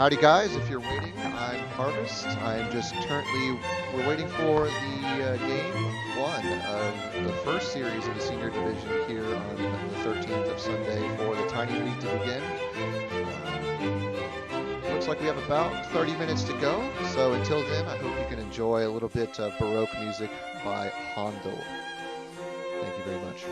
Howdy guys, if you're waiting, I'm Harvest. We're waiting for the game one of the first series in the senior division here on the 13th of Sunday for the Tiny League to begin. Looks like we have about 30 minutes to go, so until then I hope you can enjoy a little bit of Baroque music by Handel. Thank you very much.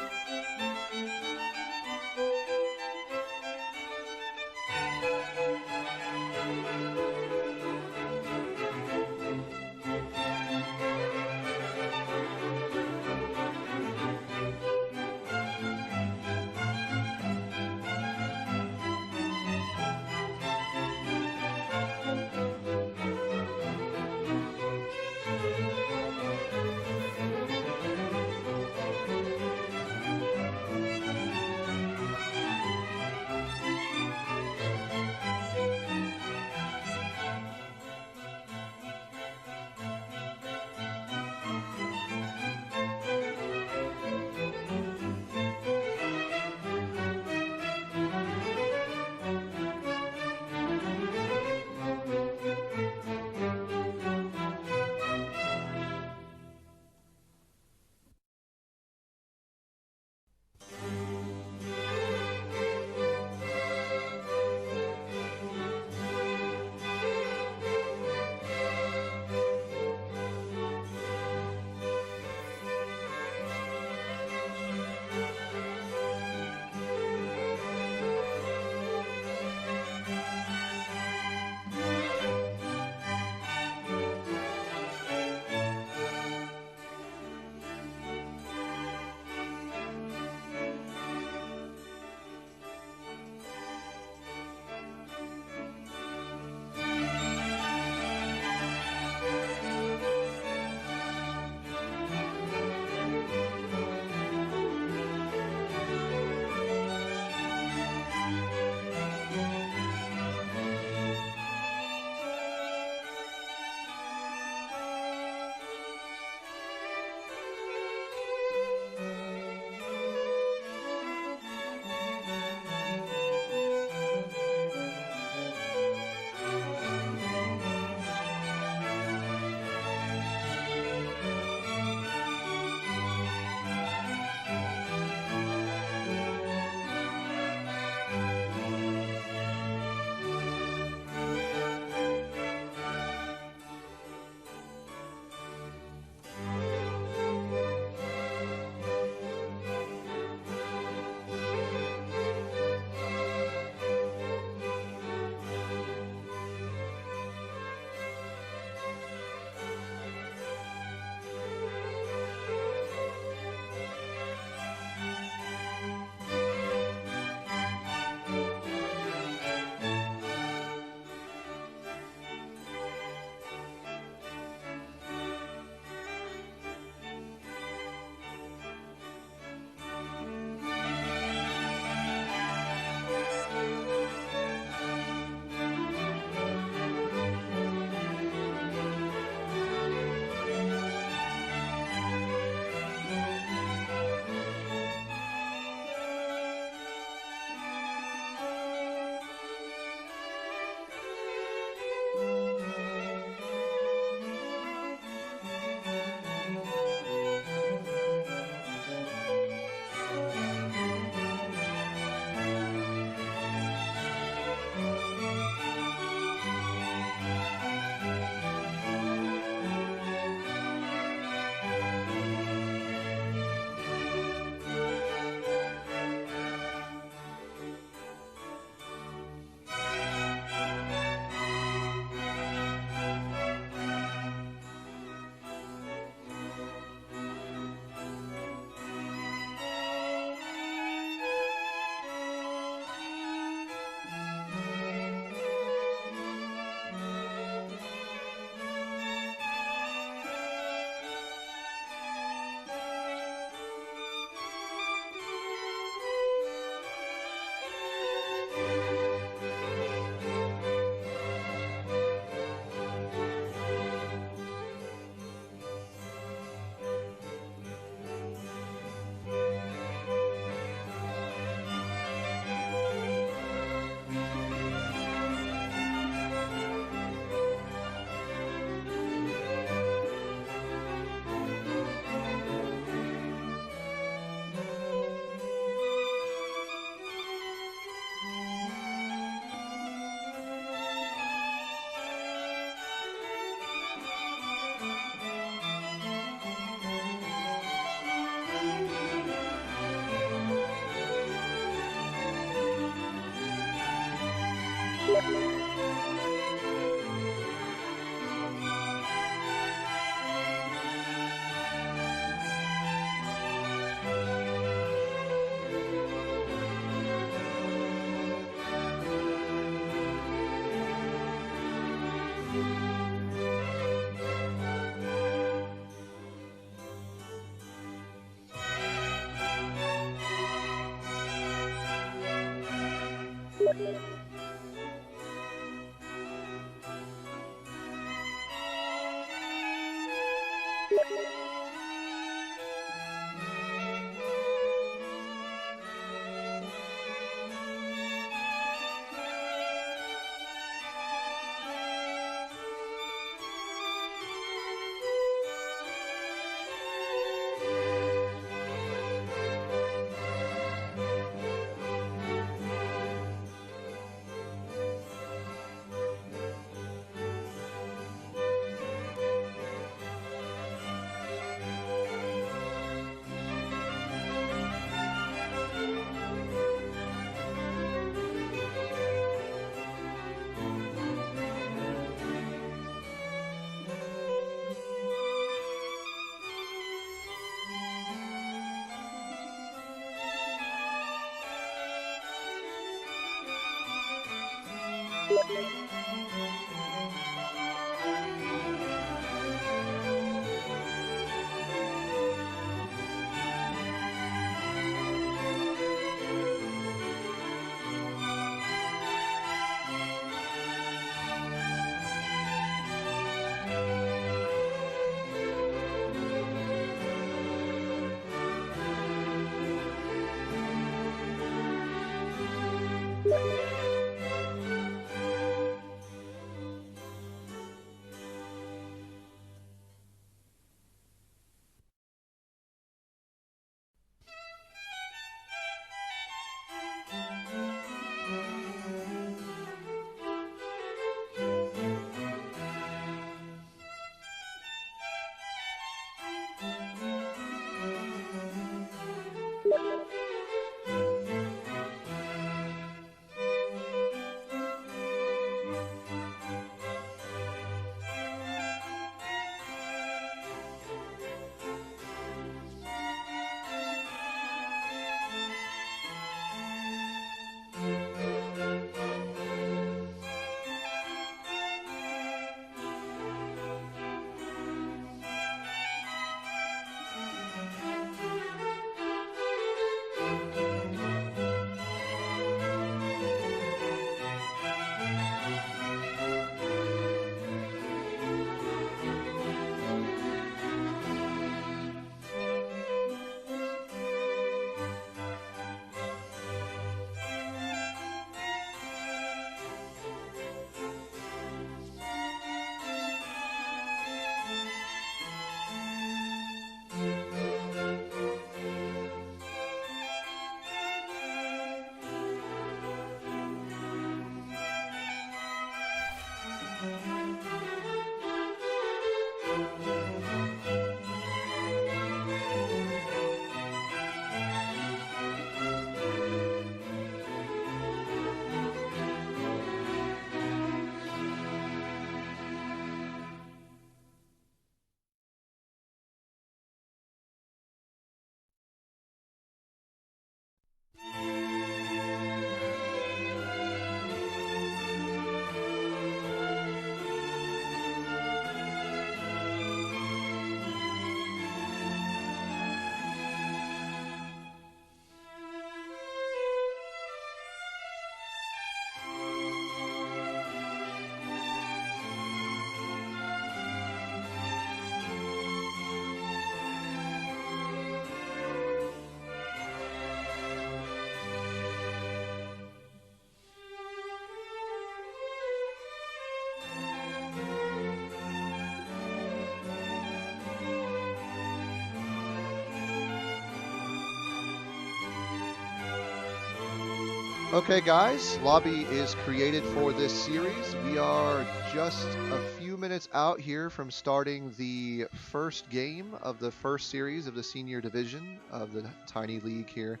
Okay, guys, lobby is created for this series. We are just a few minutes out here from starting the first game of the first series of the senior division of the Tiny League here.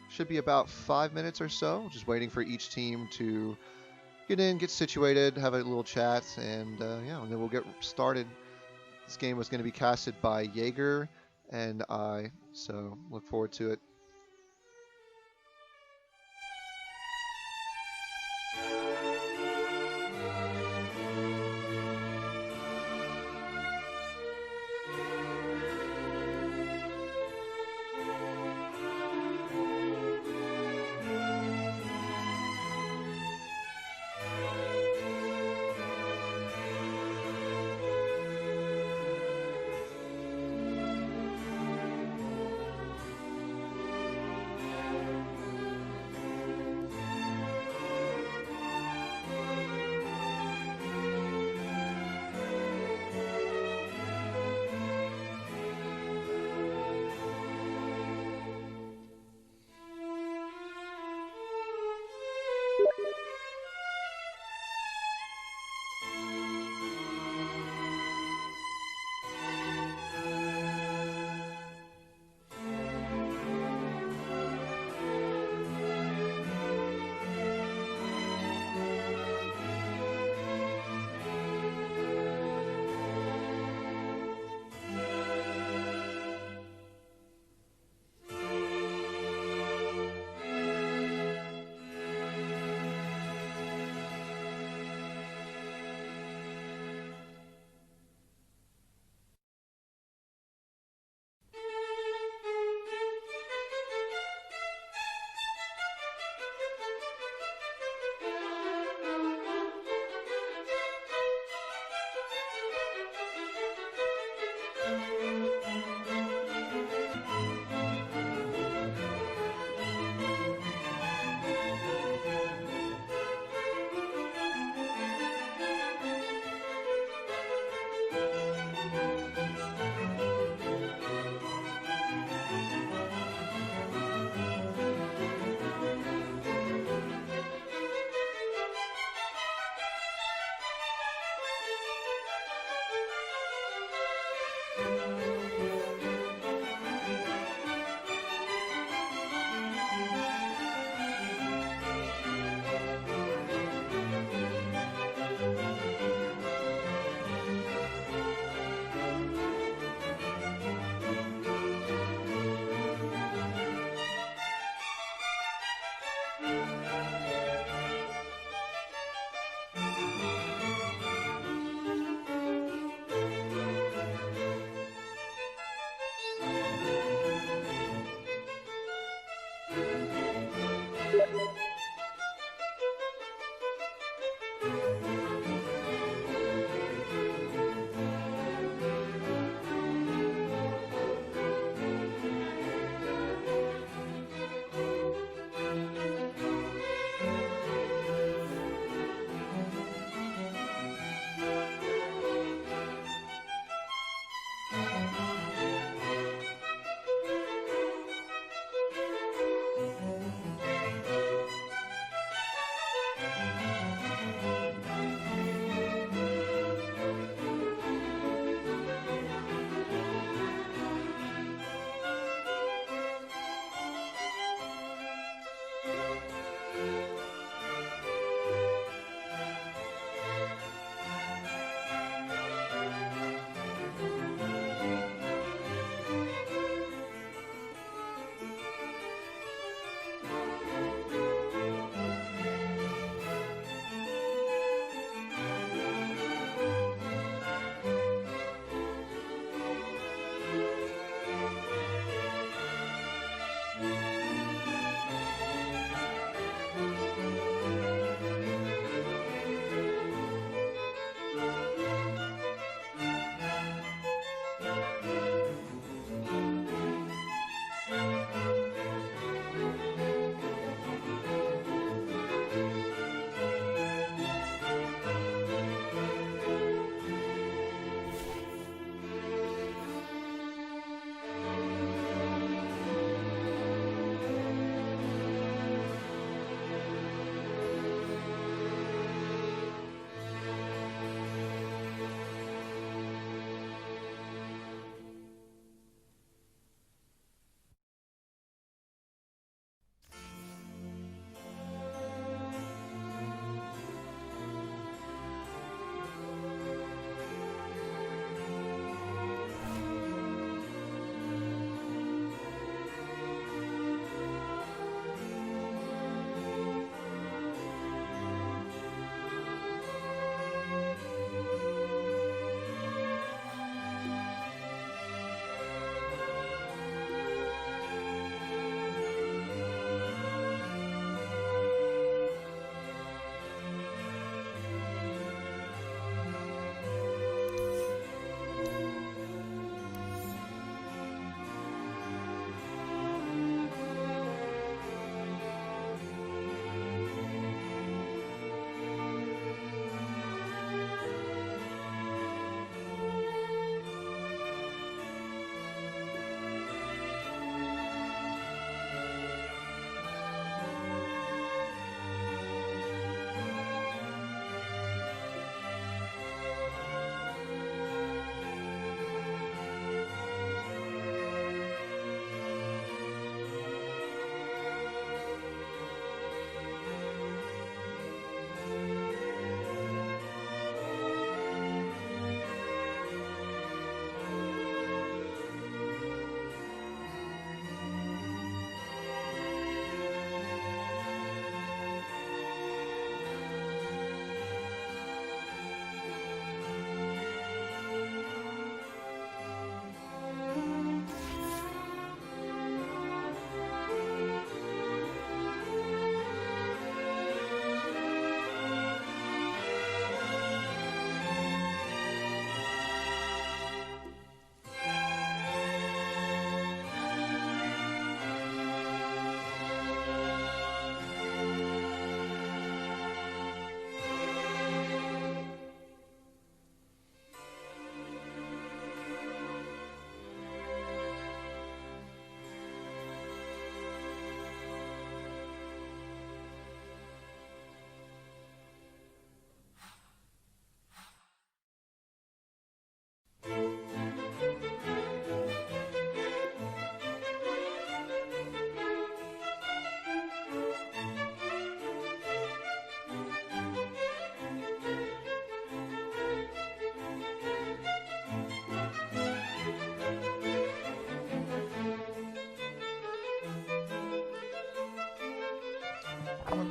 Should be about 5 minutes or so. Just waiting for each team to get in, get situated, have a little chat, and yeah, and then we'll get started. This game was going to be casted by Jaeger and I, so look forward to it.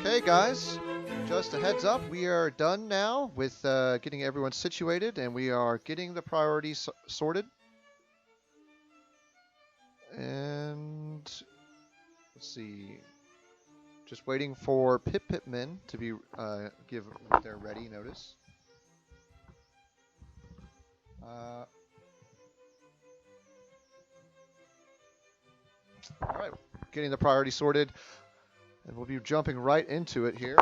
Okay, guys, just a heads up, we are done now with getting everyone situated, and we are getting the priorities sorted. And let's see, just waiting for Pip Pip Men to be give their ready notice. All right, getting the priority sorted, and we'll be jumping right into it here.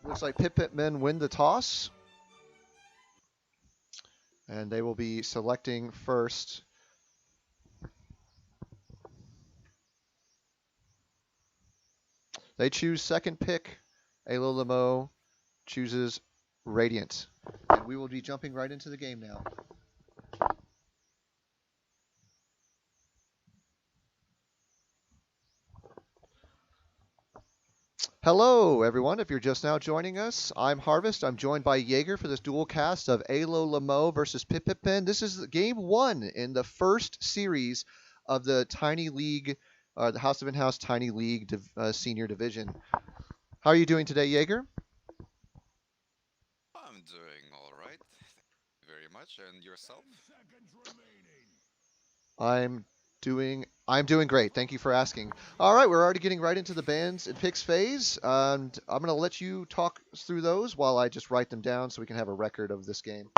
Looks like Pip Pip Men win the toss, and they will be selecting first. They choose second pick. AyLoLamo chooses Radiant. And we will be jumping right into the game now. Hello, everyone. If you're just now joining us, I'm Harvest. I'm joined by Jaeger for this dual cast of AyLoLamo versus Pip Pip Men. This is game one in the first series of the Tiny League, the House of Inhouse Tiny League Senior Division. How are you doing today, Jaeger? I'm doing all right. Thank you very much. And yourself? I'm doing great. Thank you for asking. All right, we're already getting right into the bans and picks phase, and I'm going to let you talk through those while I just write them down so we can have a record of this game.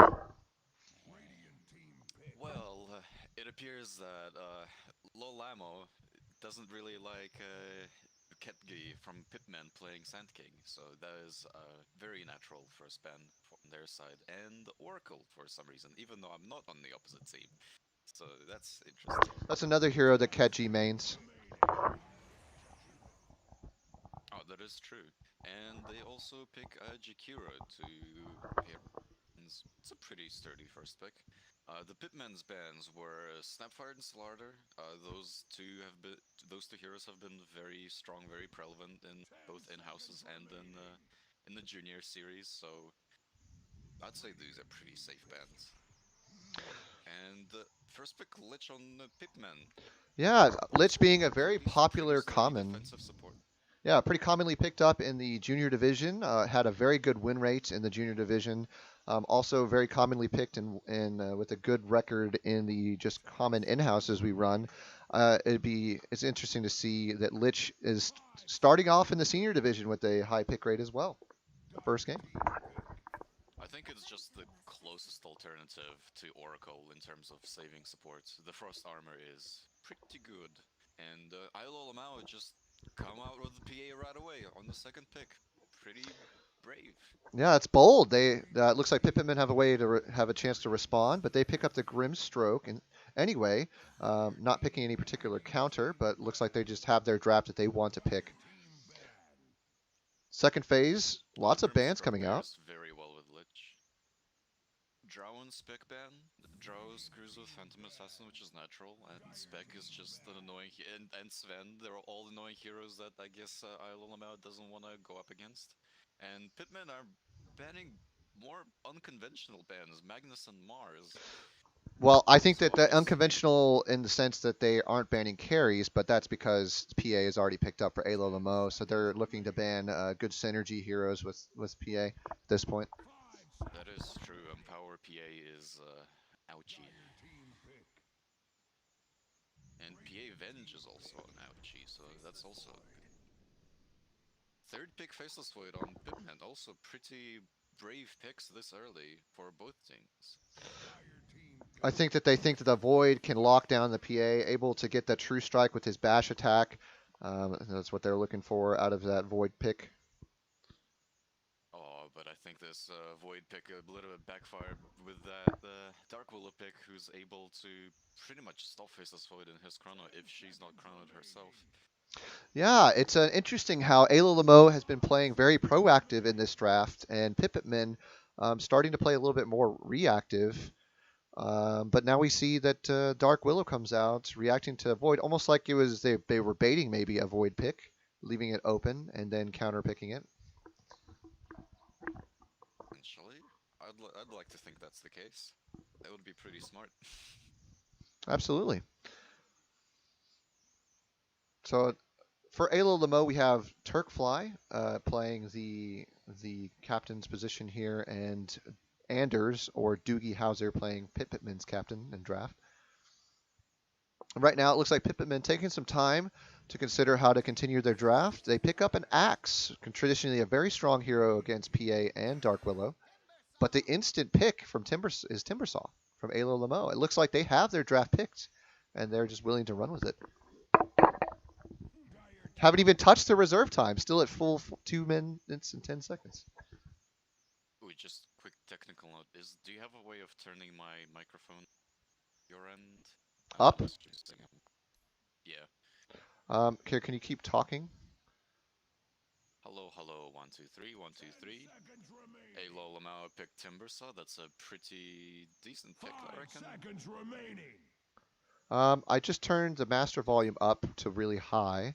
Well, it appears that AYLOLAMO doesn't really like Ketgi from Pip Men playing Sand King, so that is very natural first ban from their side. And Oracle for some reason, even though I'm not on the opposite team. So that's interesting. That's another hero that Keji mains. Oh, that is true. And they also pick Jakiro to pair. It's a pretty sturdy first pick. The Pitman's bans were Snapfire and Slardar. Those two heroes have been very strong, very prevalent in both in-houses and in the junior series. So I'd say these are pretty safe bans. And first pick Lich on Pitman. Yeah, Lich being a very He's a pretty popular sturdy common. defensive support. Yeah, pretty commonly picked up in the junior division. Had a very good win rate in the junior division. Also very commonly picked in with a good record in the just common in-houses we run. It's interesting to see that Lich is starting off in the senior division with a high pick rate as well. The first game. I think it's just the closest alternative to Oracle in terms of saving support. The Frost armor is pretty good, and AyLoLamo just come out with the PA right away on the second pick. Pretty brave. Yeah, it's bold. They it looks like Pip Pip Men have a way to have a chance to respond, but they pick up the Grim Stroke and anyway, not picking any particular counter, but looks like they just have their draft that they want to pick. Second phase, Oh, lots the of Grim bans Stroke coming out. pairs very well with Lich. Drow and Spec ban. Drow screws with Phantom Assassin, which is natural, and Spec is just an annoying. And Sven, they're all annoying heroes that I guess AyLoLamo doesn't want to go up against. And Pitmen are banning more unconventional bans, Magnus and Mars. Well, I think So that I the guess unconventional in the sense that they aren't banning carries, but that's because PA is already picked up for AYLOLamo, so they're looking to ban good synergy heroes with PA at this point. that is true. Empower PA is ouchie. And PA Venge is also an ouchie, so that's also good. Third pick Faceless Void on Pitman, also pretty brave picks this early for both teams. I think that the Void can lock down the PA, able to get that True Strike with his Bash attack. That's what they're looking for out of that Void pick. Oh, but I think this Void pick a little bit backfired with that Dark Willow pick, who's able to pretty much stop Faceless Void in his chrono if she's not chronoed herself. Yeah, it's interesting how AyLoLamo has been playing very proactive in this draft, and Pip Pip Men starting to play a little bit more reactive. But now we see that Dark Willow comes out, reacting to Void, almost like it was they were baiting maybe a Void pick, leaving it open and then counter picking it. Potentially, I'd like to think that's the case. That would be pretty smart. Absolutely. So For AYLOLAMO, we have Turkfly playing the captain's position here, and Anders or Doogie Howser playing Pip Pip Men's captain in draft. Right now, it looks like Pip Pip Men taking some time to consider how to continue their draft. They pick up an Axe, traditionally a very strong hero against PA and Dark Willow. But the instant pick from is Timbersaw from AYLOLAMO. It looks like they have their draft picked, and they're just willing to run with it. Haven't even touched the reserve time. Still at full 2 minutes and 10 seconds. Wait, just quick technical note. Do you have a way of turning my microphone your end? Up? Yeah. Can you keep talking? Hello, 1, 2, 3, 1, 2, 3. AyLoLamo picked Timbersaw. That's a pretty decent pick, I reckon. 5 seconds remaining. I just turned the master volume up to really high.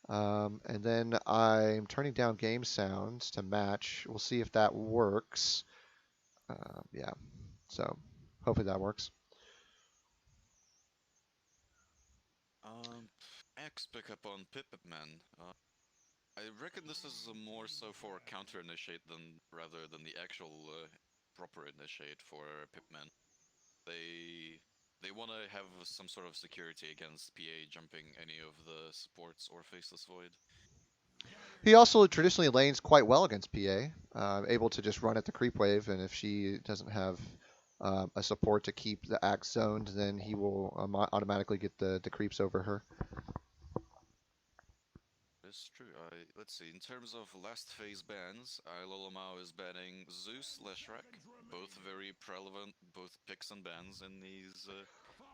And then I'm turning down game sounds to match. We'll see if that works. Yeah, so hopefully that works. X pick up on Pip Pip Men. I reckon this is more so for counter initiate rather than the actual proper initiate for Pip Men. They want to have some sort of security against PA jumping any of the supports or Faceless Void. He also traditionally lanes quite well against PA, able to just run at the creep wave, and if she doesn't have a support to keep the axe zoned, then he will automatically get the creeps over her. That's true. Let's see. In terms of last phase bans, AyLoLamo is banning Zeus, Leshrac, both very prevalent, both picks and bans in these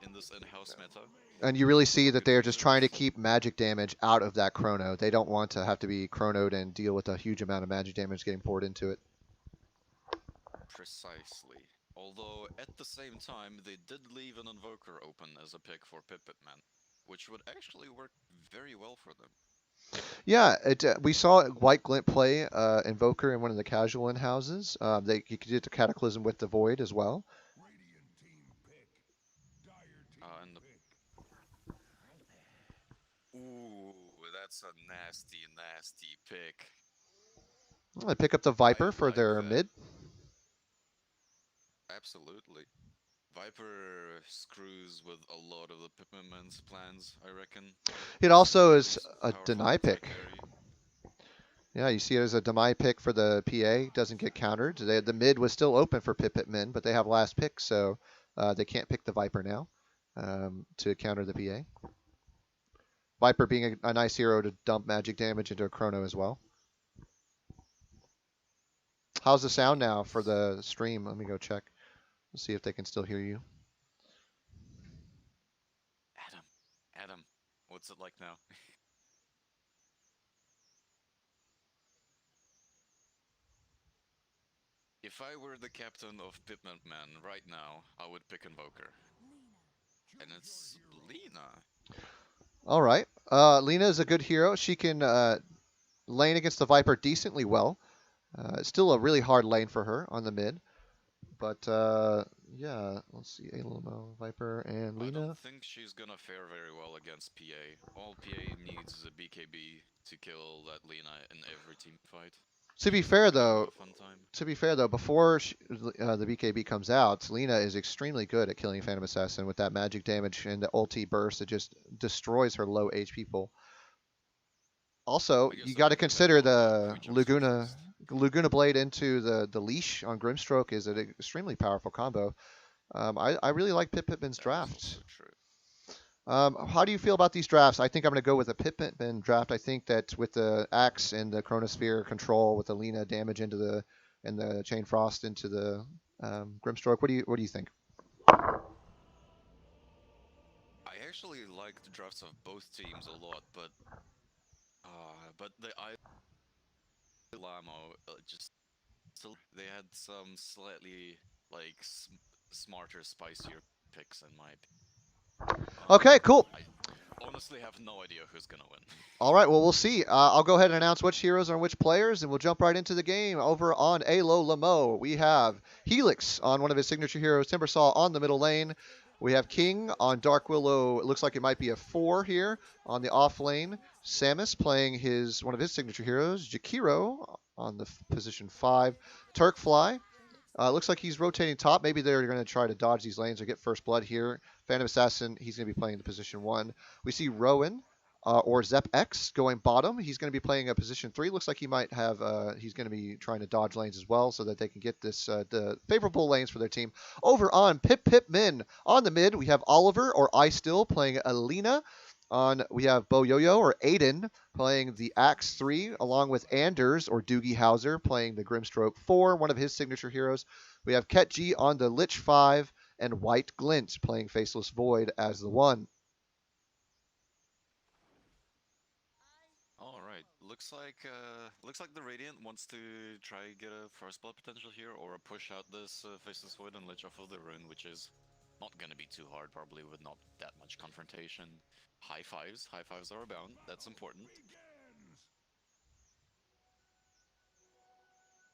in this in-house meta. And you really see that they're just trying to keep magic damage out of that chrono. They don't want to have to be chronoed and deal with a huge amount of magic damage getting poured into it. Precisely. Although at the same time, they did leave an Invoker open as a pick for Pip Pip Men, which would actually work very well for them. Yeah, we saw White Glint play Invoker in one of the casual in-houses. You could do the Cataclysm with the Void as well. Ooh, that's a nasty, nasty pick. They pick up the Viper for like their that. mid. Absolutely. Viper screws with a lot of the Pip Pip Men's plans, I reckon. It also Really is a powerful deny pick. carry. Yeah, you see it as a deny pick for the PA. Doesn't get countered. The mid was still open for Pip Pip Men, but they have last pick, so they can't pick the Viper now to counter the PA. Viper being a nice hero to dump magic damage into a chrono as well. How's the sound now for the stream? Let me go check. Let's see if they can still hear you. Adam, what's it like now? If I were the captain of Pip Pip Men right now, I would pick Invoker. And it's Lena. All right. Lena is a good hero. She can lane against the Viper decently well. It's still a really hard lane for her on the mid. But, yeah, let's see. AyLoLmo, Viper, and Lena. I don't think she's gonna fare very well against PA. All PA needs is a BKB to kill that Lena in every team fight. To be fair, though, before the BKB comes out, Lena is extremely good at killing Phantom Assassin with that magic damage and the ulti burst. It just destroys her low HP people. Also, you got to consider the Laguna Blade into the leash on Grimstroke is an extremely powerful combo. I really like Pip Pip Men's draft. How do you feel about these drafts? I think I'm going to go with a Pip Pip Men draft. I think that with the Axe and the Chronosphere control, with the Lena damage into the Chain Frost into the Grimstroke, what do you think? I actually like the drafts of both teams a lot, but the AyLoLamo just they had some slightly like smarter, spicier picks in my opinion. Okay, cool. I honestly have no idea who's gonna win. All right, well, we'll see. I'll go ahead and announce which heroes are which players, and we'll jump right into the game. Over on AyLoLamo, we have Helix on one of his signature heroes, Timbersaw on the middle lane. We have King on Dark Willow. It looks like it might be a 4 here on the off lane. Samus playing one of his signature heroes, Jakiro on the position 5. Turkfly. Looks like he's rotating top. Maybe they're going to try to dodge these lanes or get first blood here. Phantom Assassin, he's going to be playing the position 1. We see Rowan or Zep X going bottom. He's going to be playing a position 3. Looks like he might have. He's going to be trying to dodge lanes as well so that they can get the favorable lanes for their team. Over on Pip Pip Men on the mid, we have Oliver or I Still playing Alina. We have Bo Yo-Yo or Aiden playing the Axe 3, along with Anders or Doogie Howser playing the Grimstroke 4, one of his signature heroes. We have Ket G on the Lich 5, and White Glint playing Faceless Void as the 1. All right, looks like the Radiant wants to try get a first blood potential here, or push out this Faceless Void and Lich off of the rune, which is not gonna be too hard, probably with not that much confrontation. High fives are abound. That's important.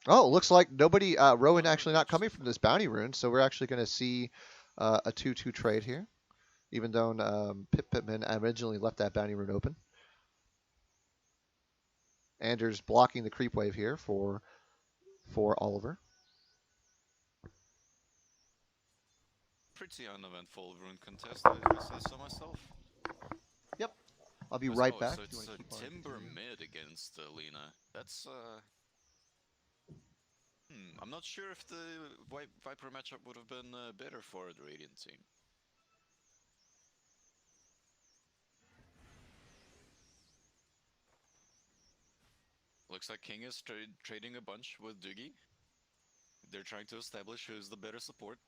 Oh, it looks like nobody. Rowan actually not coming from this bounty rune, so we're actually going to see a 2-2 trade here, even though Pip Pitman originally left that bounty rune open. Anders blocking the creep wave here for Oliver. Pretty uneventful rune contest, if I say so myself. Yep. I'll be right back. So it's Timber mid against Lena. That's I'm not sure if the Viper matchup would have been better for the Radiant team. Looks like King is trading a bunch with Doogie. They're trying to establish who's the better support.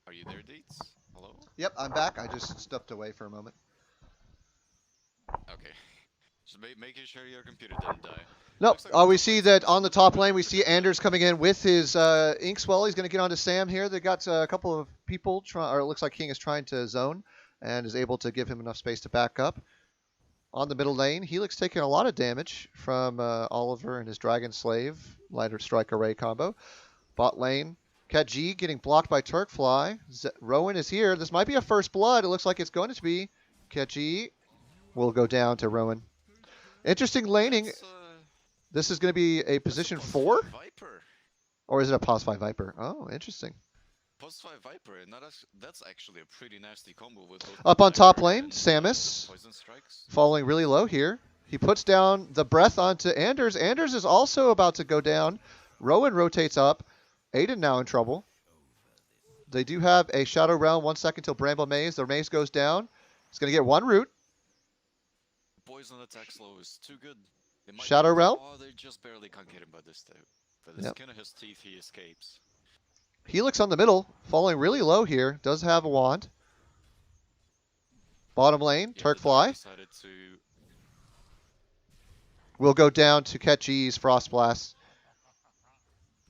Are you there, Deets? Hello? Yep, I'm back. I just stepped away for a moment. Okay. Just making sure your computer didn't die. Nope. We see that on the top lane, we see Anders coming in with his Inkswell. He's going to get onto Sam here. They got a couple of people, or it looks like King is trying to zone and is able to give him enough space to back up. On the middle lane, Helix taking a lot of damage from Oliver and his Dragon Slave, Lighter Strike Array combo. Bot lane, Cat G getting blocked by Turkfly. Rowan is here. This might be a first blood. It looks like it's going to be. Cat G will go down to Rowan. Interesting laning. This is going to be a position 4? Viper. Or is it a pos 5 Viper? Oh, interesting. Pos 5 Viper, and that's actually a pretty nasty combo with both. Up on top lane, Samus. Poison strikes. Falling really low here. He puts down the breath onto Anders. Anders is also about to go down. Rowan rotates up. Aiden now in trouble. They do have a Shadow Realm, 1 second till Bramble Maze. The Maze goes down. It's going to get 1 root. Poison attack slow is too good. Shadow Realm. Oh, they just barely can't get him by this time. By the skin of his teeth, he escapes. Helix on the middle, falling really low here. Does have a wand. Bottom lane, Turkfly. Will go down to Ketchi's Frost Blast.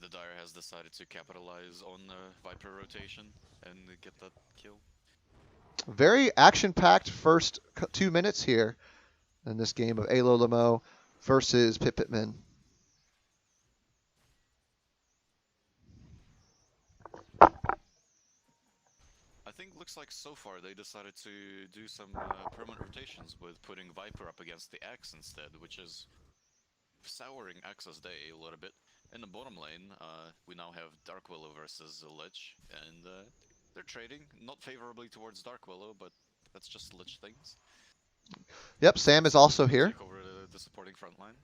The Dire has decided to capitalize on Viper rotation and get that kill. Very action-packed first 2 minutes here in this game of AyLoLamo versus Pip Pip Men. I think looks like so far they decided to do some permanent rotations with putting Viper up against the Axe instead, which is souring Axe's day a little bit. In the bottom lane, we now have Dark Willow versus Lich, and they're trading, not favorably towards Dark Willow, but that's just Lich things. Yep, Sam is also here. Take over the supporting front line.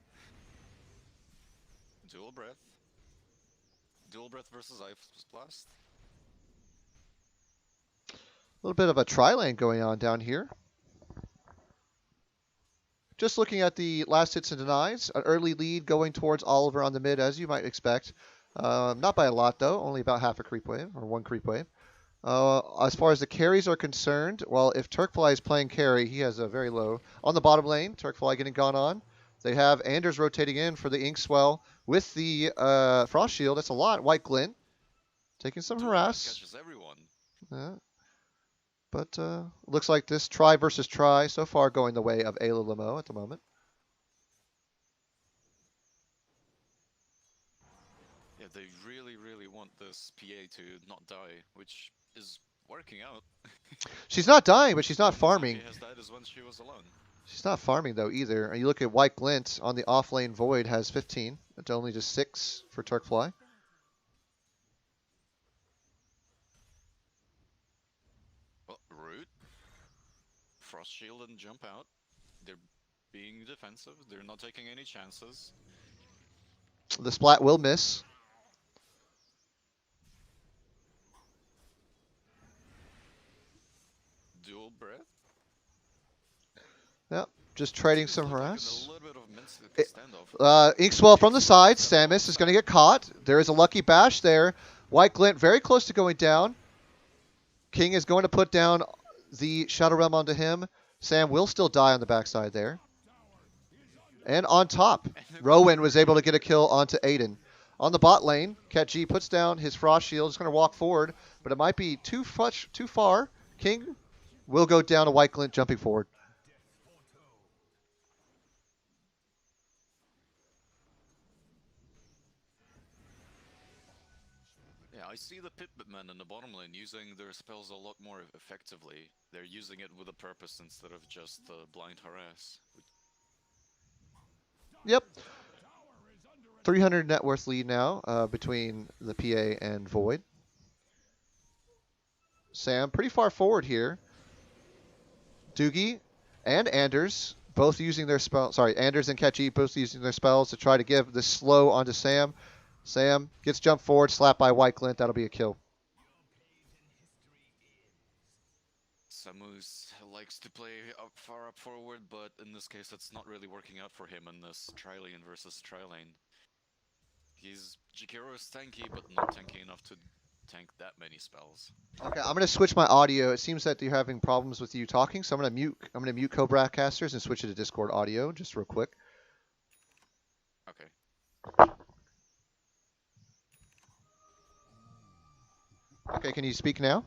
Dual Breath. Dual Breath versus Ice Blast. A little bit of a tri-lane going on down here. Just looking at the last hits and denies, an early lead going towards Oliver on the mid, as you might expect. Not by a lot, though, only about half a creep wave, or 1 creep wave. As far as the carries are concerned, well, if Turkfly is playing carry, he has a very low. On the bottom lane, Turkfly getting gone on. They have Anders rotating in for the Inkswell with the Frost Shield. That's a lot. White Glint taking some harass. Catches everyone. Yeah. But looks like this try versus try so far going the way of AyLoLamo at the moment. this PA to not die, which is working out. She's not dying, but she's not The only time farming. she has died is when she was alone. She's not farming though either. You look at White Glint on the off lane. Void has 15. It's only just 6 for Turkfly. Well, Root, Frost Shield and jump out. They're being defensive. They're not taking any chances. The splat will miss. Dual breath. Yep, just trading Seems some to look like harass. a little bit of a standoff. Inkswell from the side. Samus is going to get caught. There is a lucky bash there. White Glint very close to going down. King is going to put down the Shadow Realm onto him. Sam will still die on the backside there. And on top, Rowan was able to get a kill onto Aiden. On the bot lane, Cat G puts down his Frost Shield. He's going to walk forward, but it might be too far. King will go down to White Glint jumping forward. Yeah, I see the Pip Pip Men in the bottom lane using their spells a lot more effectively. They're using it with a purpose instead of just blind harass. Yep. 300 net worth lead now between the PA and Void. Sam pretty far forward here. Doogie and Anders both using their spell. Sorry, Anders and Catchy both using their spells to try to give the slow onto Sam. Sam gets jumped forward, slapped by White Glint. That'll be a kill. Samus likes to play far up forward, but in this case it's not really working out for him in this tri-lane versus tri-lane. Jakiro is tanky, but not tanky enough to tank that many spells. Okay, I'm gonna switch my audio. It seems that you're having problems with you talking, so I'm gonna mute co-broadcasters and switch it to Discord audio just real quick. Okay. Okay, can you speak now?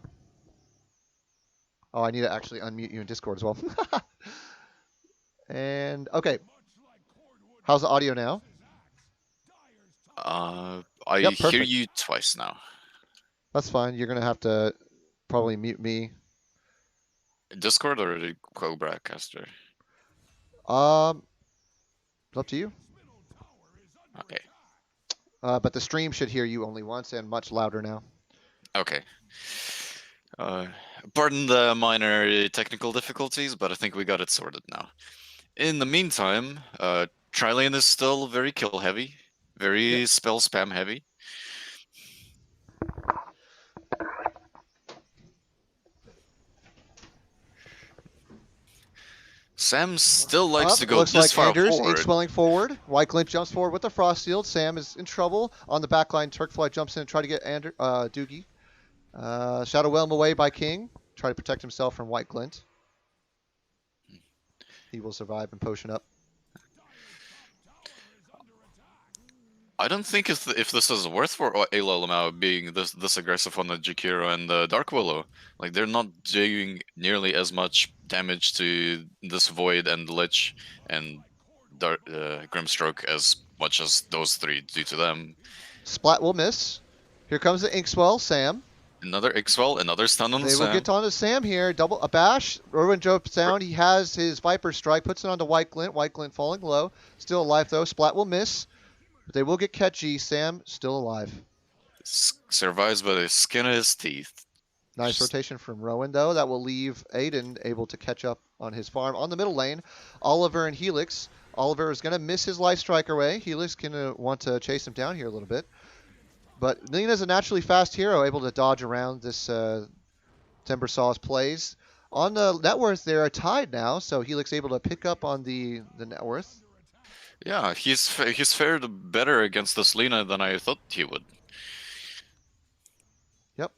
Oh, I need to actually unmute you in Discord as well. And okay, how's the audio now? I Yep, hear perfect. you twice now. That's fine. You're gonna have to probably mute me. Discord or the co-broadcaster? It's up to you. Okay. But the stream should hear you only once and much louder now. Okay. Pardon the minor technical difficulties, but I think we got it sorted now. In the meantime, tri-lane is still very kill heavy, very spell spam heavy. Sam still likes to go looks this like far Anders, forward. ink swelling forward. White Glint jumps forward with the Frost Shield. Sam is in trouble. On the backline, Turkfly jumps in and try to get Doogie. Shadow Realm away by King. Try to protect himself from White Glint. He will survive and potion up. I don't think if this is worth for AYLOLAMO being this aggressive on the Jakiro and the Dark Willow. Like, they're not doing nearly as much damage to this Void and Lich and Grimstroke as much as those three do to them. Splat will miss. Here comes the Inkswell, Sam. Another Inkswell, another stun on They Sam. will get onto Sam here. Double a bash. Rowan jumps down. He has his Viper Strike. Puts it onto White Glint. White Glint falling low. Still alive though. Splat will miss. But they will get catchy. Sam still alive. Survives by the skin of his teeth. Nice rotation from Rowan though. That will leave Aiden able to catch up on his farm. On the middle lane, Oliver and Helix. Oliver is going to miss his Life Strike away. Helix going to want to chase him down here a little bit. But Lena's a naturally fast hero, able to dodge around this Timbersaw's plays. On the net worth, they are tied now, so Helix able to pick up on the net worth. Yeah, he's fared better against this Lena than I thought he would. Yep.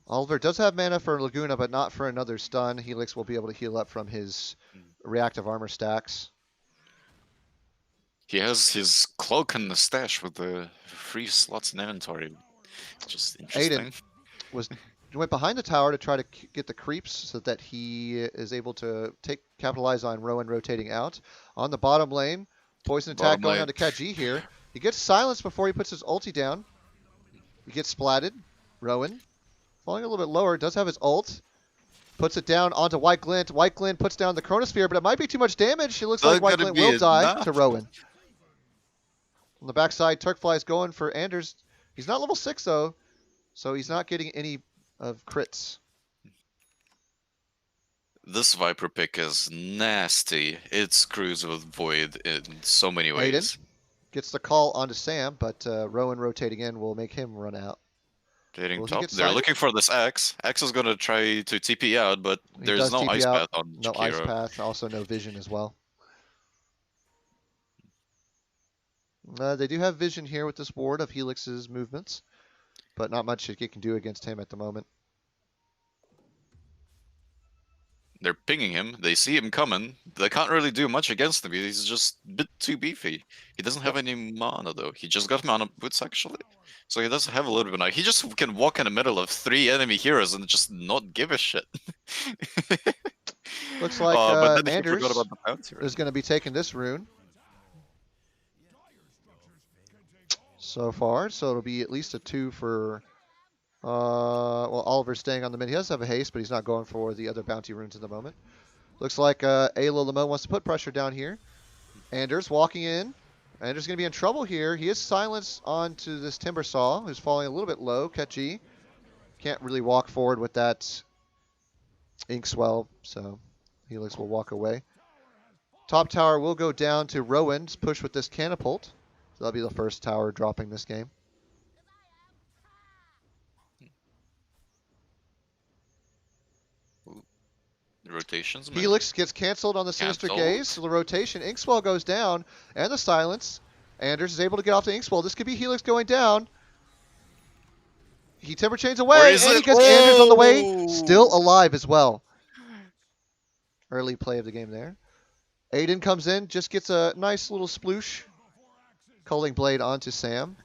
Oliver does have mana for Laguna, but not for another stun. Helix will be able to heal up from his reactive armor stacks. He has his cloak in the stash with the free slots in inventory. Just interesting. Aiden went behind the tower to try to get the creeps so that he is able to capitalize on Rowan rotating out. On the bottom lane, poison attack going on to Cat G here. He gets silenced before he puts his ulti down. He gets splatted. Rowan falling a little bit lower. Does have his ult. Puts it down onto White Glint. White Glint puts down the Chronosphere, but it might be too much damage. It looks like Not White gonna Glint be will die enough. to Rowan. On the backside, Turkfly's going for Anders. He's not level 6, though, so he's not getting any of crits. This Viper pick is nasty. It screws with Void in so many ways. Aiden gets the call onto Sam, but Rowan rotating in will make him run out. Hitting Will he top. get They're sighted? looking for this X. X is gonna try to TP out, but He there's does no TP ice out. path on No ice Jakiro. path. Also no vision as well. They do have vision here with this ward of Helix's movements, but not much it can do against him at the moment. They're pinging him. They see him coming. They can't really do much against him. He's just a bit too beefy. He doesn't have any mana, though. He just got mana boots, actually. So he doesn't have a little bit of mana. He just can walk in the middle of 3 enemy heroes and just not give a shit. Looks like but then he Anders forgot about the bounty. is going to be taking this rune so far, so it'll be at least a 2 for... well, Oliver's staying on the mid. He does have a haste, but he's not going for the other bounty runes at the moment. Looks like AYLOLAMO wants to put pressure down here. Anders walking in. Anders going to be in trouble here. He is silenced onto this Timber Saw, who's falling a little bit low. Catchy. Can't really walk forward with that Inkswell, so Helix will walk away. Top tower will go down to Rowan's push with this Catapult. So that'll be the first tower dropping this game. Rotations. Helix gets canceled on the Sinister Gaze, so the rotation. Inkswell goes down, and the silence. Anders is able to get off the Inkswell. This could be Helix going down. He Timber Chains away, and he gets Anders on the way. Still alive as well. Early play of the game there. Aiden comes in, just gets a nice little sploosh. Culling Blade onto Sam.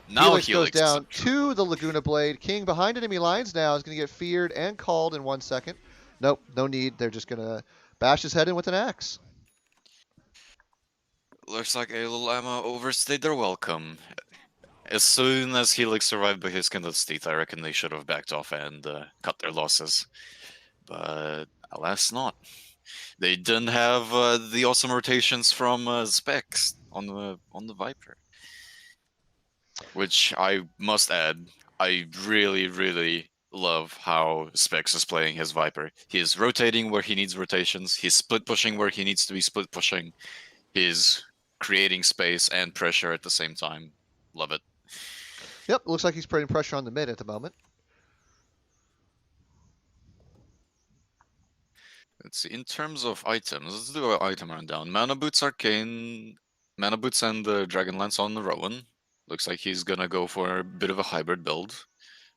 Now Helix goes down to the Laguna Blade. King behind enemy lines now is going to get feared and called in 1 second. Nope, no need. They're just going to bash his head in with an axe. Looks like AYLOLAMO overstayed their welcome. As soon as Helix survived by his kind of state, I reckon they should have backed off and cut their losses. But alas not. They didn't have the awesome rotations from Specs on the Viper. Which I must add, I really, really love how Specs is playing his Viper. He is rotating where he needs rotations. He's split pushing where he needs to be split pushing. He's creating space and pressure at the same time. Love it. Yep, looks like he's putting pressure on the mid at the moment. Let's see. In terms of items, let's do an item rundown. Mana Boots Arcane, Mana Boots and the Dragon Lance on the Rowan. Looks like he's gonna go for a bit of a hybrid build,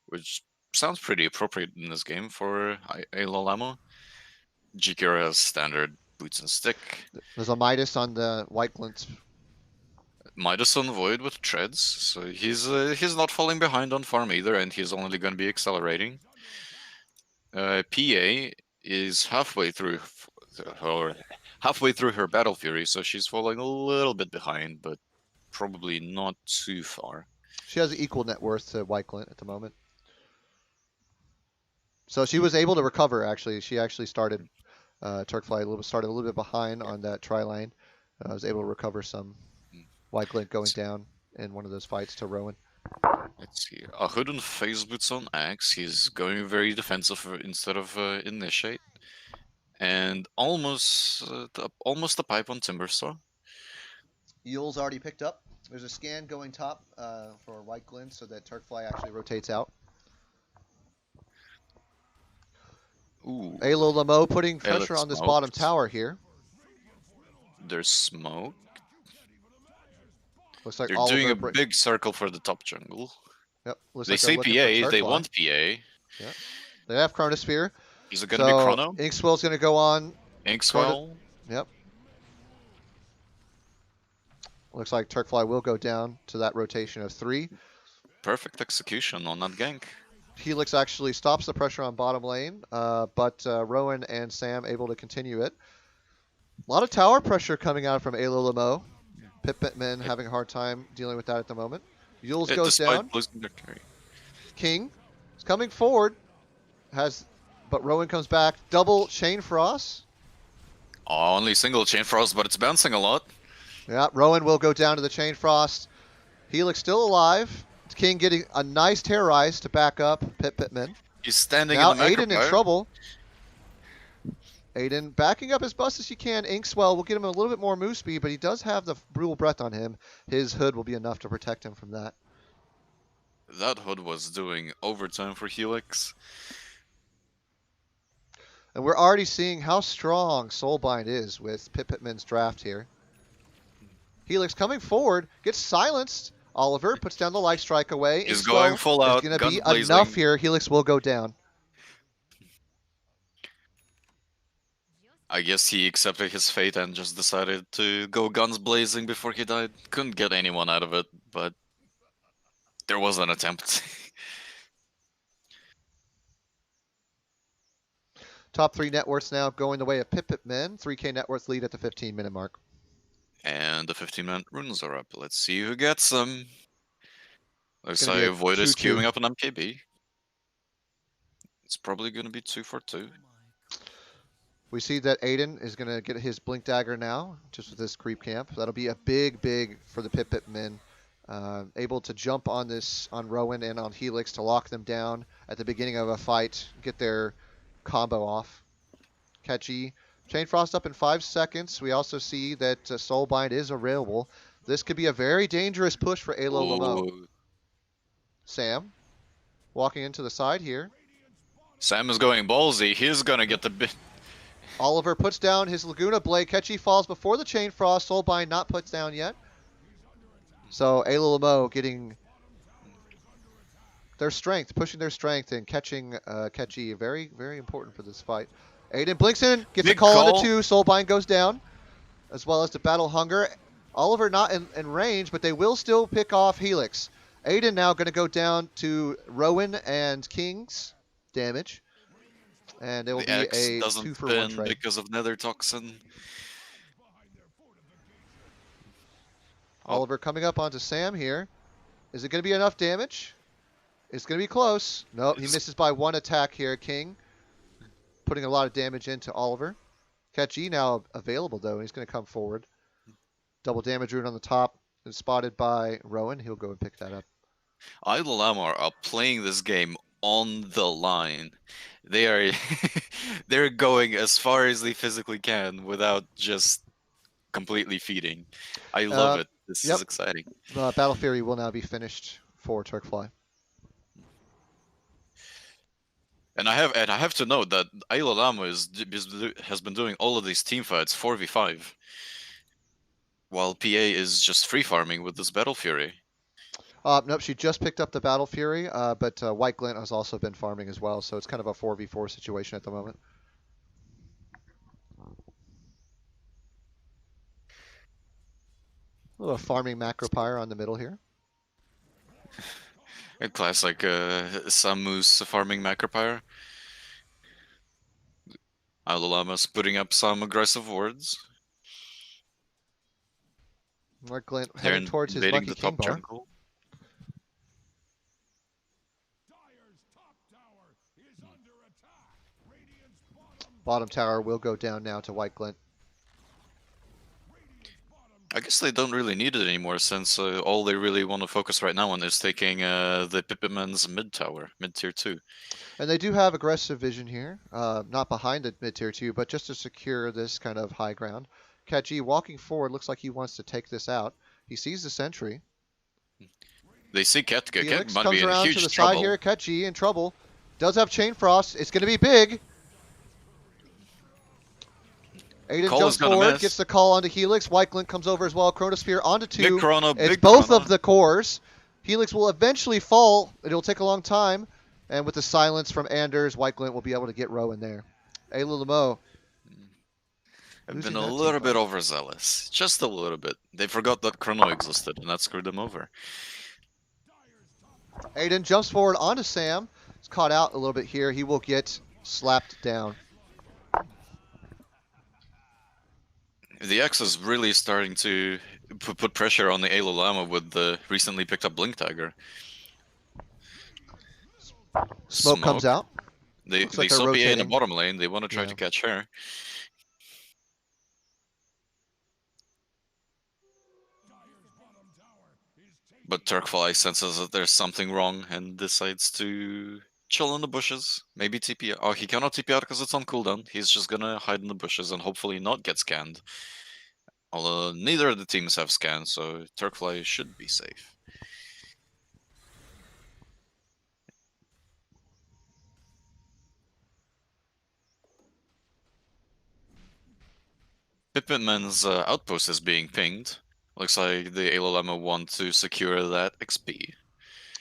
which sounds pretty appropriate in this game for AyLoLamo. Jakiro has standard boots and stick. There's a Midas on the White Glint. Midas on Void with treads, so he's not falling behind on farm either, and he's only going to be accelerating. PA is halfway through her Battle Fury, so she's falling a little bit behind, but probably not too far. She has equal net worth to White Glint at the moment. So she was able to recover, actually. She actually started, Turkfly started a little bit behind on that tri-lane. Was able to recover some. White Glint going down in one of those fights to Rowan. Let's see. A hood and phase boots on Axe. He's going very defensive instead of initiate. And almost a pipe on Timbersaw. Yule's already picked up. There's a scan going top for White Glint so that Turkfly actually rotates out. Ooh. AyLoLamo putting pressure on this bottom tower here. There's smoke. Looks like they're Oliver doing a big circle for the top jungle. Yep. Looks They like say PA, they want PA. Yep. They have Chronosphere. Is it going to be Chrono? Inkswell's going to go on. Inkswell. Yep. Looks like Turkfly will go down to that rotation of 3. Perfect execution on that gank. Helix actually stops the pressure on bottom lane, but Rowan and Sam able to continue it. A lot of tower pressure coming out from AYLOLAMO. Pip Pip Men having a hard time dealing with that at the moment. Yules goes down. Losing their carry. King is coming forward. But Rowan comes back. Double Chain Frost. Oh, only single Chain Frost, but it's bouncing a lot. Yeah, Rowan will go down to the Chain Frost. Helix still alive. King getting a nice terrorize to back up Pip Pip Men. He's standing in Now the macro Aiden in fire. trouble. Aiden backing up as best as he can. Inkswell will get him a little bit more move speed, but he does have the Brutal Breath on him. His hood will be enough to protect him from that. That hood was doing overtime for Helix. And we're already seeing how strong Soulbind is with Pip Pip Men's draft here. Helix coming forward, gets silenced. Oliver puts down the life strike away. He's Inkswell going full out, is going to guns be blazing. enough here. Helix will go down. I guess he accepted his fate and just decided to go guns blazing before he died. Couldn't get anyone out of it, but there was an attempt. Top 3 net worths now going the way of Pip Pip Men. 3K net worth lead at the 15-minute mark. And the 15-minute runes are up. Let's see who gets them. Looks Gonna be like a Void is 2-2. queuing up an MKB. It's probably going to be 2 for 2. We see that Aiden is going to get his Blink Dagger now, just with this creep camp. That'll be a big for the Pip Pip Men. Able to jump on Rowan and on Helix to lock them down at the beginning of a fight, get their combo off. Catchy. Chain Frost up in 5 seconds. We also see that Soulbind is available. This could be a very dangerous push for AyLoLamo. Ooh. Sam, walking into the side here. Sam is going ballsy. He's going to get the bit. Oliver puts down his Laguna Blade. Catchy falls before the Chain Frost. Soulbind not put down yet. So AyLoLamo getting their strength, pushing their strength and catching Catchy. Very important for this fight. Aiden blinks in, gets Big a call call. into 2. Soulbind goes down, as well as the Battle Hunger. Oliver not in range, but they will still pick off Helix. Aiden now going to go down to Rowan and King's damage. And it will The be X a doesn't 2-for-1 spin trade. because of Nether Toxin. Oliver coming up onto Sam here. Is it going to be enough damage? It's going to be close. Nope, he misses by 1 attack here, King. Putting a lot of damage into Oliver. Catchy now available, though. He's going to come forward. Double damage rune on the top. And spotted by Rowan. He'll go and pick that up. AyLoLamo are playing this game on the line. They are they're going as far as they physically can without just completely feeding. I love it. This is exciting. Battle Fury will now be finished for Turkfly. And I have to note that AyLoLamo has been doing all of these team fights 4v5, while PA is just free farming with this Battle Fury. Nope, she just picked up the Battle Fury, but White Glint has also been farming as well, so it's kind of a 4v4 situation at the moment. A little farming Macropyre on the middle here. A classic Samus farming Macropyre. AyLoLamo's putting up some aggressive wards. White Glint heading towards his Lucky King bar. Jungle. Bottom tower will go down now to White Glint. I guess they don't really need it anymore, since all they really want to focus right now on is taking the Pip Pip Men's mid tower, mid tier 2. And they do have aggressive vision here, not behind the mid tier 2, but just to secure this kind of high ground. Catchy walking forward, looks like he wants to take this out. He sees the sentry. They see Ketka. Felix Ket might comes be in around huge to the trouble. side here. Catchy in trouble. Does have Chain Frost. It's going to be big. Aiden Call jumps is gonna forward, miss. gets the call onto Helix. White Glint comes over as well. Chronosphere onto 2. Big Chrono, It's big both Chrono. of the cores. Helix will eventually fall. It'll take a long time. And with the silence from Anders, White Glint will be able to get Rowan there. AyLoLamo. I've losing been a that little team bit fight. overzealous. Just a little bit. They forgot that Chrono existed, and that screwed them over. Aiden jumps forward onto Sam. He's caught out a little bit here. He will get slapped down. The X is really starting to put pressure on the AyLoLamo with the recently picked up Blink Dagger. Smoke comes out. They Looks like saw they're PA in the rotating. bottom lane. They want to try Yeah. to catch her. But Turkfly senses that there's something wrong and decides to chill in the bushes. Maybe TP out. Oh, he cannot TP out because it's on cooldown. He's just gonna hide in the bushes and hopefully not get scanned. Although neither of the teams have scans, so Turkfly should be safe. Pip Pip Men's outpost is being pinged. Looks like the AYLOLAMO want to secure that XP.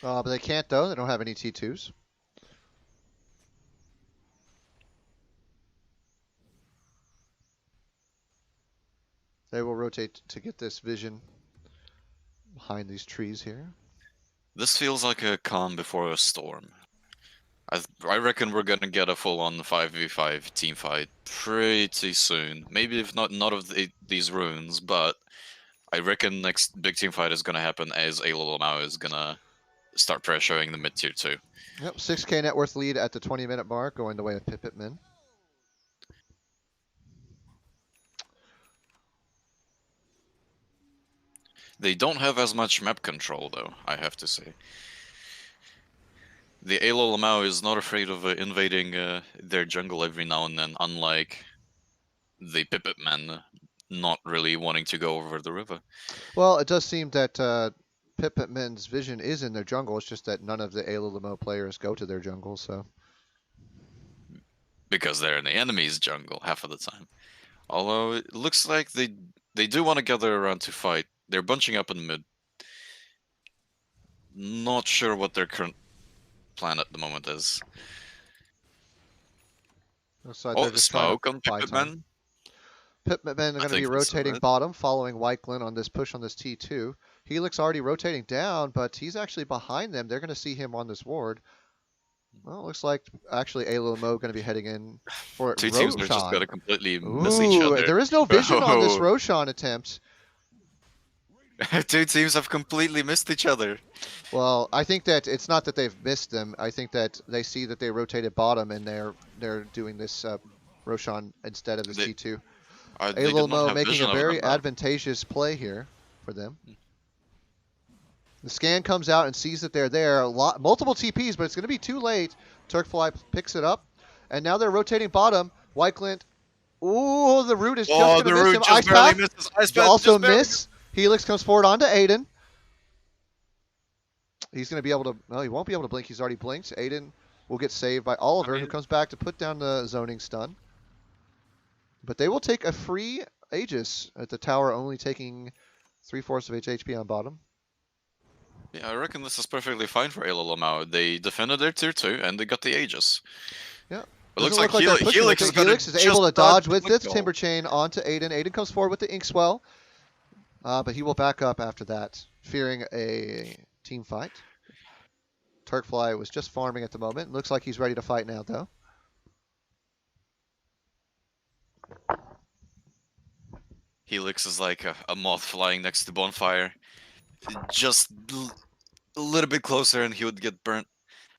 But they can't, though. They don't have any T2s. They will rotate to get this vision behind these trees here. This feels like a calm before a storm. I reckon we're gonna get a full-on 5v5 team fight pretty soon. Maybe if not of these runes, but I reckon next big team fight is gonna happen as AyLoLamo is gonna start pressuring the mid tier 2. Yep, 6K net worth lead at the 20-minute mark, going the way of Pip Pip Men. They don't have as much map control, though, I have to say. The AyLoLamo is not afraid of invading their jungle every now and then, unlike the Pip Pip Men not really wanting to go over the river. Well, it does seem that Pip Pip Men's vision is in their jungle. It's just that none of the AYLOLAMO players go to their jungle, so. Because they're in the enemy's jungle half of the time. Although it looks like they do want to gather around to fight. They're bunching up in mid. Not sure what their current plan at the moment is. Looks like they're just smoke trying on to Pip Pip Men. Pip Pip Men are going to be rotating bottom, following Wyklin on this push on this T2. Helix already rotating down, but he's actually behind them. They're going to see him on this ward. Well, it looks like actually AyLoLmo going to be heading in for Two Roshan. teams are just going to completely miss each Ooh, other. there is no vision on this Roshan attempt. Two teams have completely missed each other. Well, I think that it's not that they've missed them. I think that they see that they rotated bottom and they're doing this Roshan instead of this T2. AyLoLmo making a very advantageous play here for them. The scan comes out and sees that they're there. Multiple TPs, but it's going to be too late. Turkfly picks it up, and now they're rotating bottom. Wyklin, ooh, the root is just going to miss him. Ice Path also miss. Helix comes forward onto Aiden. He's going to be able to, no, he won't be able to blink. He's already blinked. Aiden will get saved by Oliver, who comes back to put down the zoning stun. But they will take a free Aegis at the tower, only taking 3/4 of HP on bottom. Yeah, I reckon this is perfectly fine for AyLoLamo. They defended their tier 2 and they got the Aegis. Yeah. It looks like Helix is able to dodge with this Timber Chain onto Aiden. Aiden comes forward with the Inkswell, but he will back up after that, fearing a team fight. Turkfly was just farming at the moment. Looks like he's ready to fight now, though. Helix is like a moth flying next to bonfire. Just a little bit closer and he would get burnt.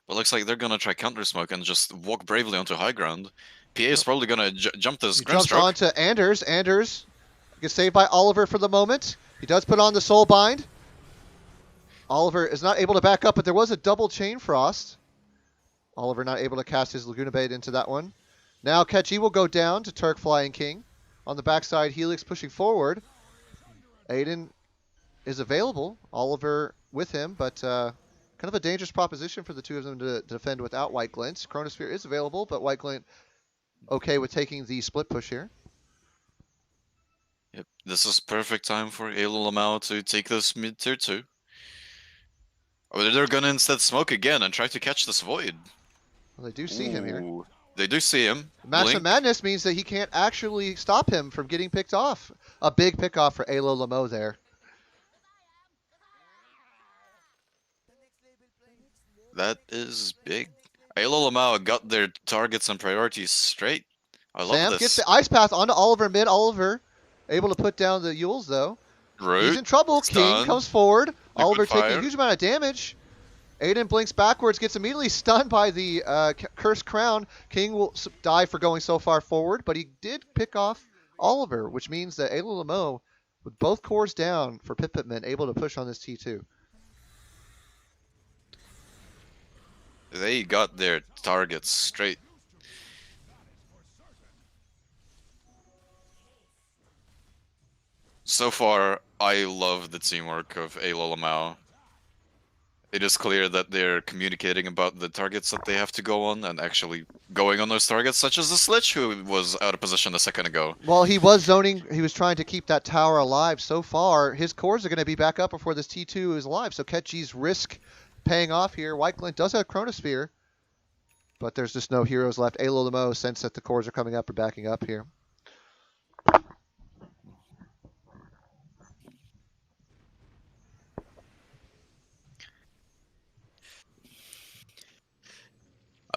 But looks like they're gonna try counter smoke and just walk bravely onto high ground. PA is probably gonna jump this Jumps onto Anders. Anders gets saved by Oliver for the moment. He does put on the soul bind. Oliver is not able to back up, but there was a double chain frost. Oliver not able to cast his Laguna Bait into that one. Now Ketchy will go down to Turkfly and King. On the backside, Helix pushing forward. Aiden is available. Oliver with him, but kind of a dangerous proposition for the two of them to defend without White Glint. Chronosphere is available, but White Glint okay with taking the split push here. Yep, this is perfect time for AyLoLamo to take this mid tier 2. Or they're gonna instead smoke again and try to catch this void. Well, they do see him here. They do see him. Massive Madness means that he can't actually stop him from getting picked off. A big pick off for AyLoLamo there. That is big. AyLoLamo got their targets and priorities straight. I love this. Sam gets the Ice Path onto Oliver mid. Oliver able to put down the Yules though. Root, he's in trouble. stun, King comes forward. Oliver fire. taking a huge amount of damage. Aiden blinks backwards, gets immediately stunned by the Cursed Crown. King will die for going so far forward, but he did pick off Oliver, which means that AyLoLamo, with both cores down for Pip Pip Men, able to push on this T2. They got their targets straight. So far, I love the teamwork of AYLOLAMO. It is clear that they're communicating about the targets that they have to go on and actually going on those targets, such as the Sledge, who was out of position a second ago. Well, he was zoning. He was trying to keep that tower alive. So far, his cores are going to be back up before this T2 is alive. So Ketchi's risk paying off here. Whiteglint does have Chronosphere, but there's just no heroes left. AyLoLamo, sense that the cores are coming up or backing up here.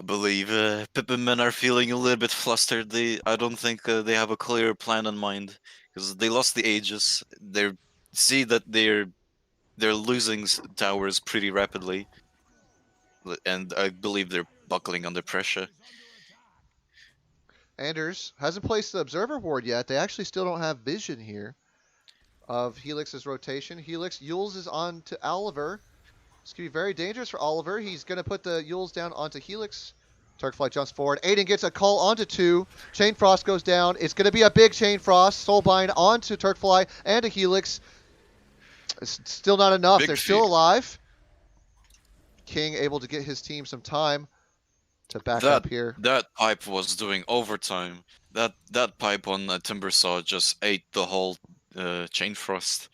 I believe Pip Pip Men are feeling a little bit flustered. I don't think they have a clear plan in mind because they lost the Aegis. They see that they're losing towers pretty rapidly, and I believe they're buckling under pressure. Anders hasn't placed the Observer Ward yet. They actually still don't have vision here of Helix's rotation. Helix, Yules is on to Oliver. This could be very dangerous for Oliver. He's going to put the Yules down onto Helix. Turkfly jumps forward. Aiden gets a call onto 2. Chain Frost goes down. It's going to be a big Chain Frost. Soulbind onto Turkfly and a Helix. It's still not enough. They're still alive. King able to get his team some time to back up here. That pipe was doing overtime. That pipe on Timbersaw just ate the whole Chain Frost.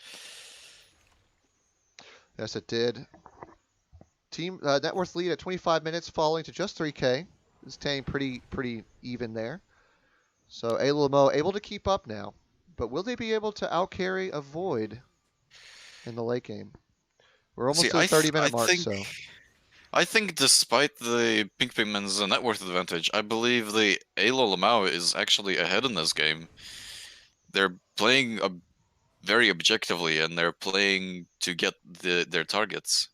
Yes, it did. Team net worth lead at 25 minutes, falling to just 3K. It's staying pretty even there. So AyLoLamo able to keep up now, but will they be able to outcarry a Void in the late game? We're almost to the 30-minute mark. I think despite the Pink Pigment's net worth advantage, I believe the AYLOLAMO is actually ahead in this game. They're playing very objectively, and they're playing to get their targets.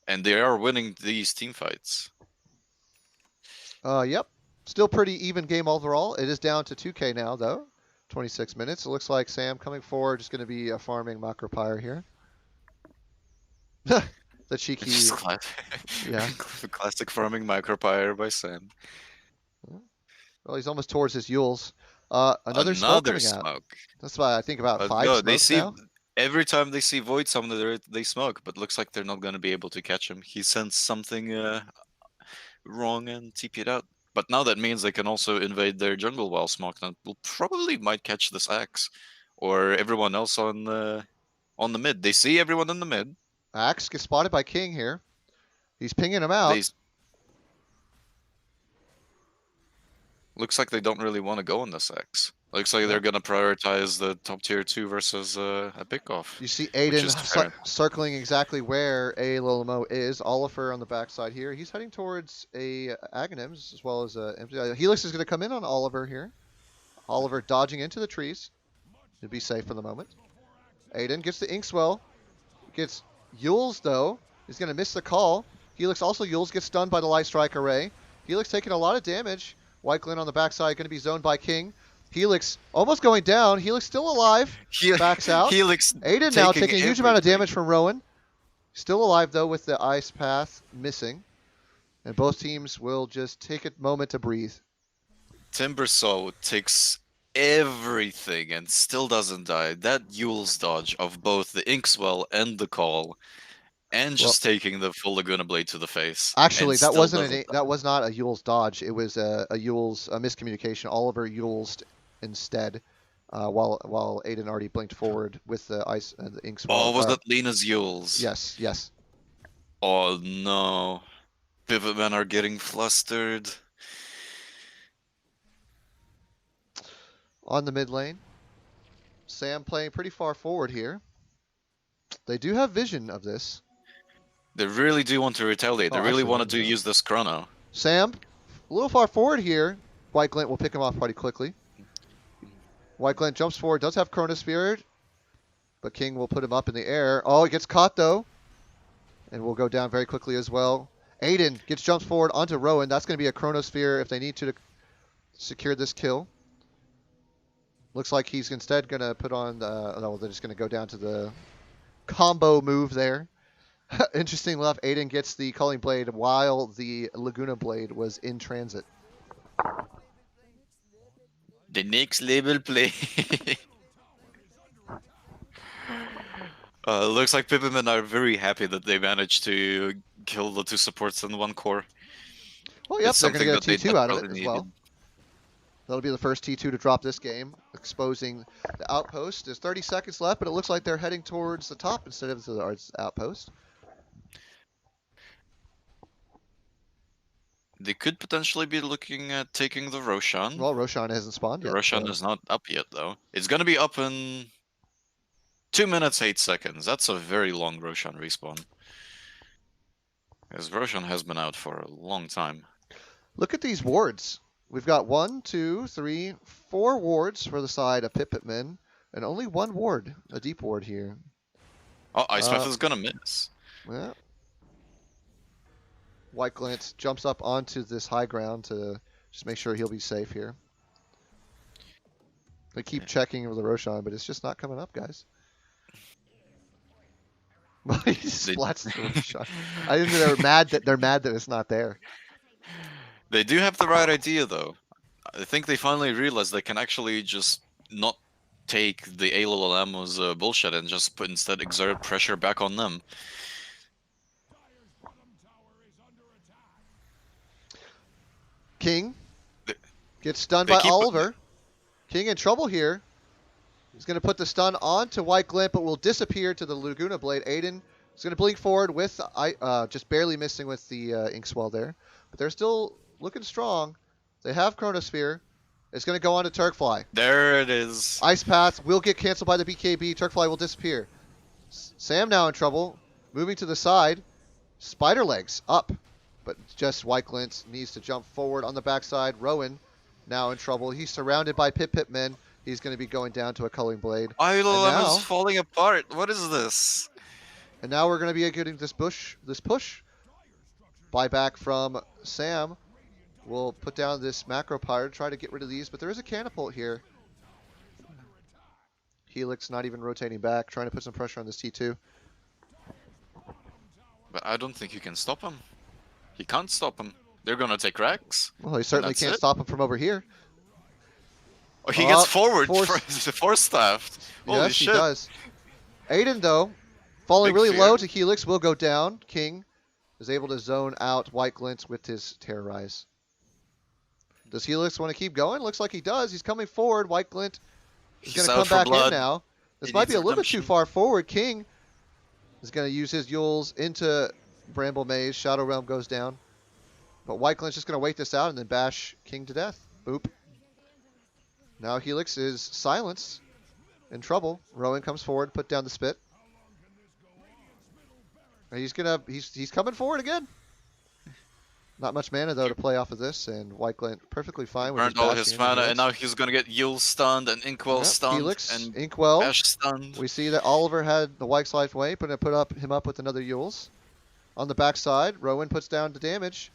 And they are winning these team fights. Yep. Still pretty even game overall. It is down to 2K now, though. 26 minutes. It looks like Sam coming forward is going to be farming Macropyre here. The cheeky... yeah. Classic farming Macropyre by Sam. Well, he's almost towards his Yules. Another smoke coming out. That's why I think about 5 no, smokes they see, now. Every time they see Void Summoner, they smoke, but looks like they're not going to be able to catch him. He sensed something wrong and TP'd out. But now that means they can also invade their jungle while smoked, and will probably might catch this Axe or everyone else on the mid. They see everyone in the mid. Axe gets spotted by King here. He's pinging him out. Looks like they don't really want to go on this Axe. Looks like they're going to prioritize the top tier 2 versus a pickoff. You see Aiden circling exactly where AyLoLamo is. Oliver on the backside here. He's heading towards a Aghanims as well as a Helix is going to come in on Oliver here. Oliver dodging into the trees to be safe for the moment. Aiden gets the Inkswell. Gets Yules though. He's going to miss the call. Helix also Yules gets stunned by the Light Strike Array. Helix taking a lot of damage. Whiteglint on the backside going to be zoned by King. Helix almost going down. Helix still alive. Backs out. Helix Aiden now taking a huge amount of damage from Rowan. Still alive though with the ice path missing. And both teams will just take a moment to breathe. Timbersaw takes everything and still doesn't die. That Yule's dodge of both the Inkswell and the call, and just taking the full Laguna Blade to the face. Actually, that was not a Yule's dodge. It was a Yule's miscommunication. Oliver Yules instead, while Aiden already blinked forward with the ice and the Inkswell. Oh, was that Lena's Yules? Yes. Oh no. Pivot Men are getting flustered. On the mid lane, Sam playing pretty far forward here. They do have vision of this. They really do want to retaliate. They really wanted to use this chrono. Sam, a little far forward here. Whiteglint will pick him off pretty quickly. Whiteglint jumps forward, does have Chronosphere, but King will put him up in the air. Oh, he gets caught though. and will go down very quickly as well. Aiden gets jumps forward onto Rowan. That's going to be a Chronosphere if they need to secure this kill. Looks like he's instead going to put on, no, they're just going to go down to the combo move there. Interesting enough, Aiden gets the Culling Blade while the Laguna Blade was in transit. The next level play. Looks like Pip Pip Men are very happy that they managed to kill the 2 supports in 1 core. Well, yep, It's they're going to something get a that T2 out of it desperately as well. needed. That'll be the first T2 to drop this game, exposing the outpost. There's 30 seconds left, but it looks like they're heading towards the top instead of the outpost. They could potentially be looking at taking the Roshan. Well, Roshan hasn't spawned yet. Roshan so. is not up yet, though. It's going to be up in 2 minutes, 8 seconds. That's a very long Roshan respawn. Because Roshan has been out for a long time. Look at these wards. We've got 1, 2, 3, 4 wards for the side of Pip Pip Men, and only 1 ward, a deep ward here. Oh, IceMath is gonna miss. Yeah. White Glint jumps up onto this high ground to just make sure he'll be safe here. They keep checking with the Roshan, but it's just not coming up, guys. He splats the Roshan. I think they're mad that it's not there. They do have the right idea, though. I think they finally realized they can actually just not take the AYLOLAMO's bullshit and just instead exert pressure back on them. King gets stunned by Oliver. King in trouble here. He's going to put the stun onto White Glint, but will disappear to the Laguna Blade. Aiden is going to blink forward with just barely missing with the Inkswell there. But they're still looking strong. They have Chronosphere. It's going to go on to Turkfly. There it is. Ice Path will get canceled by the BKB. Turkfly will disappear. Sam now in trouble. Moving to the side. Spider Legs up. But just White Glint needs to jump forward on the backside. Rowan now in trouble. He's surrounded by Pip Pip Men. He's going to be going down to a Culling Blade. AyLoLamo is falling apart. What is this? And now we're going to be getting this push. Buyback from Sam. We'll put down this macro pyre, try to get rid of these, but there is a catapult here. Helix not even rotating back, trying to put some pressure on this T2. But I don't think you can stop him. He can't stop him. They're gonna take Rex. Well, he certainly can't stop him from over here. Oh, he gets forward, force-staffed. Holy yes, shit. He does. Aiden, though, falling really low to Helix, will go down. King is able to zone out White Glint with his Terrorize. Does Helix want to keep going? Looks like he does. He's coming forward. White Glint is going to come back in now. This might be a little bit too far forward. King is going to use his Yules into Bramble Maze. Shadow Realm goes down. But White Glint's just going to wait this out and then bash King to death. Boop. Now Helix is silenced. In trouble. Rowan comes forward, put down the spit. And he's coming forward again. Not much mana though to play off of this, and White Glint perfectly fine with burned all his mana, and now he's gonna get Yule stunned and Inkwell stunned Helix, and Inkwell Ash stunned. We see that Oliver had the White Slide Way, but put him up with another Yules. On the backside, Rowan puts down the damage.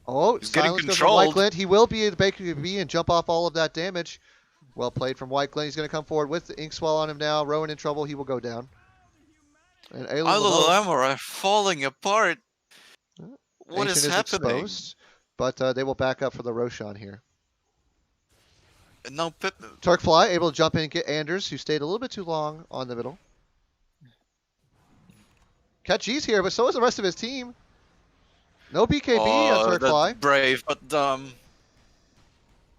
Oh, he's getting silence controlled. Goes from White Glint. He will be the BKB and jump off all of that damage. Well played from White Glint. He's going to come forward with the Inkswell on him now. Rowan in trouble. He will go down. And AyLoLamo are falling apart. What is happening? Exposed, but they will back up for the Roshan here. And now Pip... Turkfly able to jump in and get Anders, who stayed a little bit too long on the middle. Catchy's here, but so is the rest of his team. No BKB on Turkfly. Brave, but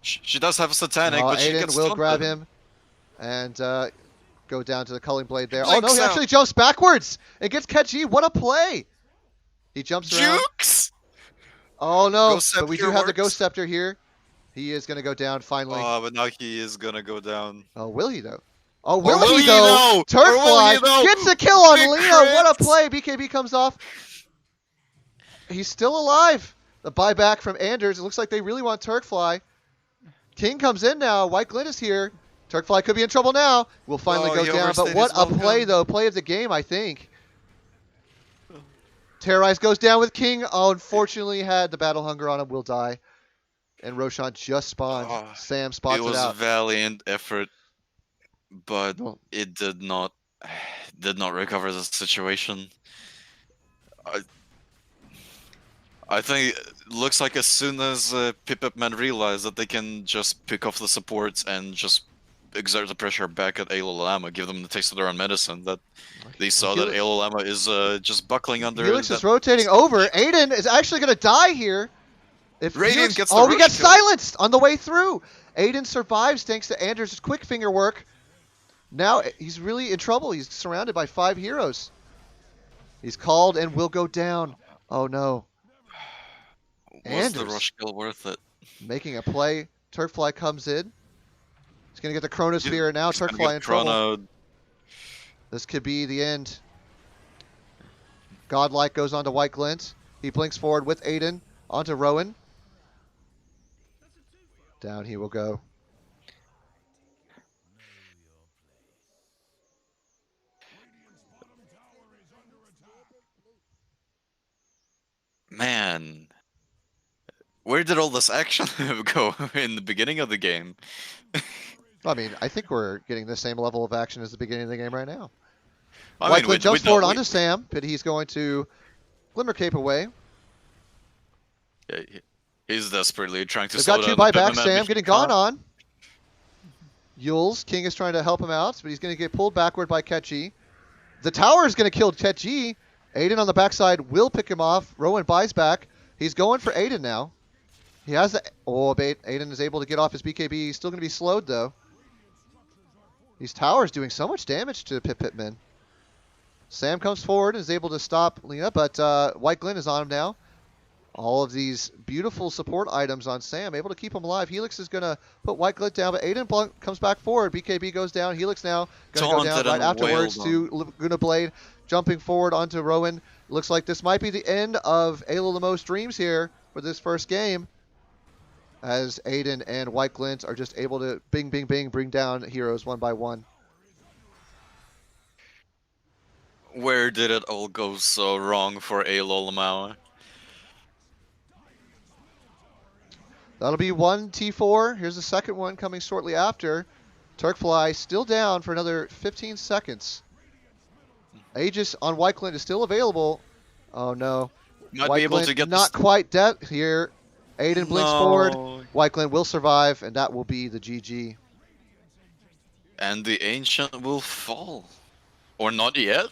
she does have a satanic, but she Aiden gets will grab him and go down to the Culling Blade there. Blinks oh no, he actually jumps backwards and gets Catchy. What a play! He jumps around. Jukes! Oh no, Ghost but we do Scepter have the works. Ghost Scepter here. He is going to go down finally. Oh, but now he is gonna go down. Oh, will he though? Oh, Or will will he he though? though? Turkfly gets a kill on Big Lena. crit. What a play! BKB comes off. He's still alive. The buyback from Anders. It looks like they really want Turkfly. King comes in now. White Glint is here. Turkfly could be in trouble now. Will finally go down. But what a play though. Play of the game, I think. Terrorize goes down with King. Oh, unfortunately had the battle hunger on him. Will die. And Roshan just spawned. Ah, Sam it spots it was a out. valiant effort, but No. it did not recover the situation. I I think it looks like as soon as Pip Pip Men realize that they can just pick off the supports and just exert the pressure back at AYLOLAMO, give them the taste of their own medicine, that they saw that AYLOLAMO is just buckling under Helix that is rotating over. pressure. Aiden is actually going to die here. If Radiant Helix, gets the oh, we got rush kill. silenced on the way through. Aiden survives thanks to Anders' quick finger work. Now he's really in trouble. He's surrounded by 5 heroes. He's called and will go down. Oh no. Was the Anders rush kill worth it? making a play. Turkfly comes in. He's going to get the Chronosphere, and now He's gonna Turkfly get in trouble. Chrono. This could be the end. Godlike goes on to White Glint. He blinks forward with Aiden onto Rowan. Down he will go. Man, where did all this action go in the beginning of the game? I mean, I think we're getting the same level of action as the beginning of the game right now. I White mean, Glint we jumps don't. forward onto Sam, but he's going to Glimmer Cape away. He's desperately trying to They've slow got 2 down the buybacks. Peppermint Sam before getting gone on. Yules, King is trying to help him out, but he's going to get pulled backward by Ketchi. The tower is going to kill Ketchi. Aiden on the backside will pick him off. Rowan buys back. He's going for Aiden now. He has the... Oh, Aiden is able to get off his BKB. He's still going to be slowed, though. These towers doing so much damage to Pip Pip Men. Sam comes forward and is able to stop Lena, but White Glint is on him now. All of these beautiful support items on Sam, able to keep him alive. Helix is going to put White Glint down, but Aiden comes back forward. BKB goes down. Helix now going to go down right afterwards to Laguna Blade, jumping forward onto Rowan. Looks like this might be the end of AyLoLamo's dreams here for this first game, as Aiden and White Glint are just able to bing, bing, bing, bring down heroes one by one. Where did it all go so wrong for AyLoLmo? That'll be one T4. Here's the second one coming shortly after. Turkfly still down for another 15 seconds. Aegis on White Glint is still available. Oh no. Might White be able Glint to get not this... quite dead here. Aiden blinks forward. No. White Glint will survive, and that will be the GG. And the Ancient will fall. Or not yet?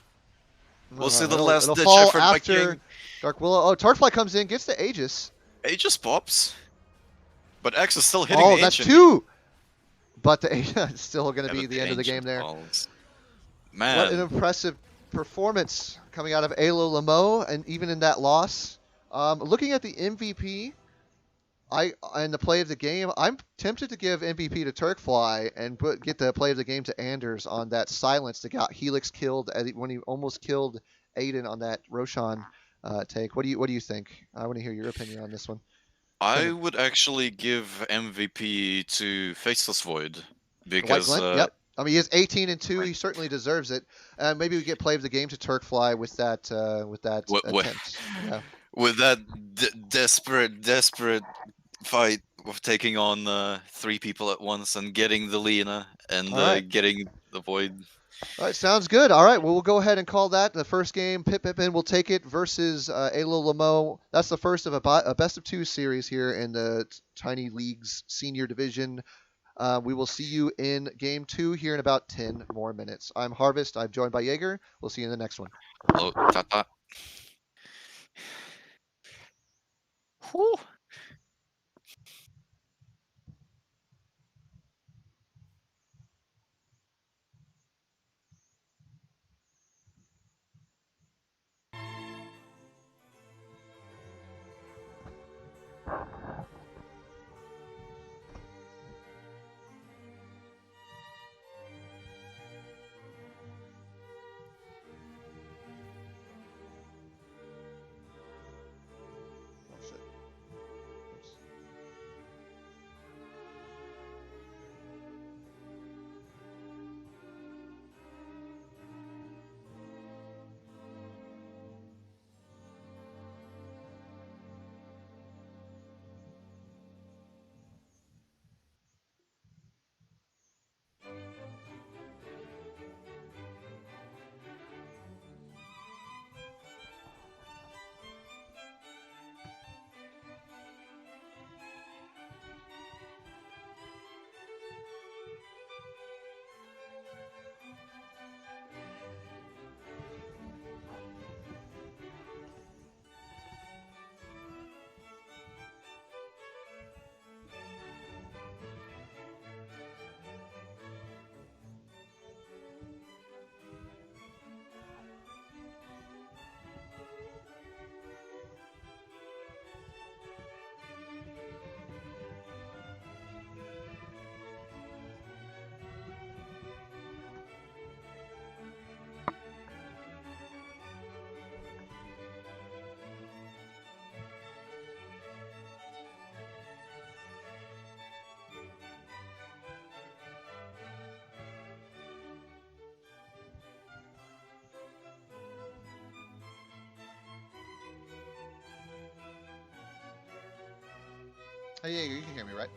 We'll see the It'll last-ditch fall effort by after King. Dark Willow. Oh, Turkfly comes in, gets the Aegis. Aegis pops. But X is still hitting Oh, the that's Ancient. 2! But the it's still going to Yeah, be but the end of the game Ancient there. falls. What an Man. impressive performance coming out of AyLoLamo, and even in that loss. Looking at the MVP, and the play of the game, I'm tempted to give MVP to Turkfly and get the play of the game to Anders on that silence that got Helix killed when he almost killed Aiden on that Roshan take. What do you think? I want to hear your opinion on this one. I would actually give MVP to Faceless Void. White Because... Glint, yep. I mean, he is 18 and 2. He certainly deserves it. Maybe we get play of the game to Turkfly with that attempt. Yeah. With that desperate fight of taking on 3 people at once and getting the Lena and getting the Void. All right, sounds good. All right, well, we'll go ahead and call that the first game. Pip Pip Men will take it versus AyLoLamo. That's the first of a best of 2 series here in the Tiny Leagues Senior Division. We will see you in game 2 here in about 10 more minutes. I'm Harvest. I'm joined by Jaeger. We'll see you in the next one. Hello, Tata. Whew. Oh, shit. Oh yeah, you can hear me, right?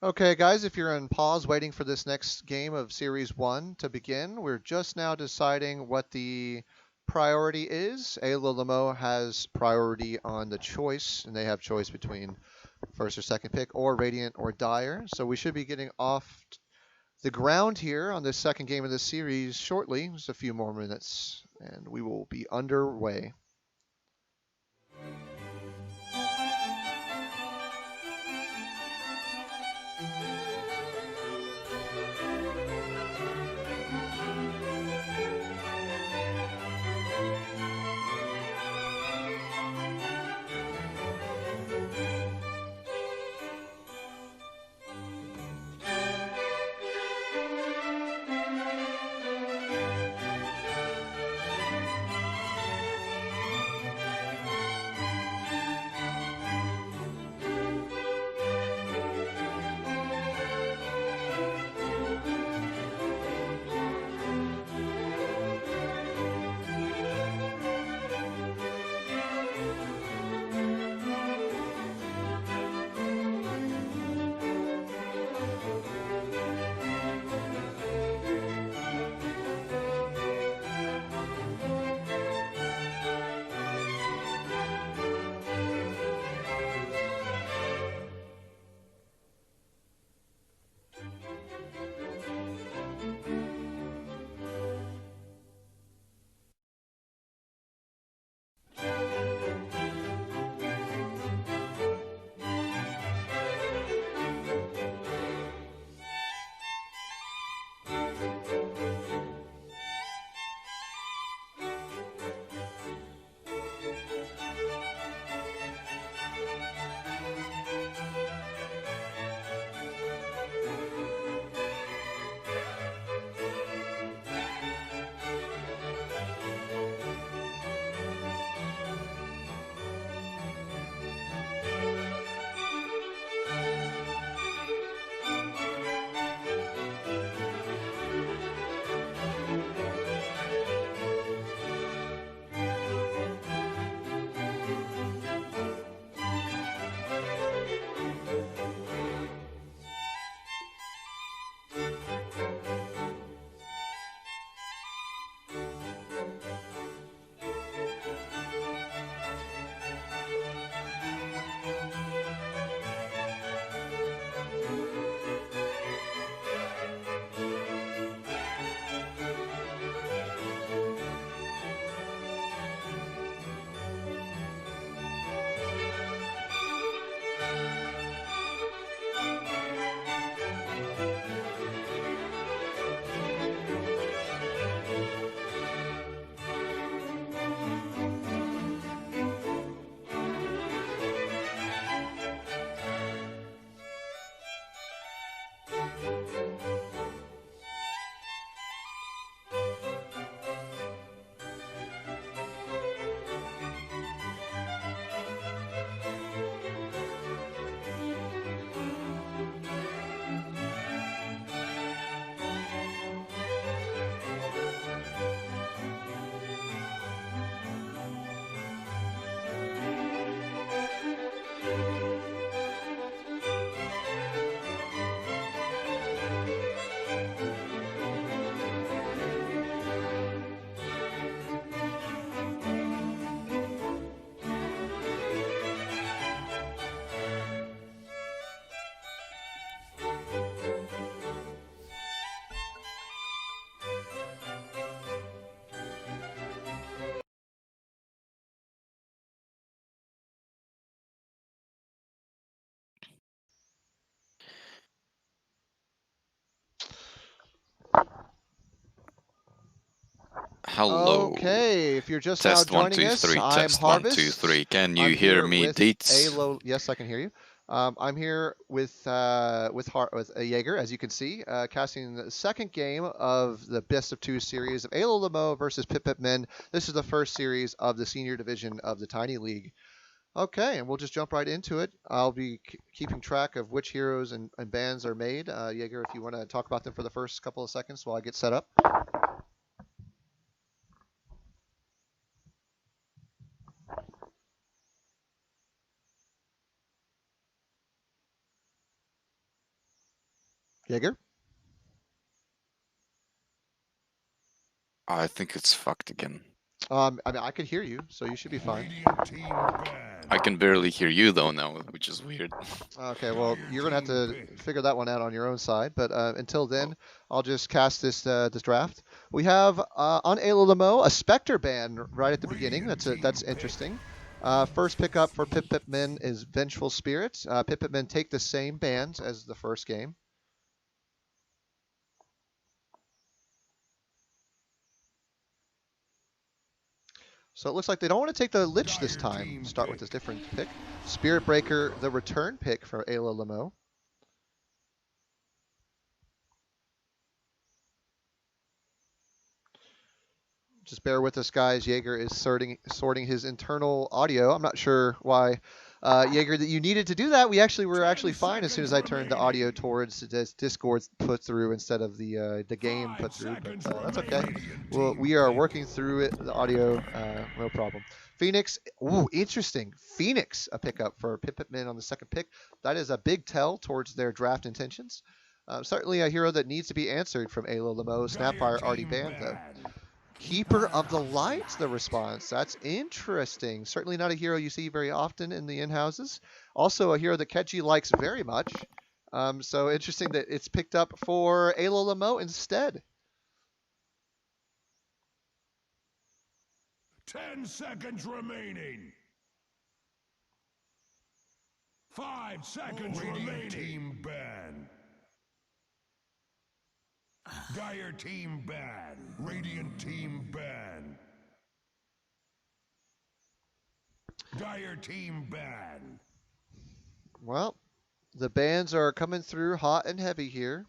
Okay, guys, if you're on pause waiting for this next game of Series 1 to begin, we're just now deciding what the priority is. AYLOLAMO has priority on the choice, and they have choice between first or second pick, or Radiant or Dire. So we should be getting off the ground here on this second game of this series shortly, just a few more minutes, and we will be underway. Hello. Okay, if you're just now Test one, joining two, us, three. I'm Test 1, 2, Harvest. 3. Can you I'm hear here me, with Deets? Yes, I can hear you. I'm here with Jaeger, as you can see, casting the second game of the best of two series of AYLOLAMO versus Pip Pip Men. This is the first series of the senior division of the Tiny League. Okay, and we'll just jump right into it. I'll be keeping track of which heroes and bands are made. Jaeger, if you want to talk about them for the first couple of seconds while I get set up. Jaeger? I think it's fucked again. I mean, I can hear you, so you should be fine. I can barely hear you though now, which is weird. Okay, well, you're gonna have to figure that one out on your own side. But until then, I'll just cast this draft. We have on AYLOLAMO a Spectre ban right at the beginning. That's interesting. First pickup for Pip Pip Men is Vengeful Spirit. Pip Pip Men take the same bans as the first game. So it looks like they don't want to take the Lich this time. Start with this different pick. Spirit Breaker, the return pick for AYLOLAMO. Just bear with us, guys. Jaeger is sorting his internal audio. I'm not sure why, Jaeger, that you needed to do that. We were actually fine as soon as I turned the audio towards this Discord's put through instead of the game put through. But that's okay. We are working through it. The audio, no problem. Phoenix, ooh, interesting. Phoenix, a pickup for Pip Pip Men on the second pick. That is a big tell towards their draft intentions. Certainly a hero that needs to be answered from AYLOLAMO. Snapfire already banned though. Keeper of the Light, the response. That's interesting. Certainly not a hero you see very often in the in-houses. Also a hero that Keji likes very much. So interesting that it's picked up for AyLoLamo instead. 10 seconds remaining. 5 seconds remaining. Team ban. Dire team ban. Radiant team ban. Dire team ban. Well, the bans are coming through hot and heavy here.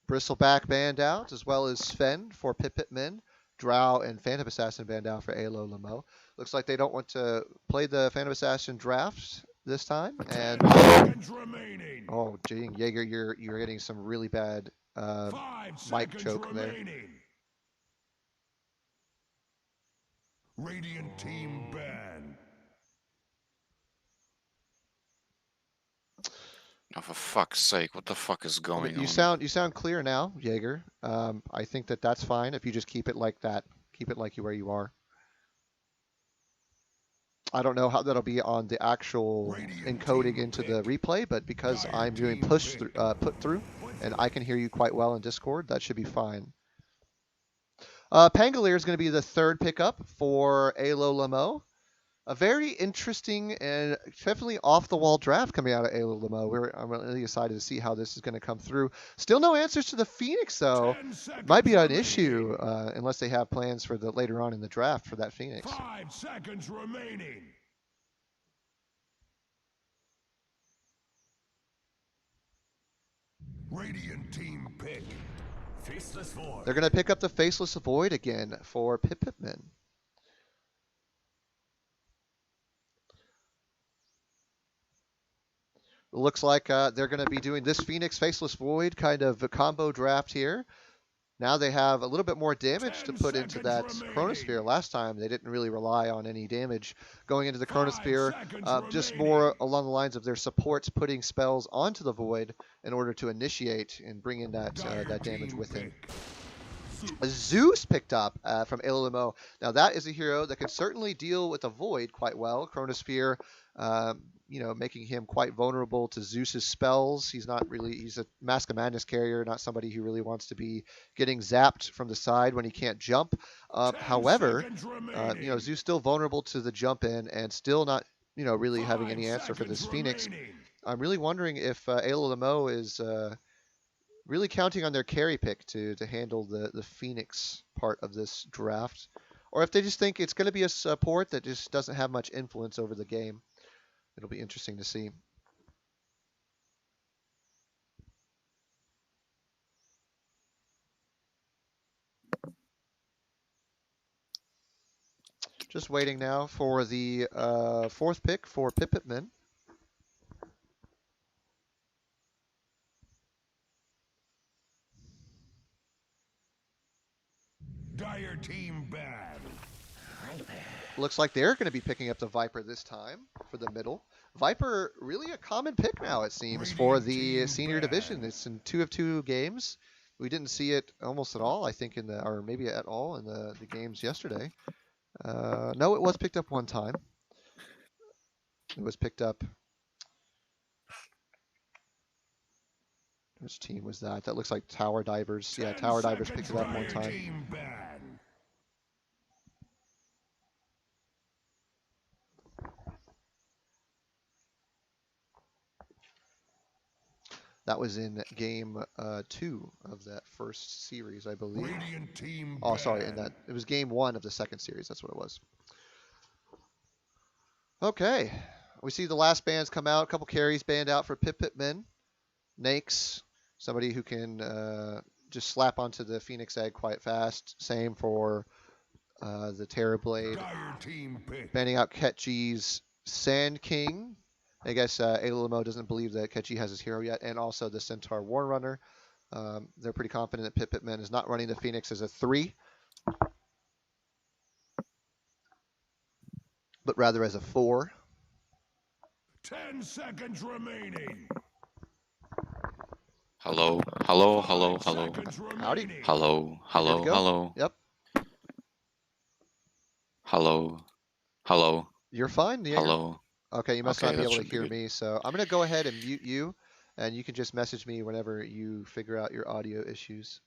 Bristleback banned out, as well as Sven for Pip Pip Men. Drow and Phantom Assassin banned out for AyLoLamo. Looks like they don't want to play the Phantom Assassin draft this time. And oh, gee, Jaeger, you're getting some really bad mic choke there. Radiant team ban. Oh, for fuck's sake, what the fuck is going you on? You sound clear now, Jaeger. I think that's fine if you just keep it like that. Keep it like where you are. I don't know how that'll be on the actual encoding into the replay, but because I'm doing put through, and I can hear you quite well in Discord, that should be fine. Pangolier is going to be the third pickup for AyLoLamo. A very interesting and definitely off-the-wall draft coming out of AyLoLamo. I'm really excited to see how this is going to come through. Still no answers to the Phoenix, though. Might be an issue unless they have plans for later on in the draft for that Phoenix. 5 seconds remaining. Radiant team pick. Faceless Void. They're going to pick up the Faceless Void again for Pip Pip Men. Looks like they're going to be doing this Phoenix Faceless Void kind of a combo draft here. Now they have a little bit more damage to put into that Chronosphere. Last time they didn't really rely on any damage going into the Chronosphere, just more along the lines of their supports putting spells onto the Void in order to initiate and bring in that damage with him. Zeus picked up from AyLoLamo. Now that is a hero that can certainly deal with the Void quite well. Chronosphere, making him quite vulnerable to Zeus's spells. He's a Mask of Madness carrier, not somebody who really wants to be getting zapped from the side when he can't jump. However, Zeus still vulnerable to the jump in and still not, really having any answer for this Phoenix. I'm really wondering if AyLoLamo is really counting on their carry pick to handle the Phoenix part of this draft, or if they just think it's going to be a support that just doesn't have much influence over the game. It'll be interesting to see. Just waiting now for the fourth pick for Pip Pip Men. Dire team bad. Looks like they're going to be picking up the Viper this time for the middle. Viper, really a common pick now, it seems, for the senior division. It's in 2 of 2 games. We didn't see it almost at all, I think, or maybe at all in the games yesterday. No, it was picked up one time. It was picked up. Which team was that? That looks like Tower Divers. Yeah, Tower Divers picked it up one time. That was in game 2 of that first series, I believe. Oh, sorry, it was game 1 of the second series. That's what it was. Okay, we see the last bands come out. A couple carries banned out for Pip Pip Men. Nakes, somebody who can just slap onto the Phoenix Egg quite fast. Same for the Terrorblade. Banning out Ketchi's Sand King. I guess AyLoLamo doesn't believe that Ketchi has his hero yet. And also the Centaur War Runner. They're pretty confident that Pip Pip Men is not running the Phoenix as a 3. But rather as a 4. 10 seconds remaining. Hello, hello, hello, hello. Howdy. Hello, hello, Good to go? hello. Yep. Hello, hello, You're fine, Diego. hello. Okay, you must Okay, not be that able to should be hear good. me, so I'm going to go ahead and mute you, and you can just message me whenever you figure out your audio issues.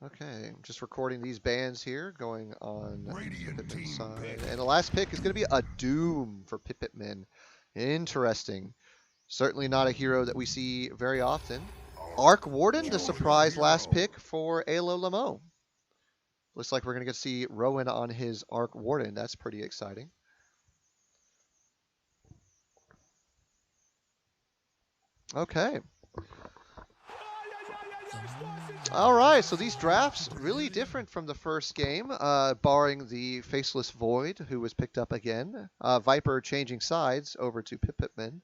Okay, I'm just recording these bands here, going on Pip Pip Men's side. And the last pick is going to be a Doom for Pip Pip Men. Interesting. Certainly not a hero that we see very often. Arc Warden, the surprise last pick for AyLoLamo. Looks like we're going to get to see Rowan on his Arc Warden. That's pretty exciting. Okay. All right, so these drafts really different from the first game, barring the Faceless Void, who was picked up again. Viper changing sides over to Pip Pip Men.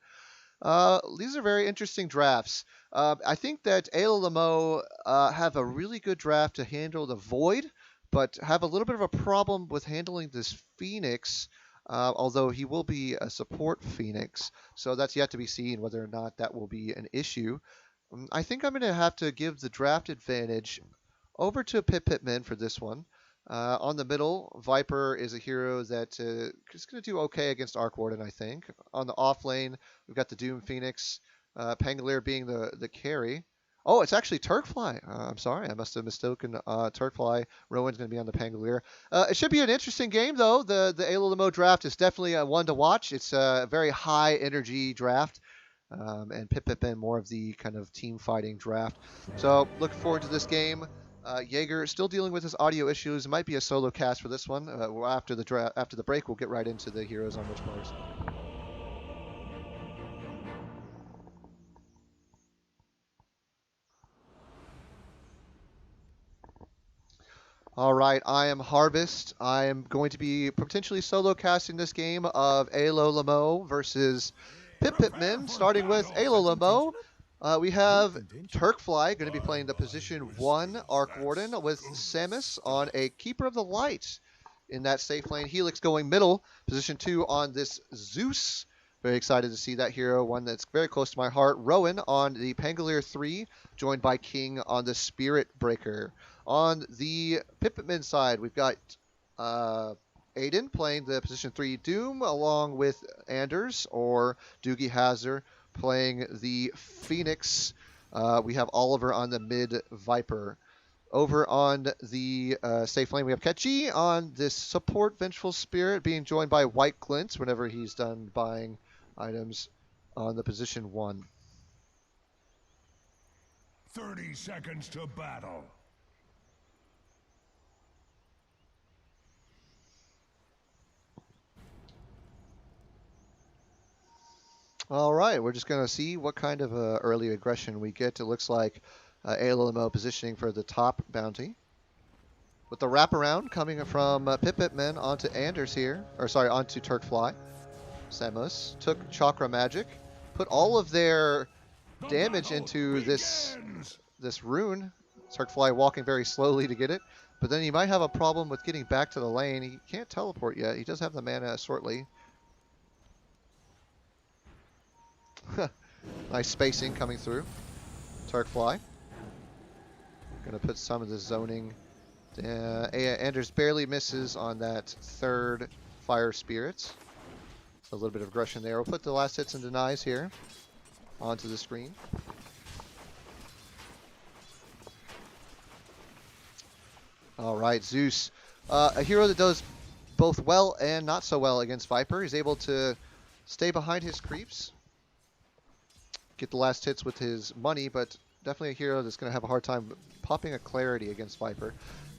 These are very interesting drafts. I think that AyLoLamo have a really good draft to handle the Void, but have a little bit of a problem with handling this Phoenix, although he will be a support Phoenix. So that's yet to be seen whether or not that will be an issue. I think I'm going to have to give the draft advantage over to Pip Pip Men for this one. On the middle, Viper is a hero that is going to do okay against Arc Warden, I think. On the off lane, we've got the Doom Phoenix, Pangolier being the carry. Oh, it's actually Turkfly. I'm sorry, I must have mistaken Turkfly. Rowan's going to be on the Pangolier. It should be an interesting game, though. The AyLoLamo draft is definitely one to watch. It's a very high energy draft. And Pip Pip Men more of the kind of team fighting draft. So looking forward to this game. Jaeger still dealing with his audio issues. It might be a solo cast for this one. After the break, we'll get right into the heroes on which players. All right, I am Harvest. I am going to be potentially solo casting this game of AyLoLamo versus Pip Pip Men, starting with AyLoLamo. We have Turkfly going to be playing the position 1 Arc Warden with Samus on a Keeper of the Light in that safe lane. Helix going middle, position 2 on this Zeus. Very excited to see that hero, one that's very close to my heart. Rowan on the Pangolier 3, joined by King on the Spirit Breaker. On the Pip Pip Men side, we've got Aiden playing the position 3 Doom, along with Anders or Doogie Hazard playing the Phoenix. We have Oliver on the mid Viper. Over on the safe lane, we have Ketchi on this support Vengeful Spirit, being joined by White Glints whenever he's done buying items on the position 1. 30 seconds to battle. All right, we're just going to see what kind of early aggression we get. It looks like AyLoLamo positioning for the top bounty. With the wraparound coming from Pip Pip Men onto Anders here, or sorry, onto Turkfly. Samus took Chakra Magic, put all of their The damage battle into this begins. rune. Turkfly walking very slowly to get it, but then he might have a problem with getting back to the lane. He can't teleport yet. He does have the mana shortly. Nice spacing coming through. Turkfly. Gonna put some of the zoning. Anders barely misses on that third Fire Spirit. A little bit of aggression there. We'll put the last hits and denies here onto the screen. All right, Zeus. A hero that does both well and not so well against Viper. He's able to stay behind his creeps, get the last hits with his money, but definitely a hero that's going to have a hard time popping a clarity against Viper.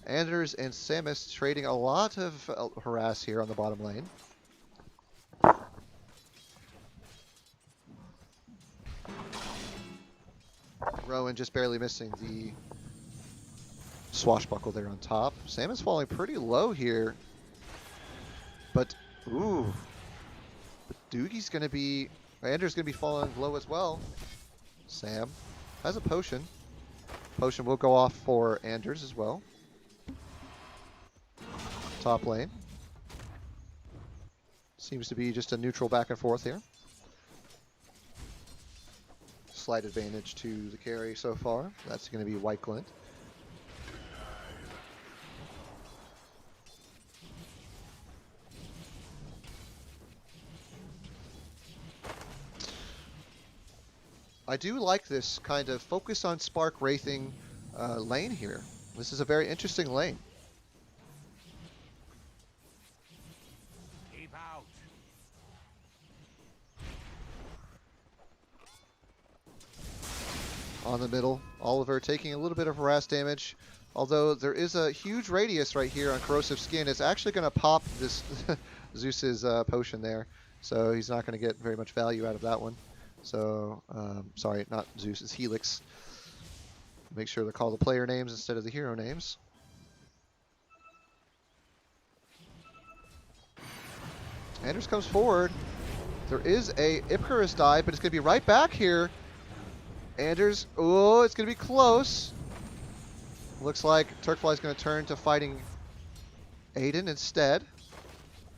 Anders and Samus trading a lot of harass here on the bottom lane. Rowan just barely missing the swashbuckle there on top. Samus falling pretty low here. But, ooh. But Doogie's going to be... Anders going to be falling low as well. Sam has a potion. Potion will go off for Anders as well. Top lane. Seems to be just a neutral back and forth here. Slight advantage to the carry so far. That's going to be White Glint. I do like this kind of focus on Spark Wraithing lane here. This is a very interesting lane. Keep out. On the middle, Oliver taking a little bit of harass damage. Although there is a huge radius right here on Corrosive Skin. It's actually going to pop this Zeus's potion there. So he's not going to get very much value out of that one. So, sorry, not Zeus, it's Helix. Make sure to call the player names instead of the hero names. Anders comes forward. There is a Icarus dive, but it's going to be right back here. Anders, oh, it's going to be close. Looks like Turkfly's going to turn to fighting Aiden instead.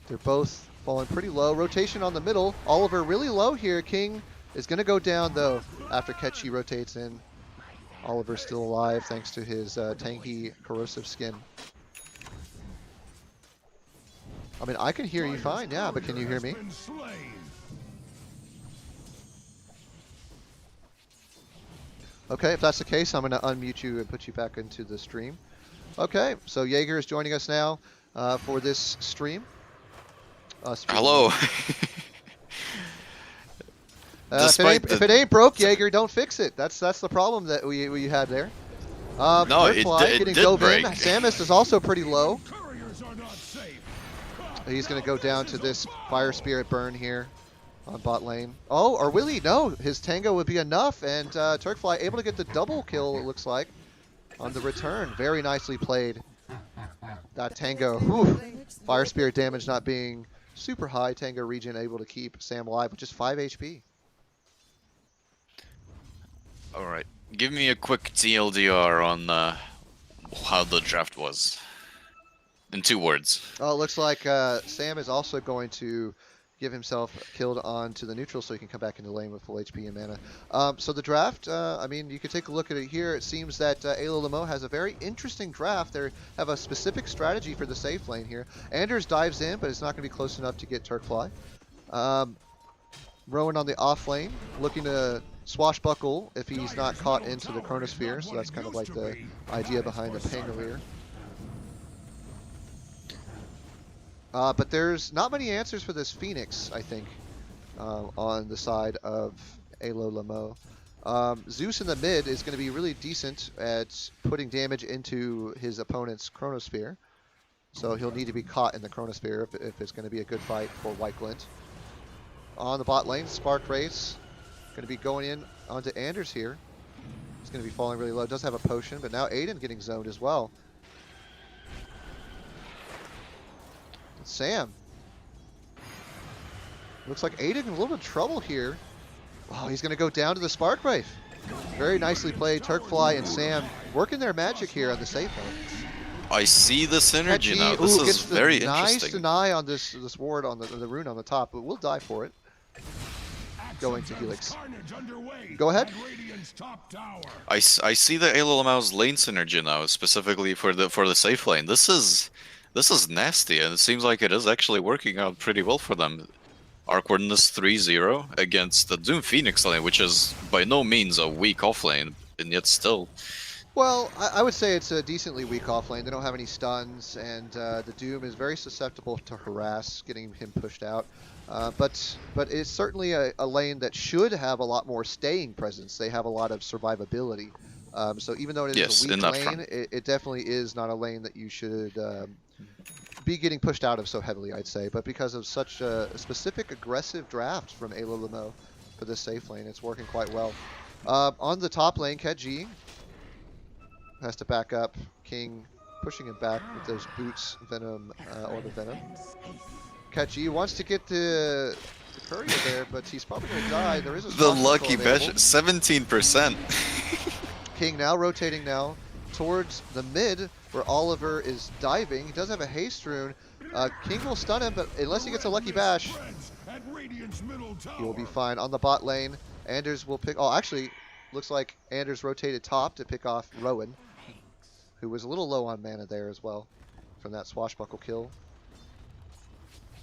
They're both falling pretty low. Rotation on the middle. Oliver really low here. King is going to go down, though, after Ketchy rotates in. Oliver's still alive thanks to his tanky Corrosive Skin. I mean, I can hear you fine, yeah, but can you hear me? Okay, if that's the case, I'm going to unmute you and put you back into the stream. Okay, so Jaeger is joining us now for this stream. Hello. If it ain't broke, Jaeger, don't fix it. That's the problem that we had there. No, Turkfly it getting did dove break. in. Samus is also pretty low. Couriers are not safe. He's going to go down to this Fire Spirit burn here on bot lane. Oh, or will he? No, his Tango would be enough, and Turkfly able to get the double kill, it looks like, on the return. Very nicely played. That Tango, whew. Fire Spirit damage not being super high. Tango regen able to keep Sam alive with just 5 HP. Alright, give me a quick TLDR on how the draft was. In 2 words. Oh, it looks like Sam is also going to give himself killed onto the neutral so he can come back into lane with full HP and mana. So the draft, I mean, you could take a look at it here. It seems that AyLoLamo has a very interesting draft. They have a specific strategy for the safe lane here. Anders dives in, but it's not going to be close enough to get Turkfly. Rowan on the off lane, looking to swashbuckle if he's not caught into the Chronosphere. So that's kind of like the idea behind the Pangolier. But there's not many answers for this Phoenix, I think, on the side of AyLoLamo. Zeus in the mid is going to be really decent at putting damage into his opponent's Chronosphere. So he'll need to be caught in the Chronosphere if it's going to be a good fight for White Glint. On the bot lane, Spark Race going to be going in onto Anders here. He's going to be falling really low. Does have a potion, but now Aiden getting zoned as well. Looks like Aiden in a little bit of trouble here. Oh, he's going to go down to the Spark Wraith. Very nicely played. Turkfly and Sam working their magic here on the safe zone. I see the synergy now. Ooh, This is gets the very nice interesting. deny on this ward on the rune on the top, but we'll die for it. Going to Helix. Go ahead. I see the AyLoLamo's lane synergy now, specifically for the safe lane. This is nasty, and it seems like it is actually working out pretty well for them. Arc Wardenness 3-0 against the Doom Phoenix lane, which is by no means a weak off lane, and yet still. Well, I would say it's a decently weak off lane. They don't have any stuns, and the Doom is very susceptible to harass, getting him pushed out. But it's certainly a lane that should have a lot more staying presence. They have a lot of survivability. So even though it is a weak lane, it definitely is not a lane that you should be getting pushed out of so heavily, I'd say. But because of such a specific aggressive draft from AyLoLamo for this safe lane, it's working quite well. On the top lane, KedG has to back up. King pushing him back with those boots, Venom, or the Venom. KedG wants to get the courier there, but he's probably going to die. There is a The lucky bash, 17%. King now rotating now towards the mid, where Oliver is diving. He does have a haste rune. King will stun him, but unless he gets a lucky bash, he will be fine. On the bot lane, Anders will pick... Oh, actually, looks like Anders rotated top to pick off Rowan, who was a little low on mana there as well from that swashbuckle kill.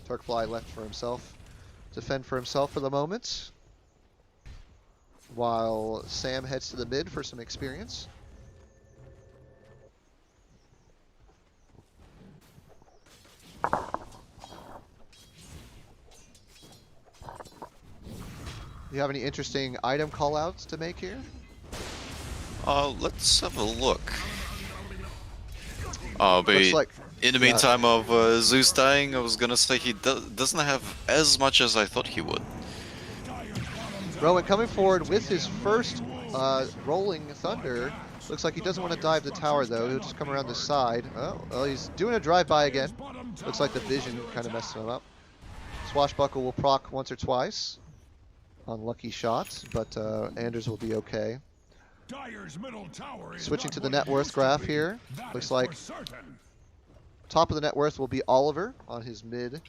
Turkfly left for himself, defend for himself for the moment, while Sam heads to the mid for some experience. Do you have any interesting item callouts to make here? Let's have a look. But like, in the meantime of Zeus dying, I was gonna say he doesn't have as much as I thought he would. Rowan coming forward with his first rolling thunder. Looks like he doesn't want to dive the tower though. He'll just come around the side. Oh, well, he's doing a drive-by again. Looks like the vision kind of messed him up. Swashbuckle will proc once or twice on lucky shots, but Anders will be okay. Switching to the net worth graph here. Looks like top of the net worth will be Oliver on his mid.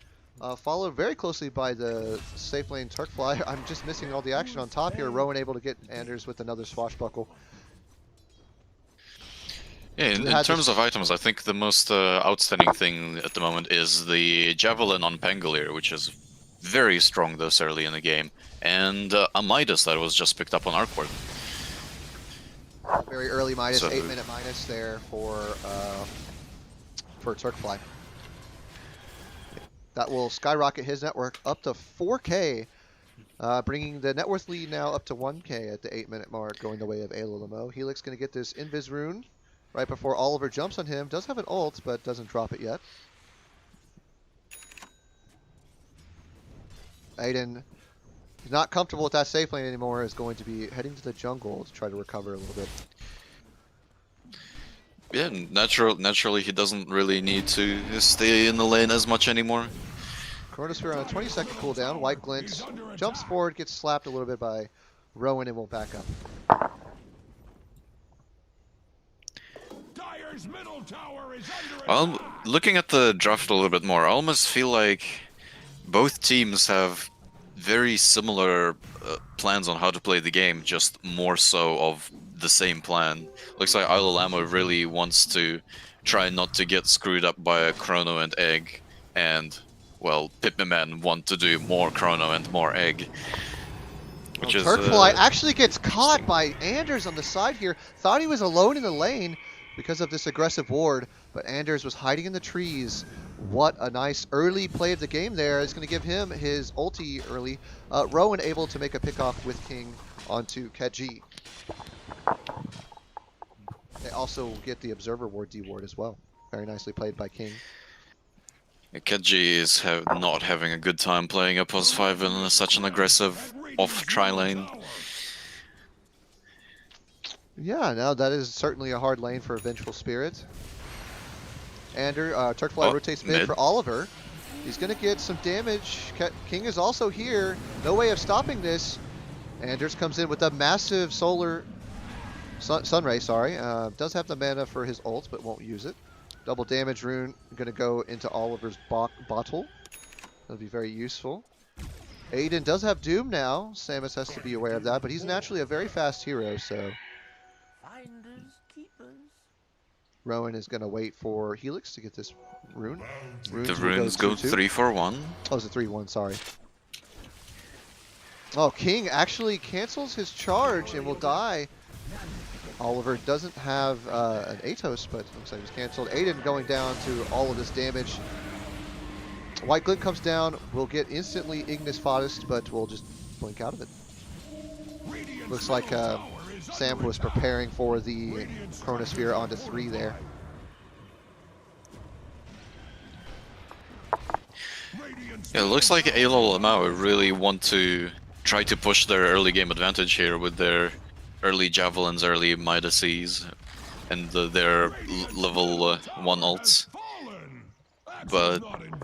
Followed very closely by the safe lane Turkfly. I'm just missing all the action on top here. Rowan able to get Anders with another swashbuckle. Yeah, in terms of items, I think the most outstanding thing at the moment is the Javelin on Pangolier, which is very strong this early in the game, and a Midas that was just picked up on Arcward. Very early Midas, so, 8-minute Midas there for Turkfly. That will skyrocket his network up to 4K, bringing the net worth lead now up to 1K at the 8-minute mark, going the way of AyLoLamo. Helix going to get this Invis rune right before Oliver jumps on him. Does have an ult, but doesn't drop it yet. Aiden, not comfortable with that safe lane anymore, is going to be heading to the jungle to try to recover a little bit. Yeah, naturally he doesn't really need to stay in the lane as much anymore. Chronosphere on a 20-second cooldown. White Glint jumps forward, gets slapped a little bit by Rowan, and will back up. Looking at the draft a little bit more, I almost feel like both teams have very similar plans on how to play the game, just more so of the same plan. Looks like AyLoLamo really wants to try not to get screwed up by a Chrono and Egg, and, well, Pip Pip Men want to do more Chrono and more Egg. Which is, Turkfly actually gets caught by Anders on the side here. Thought he was alone in the lane because of this aggressive ward, but Anders was hiding in the trees. What a nice early play of the game there. It's going to give him his ulti early. Rowan able to make a pickoff with King onto KedG. They also get the Observer Ward D-Ward as well. Very nicely played by King. KedG is not having a good time playing a +5 in such an aggressive off-tri lane. Yeah, no, that is certainly a hard lane for a Vengeful Spirit. Turkfly rotates mid for Oliver. He's going to get some damage. King is also here. No way of stopping this. Anders comes in with a massive solar sunray, sorry. Does have the mana for his ult, but won't use it. Double damage rune going to go into Oliver's bottle. That'll be very useful. Aiden does have Doom now. Samus has to be aware of that, but he's naturally a very fast hero, so Finders, keepers. Rowan is going to wait for Helix to get this rune. The runes go 3 for 1. Oh, it's a 3-1, sorry. Oh, King actually cancels his charge and will die. Oliver doesn't have an Atos, but looks like he's canceled. Aiden going down to all of this damage. White Glint comes down, we'll get instantly Ignis Fodist, but we'll just blink out of it. Looks like Sam was preparing for the Chronosphere onto 3 there. Yeah, it looks like AYLOLAMO really want to try to push their early game advantage here with their early Javelins, early Midases, and their level 1 ults. But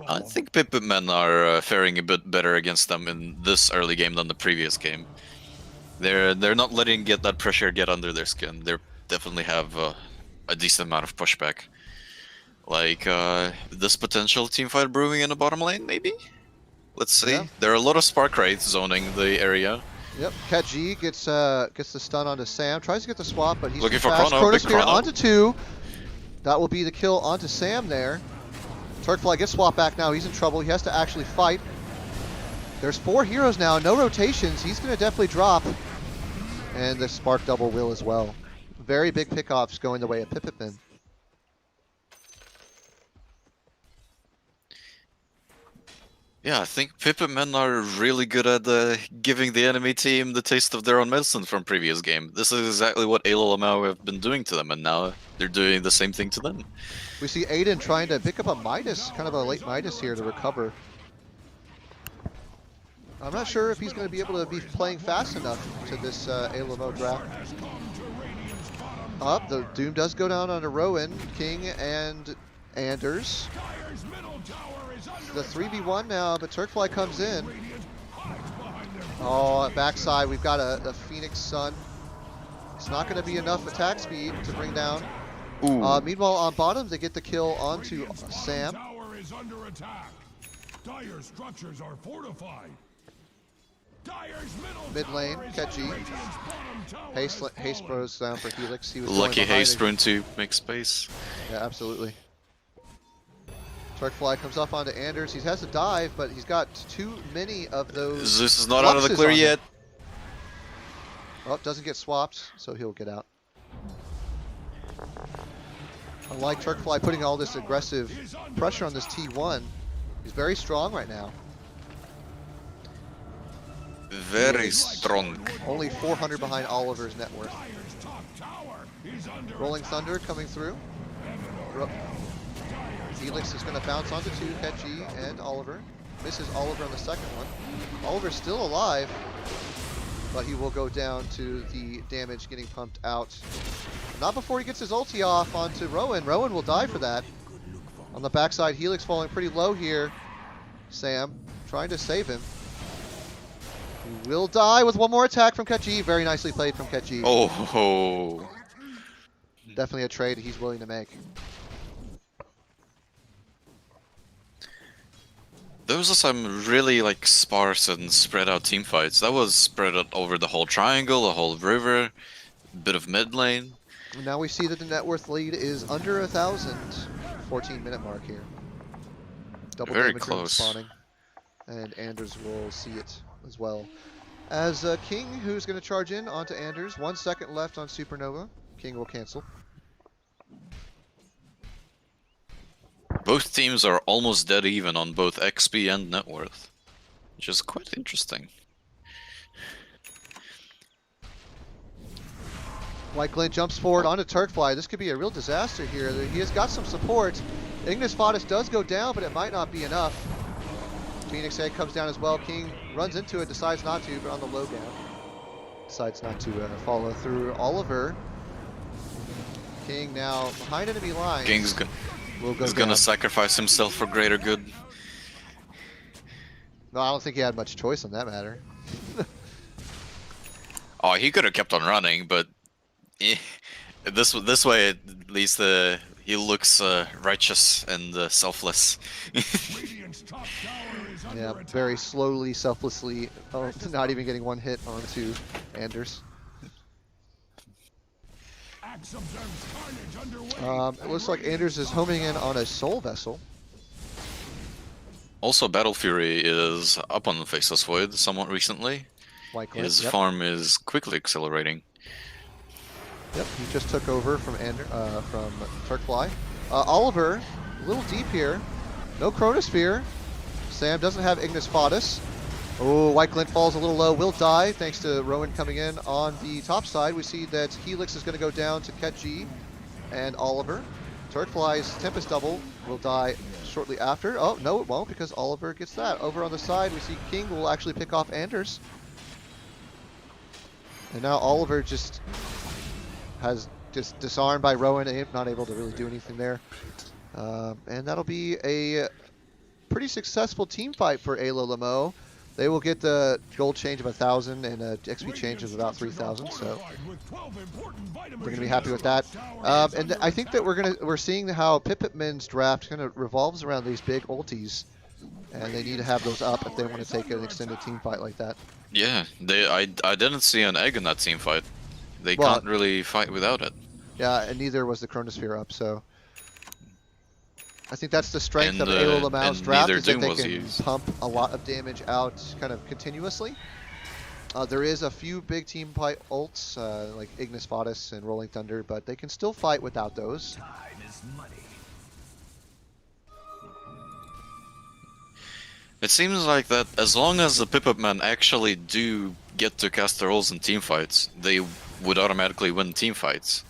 I think Pip Pip Men are faring a bit better against them in this early game than the previous game. They're not letting that pressure get under their skin. They definitely have a decent amount of pushback. Like this potential teamfight brewing in the bottom lane, maybe? Let's see. Yeah. There are a lot of Spark Wraiths zoning the area. Yep, Cat G gets the stun onto Sam. Tries to get the swap, but he's Looking too for fast. Chrono, big Chronosphere Chrono. onto 2. That will be the kill onto Sam there. Turkfly gets swapped back now. He's in trouble. He has to actually fight. There's 4 heroes now. No rotations. He's going to definitely drop. And the Spark double will as well. Very big pickoffs going the way of Pip Pip Men. Yeah, I think Pip Pip Men are really good at giving the enemy team the taste of their own medicine from previous game. This is exactly what AyLoLamo have been doing to them, and now they're doing the same thing to them. We see Aiden trying to pick up a Midas, kind of a late Midas here to recover. I'm not sure if he's going to be able to be playing fast enough to this AyLoLamo draft. Up, the Doom does go down onto Rowan, King, and Anders. The 3v1 now, but Turkfly comes in. Oh, backside, we've got a Phoenix Sun. It's not going to be enough attack speed to bring down. Meanwhile, on bottom, they get the kill onto Sam. Mid lane, Ketchy. Haste bros down for Helix. He was Lucky going behind haste it. rune to make space. Yeah, absolutely. Turkfly comes up onto Anders. He has to dive, but he's got too many of those. Zeus is not out of the fluxes clear on him. yet. Oh, doesn't get swapped, so he'll get out. I like Turkfly putting all this aggressive pressure on this T1. He's very strong right now. Very strong. Only 400 behind Oliver's net worth. Rolling Thunder coming through. Helix is going to bounce onto 2, Ketchy and Oliver. Misses Oliver on the second one. Oliver's still alive, but he will go down to the damage getting pumped out. Not before he gets his ulti off onto Rowan. Rowan will die for that. On the backside, Helix falling pretty low here. Sam trying to save him. He will die with one more attack from Ketchy. Very nicely played from Ketchy. Oh. Definitely a trade he's willing to make. Those are some really like sparse and spread out team fights. That was spread out over the whole triangle, the whole river, a bit of mid lane. And now we see that the net worth lead is under 1,000. 14-minute mark here. Double Very damage rune close. spawning. And Anders will see it as well. As King, who's going to charge in onto Anders. 1 second left on Supernova. King will cancel. Both teams are almost dead even on both XP and net worth, which is quite interesting. White Glint jumps forward onto Turkfly. This could be a real disaster here. He has got some support. Ignis Fodist does go down, but it might not be enough. Phoenix Egg comes down as well. King runs into it, decides not to, but on the low down. Decides not to follow through. Oliver. King now behind enemy lines. King's will go is down. gonna sacrifice himself for greater good. No, I don't think he had much choice on that matter. Oh, he could have kept on running, but this way at least he looks righteous and selfless. Radiant's top tower is under Yeah, attack. very slowly, selflessly, not even getting one hit onto Anders. Axe observes carnage underway. It looks like Anders is homing in on a soul vessel. Also, Battle Fury is up on the Faceless Void somewhat recently. White Glint, His yep. farm is quickly accelerating. Yep, he just took over from Turkfly. Oliver, a little deep here. No Chronosphere. Sam doesn't have Ignis Fadus. Oh, White Glint falls a little low, will die thanks to Rowan coming in on the top side. We see that Helix is going to go down to Ketji and Oliver. Turkfly's Tempest Double will die shortly after. Oh, no it won't because Oliver gets that. Over on the side we see King will actually pick off Anders. And now Oliver just has just disarmed by Rowan, not able to really do anything there. And that'll be a pretty successful team fight for AyLoLamo. They will get the gold change of 1,000 and an XP change of about 3,000, so they're going to be happy with that. And I think that we're seeing how Pip Pip Men's draft kind of revolves around these big ultis, and they need to have those up if they want to take an extended team fight like that. Yeah, I didn't see an egg in that team fight. They Well, can't really fight without it. Yeah, and neither was the Chronosphere up, so I think that's the strength of And, AyLoLamo's and draft, neither is that Doom they was can used. pump a lot of damage out kind of continuously. There is a few big team fight ults, like Ignis Fadus and Rolling Thunder, but they can still fight without those. Time is money. It seems like that as long as the Pip Pip Men actually do get to cast their ults in team fights, they would automatically win team fights.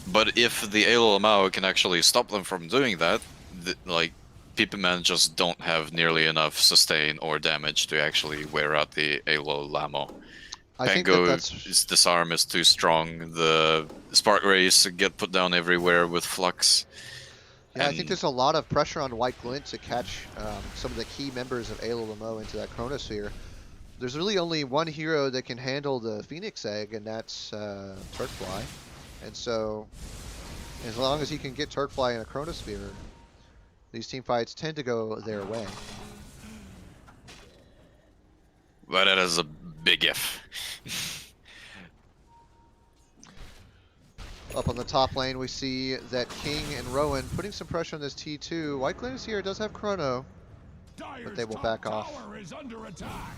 But if the AyLoLmo can actually stop them from doing that, like, Pip Pip Men just don't have nearly enough sustain or damage to actually wear out the AyLoLamo. I think Pango, that's his disarm is too strong, the Spark Rays get put down everywhere with Flux. yeah. I think there's a lot of pressure on White Glint to catch some of the key members of AyLoLamo into that Chronosphere. There's really only one hero that can handle the Phoenix Egg, and that's Turkfly. And so, as long as he can get Turkfly in a Chronosphere, these team fights tend to go their way. But that is a big if. Up on the top lane, we see that King and Rowan putting some pressure on this T2. White Glint is here, does have Chrono, but they will back off. Is under attack.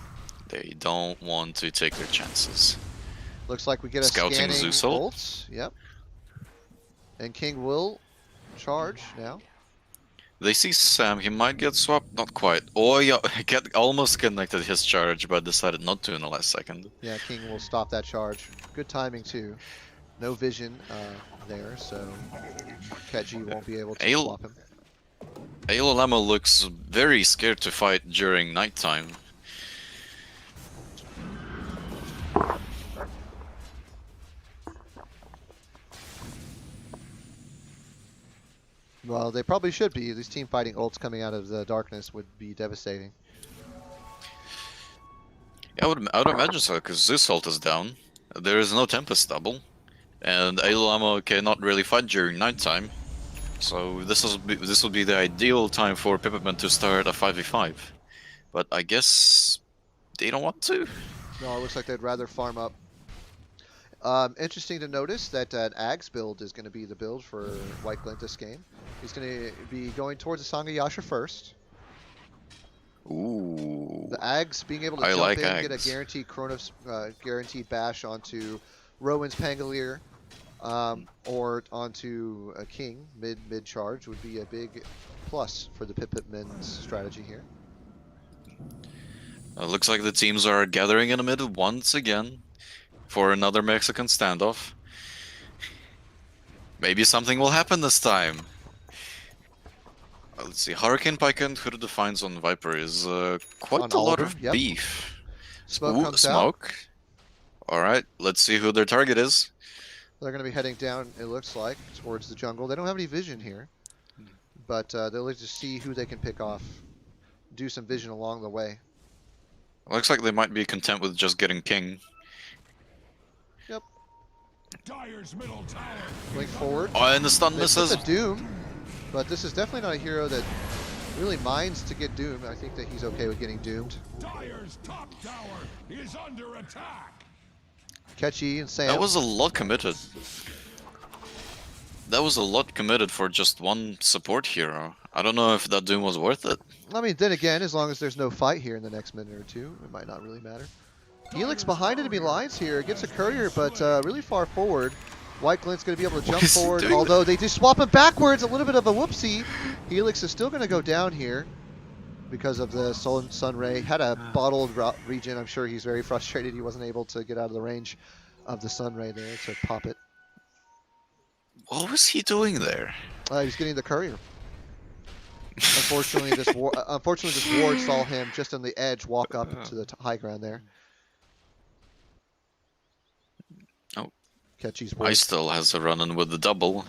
They don't want to take their chances. Looks like we get a Scouting scanning Zeus ult. ult. Yep. And King will charge now. They see Sam, he might get swapped, not quite. Oh yeah, almost connected his charge, but decided not to in the last second. Yeah, King will stop that charge. Good timing too. No vision there, so Ketji won't be able to swap him. AyLoLamo looks very scared to fight during nighttime. Well, they probably should be. These team fighting ults coming out of the darkness would be devastating. Yeah, I would imagine so, because Zeus ult is down. There is no Tempest double, and AyLoLamo cannot really fight during nighttime. So this would be the ideal time for Pip Pip Men to start a 5v5. But I guess they don't want to. No, it looks like they'd rather farm up. Interesting to notice that Ag's build is going to be the build for White Glint this game. He's going to be going towards the Sangayasha first. Ooh. The Ags being able to I jump like in, get a Ags. guaranteed Chronos, guaranteed bash onto Rowan's Pangolier, or onto a King mid charge would be a big plus for the Pip Pip Men's strategy here. Looks like the teams are gathering in the middle once again for another Mexican standoff. Maybe something will happen this time. Let's see, Hurricane Pike and Who Defines on Viper is quite On a lot Oliver, of yep. beef. Smoke Ooh, comes out. smoke. Alright, let's see who their target is. They're going to be heading down, it looks like, towards the jungle. They don't have any vision here, but they'll like to see who they can pick off do some vision along the way. Looks like they might be content with just getting king. Yep. Dire's middle tower. Going forward. Oh, and the stun They misses. put the Doom, but this is definitely not a hero that really minds to get doomed. I think that he's okay with getting doomed. Dire's top tower is under attack. Catchy and Sam. That was a lot committed. That was a lot committed for just one support hero. I don't know if that Doom was worth it. I mean, then again, as long as there's no fight here in the next minute or two, it might not really matter. Helix behind enemy lines here, gets a courier, but really far forward. White Glint's going to be able to What jump is he forward, doing? although they just swap him backwards, a little bit of a whoopsie. Helix is still going to go down here because of the Sun Ray. Had a bottled regen. I'm sure he's very frustrated he wasn't able to get out of the range of the Sun Ray there to pop it. What was he doing there? He's getting the courier. Unfortunately, this ward saw him just on the edge walk up to the high ground there. Oh. Catchy's I ward. still has a run in with the double.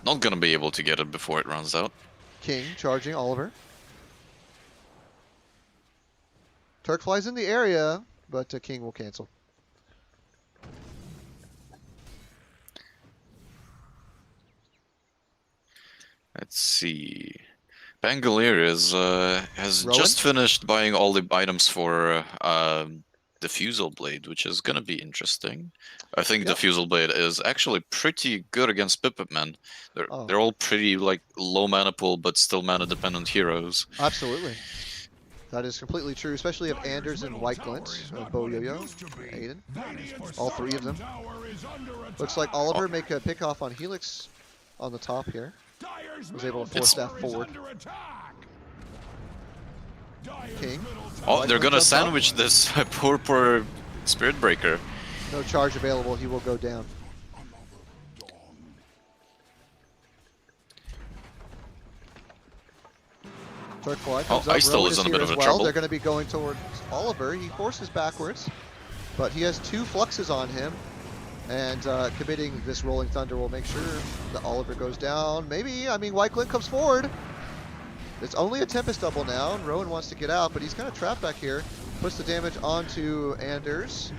Not gonna be able to get it before it runs out. King charging Oliver. Turk flies in the area, but King will cancel. Let's see. Bangalore has Rowan? just finished buying all the items for the Fusel Blade, which is gonna be interesting. I think the Yep. Fusel Blade is actually pretty good against Pip Pip Men. Oh. They're all pretty like low mana pool, but still mana dependent heroes. Absolutely. That is completely true, especially if Anders and White Glint, Bo Yo-Yo, Aiden, all three of them. Looks like Oliver make a pick off on Helix on the top here. Was able to force that forward. King. Oh, White they're Glint gonna jumps up. sandwich this poor Spirit Breaker. No charge available. He will go down. Turkfly comes up. Ice Rowan is in a here bit as of a well. trouble. They're going to be going towards Oliver. He forces backwards, but he has two fluxes on him, and committing this Rolling Thunder will make sure that Oliver goes down. Maybe, I mean, White Glint comes forward. It's only a Tempest double now, and Rowan wants to get out, but he's kind of trapped back here. Puts the damage onto Anders,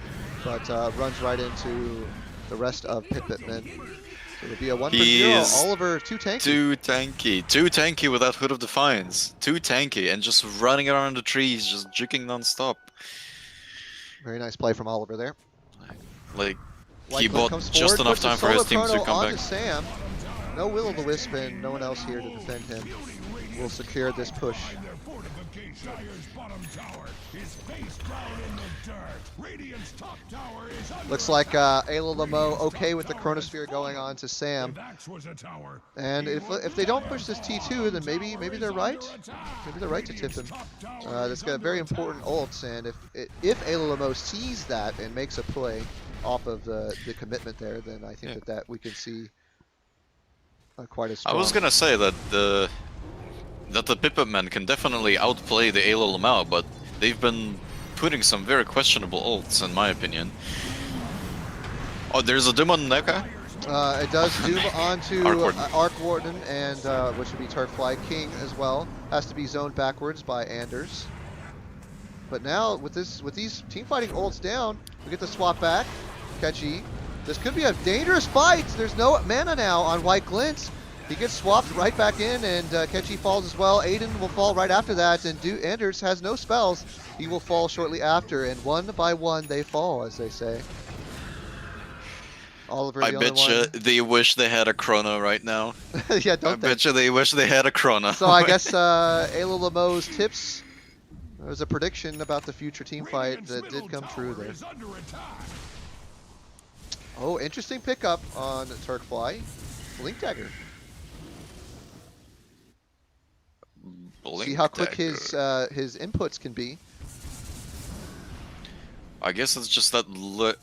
but runs right into the rest of Pip Pip Men. So it'll be a 1 for He 0. is Oliver, too tanky. Too tanky with that Hood of Defiance. Too tanky and just running around the trees, just juking non-stop. Very nice play from Oliver there. Like, White he Glint bought comes just forward, enough puts the time for his solo team to chrono come onto back. Sam. No Will-O-the-Wisp and no one else here to defend him. Will secure this push. Looks like AyLoLamo okay with the Chronosphere going on to Sam. And if they don't push this T2, then maybe they're right. Maybe they're right to tip him. That's got very important ults, and if AyLoLamo sees that and makes a play off of the commitment there, then I think that we can see quite a strong. I was gonna say that the Pip Pip Men can definitely outplay the AyLoLmo, but they've been putting some very questionable ults, in my opinion. Oh, there's a Doom on Neka? It does Doom onto Arc Warden. Arc Warden, and which would be Turkfly. King as well. Has to be zoned backwards by Anders. But now with these team fighting ults down, we get the swap back. Catchy. This could be a dangerous fight. There's no mana now on White Glint. He gets swapped right back in, and Catchy falls as well. Aiden will fall right after that, and Anders has no spells. He will fall shortly after, and one by one they fall, as they say. Oliver, I the only bet you one. they wish they had a Chrono right now. Yeah, I don't they? bet you they wish they had a Chrono. So I guess AyLoLamo's tips. There was a prediction about the future team fight that did come true there. Oh, interesting pickup on Turkfly. Blink Dagger. See how quick his inputs can be. I guess it's just that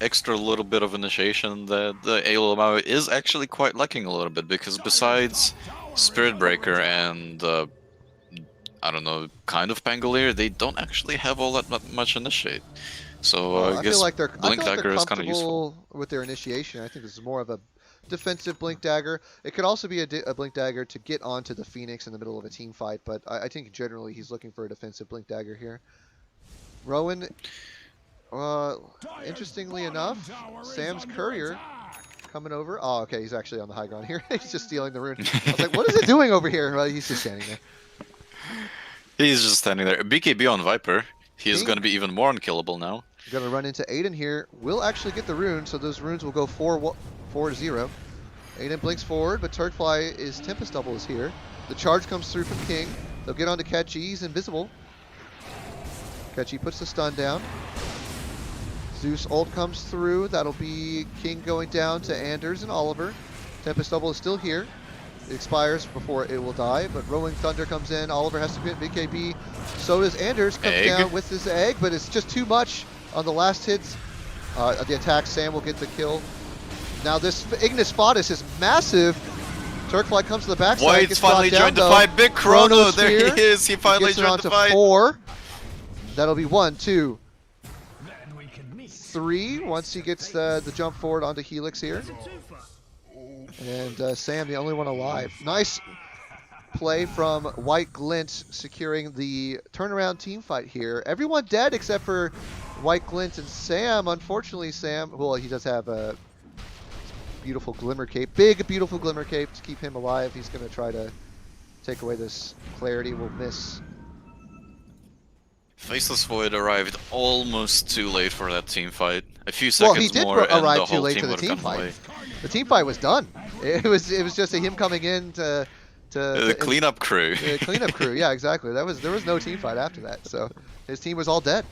extra little bit of initiation that the AyLoLmo is actually quite lacking a little bit, because besides Spirit Breaker and I don't know, kind of Pangolier, they don't actually have all that much initiate. So I guess feel like they're Blink Dagger is kind of useful. comfortable with their initiation. I think this is more of a defensive Blink Dagger. It could also be a Blink Dagger to get onto the Phoenix in the middle of a team fight, but I think generally he's looking for a defensive Blink Dagger here. Rowan, interestingly enough, Sam's courier coming over. Oh, okay, he's actually on the high ground here. He's just stealing the rune. I was like, what is it doing over here? Well, he's just standing there. He's just standing there. BKB on Viper. He's King. going to be even more unkillable now. Going to run into Aiden here. Will actually get the rune, so those runes will go 4-0. Aiden blinks forward, but Turkfly is Tempest Double is here. The charge comes through from King. They'll get onto Catchy. He's invisible. Catchy puts the stun down. Zeus ult comes through. That'll be King going down to Anders and Oliver. Tempest Double is still here. It expires before it will die, but Rolling Thunder comes in. Oliver has to get BKB. So does Anders. Comes down with his egg, but it's just too much on the last hits. The attack, Sam will get the kill. Now this Ignis Fadis is massive. Turkfly comes to the backside. White's finally joined the fight. Big Chrono, there he is. He finally joined the fight. 4. That'll be 1, 2, 3. Once he gets the jump forward onto Helix here. And Sam, the only one alive. Nice play from White Glint, securing the turnaround team fight here. Everyone dead except for White Glint and Sam. Unfortunately, Sam, well, he does have a beautiful Glimmer Cape. Big, beautiful Glimmer Cape to keep him alive. He's going to try to take away this clarity. Will miss. Faceless Void arrived almost too late for that team fight. A few seconds well, he did more and the arrive too whole late team to the would have team gone fight. away. The team fight was done. It was just him coming in to The cleanup crew. The cleanup crew, yeah, exactly. There was no team fight after that, so his team was all dead.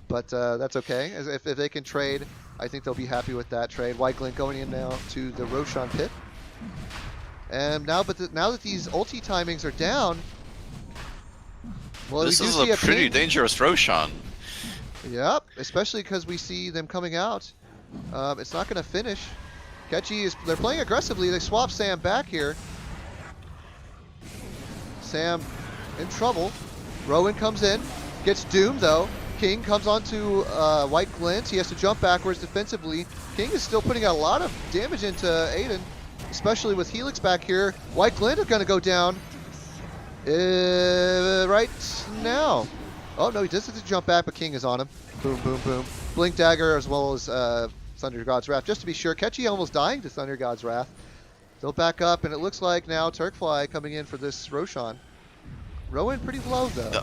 But that's okay. If they can trade, I think they'll be happy with that trade. White Glint going in now to the Roshan pit. And now, now that these ulti timings are down, well, This we do is see a pretty Ping. dangerous Roshan. Yep, especially because we see them coming out. It's not going to finish. Ketchy is, they're playing aggressively. They swap Sam back here. Sam in trouble. Rowan comes in, gets doomed though. King comes onto White Glint. He has to jump backwards defensively. King is still putting out a lot of damage into Aiden, especially with Helix back here. White Glint is going to go down right now. Oh no, he does have to jump back, but King is on him. Boom, boom, boom. Blink Dagger as well as Thunder God's Wrath. Just to be sure, Ketchy almost dying to Thunder God's Wrath. They'll back up, and it looks like now Turkfly coming in for this Roshan. Rowan pretty low though.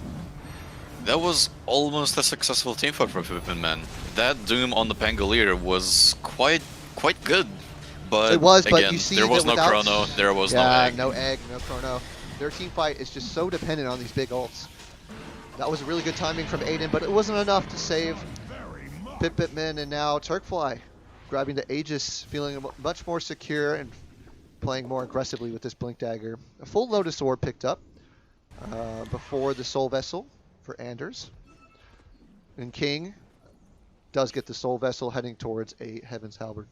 That was almost a successful team fight from Pip Pip Men. That Doom on the Pangolier was quite good. But it was, again, but you see there was that no without, Chrono, there was no yeah, egg. no egg, no Chrono. Their team fight is just so dependent on these big ults. That was a really good timing from Aiden, but it wasn't enough to save Pip Pip Men, and now Turkfly grabbing the Aegis, feeling much more secure and playing more aggressively with this Blink Dagger. A full Lotus Orb picked up before the Soul Vessel for Anders. And King does get the Soul Vessel heading towards a Heaven's Halberd.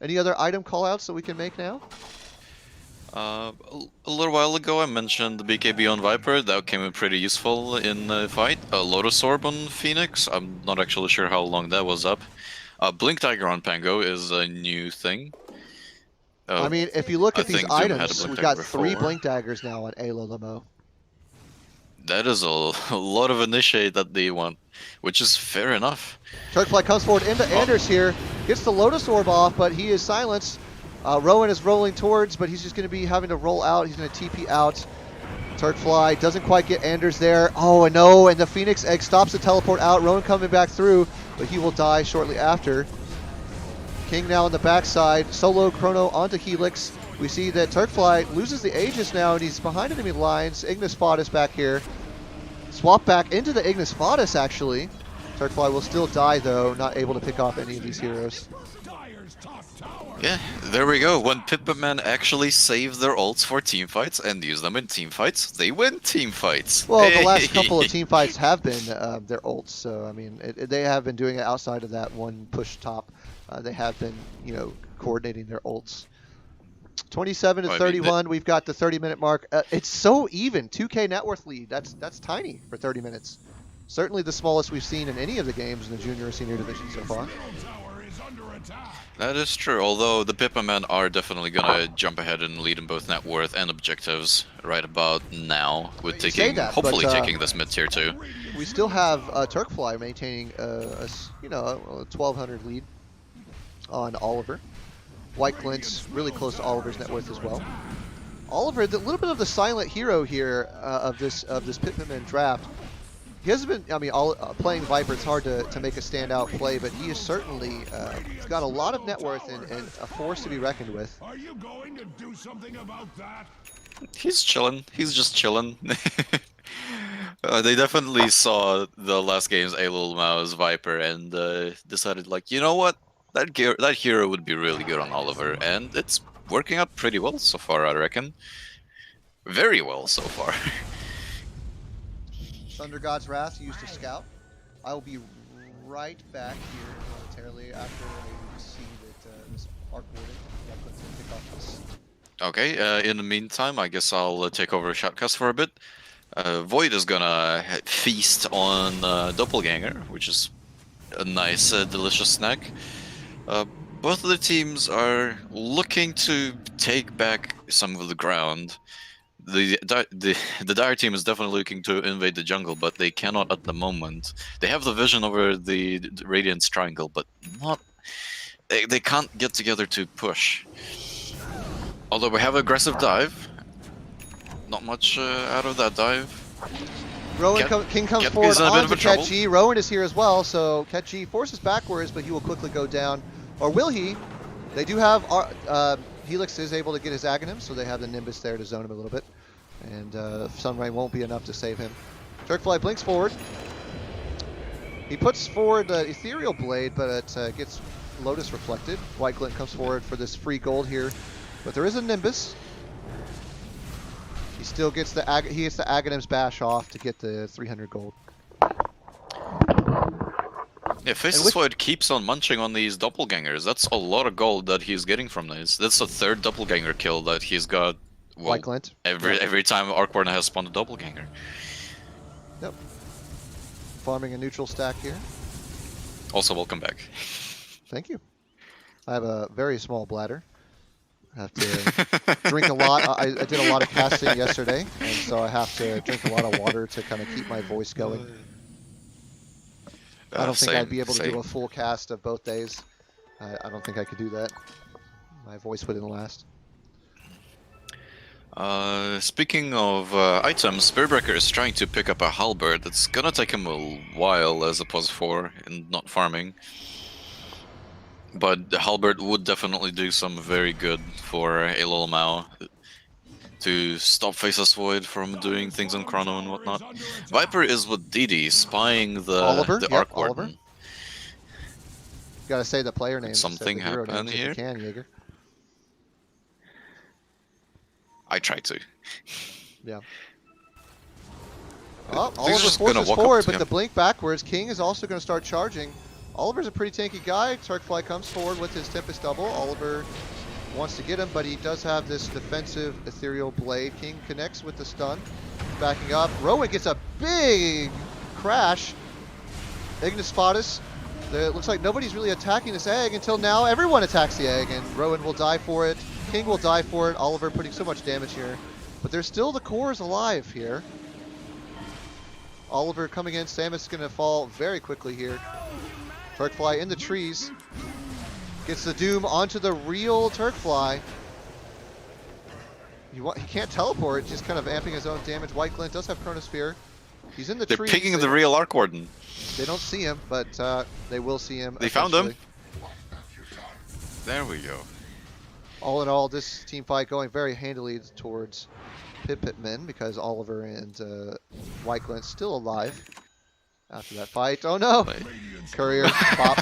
Any other item callouts that we can make now? A little while ago I mentioned the BKB on Viper. That came in pretty useful in the fight. A Lotus Orb on Phoenix. I'm not actually sure how long that was up. Blink Dagger on Pango is a new thing. I mean, if you look I at these think Doom had a items, Blink we've got Dagger 3 before. Blink Daggers now on AyLoLamo. That is a lot of initiate that they want, which is fair enough. Turkfly comes forward into Anders here, gets the Lotus Orb off, but he is silenced. Rowan is rolling towards, but he's just going to be having to roll out. He's going to TP out. Turkfly doesn't quite get Anders there. Oh, no, and the Phoenix Egg stops the teleport out. Rowan coming back through, but he will die shortly after. King now on the backside. Solo Chrono onto Helix. We see that Turkfly loses the Aegis now, and he's behind enemy lines. Ignis Fadis back here. Swap back into the Ignis Fadis, actually. Turkfly will still die, though, not able to pick off any of these heroes. Yeah, there we go. When Pip Pip Men actually save their ults for team fights and use them in team fights, they win team fights. Well, the last couple of team fights have been their ults, so I mean, they have been doing it outside of that one push top. They have been, you know, coordinating their ults. 27 to 31. We've got the 30-minute mark. It's so even. 2K net worth lead. That's tiny for 30 minutes. Certainly the smallest we've seen in any of the games in the junior or senior division so far. That is true, although the Pip Pip Men are definitely gonna jump ahead and lead in both net worth and objectives right about now, with You say taking, that, hopefully but, taking this mid tier 2. we still have Turkfly maintaining a 1200 lead on Oliver. White Glint's really close to Oliver's net worth as well. Oliver, the little bit of the silent hero here of this Pip Pip Men draft. He hasn't been, I mean, playing Viper, it's hard to make a standout play, but he is certainly, he's got a lot of net worth and a force to be reckoned with. Are you going to do something about that? He's chilling. He's just chilling. They definitely saw the last game's AyLoLamo's Viper and decided, like, you know what? That hero would be really good on Oliver, and it's working out pretty well so far, I reckon. Very well so far. Thunder God's Wrath used to scout. I will be right back here momentarily after I see that this arc warden, I'm going to pick off this. Okay, in the meantime, I guess I'll take over Shoutcast for a bit. Void is gonna feast on Doppelganger, which is a nice, delicious snack. Both of the teams are looking to take back some of the ground. The Dire team is definitely looking to invade the jungle, but they cannot at the moment. They have the vision over the Radiance Triangle, but not. They can't get together to push. Although we have aggressive dive. Not much out of that dive. King comes Get forward is in a bit of onto a trouble. Ketchi. Rowan is here as well, so Ketchi forces backwards, but he will quickly go down. Or will he? They do have, Helix is able to get his Aghanim, so they have the Nimbus there to zone him a little bit. And Sunray won't be enough to save him. Turkfly blinks forward. He puts forward the Ethereal Blade, but it gets Lotus reflected. White Glint comes forward for this free gold here. But there is a Nimbus. He still gets the Aghanim's bash off to get the 300 gold. Yeah, Faceless Void keeps on munching on these doppelgangers. That's a lot of gold that he's getting from this. That's the third doppelganger kill that he's got. Well, White Glint. every time Arcwarden has spawned a doppelganger. Yep. Farming a neutral stack here. Also, welcome back. Thank you. I have a very small bladder. I have to drink a lot. I did a lot of casting yesterday, and so I have to drink a lot of water to kind of keep my voice going. I don't think I'd be able to do a full cast of both days. I don't think I could do that. My voice wouldn't last. Speaking of items, TIEBREAKER is trying to pick up a halberd. It's gonna take him a while as a +4 and not farming. But the halberd would definitely do some very good for AyLoLmo to stop Faceless Void from doing things on Chrono and whatnot. Viper is with DD, spying the Arc Warden. Oliver. You gotta say the player names. Something happened here? If you can, Jaeger. I try to. Yeah. Oh, He's Oliver just gonna forces walk up forward, to but him. the blink backwards. King is also going to start charging. Oliver's a pretty tanky guy. Turkfly comes forward with his Tempest double. Oliver wants to get him, but he does have this defensive Ethereal Blade. King connects with the stun. Backing up. Rowan gets a big crash. Ignis Fadus. It looks like nobody's really attacking this egg until now. Everyone attacks the egg, and Rowan will die for it. King will die for it. Oliver putting so much damage here. But there's still the cores alive here. Oliver coming in. Samus is going to fall very quickly here. Turkfly in the trees. Gets the Doom onto the real Turkfly. He can't teleport, just kind of amping his own damage. White Glint does have Chronosphere. He's in the They're trees. picking the real Arc Warden. They don't see him, but they will see him. They found him. eventually. There we go. All in all, this team fight going very handily towards Pip Pip Men because Oliver and White Glint still alive after that fight. Oh no! Courier, pop.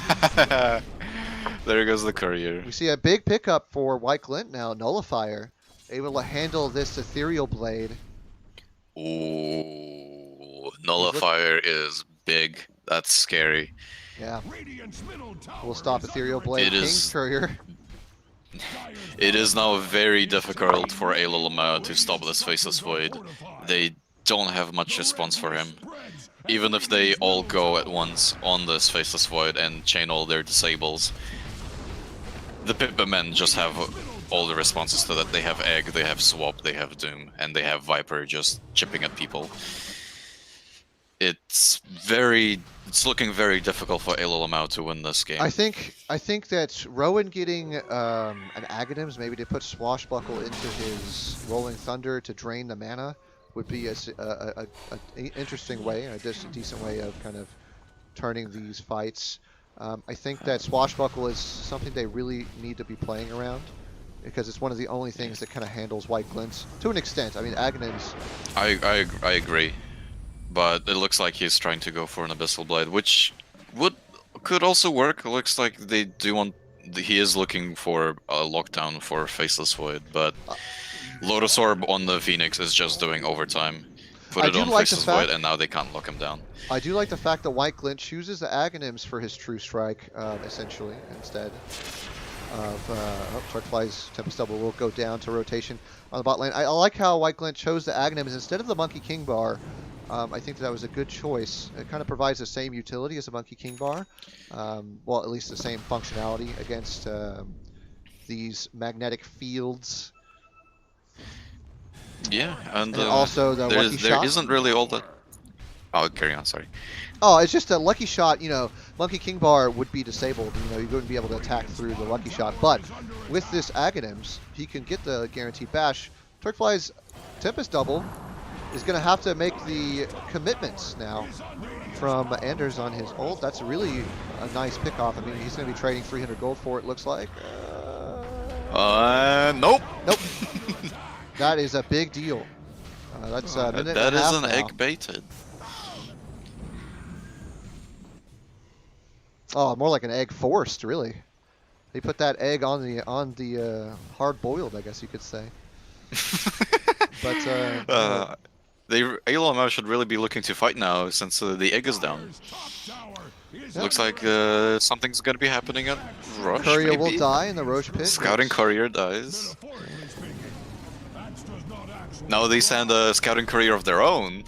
There goes the courier. We see a big pickup for White Glint now. Nullifier, able to handle this Ethereal Blade. Ooh, Nullifier is big. That's scary. Yeah. We'll stop Ethereal Blade. King's Courier. It is now very difficult for AyLoLmo to stop this Faceless Void. They don't have much response for him. Even if they all go at once on this Faceless Void and chain all their disables, The Pip Pip Men just have all the responses to that. They have Egg, they have Swap, they have Doom, and they have Viper just chipping at people. It's looking very difficult for AYLOLAMO to win this game. I think that Rowan getting an Aghanims, maybe to put Swashbuckle into his Rolling Thunder to drain the mana, would be a interesting way, and a decent way of kind of turning these fights. I think that Swashbuckle is something they really need to be playing around, because it's one of the only things that kind of handles White Glints to an extent. I mean, Aghanims. I agree, but it looks like he's trying to go for an Abyssal Blade, which could also work. It looks like they do want. He is looking for a lockdown for Faceless Void, but Lotus Orb on the Phoenix is just doing overtime. Put it on Faceless Void, and now they can't lock him down. I do like the fact that White Glint chooses the Aghanims for his True Strike, essentially, instead of Turkfly's Tempest Double will go down to rotation on the bot lane. I like how White Glint chose the Aghanims instead of the Monkey King Bar. I think that was a good choice. It kind of provides the same utility as the Monkey King Bar. Well, at least the same functionality against these magnetic fields. Yeah, and also the Lucky Shot. There isn't really all that. Oh, carry on. Sorry. Oh, it's just a Lucky Shot. You know, Monkey King Bar would be disabled. You know, you wouldn't be able to attack through the Lucky Shot. But with this Aghanims, he can get the guaranteed bash. Turkfly's Tempest Double is going to have to make the commitments now from Anders on his ult. That's really a nice pickoff. I mean, he's going to be trading 300 gold for it, looks like. Nope. Nope. That is a big deal. That's a minute that and a half is an now. egg baited. Oh, more like an egg forced, really. They put that egg on the hard boiled, I guess you could say. But AyLoLamo should really be looking to fight now since the egg is down. Yeah. Looks like something's gonna be happening at Roche. Courier maybe? will die in the Roche pit. Scouting Courier dies. Now they send a Scouting Courier of their own.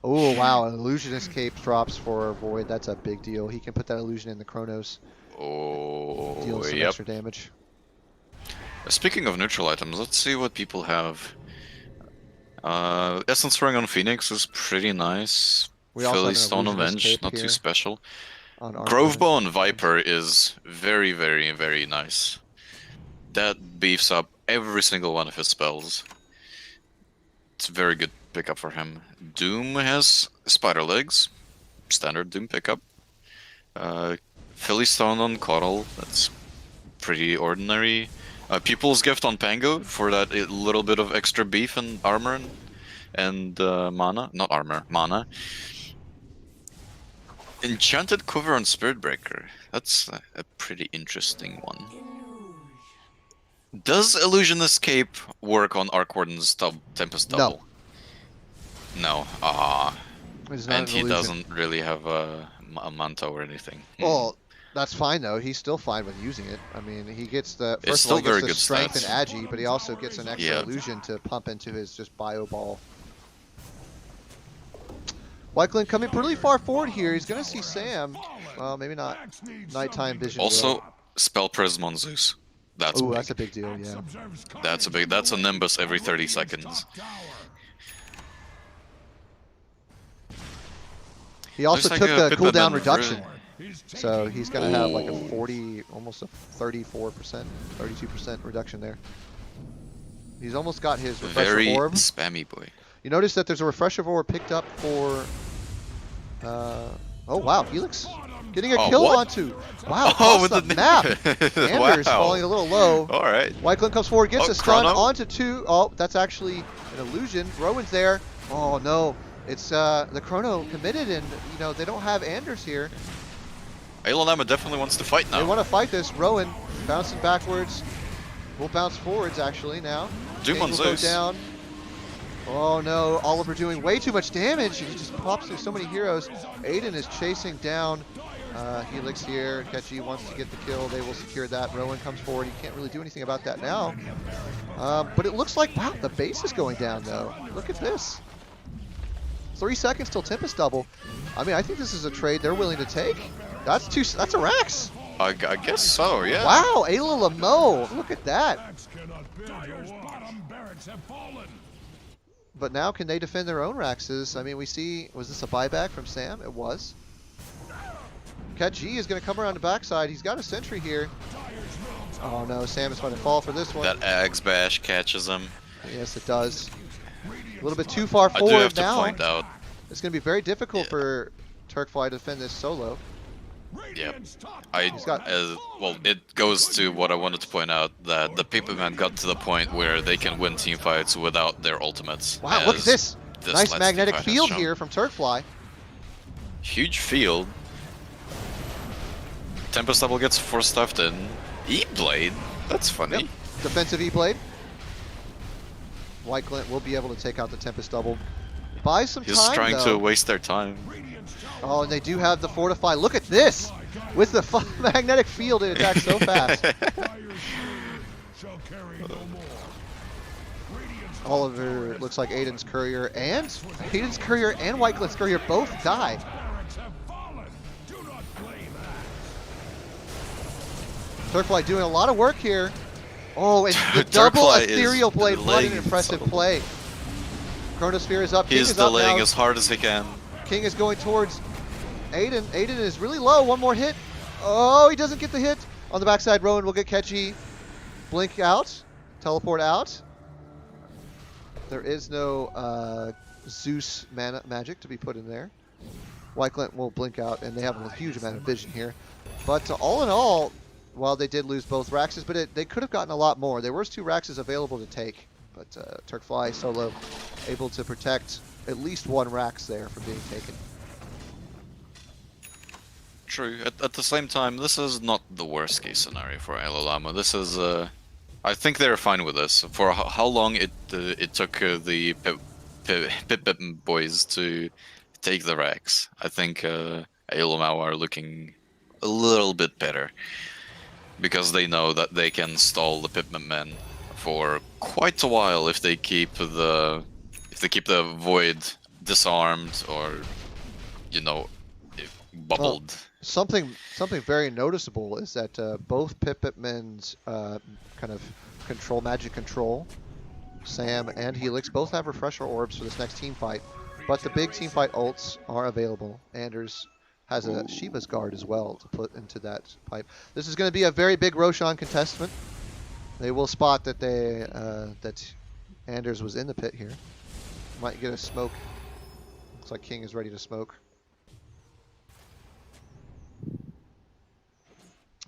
Oh wow, an Illusionist Cape drops for Void. That's a big deal. He can put that illusion in the Chronos. Oh, Deal some extra damage. Speaking of neutral items, let's see what people have. Essence Ring on Phoenix is pretty nice. We also Philly have an Stone Illusionist Avenge, Cape not too here special. on Grovebow on Viper is very, very, very nice. That beefs up every single one of his spells. It's a very good pickup for him. Doom has Spider Legs, standard Doom pickup. Philly Stone on Coddle, that's pretty ordinary. Pupil's Gift on Pango for that little bit of extra beef and armor and mana. Not armor, mana. Enchanted Quiver on Spiritbreaker. That's a pretty interesting one. Does Illusionist Cape work on Arc Warden's Tempest Double? No. And he doesn't really have a Manta or anything. Well, that's fine though. He's still fine with using it. I mean, he gets the It's first of all, still he very gets the good strength stats. and agi, but he also gets an extra Yeah. illusion to pump into his just bio ball. White Glint coming pretty far forward here. He's gonna see Sam. Well, maybe not. Nighttime vision. Also, Spell Prism on Zeus. That's Oh, big. that's a big deal. Yeah. That's a Nimbus every 30 seconds. He also Looks took like a the Pip Pip cooldown Men reduction, really- so he's gonna have like a Ooh. 40, almost a 34%, 32% reduction there. He's almost got his refresher Very orb. spammy boy. You notice that there's a refresher orb picked up for. Oh wow, Helix getting a Oh, kill what? onto. Wow, Oh, across with the the map. Wow. Anders falling a little low. All right. White Glint comes forward, gets Oh, a stun Chrono. onto two. Oh, that's actually an illusion. Rowan's there. Oh no, it's the Chrono committed, and you know they don't have Anders here. AyLoLamo definitely wants to fight They now. want to fight this. Rowan bouncing backwards. Will bounce forwards actually now. Doom on King will go Zeus. down. Oh no, Oliver doing way too much damage. He just pops through so many heroes. Aiden is chasing down Helix here. Kechi wants to get the kill. They will secure that. Rowan comes forward. He can't really do anything about that now. But it looks like, wow, the base is going down though. Look at this. 3 seconds till Tempest Double. I mean, I think this is a trade they're willing to take. That's a Rax. I guess so, yeah. Wow, AYLOLAMO! Look at that! Axe cannot build your bottom barracks have fallen. But now can they defend their own Raxes? I mean, we see, was this a buyback from Sam? It was. Cat G is going to come around the backside. He's got a sentry here. Oh no, Sam is going to fall for this one. That Axe Bash catches him. Yes, it does. A little bit too far I forward do have to now. point out, It's going to be very difficult for Turkfly to defend this solo. yep, well, it goes to what I wanted to point out, that the Pip Pip Men got to the point where they can win teamfights without their ultimates. Wow, look at this! Nice last magnetic teamfight has field shown. here from Turkfly. Huge field. Tempest Double gets force stuffed in. E-Blade? That's funny. Yep. Defensive E-Blade. White Glint will be able to take out the Tempest Double. Buy some He's time, trying though. to waste their time. Oh, and they do have the Fortify. Look at this! With the magnetic field, it attacks so fast. Oliver looks like Aiden's Courier and White Glint's Courier both die. Turkfly doing a lot of work here. Oh, and the double Turkfly is Ethereal Blade, what an delaying impressive so- play. Chronosphere is up. King He's is up delaying now. as hard as he can. King is going towards Aiden. Aiden is really low. One more hit. Oh, he doesn't get the hit. On the backside, Rowan will get catchy. Blink out. Teleport out. There is no Zeus mana magic to be put in there. White Glint will blink out, and they have a huge amount of vision here. But all in all, while they did lose both Raxes, but they could have gotten a lot more. There was 2 Raxes available to take, but Turkfly solo able to protect at least 1 Rax there from being taken. True. At the same time, this is not the worst case scenario for AyLoLamo. This is, I think they're fine with this. For how long it took the Pip Pip boys to take the Rax, I think AyLoLmo are looking a little bit better, because they know that they can stall the Pip Pip Men for quite a while if they keep the Void disarmed or, you know, bubbled. Something very noticeable is that both Pip Pip Men's kind of magic control, Sam and Helix, both have refresher orbs for this next team fight, but the big team fight ults are available. Anders has a Shiva's Guard as well to put into that pipe. This is going to be a very big Roshan contestment. They will spot that that Anders was in the pit here. Might get a smoke. Looks like King is ready to smoke.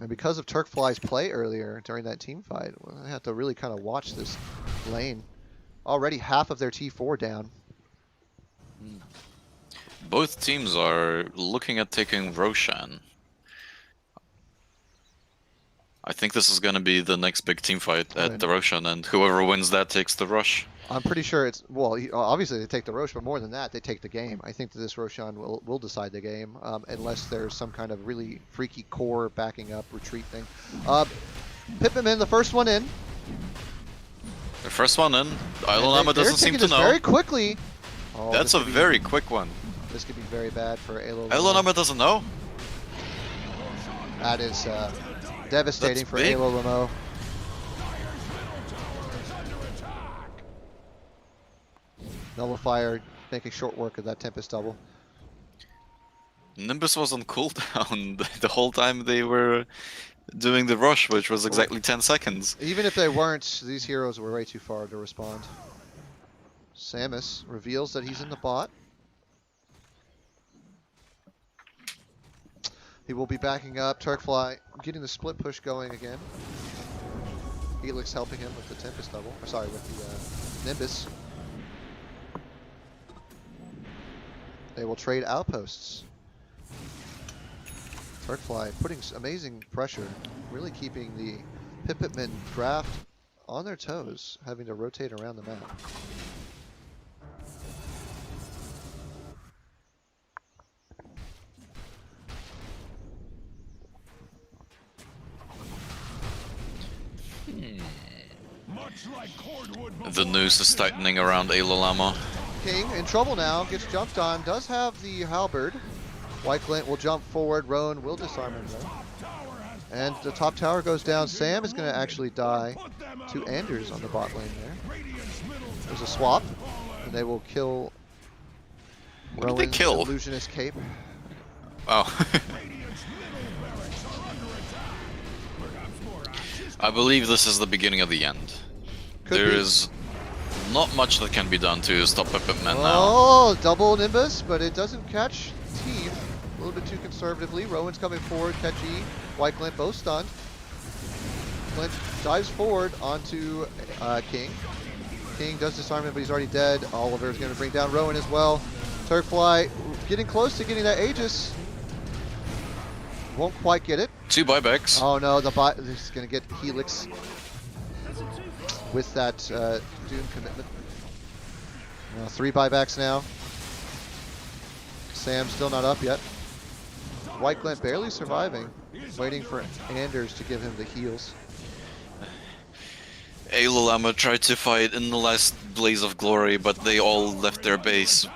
And because of Turkfly's play earlier during that team fight, well, I have to really kind of watch this lane. Already half of their T4 down. Both teams are looking at taking Roshan. I think this is going to be the next big team fight at the Roshan, and whoever wins that takes the rush. I'm pretty sure it's, well, obviously they take the Rosh, but more than that, they take the game. I think that this Roshan will decide the game, unless there's some kind of really freaky core backing up retreat thing. Pip Pip Men, the first one in. The first one in. AyLoLamo doesn't seem to this know. very quickly. Oh, That's a very quick one. This could be very bad for AyLoLmo. AyLoLamo doesn't know. That is devastating That's for big. AyLoLmo. Nullifier making short work of that Tempest double. Nimbus was on cooldown the whole time they were doing the rush, which was exactly 10 seconds. Even if they weren't, these heroes were way too far to respond. Samus reveals that he's in the bot. He will be backing up. Turkfly getting the split push going again. Helix helping him with the Tempest double. Or sorry, with the Nimbus. They will trade outposts. Turkfly putting amazing pressure, really keeping the Pip Pip Men draft on their toes, having to rotate around the map. The noose is tightening around AyLoLamo. King in trouble now, gets jumped on, does have the halberd. White Glint will jump forward, Rowan will disarm him though. And the top tower goes down. Sam is going to actually die to Anders on the bot lane there. There's a swap, and they will kill What did they Rowan's kill? illusionist cape. Oh. I believe this is the beginning of the end. Could There be. is not much that can be done to stop Pip Pip Men now. Oh, double Nimbus, but it doesn't catch Team. A little bit too conservatively. Rowan's coming forward, catch E. White Glint both stunned. Glint dives forward onto King. King does disarm him, but he's already dead. Oliver is going to bring down Rowan as well. Turkfly getting close to getting that Aegis. Won't quite get it. 2 buybacks. Oh no, he's going to get Helix with that Doom commitment. 3 buybacks now. Sam's still not up yet. White Glint barely surviving, waiting for Anders to give him the heals. AYLOLAMO tried to fight in the last blaze of glory, but they all left their base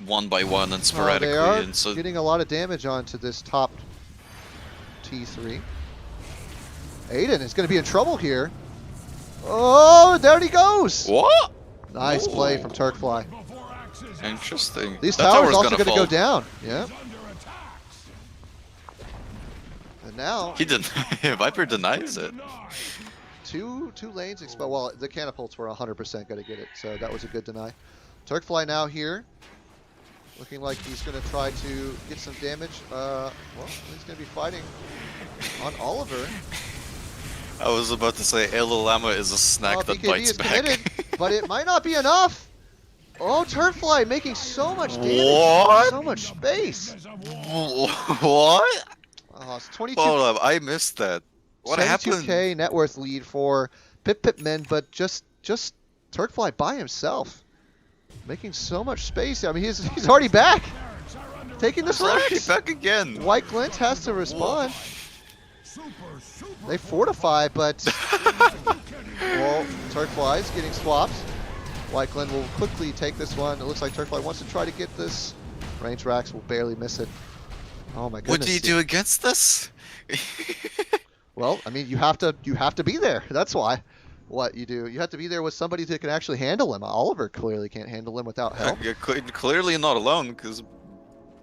one by one and sporadically. They are and so getting a lot of damage onto this top T3. Aiden is going to be in trouble here. Oh, there he goes! what? Nice play Ooh. from Turkfly. Interesting. These That towers tower's also going to fall. go down. Yeah. And now He didn't. Viper denies it. two lanes exposed. Well, the catapults were 100% going to get it, so that was a good deny. Turkfly now here, looking like he's going to try to get some damage. Well, he's going to be fighting on Oliver. I was about to say AYLOLAMO is a snack that BKB bites is back. committed, but it might not be enough. Oh, Turkfly making so much damage. What? So much space. What? Oh, it's 22. Hold up, I missed that. What happened? 72k net worth lead for Pip Pip Men, but just Turkfly by himself, making so much space. I mean, he's already back, taking the Sorry, Rex. back again. White Glint has to respond. They fortify, but well, Turkfly's getting swapped. White Glint will quickly take this one. It looks like Turkfly wants to try to get this. Range Rax will barely miss it. Oh my goodness. What do you do against this? Well, I mean, you have to be there. That's why. What you do, you have to be there with somebody that can actually handle him. Oliver clearly can't handle him without help. You're clearly not alone, because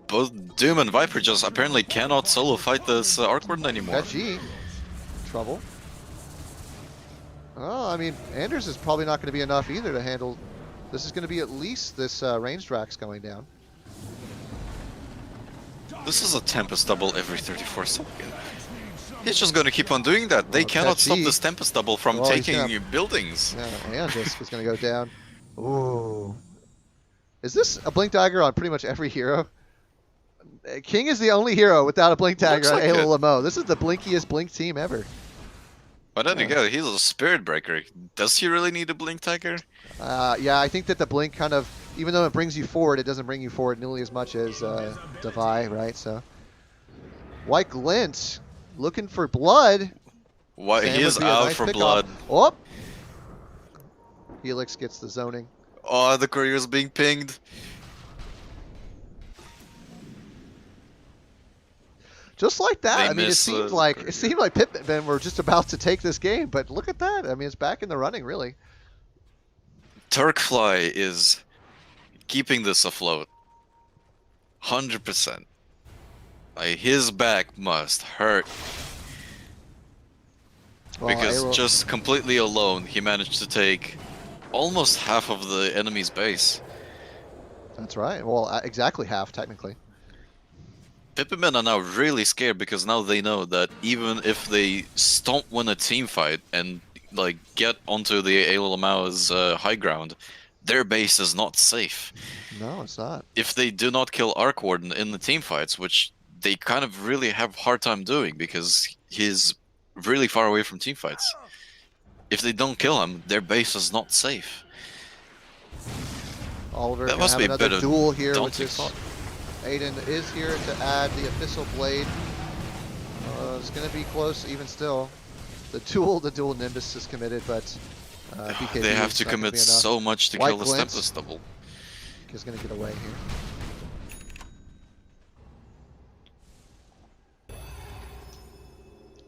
both Doom and Viper just apparently cannot solo fight this Arc Warden anymore. G, trouble. Oh, I mean, Anders is probably not going to be enough either to handle. This is going to be at least this ranged Rax going down. This is a Tempest double every 34 seconds. He's just going to keep on doing that. They Well, cannot stop G. this Tempest double from Well, he's taking gonna- buildings. Yeah, and this is going to go down. Ooh. Is this a Blink Dagger on pretty much every hero? King is the only hero without a Blink Dagger Looks on like it. AYLOLAMO. This is the blinkiest Blink team ever. But then again, he's a Spirit Breaker. Does he really need a Blink Tiger? Yeah, I think that the Blink kind of, even though it brings you forward, it doesn't bring you forward nearly as much as Devi, right? So, White Glint looking for blood. Why Sam he would is be a out nice for pickup. blood. Oh! Helix gets the zoning. Oh, the courier is being pinged. Just like that. They I mean, miss, it seemed like Pip Pip Men were just about to take this game, but look at that. I mean, it's back in the running, really. Turkfly is keeping this afloat. 100%. Like, his back must hurt. Well, Because Aylo- just completely alone, he managed to take almost half of the enemy's base. That's right. Well, exactly half, technically. Pip Pip Men are now really scared because now they know that even if they don't win a team fight and like get onto the AyLoLmo's high ground, their base is not safe. No, it's not. If they do not kill Arc Warden in the team fights, which they kind of really have a hard time doing because he's really far away from team fights. If they don't kill him, their base is not safe. Oliver That gonna must have be a another bit of duel here with daunting this. thought. Aiden is here to add the Abyssal Blade. It's going to be close even still. The dual Nimbus is committed, but BKB They have is to not gonna commit be enough. so much to White kill this Glint Tempest double. is going to get away here.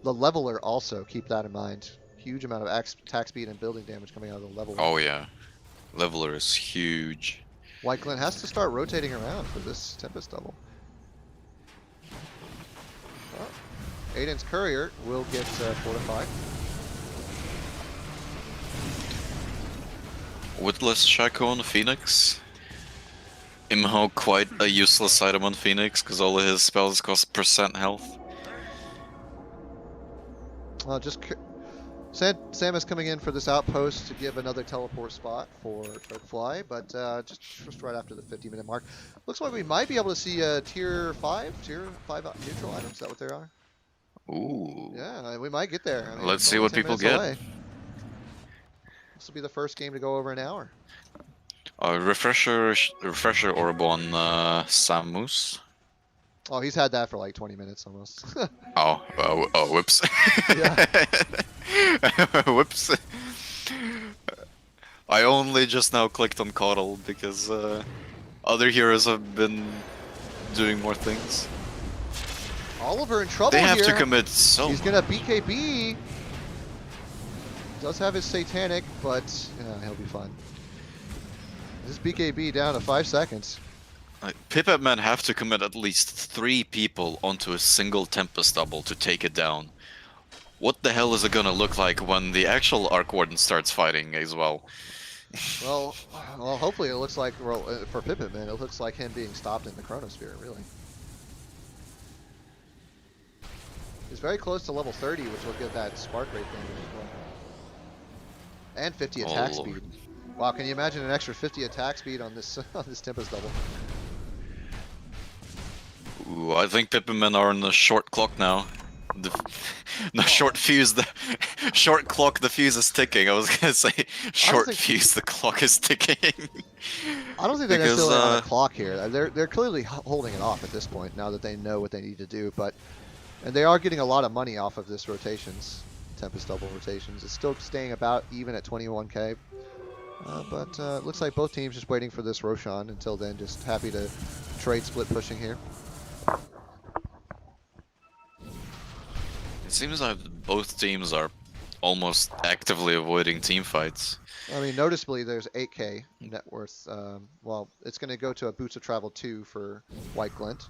The leveler also, keep that in mind. Huge amount of attack speed and building damage coming out of the leveler. Oh yeah, leveler is huge. White Glint has to start rotating around for this Tempest double. Oh, Aiden's Courier will get fortified. Witless Shaco on Phoenix. Imho quite a useless item on Phoenix because all of his spells cost % health. Sam is coming in for this outpost to give another teleport spot for Fly, but just right after the 50-minute mark. Looks like we might be able to see tier 5 neutral items. Is that what they are? Ooh. Yeah, we might get there. I mean, Let's it's see only what 10 people minutes get. away. This will be the first game to go over an hour. Refresher orb on Samus. Oh, he's had that for like 20 minutes almost. Oh, whoops. Yeah. Whoops. I only just now clicked on Coddle because other heroes have been doing more things. Oliver in trouble They have here. to commit so He's gonna BKB. Does have his satanic, but yeah, he'll be fine. This BKB down to 5 seconds. Pip Pip Men have to commit at least 3 people onto a single Tempest double to take it down. What the hell is it gonna look like when the actual Arc Warden starts fighting as well? Well, hopefully it looks like, well, for Pip Pip Men, it looks like him being stopped in the Chronosphere, really. He's very close to level 30, which will give that spark rate damage as well. And 50 attack Lord. speed. Wow, can you imagine an extra 50 attack speed on this Tempest double? Ooh, I think Pip Pip Men are on the short clock now. No, short fuse, the short clock, the fuse is ticking. I was gonna say short think- fuse, the clock is ticking. I don't think they're Because, necessarily on a clock here. They're clearly holding it off at this point now that they know what they need to do. And they are getting a lot of money off of this rotations, Tempest double rotations. It's still staying about even at 21k. But it looks like both teams just waiting for this Roshan. Until then, just happy to trade split pushing here. It seems like both teams are almost actively avoiding team fights. I mean, noticeably, there's 8k net worth. Well, it's going to go to a Boots of Travel 2 for White Glint.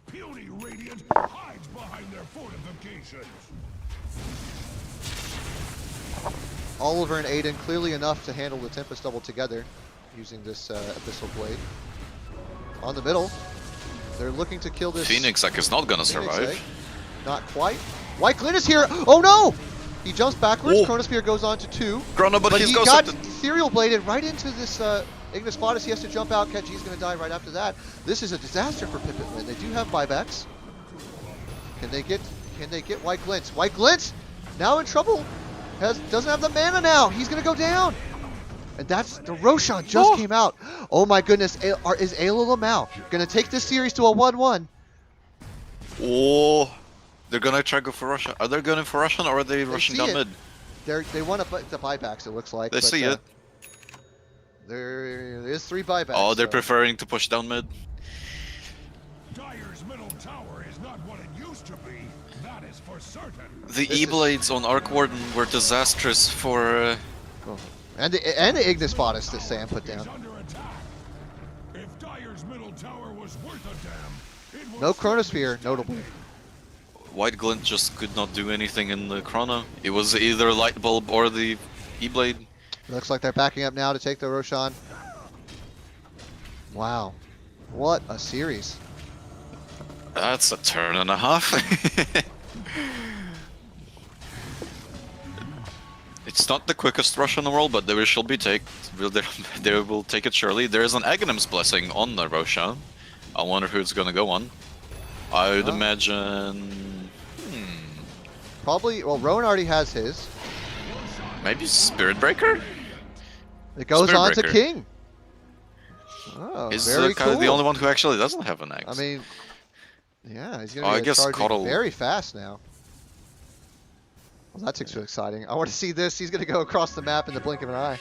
Puny Radiant hides behind their fortifications. Oliver and Aiden clearly enough to handle the Tempest double together using this Abyssal Blade. On the middle, they're looking to kill this Phoenix is not gonna Phoenix, survive. eh? Not quite. White Glint is here. Oh no! He jumps backwards. Oh. Chronosphere goes on to 2. Chrono, but he's he ghost got up the- Ethereal Bladed right into this Ignis Flatus. He has to jump out. Catch. He's going to die right after that. This is a disaster for Pip Pip Men. They do have buybacks. Can they get White Glint? White Glint now in trouble. Doesn't have the mana now. He's going to go down. And that's the Roshan just came out. Oh my goodness. Is AyLoLamo going to take this series to a 1-1? Oh, they're gonna try to go for Russian. Are they going for Russian or are they rushing see down it. mid? They want the buybacks, it looks like. They see it. There is 3 buybacks. Oh, they're so- preferring to push down mid. Dyer's middle tower is not what it used to be. That is for certain. The This is- E-Blades on Arc Warden were disastrous for... And the Ignis Flatus that Sam put down. He's under attack. If Dyer's middle tower was worth a damn, it was No Chronosphere, notably. White Glint just could not do anything in the Chrono. It was either Light Bulb or the E-Blade. Looks like they're backing up now to take the Roshan. Wow. What a series. That's a turn and a half. It's not the quickest rush in the world, but they shall be they will take it surely. There is an Aghanim's Blessing on the Roshan. I wonder who it's gonna go on. I would Huh? imagine... Probably, well, Rowan already has his. Maybe Spirit Breaker? It goes Spirit on to Breaker. King. Oh, Is very kind of the cool. only one who actually doesn't have an axe. I mean, yeah, he's Oh, going I to be guess charging Coddle- very fast now. Well, that's exciting. I want to see this. He's going to go across the map in the blink of an eye.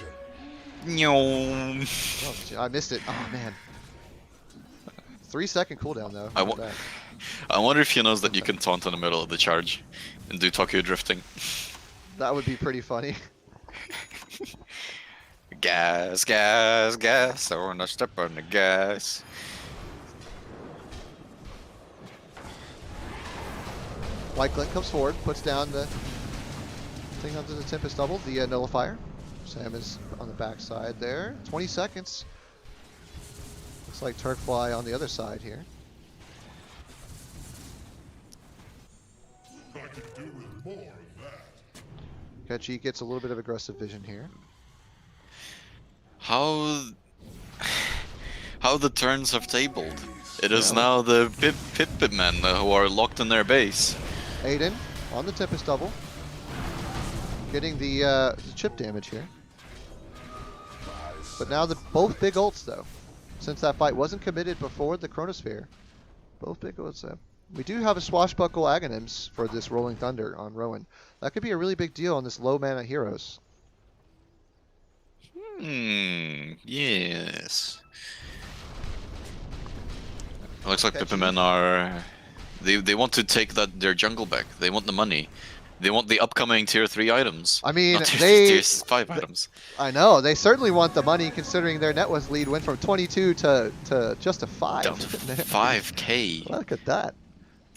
Nyong. Oh, gee, I missed it. Oh, man. 3-second cooldown, though. I Look wa- at that. I wonder if he knows that you can taunt in the middle of the charge and do Tokyo drifting. That would be pretty funny. Gas, gas, gas. I wanna step on the gas. White Glint comes forward, puts down the thing onto the Tempest double, the nullifier. Sam is on the backside there. 20 seconds. Looks like Turkfly on the other side here. I could do with more of that. Ketchy gets a little bit of aggressive vision here. How the turns have tabled. It is Yeah. now the Pip Pip Men who are locked in their base. Aiden on the Tempest double. Getting the chip damage here. But now both big ults though. Since that fight wasn't committed before the Chronosphere. Both big ults. We do have a Swashbuckle Aghanims for this Rolling Thunder on Rowan. That could be a really big deal on this low mana heroes. Yes. Looks like Okay. Pip Pip Men are... They want to take their jungle back. They want the money. They want the upcoming tier 3 items. I mean, Not tier 5 items. I know, they certainly want the money considering their net worth lead went from 22 to just a 5. Down to 5k. Look at that.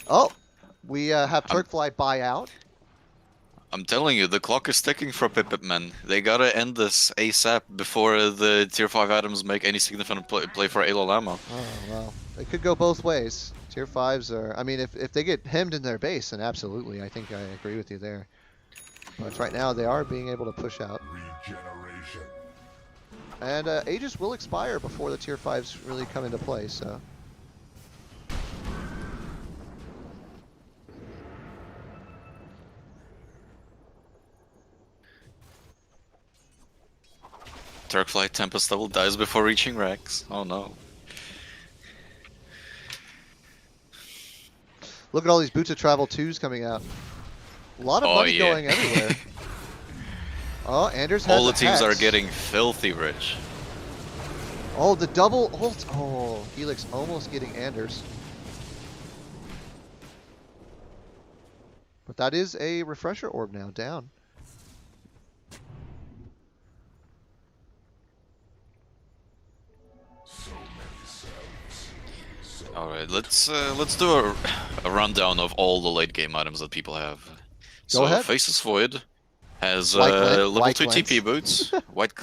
Oh, we have Turkfly buy out. I'm telling you, the clock is ticking for Pip Pip Men. They gotta end this ASAP before the tier 5 items make any significant play for AYLOLAMO. Oh, well, it could go both ways. Tier 5s are, I mean, if they get hemmed in their base, then absolutely, I think I agree with you there. But right now, they are being able to push out. Regeneration. And Aegis will expire before the tier 5s really come into play, so. Turkfly Tempest Double dies before reaching Rex. Oh no. Look at all these Boots of Travel 2s coming out. A lot of money going everywhere. Oh, Anders has All the a teams are Hex. getting filthy rich. Oh, the double ult. Oh, Helix almost getting Anders. But that is a refresher orb now down. All right, let's do a rundown of all the late game items that people have. So ahead. Faceless Void has White Glint, level White 2 Glint. TP boots. White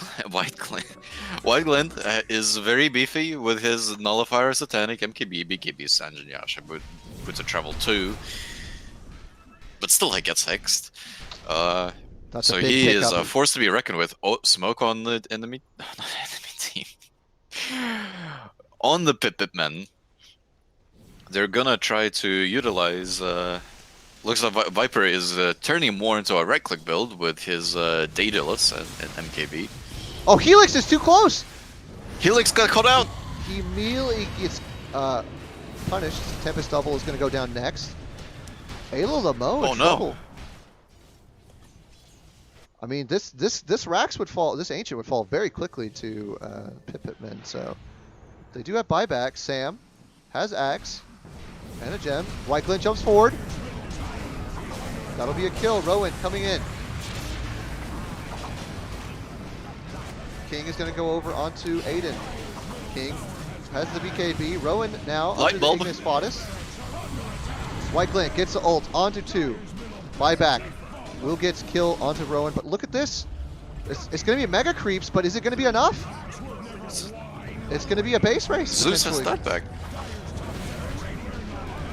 Glint is very beefy with his Nullifier, Satanic, MKB, BKB, Sanjin, Yasha, Boots of Travel 2. But still he gets hexed. That's So a big he is pickup. a force to be reckoned with. Oh, smoke on the enemy, not enemy team. On the Pip Pip Men, they're gonna try to utilize. Looks like Viper is turning more into a right-click build with his Daedalus and MKB. Oh, Helix is too close! Helix got caught out. He immediately gets punished. Tempest Double is going to go down next. AyLoLamo in Oh, no. trouble. I mean, this Rax would fall. This Ancient would fall very quickly to Pip Pip Men. So they do have buyback. Sam has Axe and a gem. White Glint jumps forward. That'll be a kill. Rowan coming in. King is going to go over onto Aiden. King has the BKB. Rowan now Light under bulb. the Ignis Spottis. White Glint gets the ult onto 2. Buyback. Will gets kill onto Rowan, but look at this. It's going to be mega creeps, but is it going to be enough? It's going to be a base race. Zeus has potentially. that back.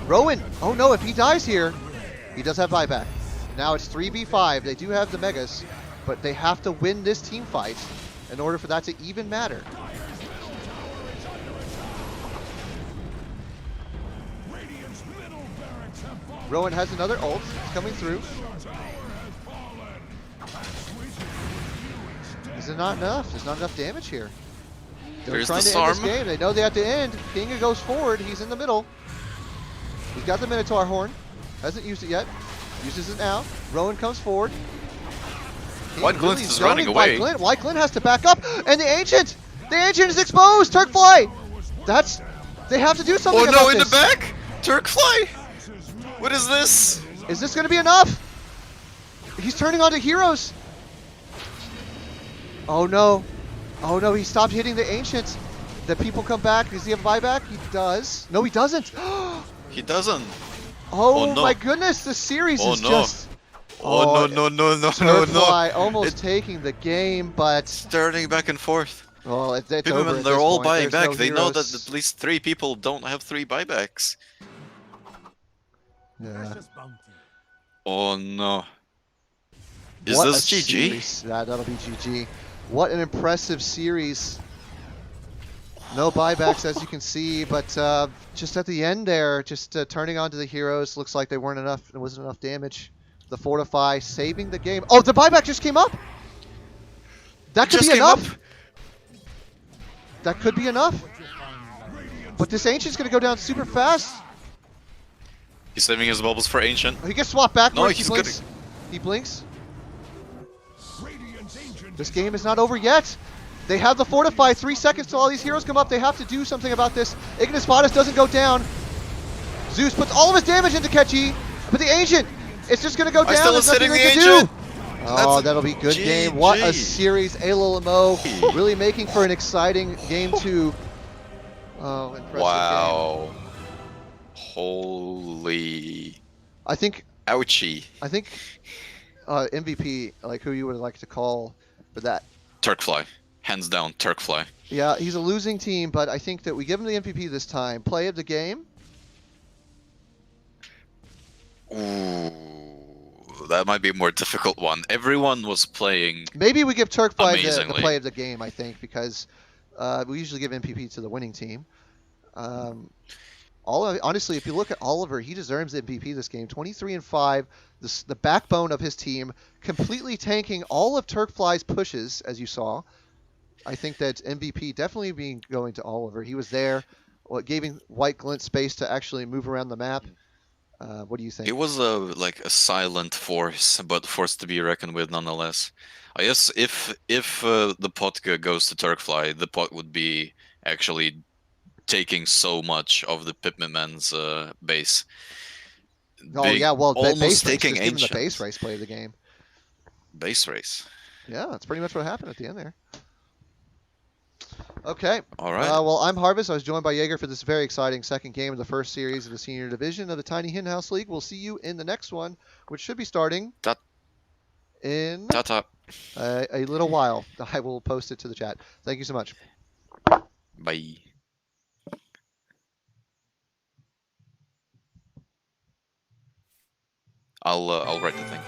Rowan. Oh no, if he dies here, he does have buyback. Now it's 3v5. They do have the megas, but they have to win this team fight in order for that to even matter. Radiant's middle barracks have fallen. Rowan has another ult. It's coming through. Tower has fallen. Is it not enough? There's not enough damage here. They're There's trying the to end this Sarm. game. They know they have to end. King goes forward. He's in the middle. He's got the Minotaur horn. Hasn't used it yet. Uses it now. Rowan comes forward. King White Glint really is zoning running away. White Glint. White Glint has to back up. And the Ancient! The Ancient is exposed! Turkfly! They have to do something Oh about no, in this. the back! Turkfly! What is this? Is this going to be enough? He's turning onto heroes. Oh no. Oh no, he stopped hitting the Ancient. The people come back. Does he have a buyback? He does. No, he doesn't. He doesn't. Oh no. my goodness, the series Oh is no. just... Oh, no, Turkfly almost taking the game, but... Turning back and forth. Well, it's Pip Pip over Men, at they're this all point. buying There's back. no They know that heroes. at least 3 people don't have 3 buybacks. Yeah. Precious bounty. Oh no. Is What this a GG? series. Yeah, that'll be GG. What an impressive series. No buybacks, as you can see, but just at the end there, just turning onto the heroes. Looks like they weren't enough. There wasn't enough damage. The Fortify saving the game. Oh, the buyback just came up. That could Just be came enough. up. That could be enough. But this Ancient's going to go down super fast. He's saving his bubbles for Ancient. He gets swapped backwards. No, he he's blinks. He blinks. This game is not over yet. They have the Fortify. 3 seconds till all these heroes come up. They have to do something about this. Ignis Vadas doesn't go down. Zeus puts all of his damage into Ketchy. But the Ancient, it's just going to go down. still There's sitting nothing they the can Ancient. do. Oh, that'll be good game. What a GG. series. AYLOLAMO really making for an exciting game 2. Oh, impressive game. Wow. Holy. I think Ouchie. MVP, like who you would like to call for that. Turkfly. Hands down, Turkfly. Yeah, he's a losing team, but I think that we give him the MVP this time. Play of the game. Ooh. That might be a more difficult one. Everyone was playing. Maybe we give Turkfly the Amazingly. play of the game, I think, because we usually give MVP to the winning team. Honestly, if you look at Oliver, he deserves the MVP this game. 23-5, the backbone of his team, completely tanking all of Turkfly's pushes, as you saw. I think that MVP definitely going to Oliver. He was there, giving White Glint space to actually move around the map. What do you think? It was like a silent force, but force to be reckoned with nonetheless. I guess if the pot goes to Turkfly, the pot would be actually taking so much of the Pip Pip Men's base. Oh yeah, well, almost base race. taking Just give him the Ancient. base race play of the game. Base race. Yeah, that's pretty much what happened at the end there. Okay. All right. Well, I'm Harvest. I was joined by Jaeger for this very exciting second game of the first series of the Senior Division of the Tiny Inhouse League. We'll see you in the next one, which should be starting in Ta-ta. a little while. I will post it to the chat. Thank you so much. Bye. I'll write the thing.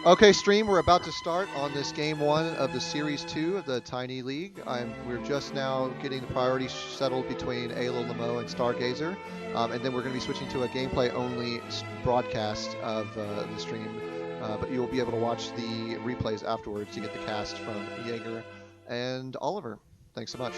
Okay, stream, we're about to start on this game 1 of the Series 2 of the Tiny League. We're just now getting the priorities settled between AYLOLAMO and Stargazer, and then we're going to be switching to a gameplay-only broadcast of the stream, but you'll be able to watch the replays afterwards to get the cast from Jaeger and Oliver. Thanks so much.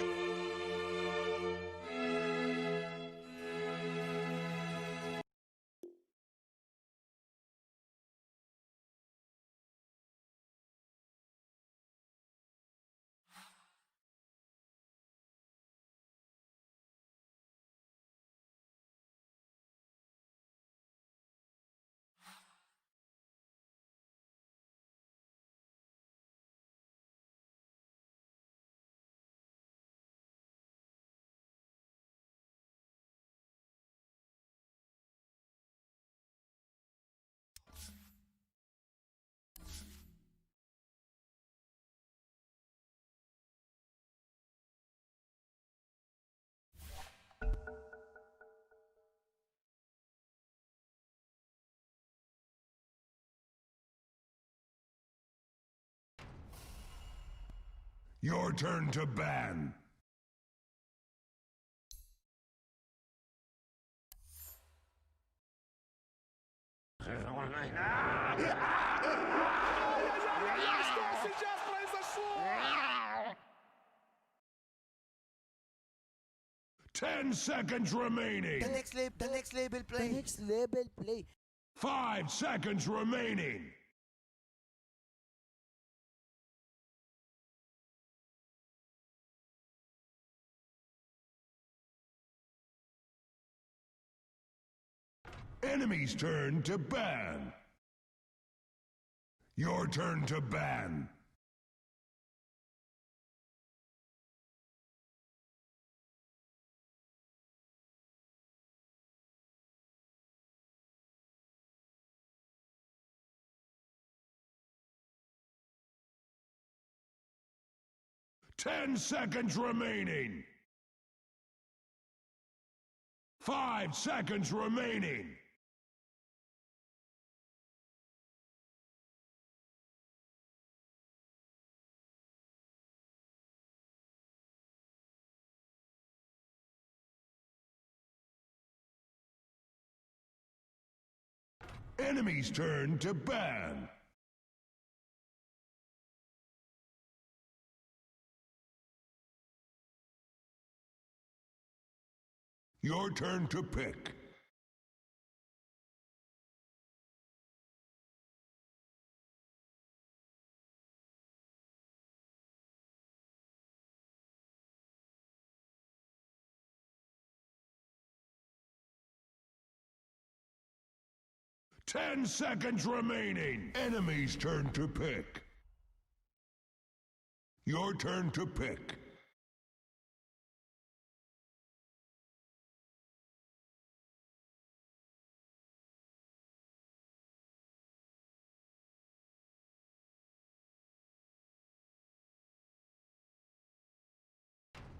Your turn to ban. Ten seconds remaining. The next label play. The next label play. 5 seconds remaining. Enemy's turn to ban. Your turn to ban. Ten seconds remaining. 5 seconds remaining. Enemy's turn to ban. Your turn to pick. Ten seconds remaining. Enemy's turn to pick. Your turn to pick.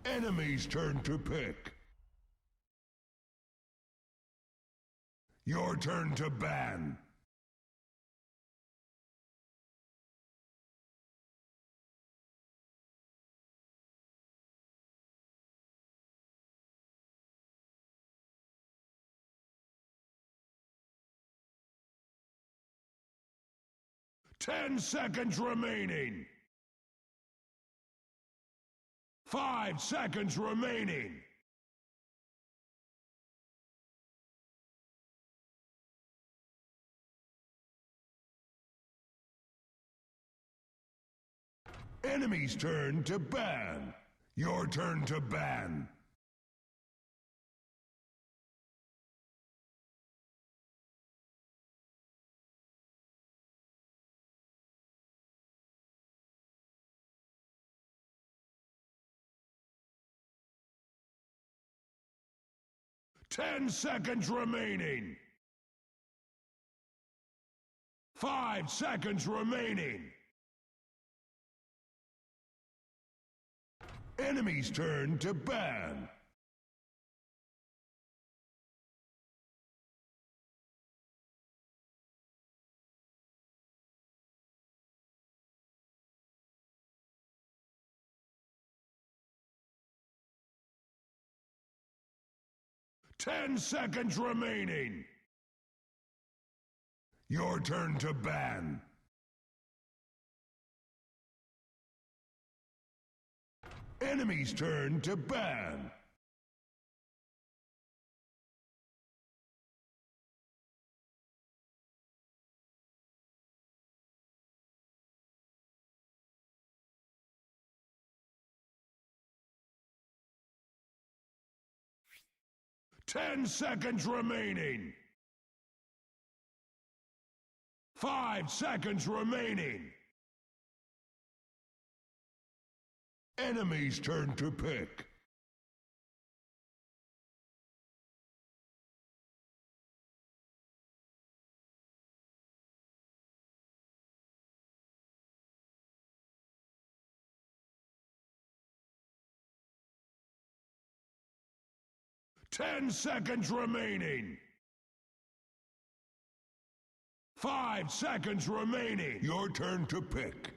Enemy's turn to pick. Your turn to ban. Ten seconds remaining. 5 seconds remaining. Enemy's turn to ban. Your turn to ban. Ten seconds remaining. 5 seconds remaining. Enemy's turn to ban. 10 seconds remaining. Your turn to ban. Enemy's turn to ban. Ten seconds remaining. 5 seconds remaining. Enemy's turn to pick. Ten seconds remaining. 5 seconds remaining. Your turn to pick.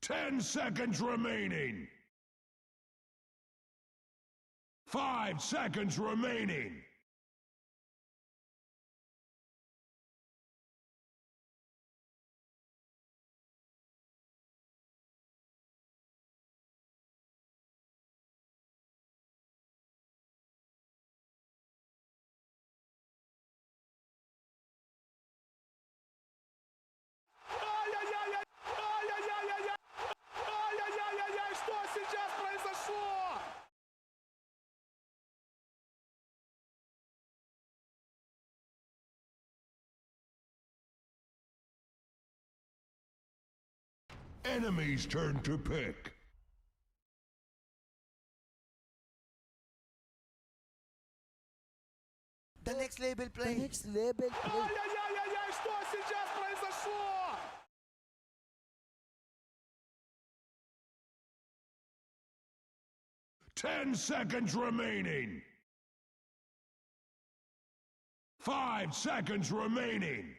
Ten seconds remaining. 5 seconds remaining. Что сейчас произошло? Enemy's turn to pick. The next label play. The next label play. Ай-яй-яй-яй-яй, что сейчас произошло? Ten seconds remaining. 5 seconds remaining.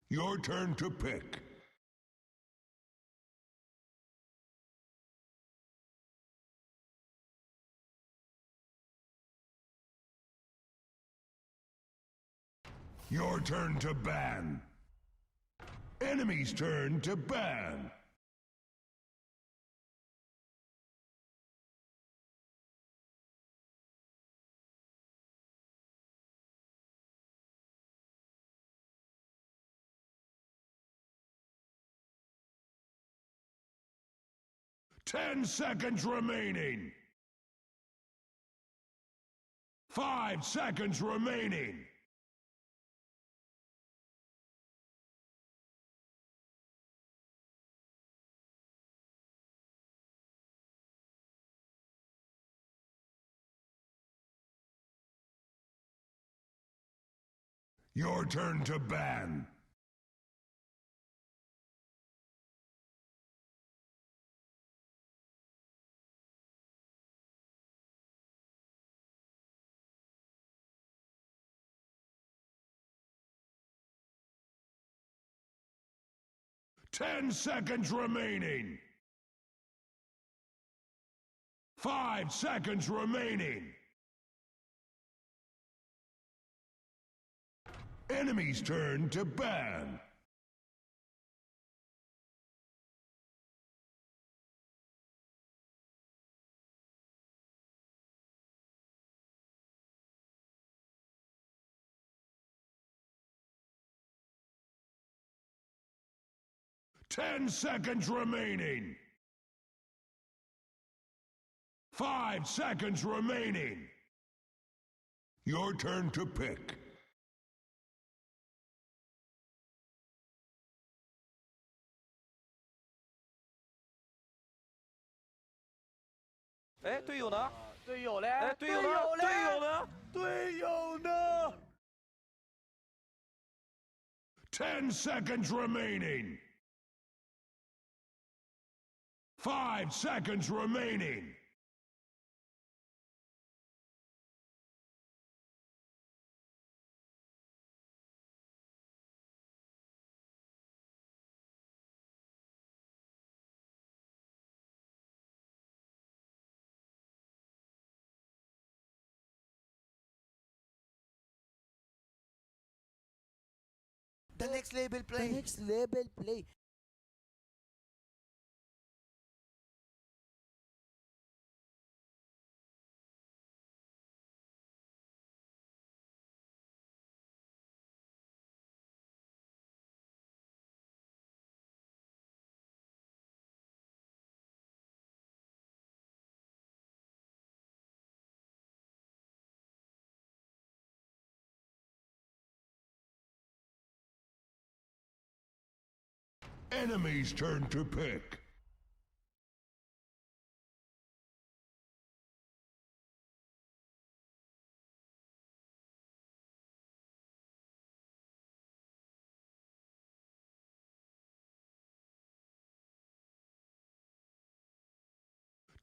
Your turn to pick. Your turn to ban. Enemy's turn to ban. Ten seconds remaining. 5 seconds remaining. Your turn to ban. Ten seconds remaining. 5 seconds remaining. Enemy's turn to ban. Ten seconds remaining. 5 seconds remaining. Your turn to pick. 哎，队友呢？队友嘞？哎，队友呢？队友呢？队友呢？ 10 seconds remaining. 5 seconds remaining. The next label play. The next label play. Enemy's turn to pick.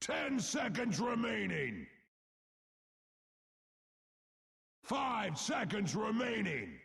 Ten seconds remaining. 5 seconds remaining.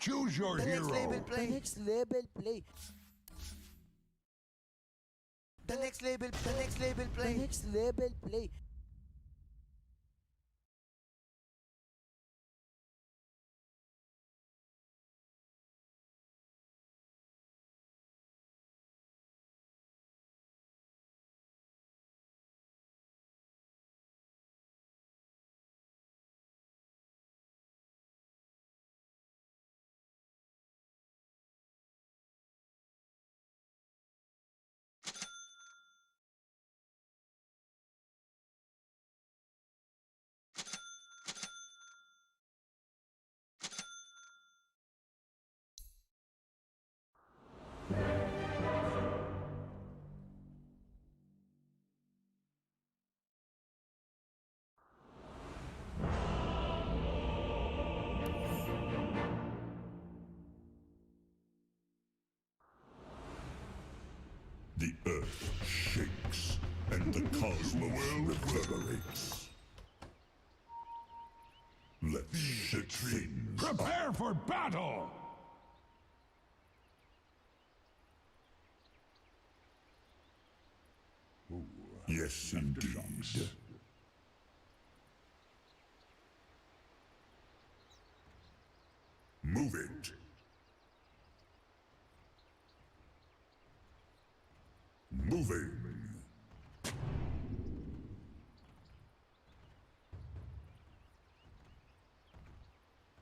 Choose your The hero. next label play. The next label play. The next label. The next label play. The next label play. The earth shakes and the cosmos reverberates. Let's shake things. Prepare for battle! Yes, indeed. Move it. Moving.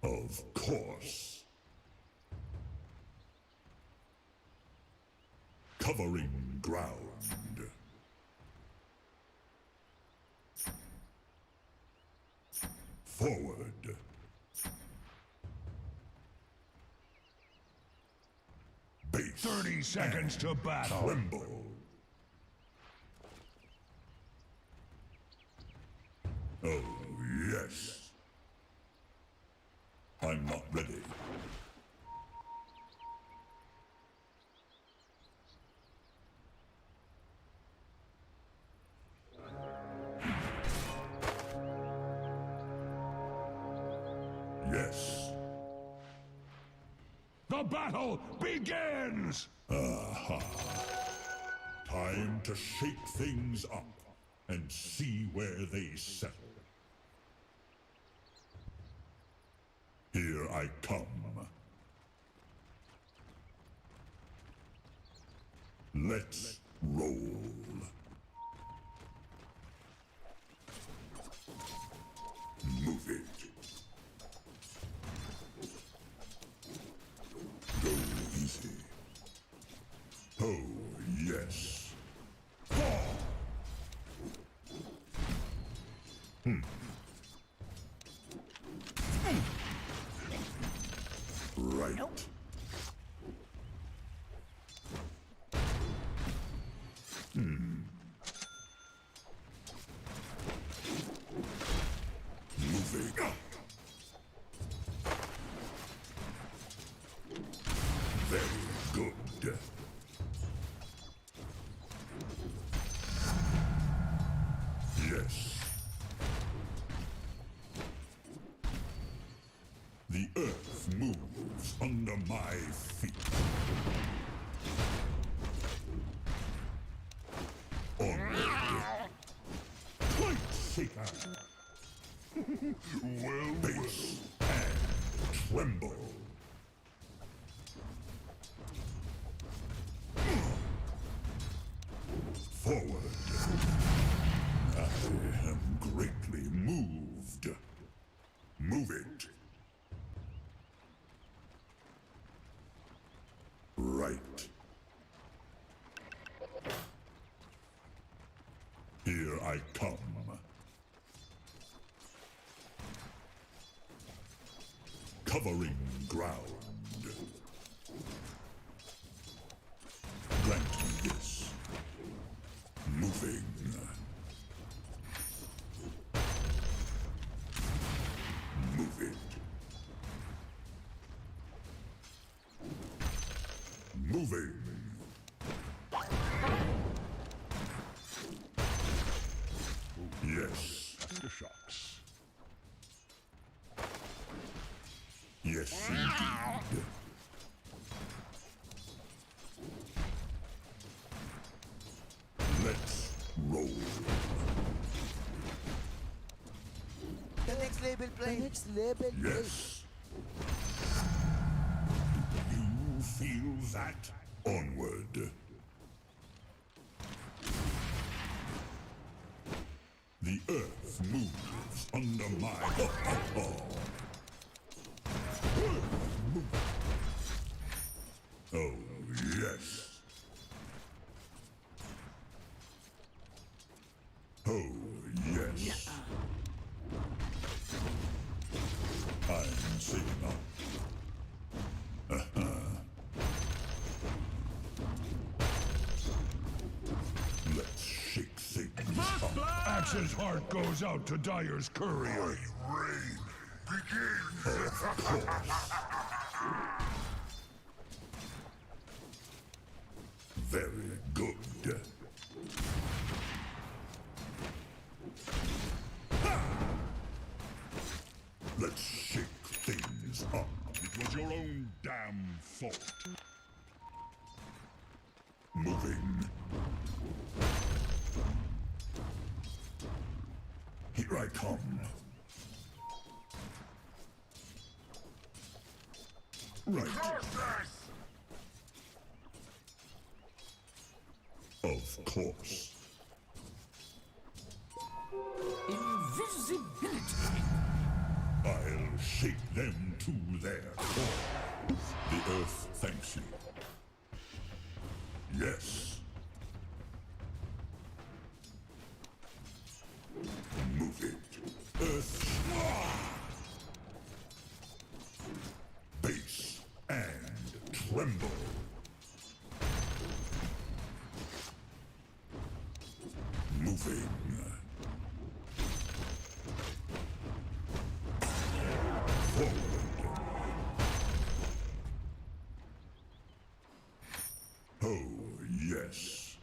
Of course. Covering ground. Forward. Base. 30 seconds to battle. Tremble. Oh, yes. I'm not ready. Yes. The battle begins! Aha. Time to shake things up and see where they settle. Here I come. Let's roll. Right. Moving. Very good. Yes. The earth moves under my feet. Onward. Point shaker. Well, base and tremble. Forward. I am greatly moved. Move it. Right. Here I come. Covering ground. Grant me this. Moving. Move it. Moving. Yes. Aftershocks. Yes, indeed. Let's roll. The next label play. The next label play. Yes. You feel that? Onward. The earth moves under my... Oh, yes. Oh, yes. I'm seeing up. Let's shake things up. Axe's heart goes out to Dyer's courier. Rain begins. Of course. Very good. Let's shake things up. It was your own damn fault. Moving. Here I come. Right. Of course. Invisibility. I'll shake them to their core. The earth thanks you. Yes. Move it. Earth. Base and tremble. Moving. Forward. Oh, yes.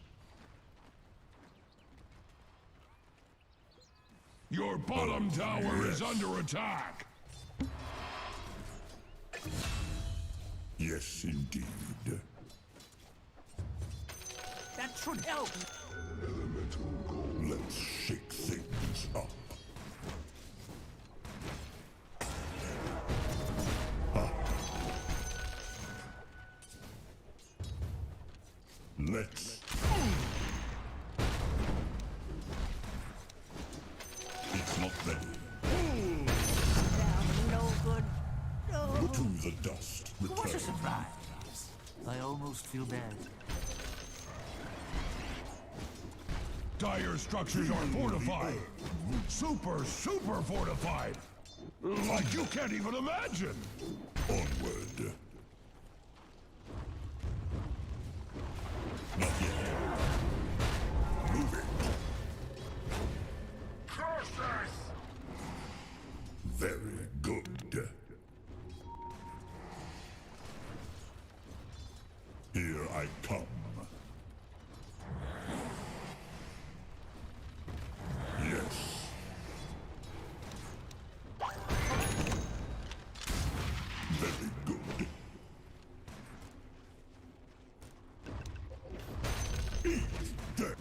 Your bottom tower is under attack. Yes, indeed. That should help. Let's shake things up. Let's... It's not ready. No good. No. To the dust. What a Return. surprise. I almost feel bad. Dire structures are fortified. Super, super fortified. Like you can't even imagine. Onward. Not yet. Move it. Very good. Here I come. Yes. Very good. Eat the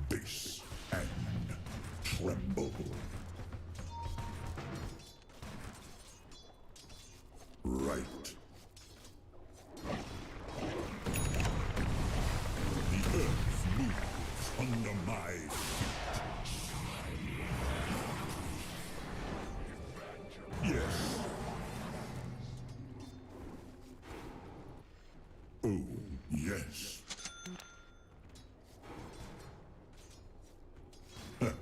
base and tremble. Right. The earth moves under my feet. Yes. Oh, yes. Huh.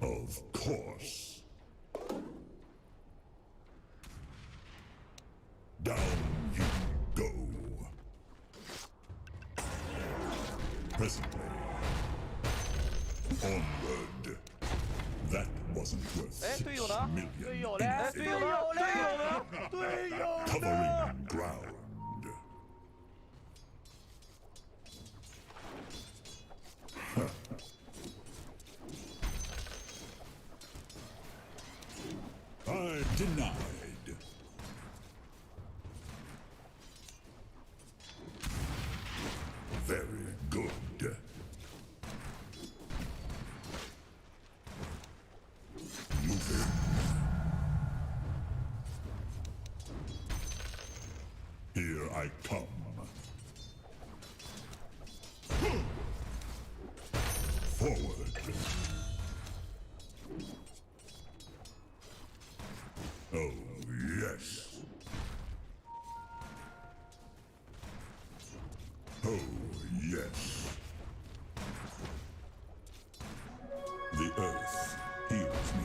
Of course. Down you go. Presently. Onward. That wasn't worth 队友呢？ 6 million 队友嘞？ anything. 队友呢？队友呢？队友呢？ Covering ground. Huh. I'm denied. Very good. Moving. Here I come. Forward. Oh, yes. Oh, yes. The earth heals me.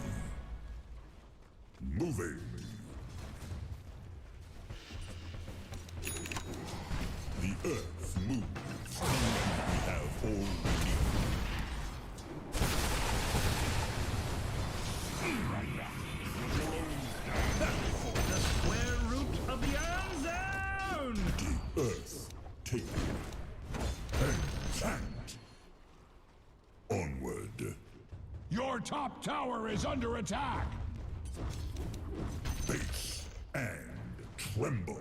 Moving. The earth moves. We have all we need. The square root of the Iron Zone! The earth take and chant. Onward. Your top tower is under attack! Face and tremble.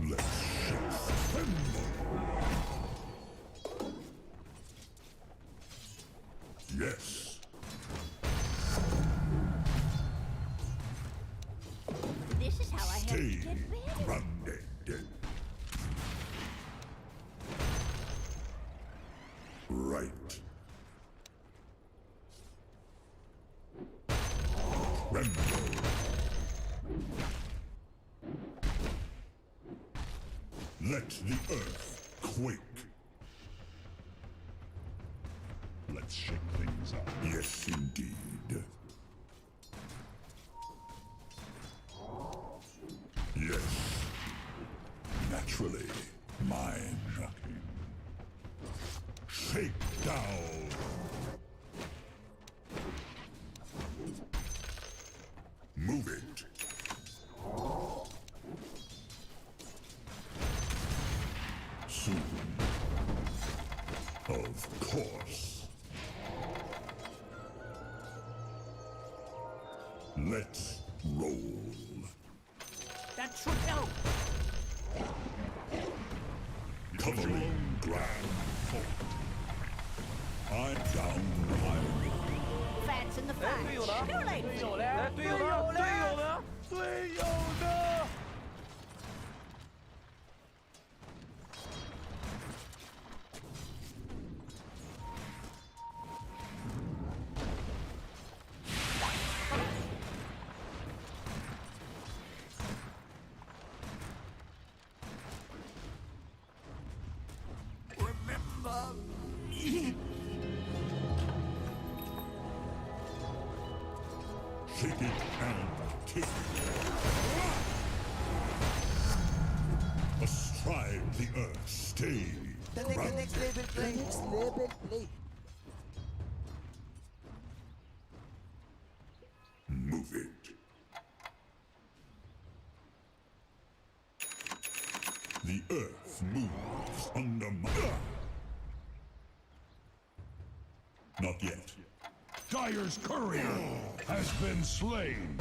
Let's shake tremble. Yes. This is how I help you Stay get ready. grounded. Right. Tremble. Let the earth quake. Let's shake things up. Yes, indeed. Yes. Naturally, mine. Shake down. Move it. Soon. Of course. Let's roll. That should help. Covering ground. I'm down my Fats in the 哎，队 fight. 友呢？ Too 队 late. 友嘞？队友呢？队友呢？队友呢？ Yes. Shake it and take it. Astride the earth, stay The next label play. The next label play. Move it. The earth moves under my... Not yet. Dire's courier has been slain.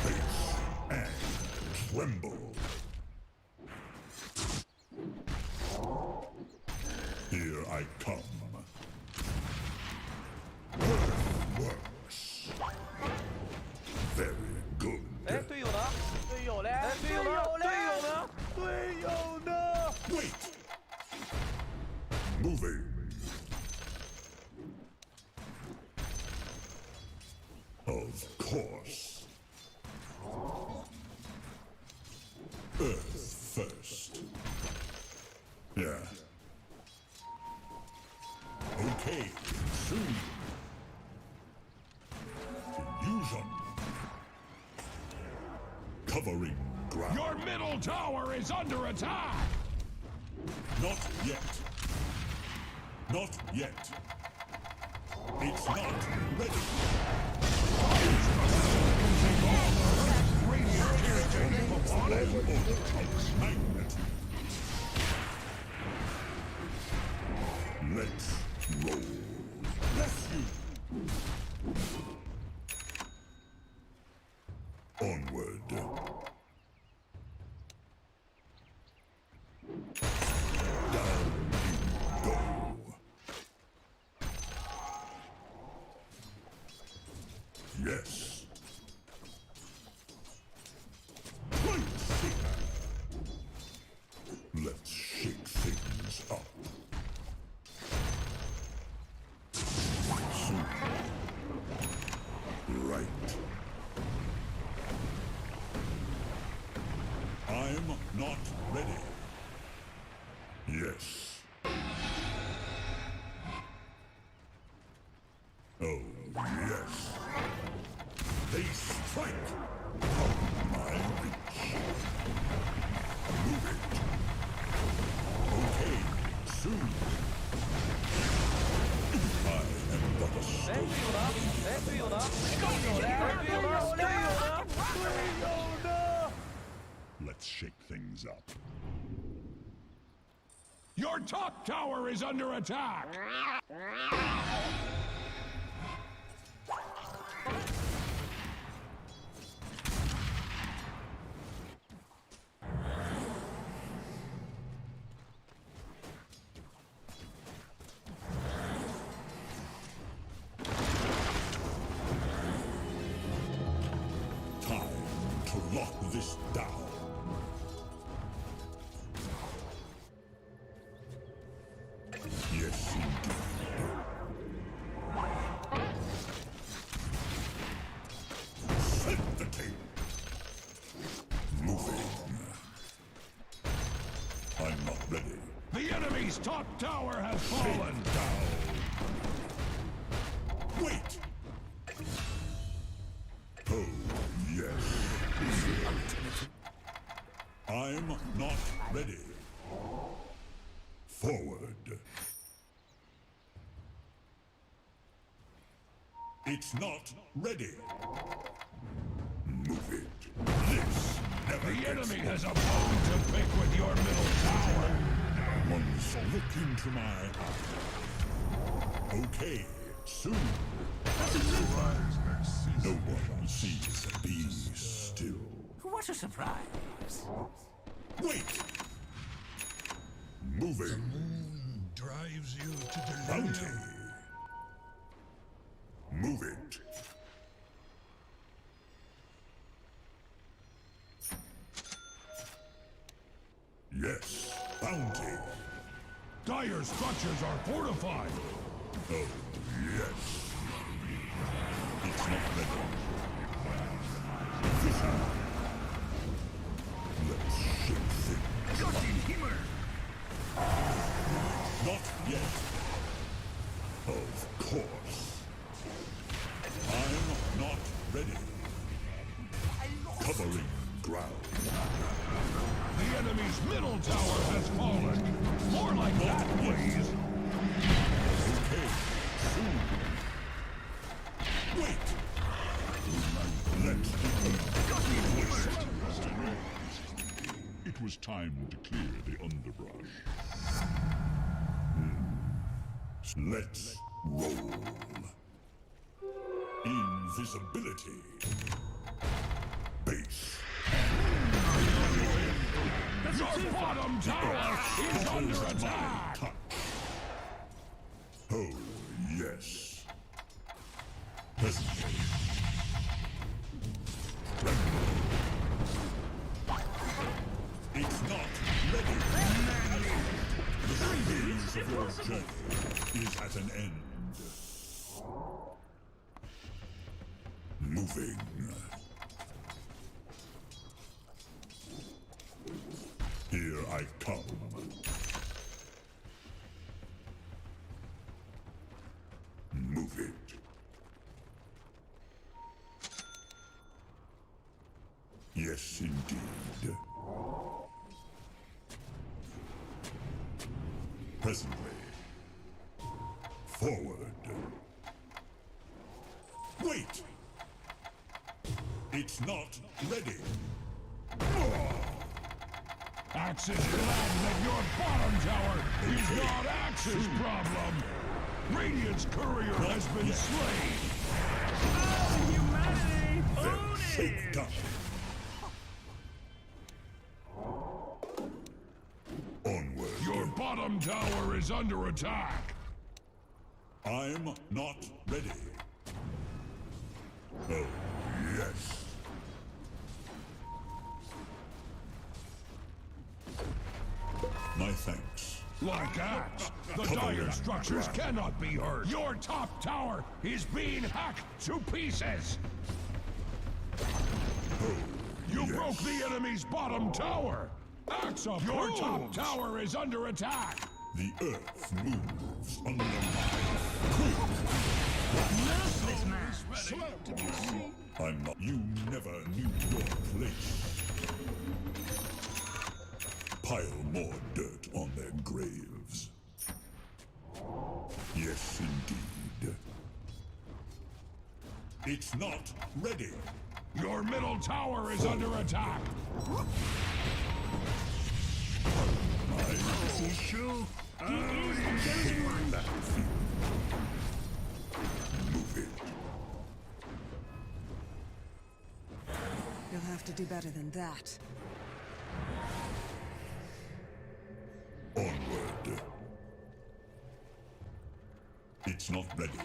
Face and tremble. Here I come. Works. Very good. 哎，队友呢？队友嘞？队友呢？队友呢？队友呢？ Wait. Moving. Of course. Earth first. Yeah. Okay, soon. Illusion. Covering ground. Your middle tower is under attack. Not yet. Not yet. It's not ready. Radiant irritating upon it. Magnet. Let's roll. Bless you. Onward. Down you go. Yes. Let's shake things up. Soon. Right. I'm not ready. Yes. Oh, yes. They strike from my reach. Move it. Okay, soon. I am but a 哎， stone. 队友呢？哎，队友呢？队友嘞？队友呢？队友呢？队友呢？ Let's shake things up. Your top tower is under attack. Time to lock this down. Yes, indeed. Set the table. Moving. I'm not ready. The enemy's top tower has fallen. Down. Wait. Oh, yes. I'm not ready. Forward. It's not ready. Move it. This never The gets enemy old. has a bone to pick with your middle tower. Once look into my eye. Okay, soon. No one sees be still. What a surprise. Wait! Moving. Drives you to Bounty. Move it. Yes, bounty. Dire structures are fortified. Oh, yes. It's not ready. Vision. Let's shake things. Not yet. Of course. tower has fallen. More like that, please. Okay, soon. Wait! Let's It was time to clear the underbrush. Let's roll. Invisibility. Base. Your bottom tower is under attack. Oh, yes. Presently. It's not ready. The phase of your journey is at an end. Moving. Here I come. Move it. Yes, indeed. Presently. Forward. Wait! It's not ready. Axe is glad that your bottom tower is not Axe's problem. Radiant's courier has been slain. Humanity! Then shake up. Onward. Your bottom tower is under attack. I'm not ready. Oh, yes. My thanks. Like Axe, the dire structures cannot be hurt. Your top tower is being hacked to pieces. You yes. broke the enemy's bottom tower. Axe up. Your top tower is under attack. The earth moves under my This man. I'm not. You never knew your place. Pile more dirt on their graves. Yes, indeed. It's not ready. Your middle tower is under attack. Move it. You'll have to do better than that. Onward. It's not ready.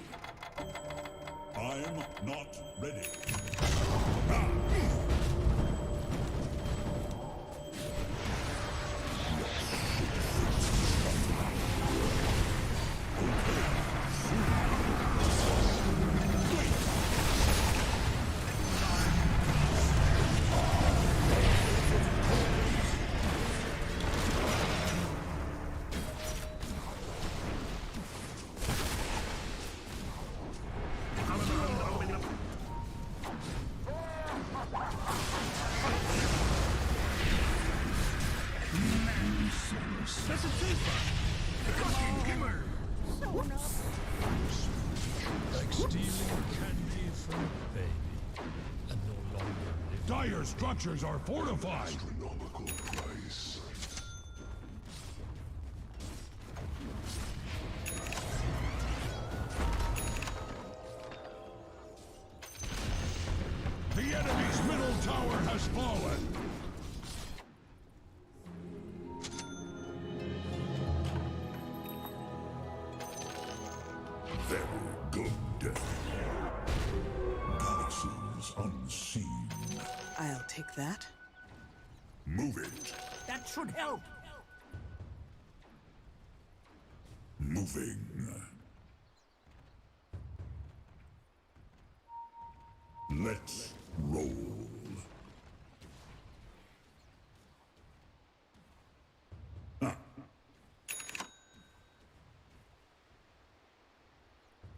I'm not ready. That's a twofer! Fucking gimmer! Sewn up. Like stealing candy from a baby and no longer living. Dire structures are fortified. Astronomical price. The enemy's middle tower has fallen. Very good. Galaxies unseen. I'll take that. Move it. That should help. Moving. Let's roll.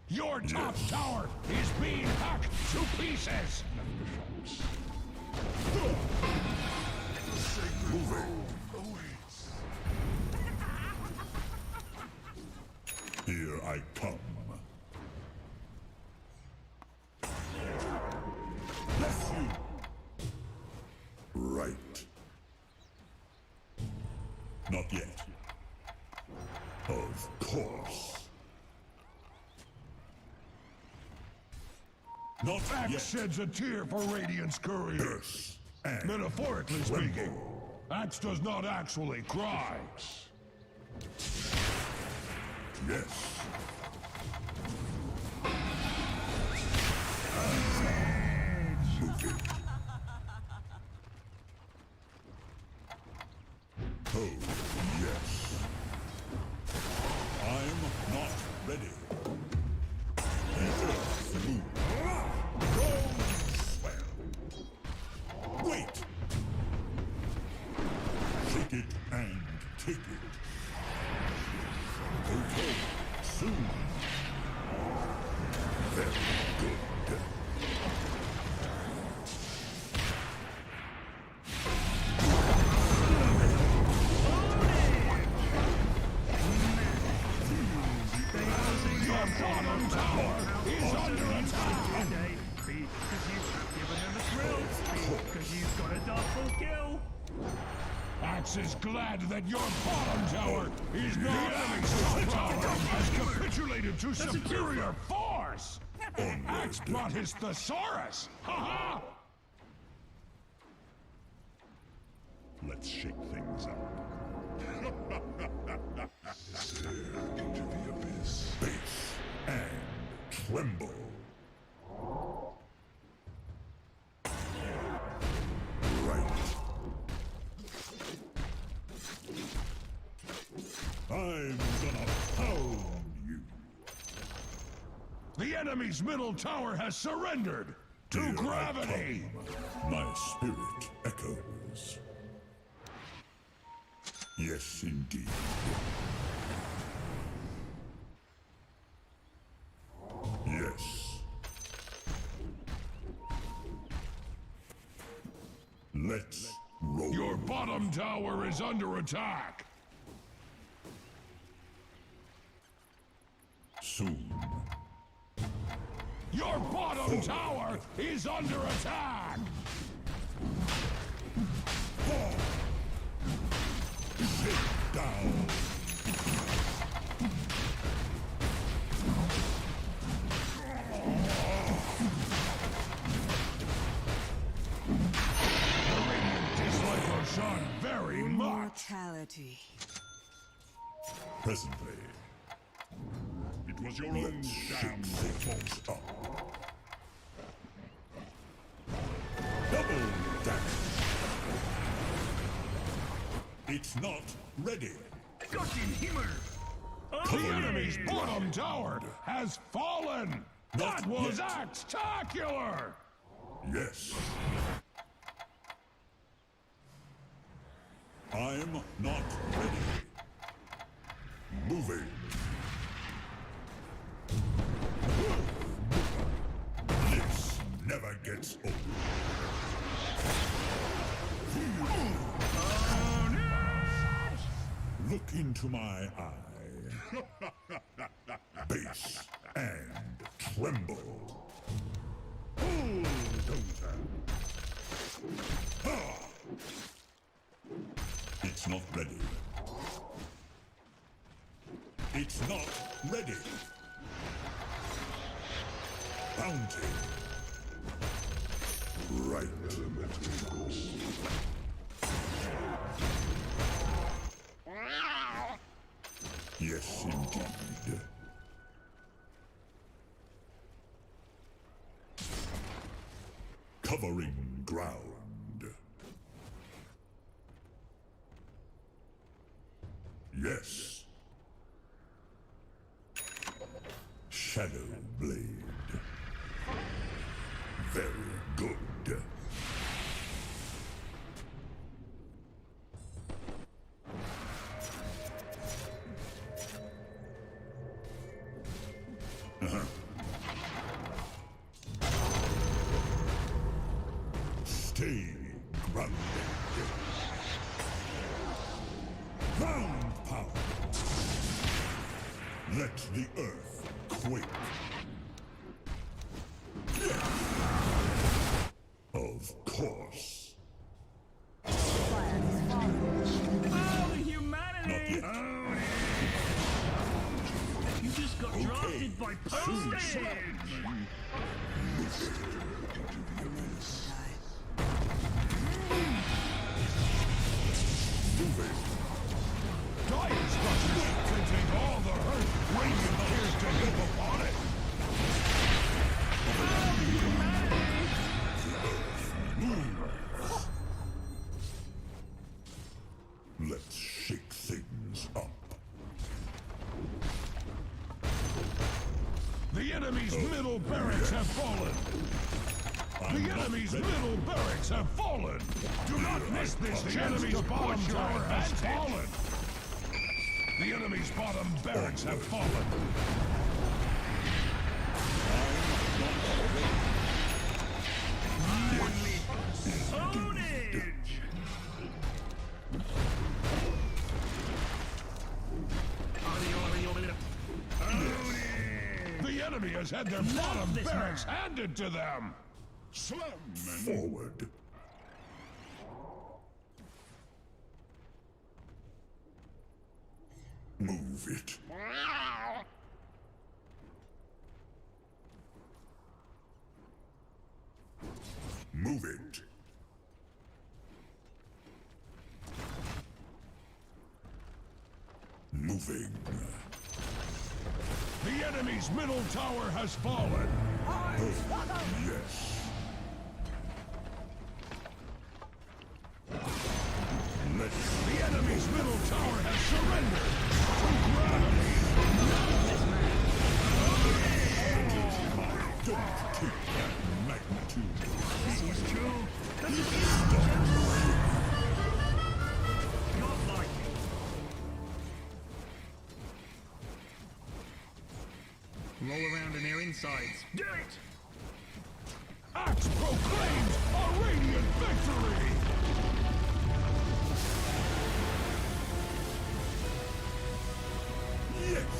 Your top tower is being hacked to pieces. Moving. Here I come. Bless you. Right. Not yet. Of course. Not Axe yet. sheds a tear for Radiant's courier. Yes. And Metaphorically speaking, Axe does not actually cry. yes. Moving. Oh, yes. I'm not ready. The earth moves. Goes swell. Wait! Shake it and take it. Okay, soon. Very good. Your bottom tower is under attack! Because you have given them a thrill. Because you've got a double kill. Axe is glad that your bottom tower is not enemy's top tower has capitulated to superior force! Axe brought his thesaurus! Ha-ha! Let's shake things up. Stare into the abyss. Face and tremble. Right. I'm gonna pound you. The enemy's middle tower has surrendered to Here I gravity! come. My spirit echoes. Yes, indeed. Yes. Let's roll. Your bottom tower is under attack! Soon. Your bottom tower is under attack! Sit down. Dislike your son very much! Immortality. Presently. It was your own Let's shake things up. Double damage. It's not ready. Got him, Himmer. The enemy's bottom tower has fallen! Not That was yet. Axe-tacular! Yes. I'm not ready. Moving. This never gets old. Look into my eye. Base and tremble. Bulldozer. Ah! It's not ready. It's not ready. Bounty. Right. Yes, indeed. Covering ground. Yes. Shadow blade. Very good. Stay grounded. Ground power. Let the earth quake. Of course. Oh, the humanity! You just got drafted by postage! Dire structures can take all the hurt Radiant appears to heap upon it. Let's shake things up. The enemy's middle barracks have fallen. The enemy's middle barracks have fallen. Do not miss this. The enemy's bottom tower has fallen. The enemy's bottom barracks have fallen. The enemy has had their bottom barracks handed to them. Forward. Move it. Move it. Moving. The enemy's middle tower has fallen. Yes. The enemy's middle tower has surrendered to gravity. Don't take that magnitude. This is true. Not like it. Roll around in their insides. Do it! Axe proclaims a radiant victory! Yes.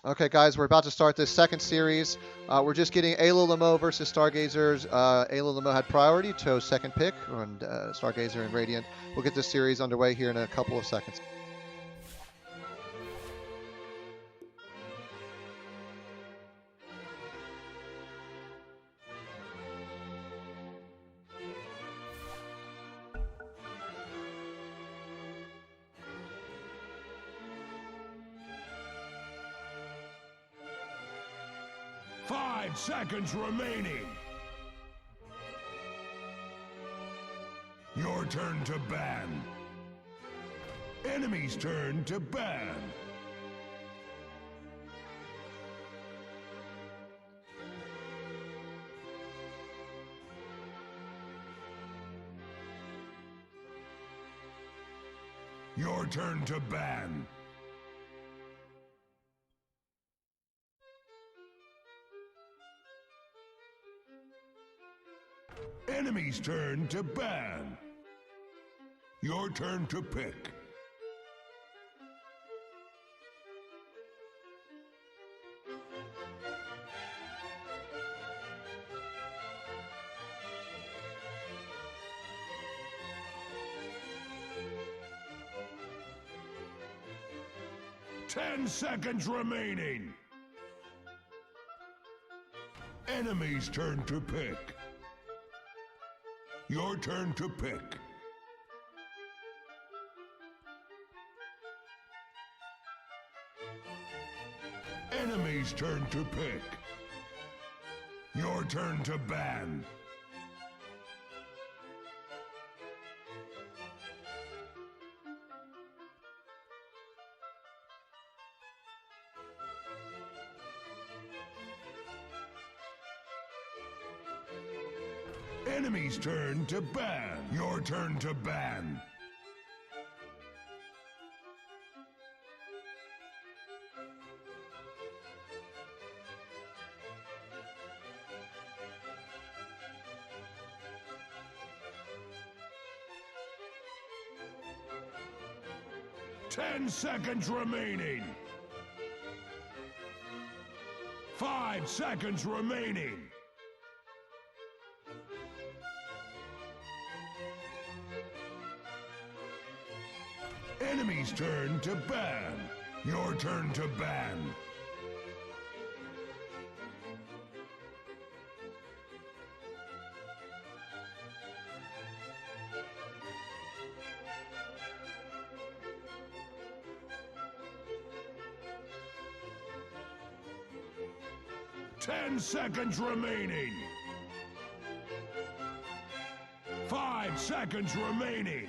Okay, guys, we're about to start this second series. We're just getting AYLOLAMO versus Stargazers. AYLOLAMO had priority, chose second pick, and Stargazer and Radiant. We'll get this series underway here in a couple of seconds. Five seconds remaining. Your turn to ban. Enemy's turn to ban. Your turn to ban. Enemy's turn to ban. Your turn to pick. Ten seconds remaining. Enemy's turn to pick. Your turn to pick. Enemy's turn to pick. Your turn to ban. Enemy's turn to ban. Your turn to ban. Ten seconds remaining. 5 seconds remaining. Enemy's turn to ban. Your turn to ban. Ten seconds remaining. 5 seconds remaining.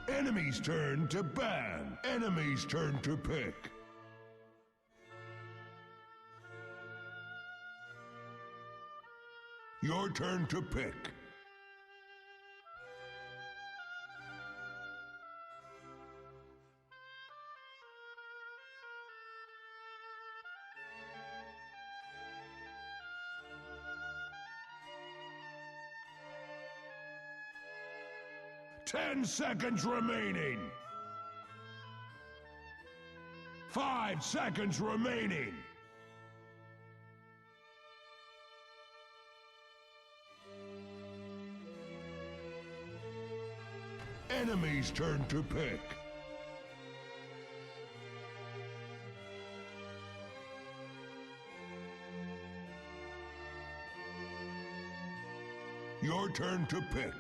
Enemy's turn to ban. Enemy's turn to pick. Your turn to pick. Ten seconds remaining. 5 seconds remaining. Enemy's turn to pick. Your turn to pick.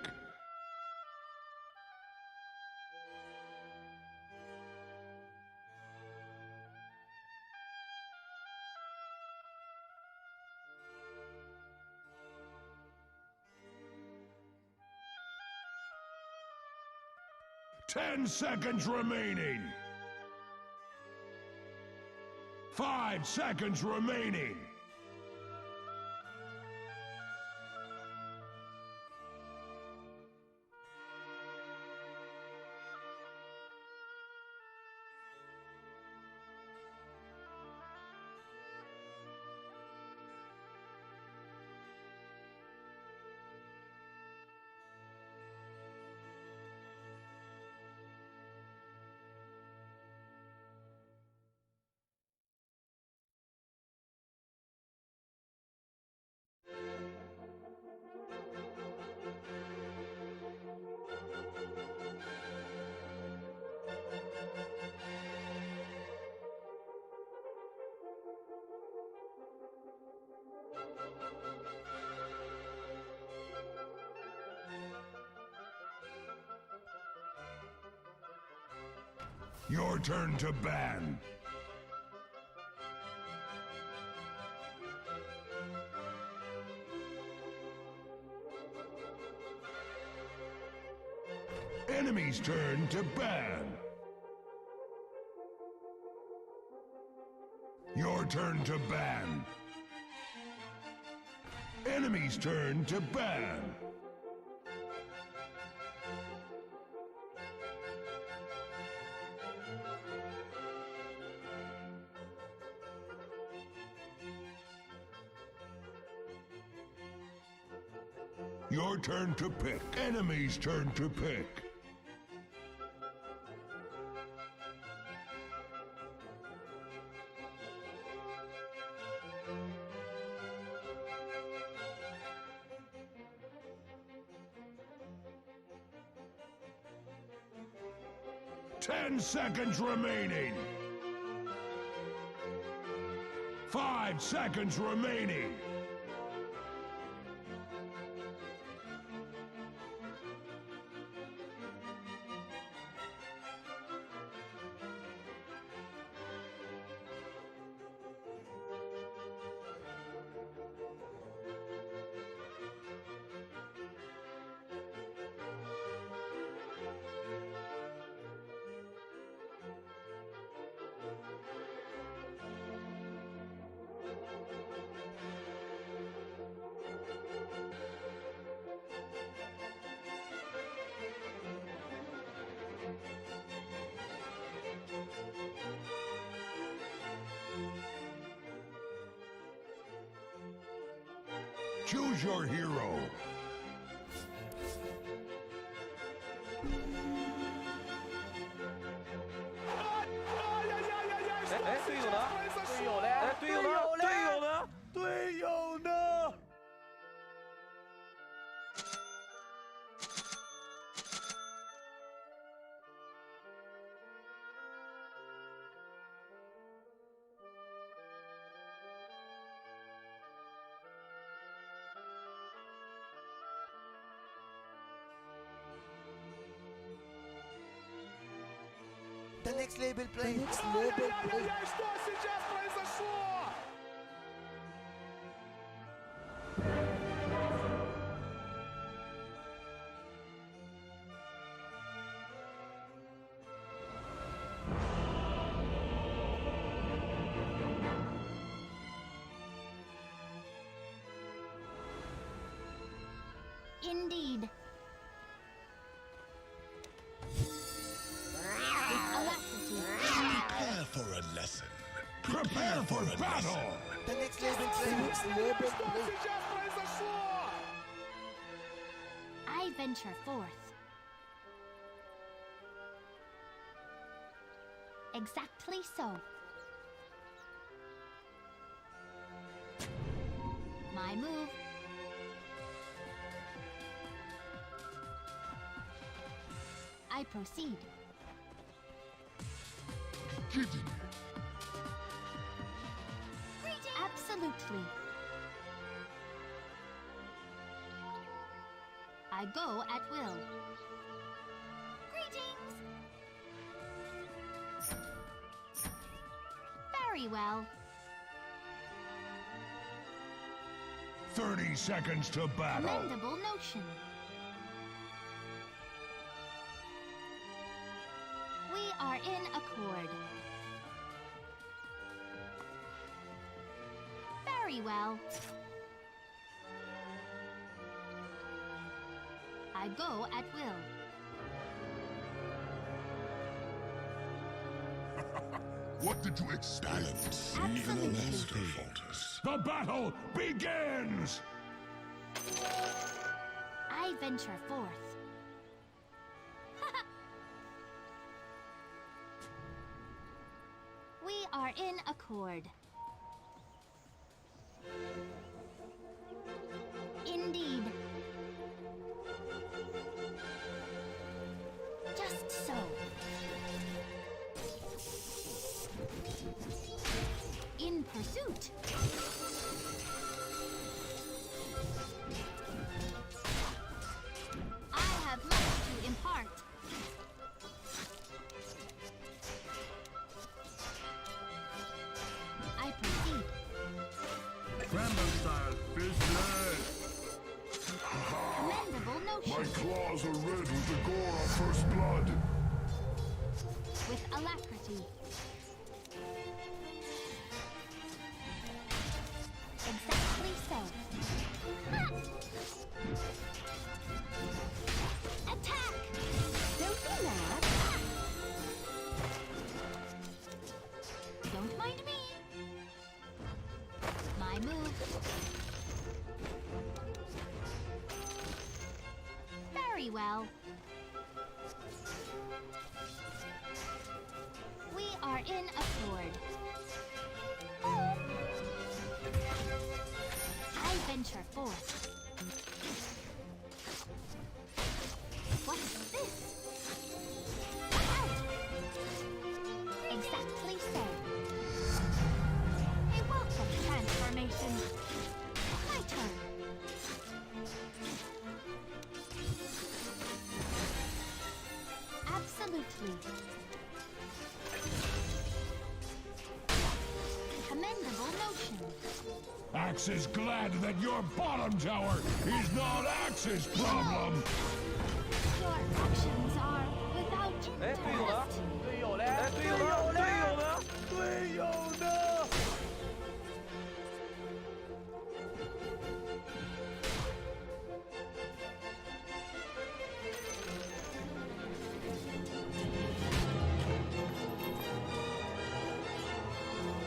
10 seconds remaining. 5 seconds remaining. Your turn to ban. Enemy's turn to ban. Your turn to ban. Enemy's turn to ban. Your turn to pick. Enemy's turn to pick. Ten seconds remaining. 5 seconds remaining. Choose your hero. The next label play. The next label play. Indeed. Prepare for a lesson. Prepare for battle. The next label play. The next label play. I venture forth. Exactly so. My move. I proceed. Absolutely. I go at will. Greetings. Very well. 30 seconds to battle. Commendable notion. Very well. I go at will. What did you expect? Absolutely. The battle begins! I venture forth. We are in accord. Indeed. Just so. In pursuit. I have much to impart. I proceed. Rambo style business! Commendable My notion. claws are red with the gore of first blood! With alacrity. Exactly so. Ha! Attack! Don't be mad. Ha! Don't mind me. My move. Very well. We are in accord. I venture forth. What's this? Out! Exactly so. A welcome transformation. My turn. Absolutely. Commendable notion. Axe is glad that your bottom tower is not Axe's problem! Your actions are without 哎，队友呢 interest.？队友嘞？队友呢？队友呢？队友呢？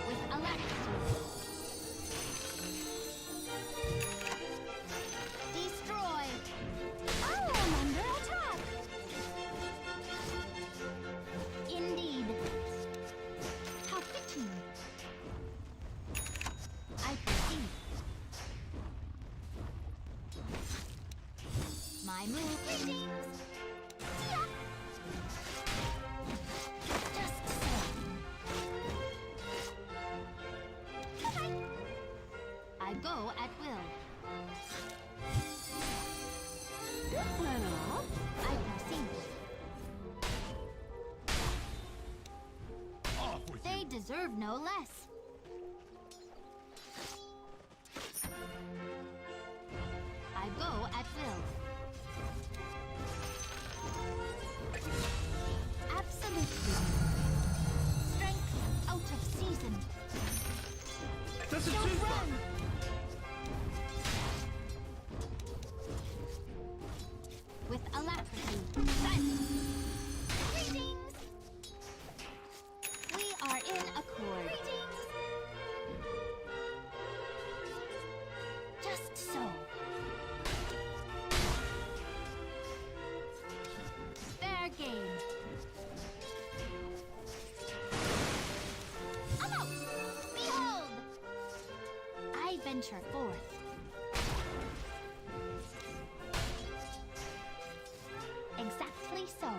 With alacrity. Destroy. I am under attack. Indeed. How fitting. I perceive. My move. Greetings. Yeah. Just so. I go at will. Well, I proceed. Off with They deserve no less. I go at will. Absolutely. Strength out of season. Don't run! With alacrity. Silence! Greetings! We are in accord. Greetings! Just so. Fair game. I'm out! Behold! I venture forth. Exactly so.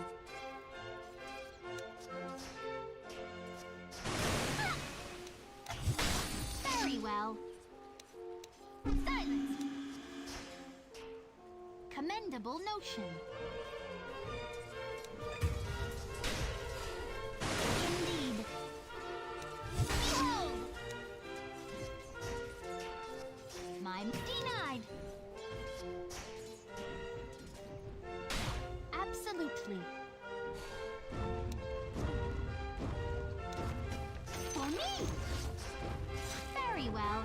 Ah! Very well. Silence. Commendable notion. Indeed. Behold! Mine denied. Absolutely. For me! Very well.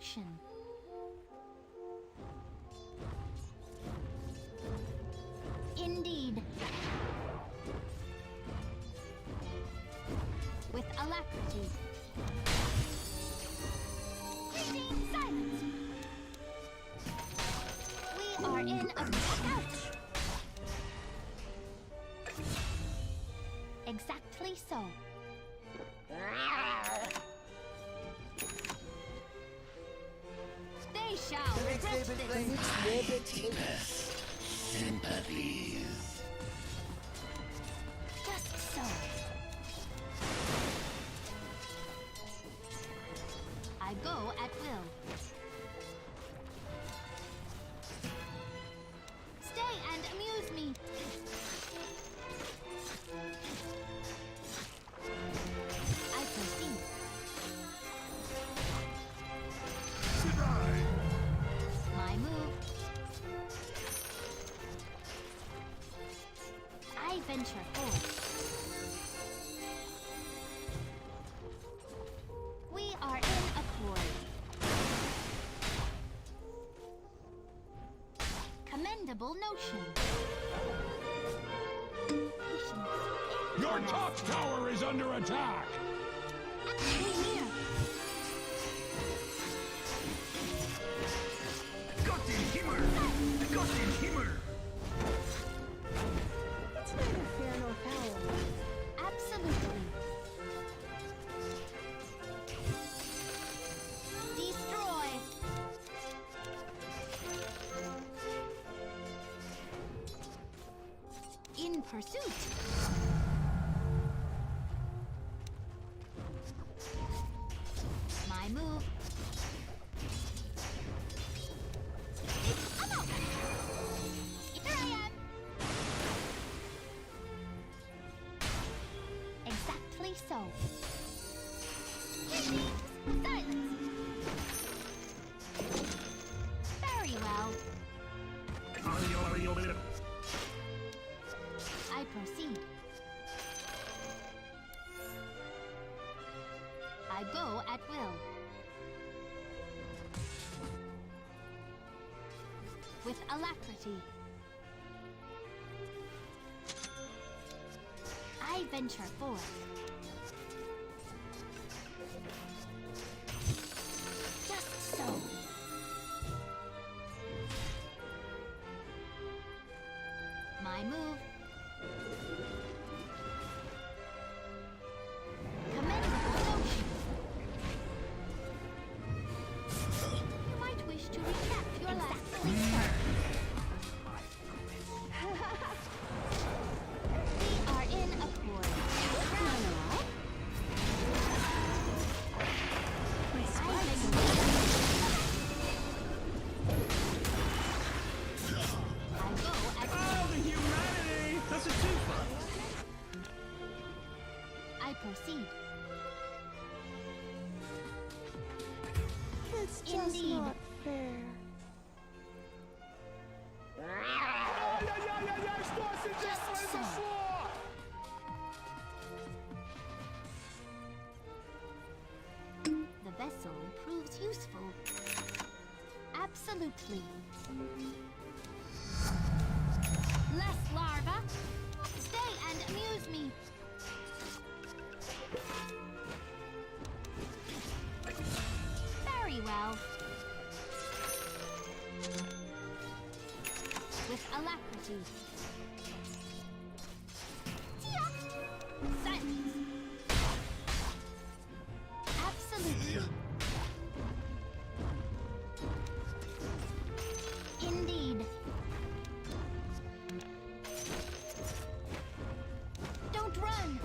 notion. Indeed. With alacrity. Silence. We are in a scout. Exactly so. They shall The next regret label, this. please. Sympathies. Just so. I go at will. Stay and amuse me. I proceed. My move. I venture forth. We are in accord. Commendable notion. Patience. Your top tower is under attack! Actually here. It's neither fair nor foul. Absolutely. Destroy. In pursuit. My move. I'm up. Here I am. Exactly so. Silence. Very well. I proceed. I go at will. With alacrity. I venture forth. Just so. My move. Commendable notion. You might wish to recap your last turn. We are in accord. I go at Oh, the humanity! That's a twofer. I proceed. It's just Indeed. not fair. Just so. The vessel proves useful. Absolutely. Less larva. Stay and amuse me. Very well. With alacrity. Silence. Absolutely. Indeed. Don't run.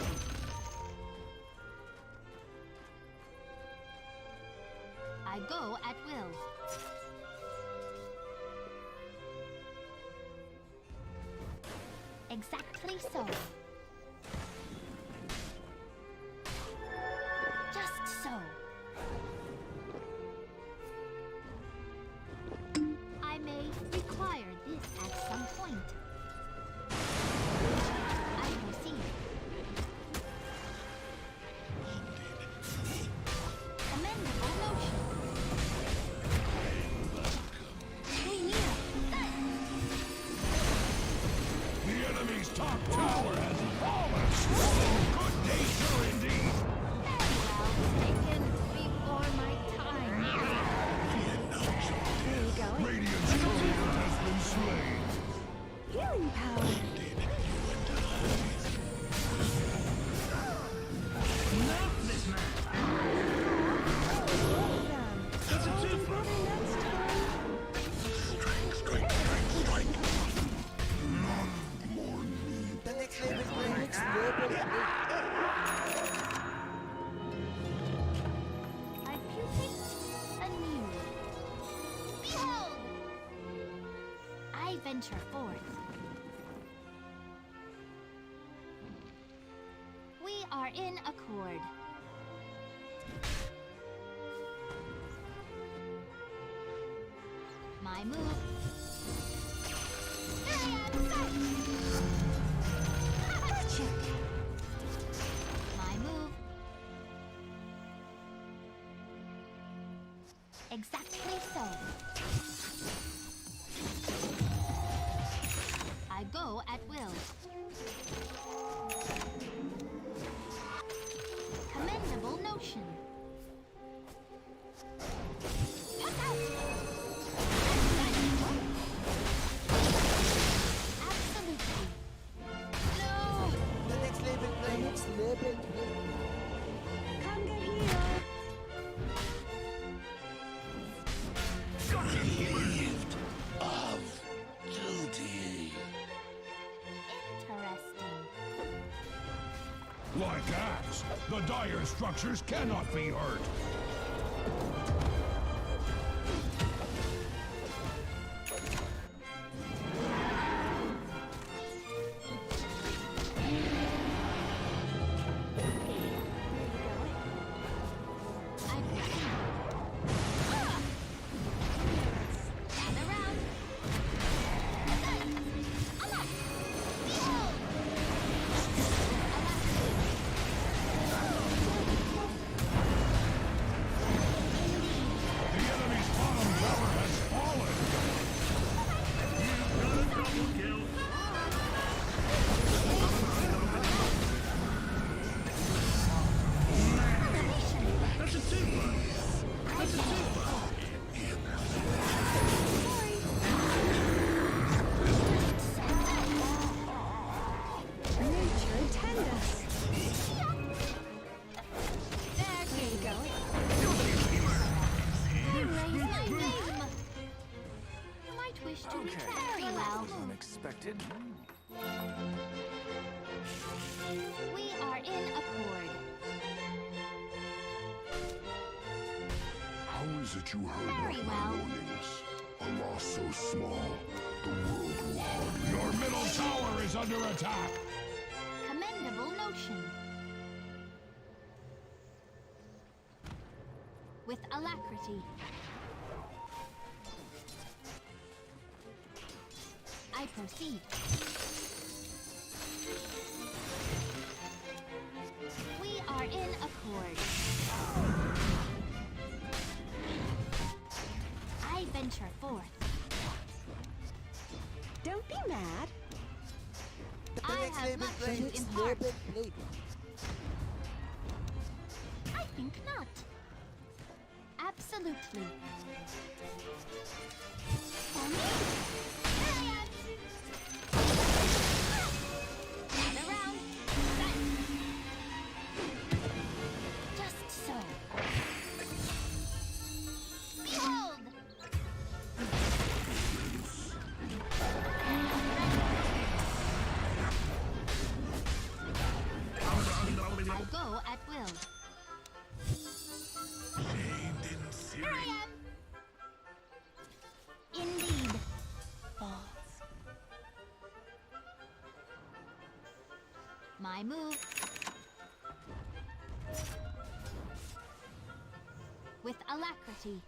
I go at will. Exactly so. Just so. I may require this at some point. I proceed. Commendable notion. I pupate anew. Behold! I venture forth. We are in accord. My move. Here I am, gotcha. My move. Exactly so. I go at will. Commendable notion. Put out! Absolutely. No! The next level play. The next level play. Come get here. Of duty. Interesting. Like axe, the dire structures cannot be hurt. I proceed. Gather round. Alas! Behold! The enemy's bottom tower has fallen. That's a two-one. That's a two-one. Nature attend us. There you go. Raise my name. You might wish to be very well. Unexpected. We are in accord. How is it you heard Very not my well. warnings? A loss so small, the world will hardly... Your middle tower is under attack. Commendable notion. With alacrity. I proceed. We are in accord. I venture forth. Don't be mad. The I next have level much play. to Next impart. level play. I think not. Absolutely. For me. Here I am. Gather round. Just so. Behold! I go at will. Here I am. Indeed. My move. With alacrity.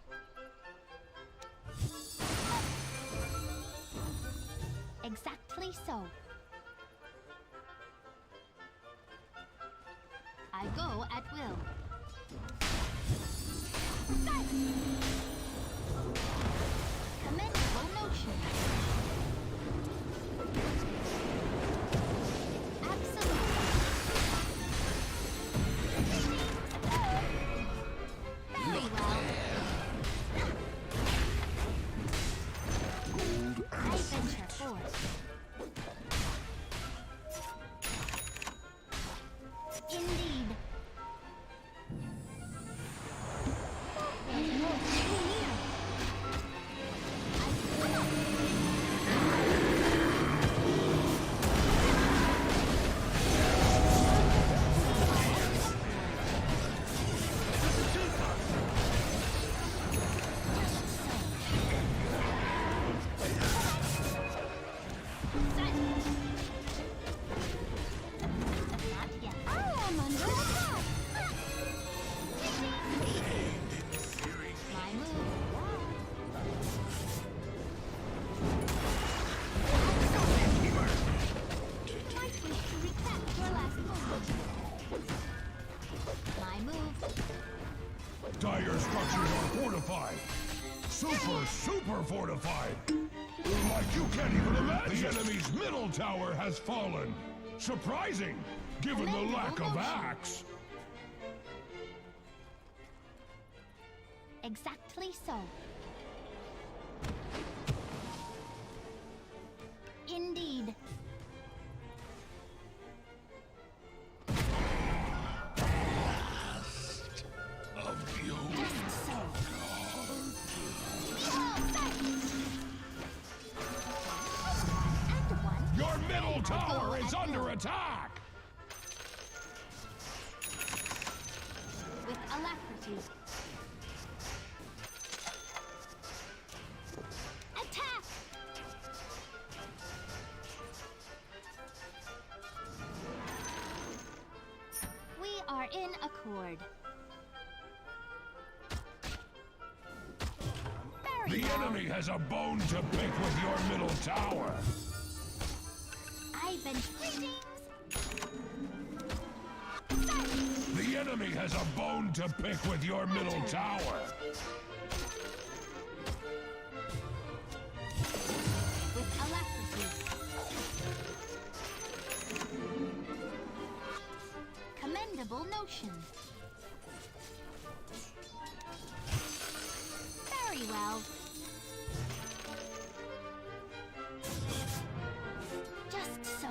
Exactly so. I go at will. Commendable notion. Absolutely. Very well. I venture forth. Indeed. Too near. I come up. Dire structures are fortified. Super fortified. Like you can't even imagine. The enemy's middle tower has fallen. Surprising, given the lack of axe. Exactly so. Indeed. Of you. Just so. And one. Your middle tower is under attack. With alacrity. Attack! We are in accord. Very The well. enemy has a bone to pick with your middle tower. I bench greetings. The enemy has a bone to pick with your middle tower. With alacrity. Commendable notion. Very well. Just so.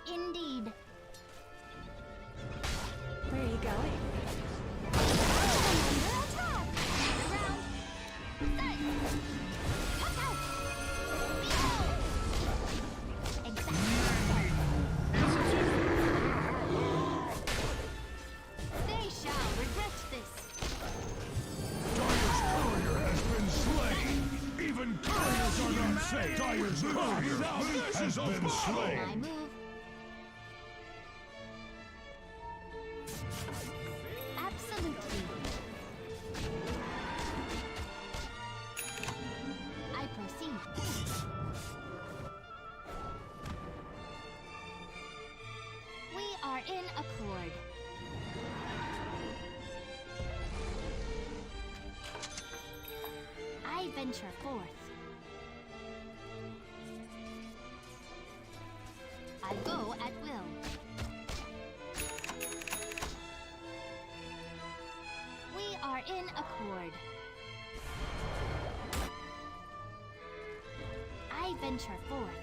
Indeed. Where are you going? Under attack! Around. Set! Puck out! Behold! Exactly so. They shall regret this. Dire's courier has been slain. Even couriers are not safe. Dire's courier has been I slain. move. Absolutely. I proceed. We are in accord. I venture forth. I go at will. We are in accord. I venture forth.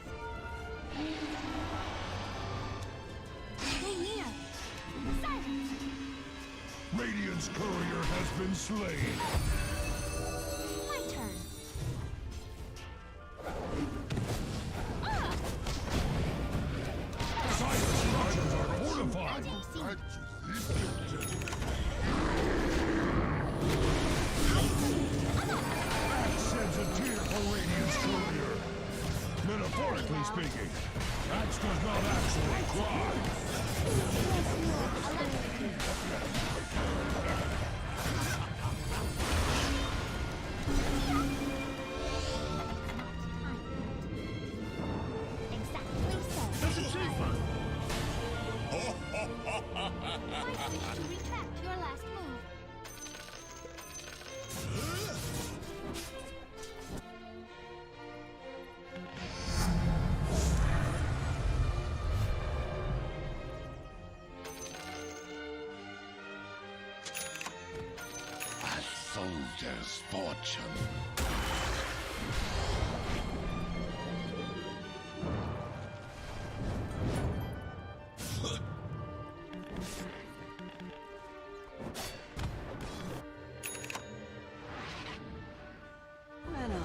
Stay near. Silence. Radiant's courier has been slain. My turn. Ah! Dire structures are I fortified. proceed. Axe sends a tear for Radiant's courier. Metaphorically speaking, Axe does not actually cry. Exactly so. Might wish to retract your last move. A soldier's fortune. Hello?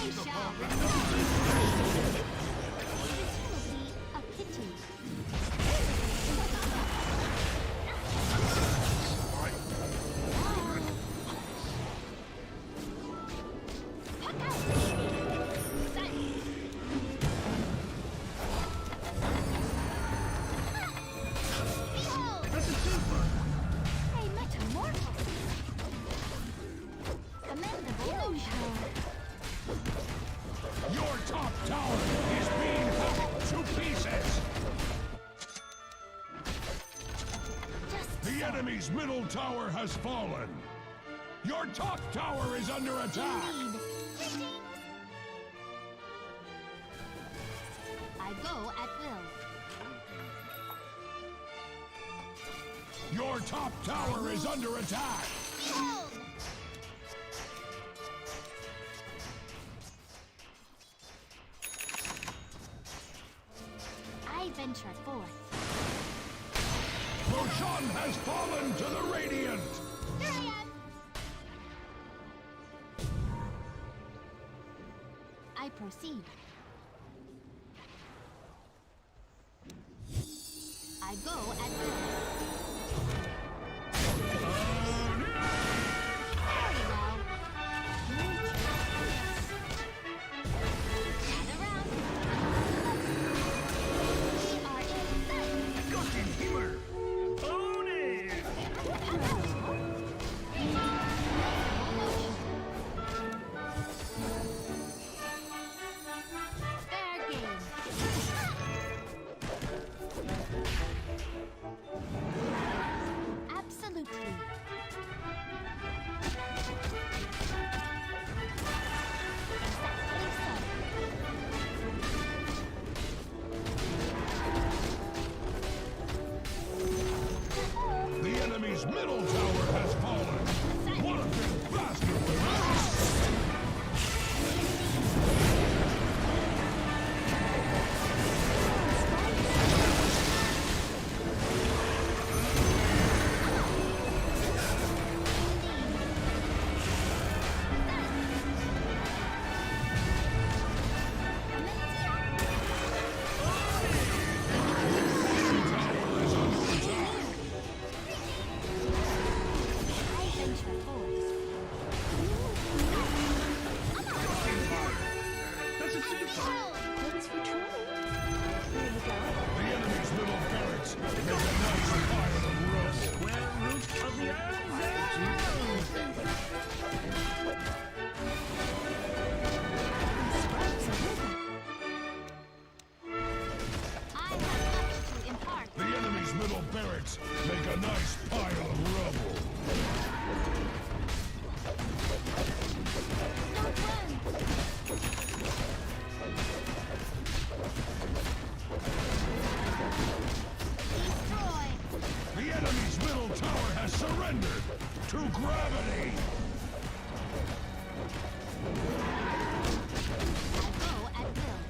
They shall regret. This will be a pity. Puck out! Set! Your top tower is being hacked to pieces! The enemy's middle tower has fallen! Your top tower is under attack! I go at will. Your top tower is under attack! Behold! I venture forth. Roshan has fallen to the Radiant! Here I am! I proceed. I go at will. Very well. Gather round. We are in sight. Gushin Healer! Own it! Fair game. Absolutely. Exactly so. The enemy's middle tower has fallen! What a big bastard with I venture forth. That's a super! Thanks for trying. Here you go. the enemy's middle barracks make a nice pile of rubble! Square root of the earth! I have much to impart. The enemy's middle barracks make a nice pile of rubble! Don't run! Destroy! The enemy's middle tower has surrendered to gravity! I go at will.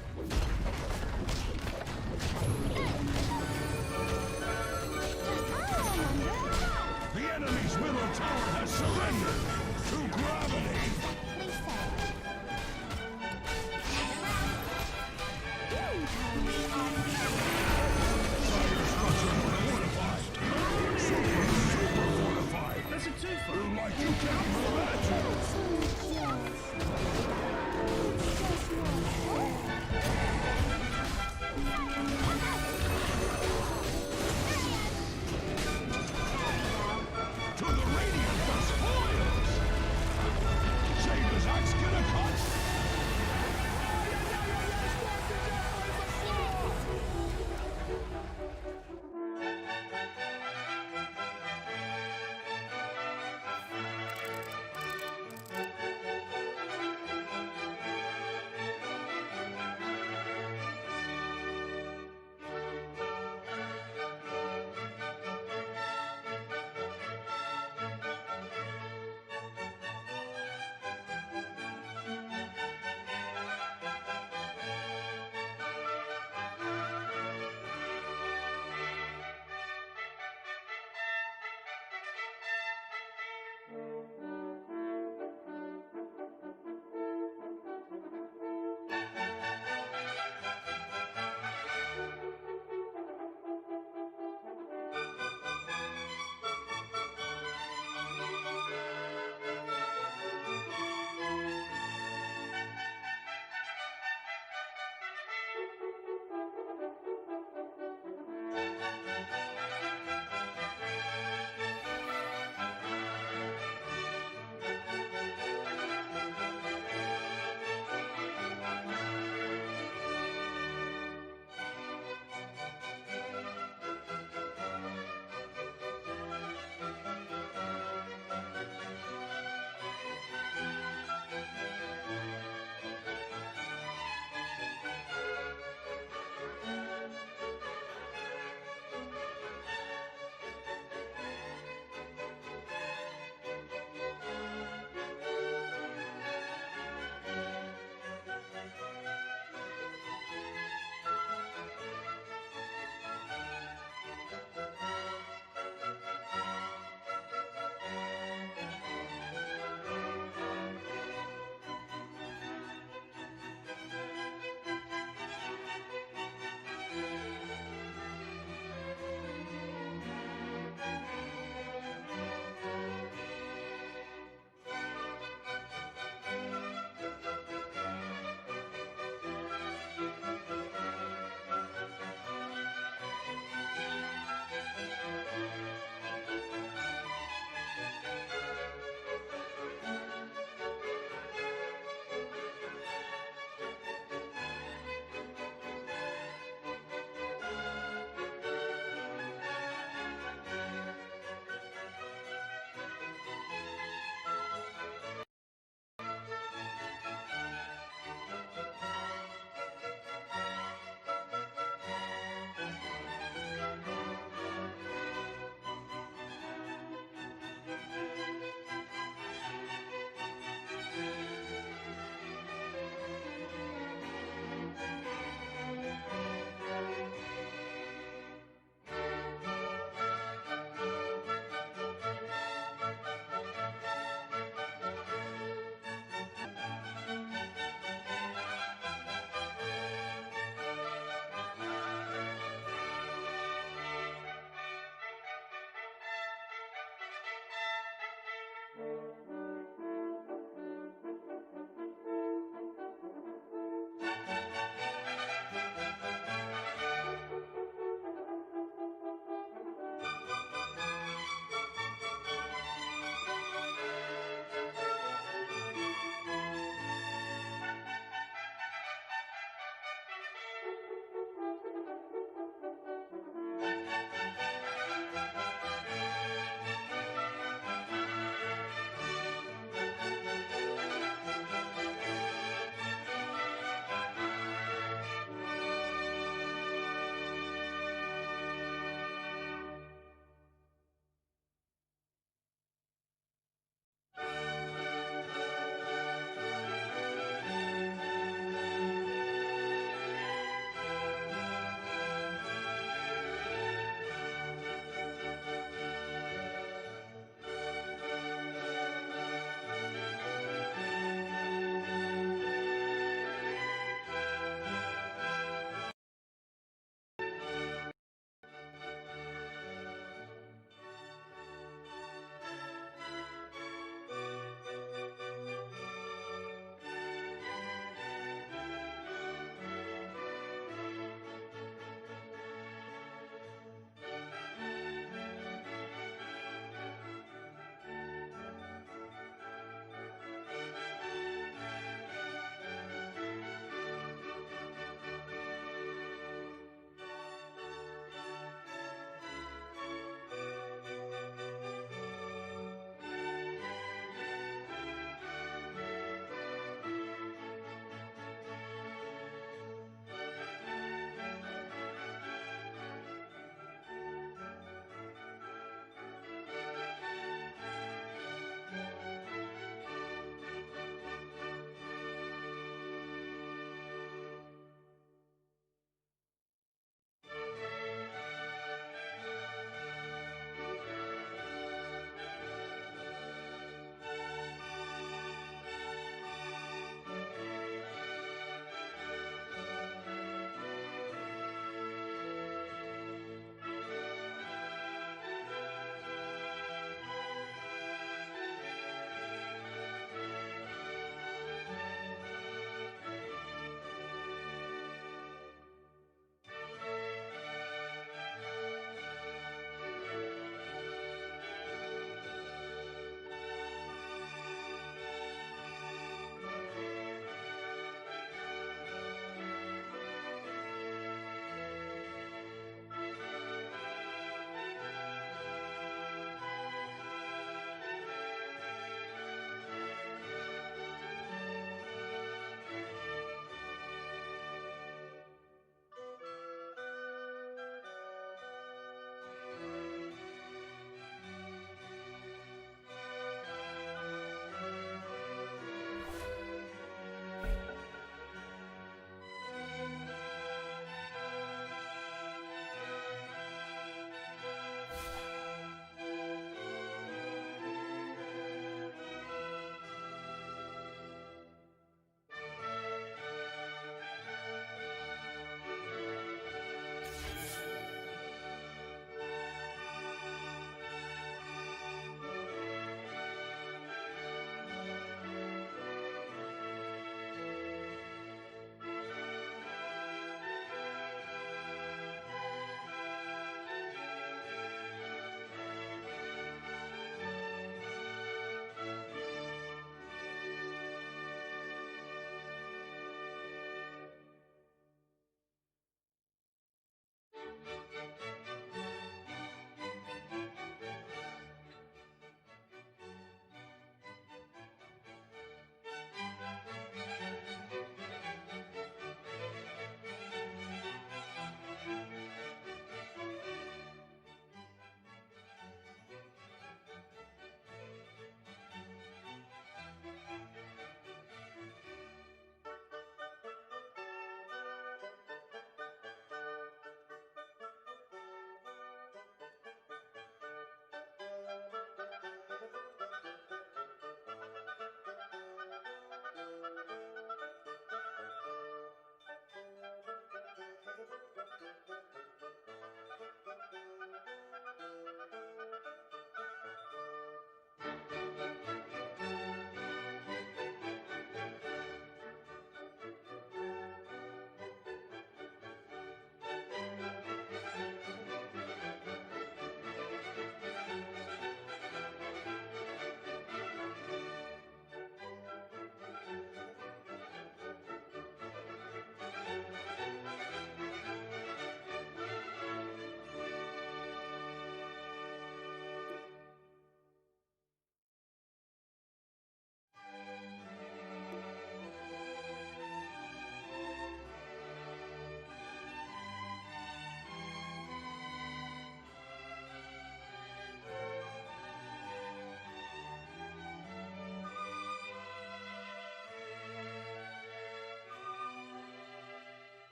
The enemy's middle tower has surrendered to gravity! Please say. Fire structure fortified! Super fortified! That's a twofer! Like you can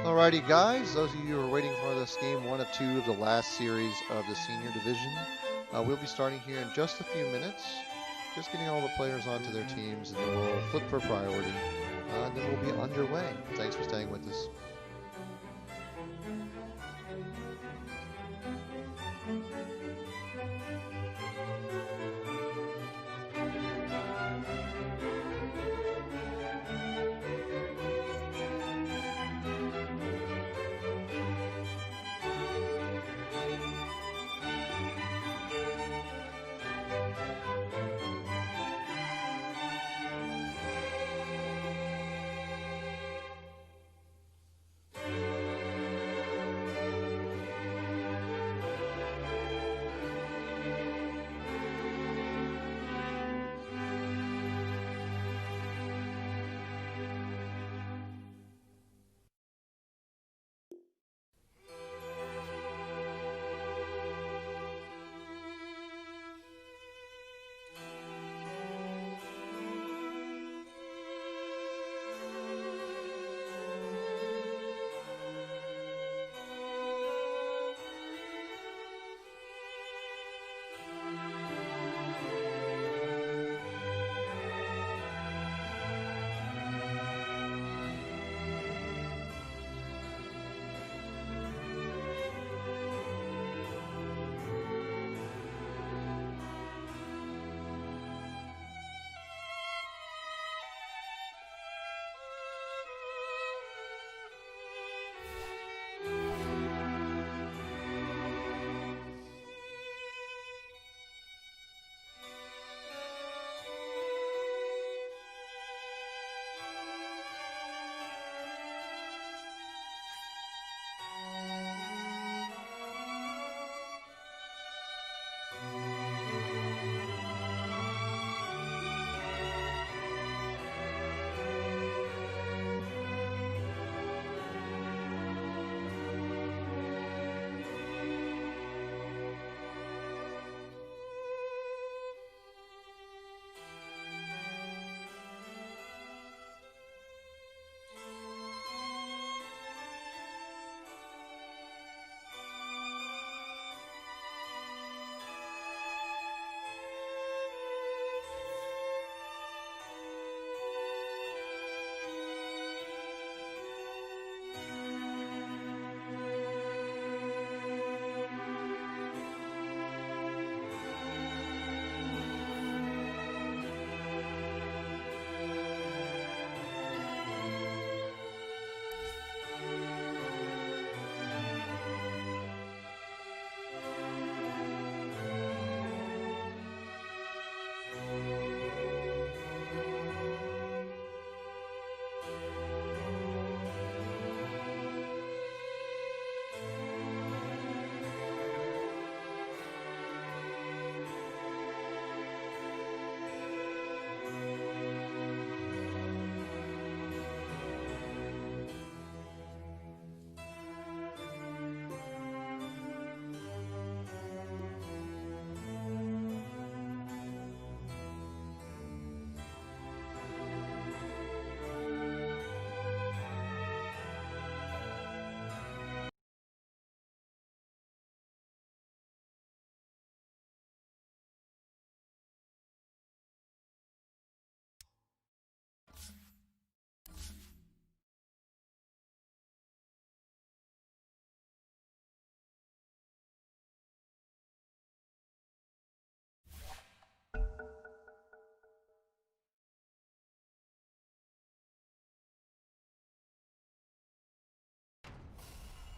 Alrighty, guys, those of you who are waiting for this game 1 of 2 of the last series of the senior division, we'll be starting here in just a few minutes, just getting all the players onto their teams, and then we'll flip for priority, and then we'll be underway. Thanks for staying with us.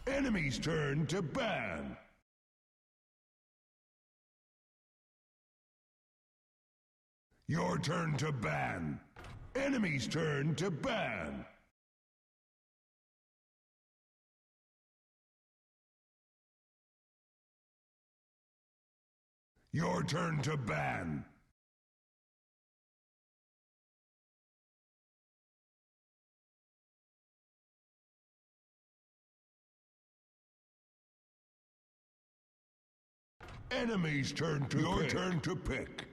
Enemy's turn to ban. Your turn to ban. Enemy's turn to ban. Your turn to ban. Enemy's turn to Your turn to pick.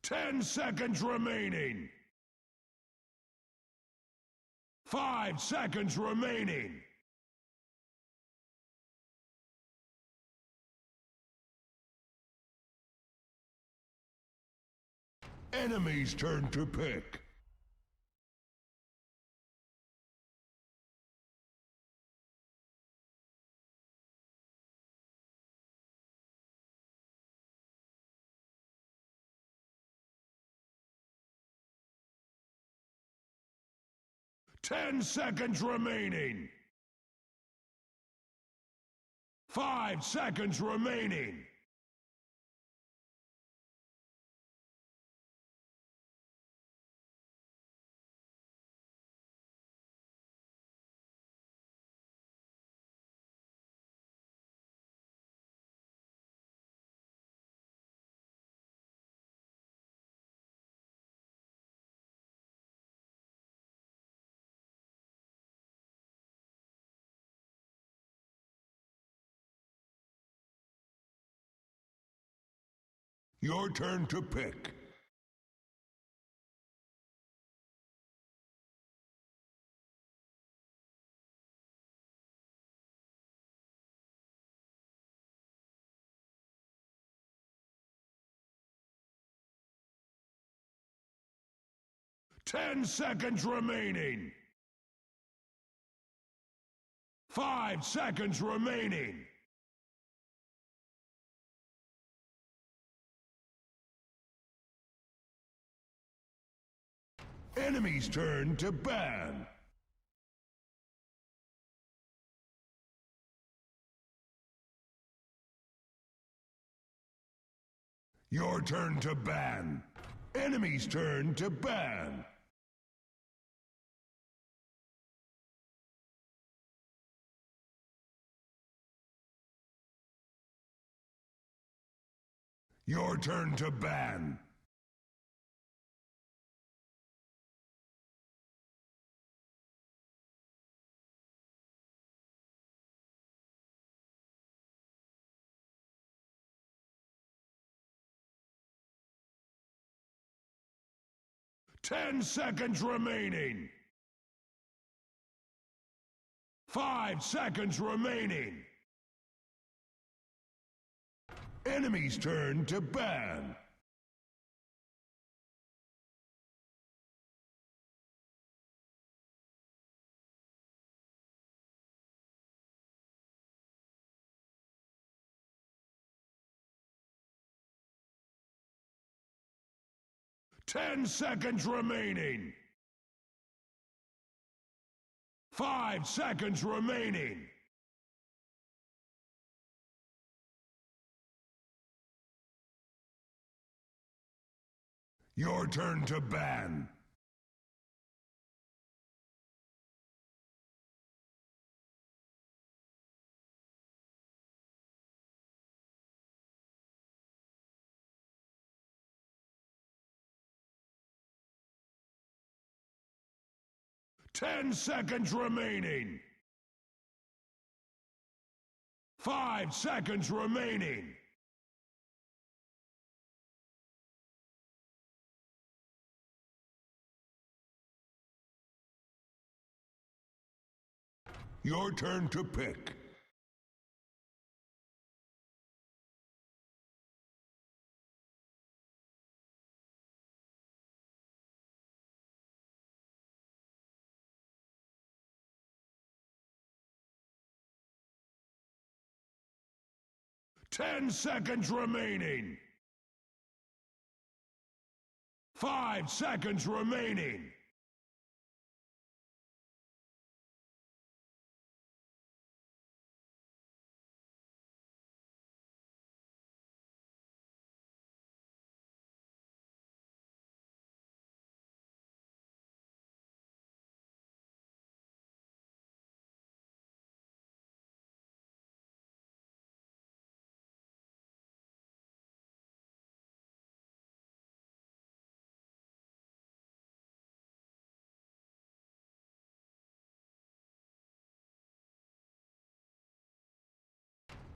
10 seconds remaining. 5 seconds remaining. Enemy's turn to pick. Ten seconds remaining. 5 seconds remaining. Your turn to pick. Ten seconds remaining. 5 seconds remaining. Enemy's turn to ban. Your turn to ban. Enemy's turn to ban. Your turn to ban. Ten seconds remaining. 5 seconds remaining. Enemy's turn to ban. Ten seconds remaining. 5 seconds remaining. Your turn to ban. Ten seconds remaining. 5 seconds remaining. Your turn to pick. Ten seconds remaining. 5 seconds remaining.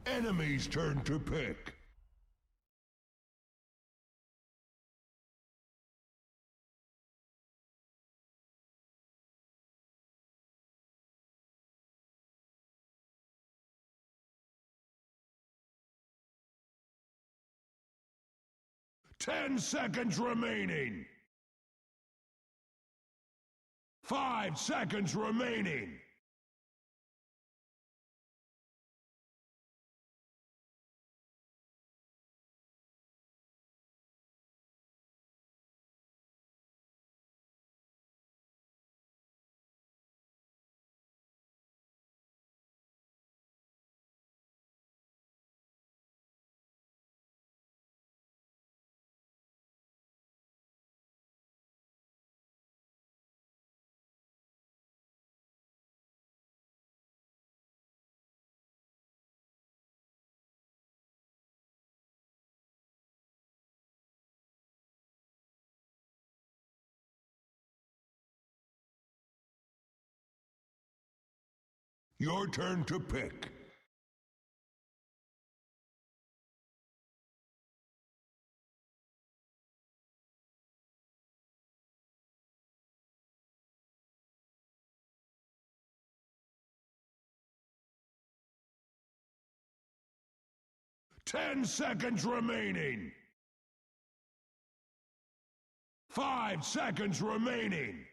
Enemy's turn to pick. 10 seconds remaining. 5 seconds remaining. Your turn to pick. Ten seconds remaining. 5 seconds remaining.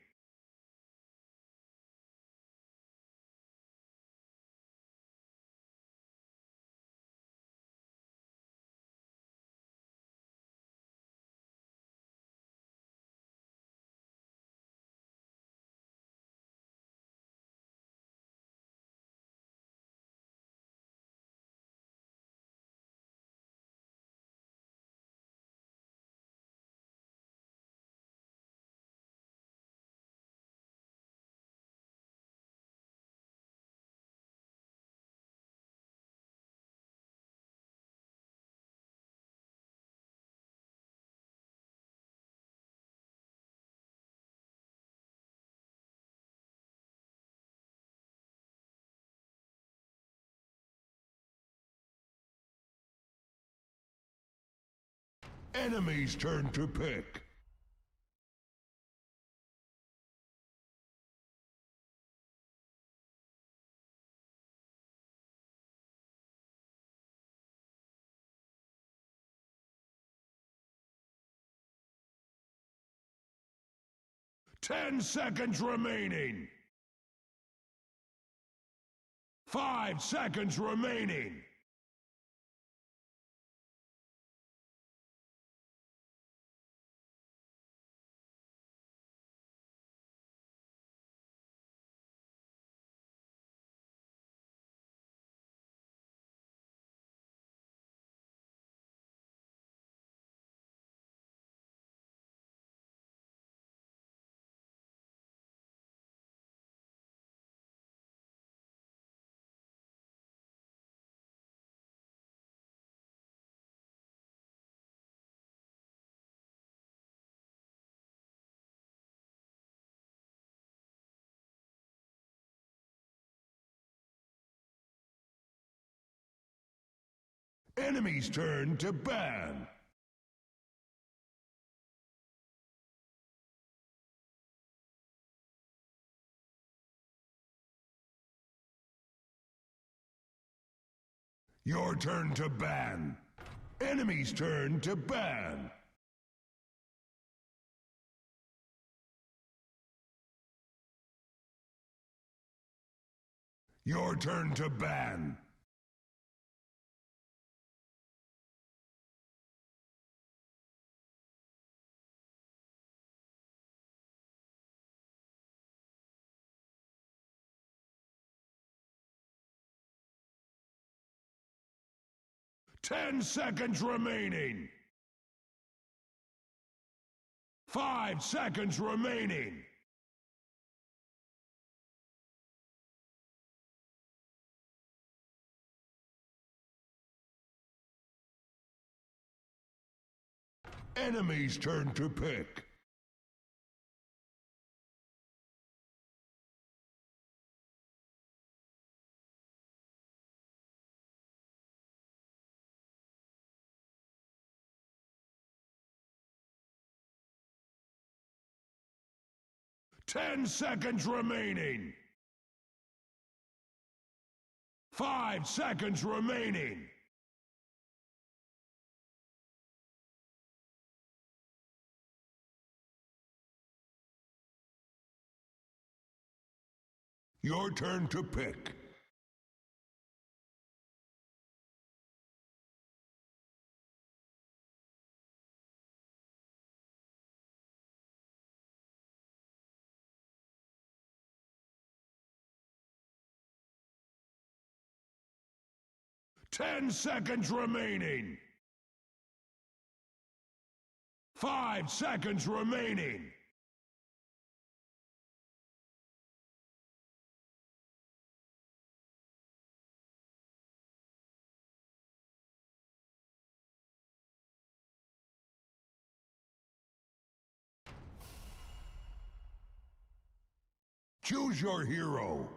Enemy's turn to pick. Ten seconds remaining. 5 seconds remaining. Enemy's turn to ban. Your turn to ban. Enemy's turn to ban. Your turn to ban. Ten seconds remaining. 5 seconds remaining. Enemy's turn to pick. Ten seconds remaining. 5 seconds remaining. Your turn to pick. Ten seconds remaining. 5 seconds remaining. Choose your hero.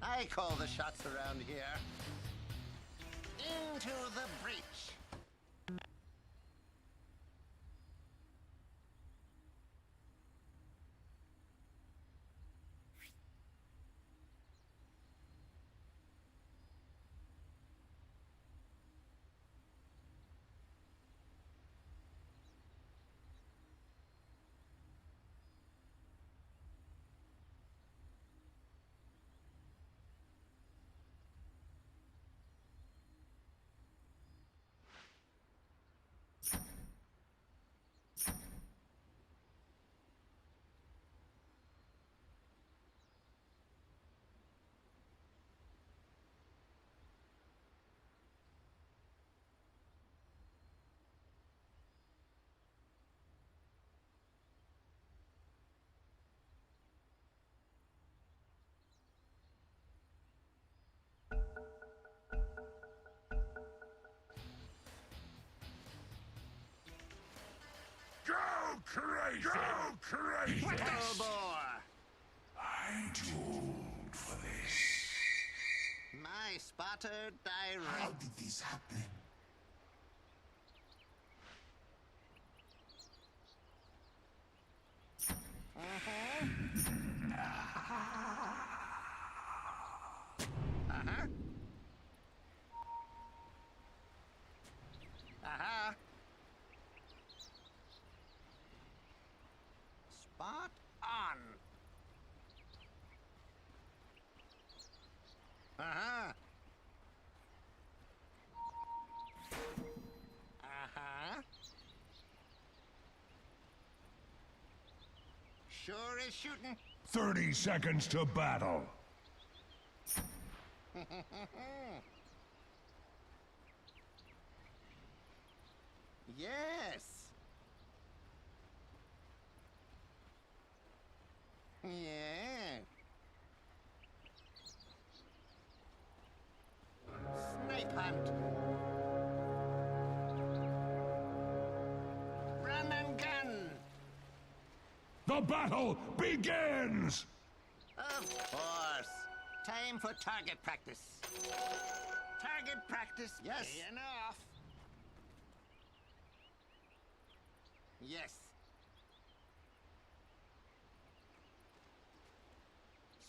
I call the shots around here. Into the breach. Go crazy! Go crazy! Hellbore! I'm too old for this. My spotter direct. How did this happen? Spot on. Sure is shooting. 30 seconds to battle. Yes. Yeah. Snipe hunt. Run and gun. The battle begins! Of course. Time for target practice. Target practice, yes. Enough. Yes.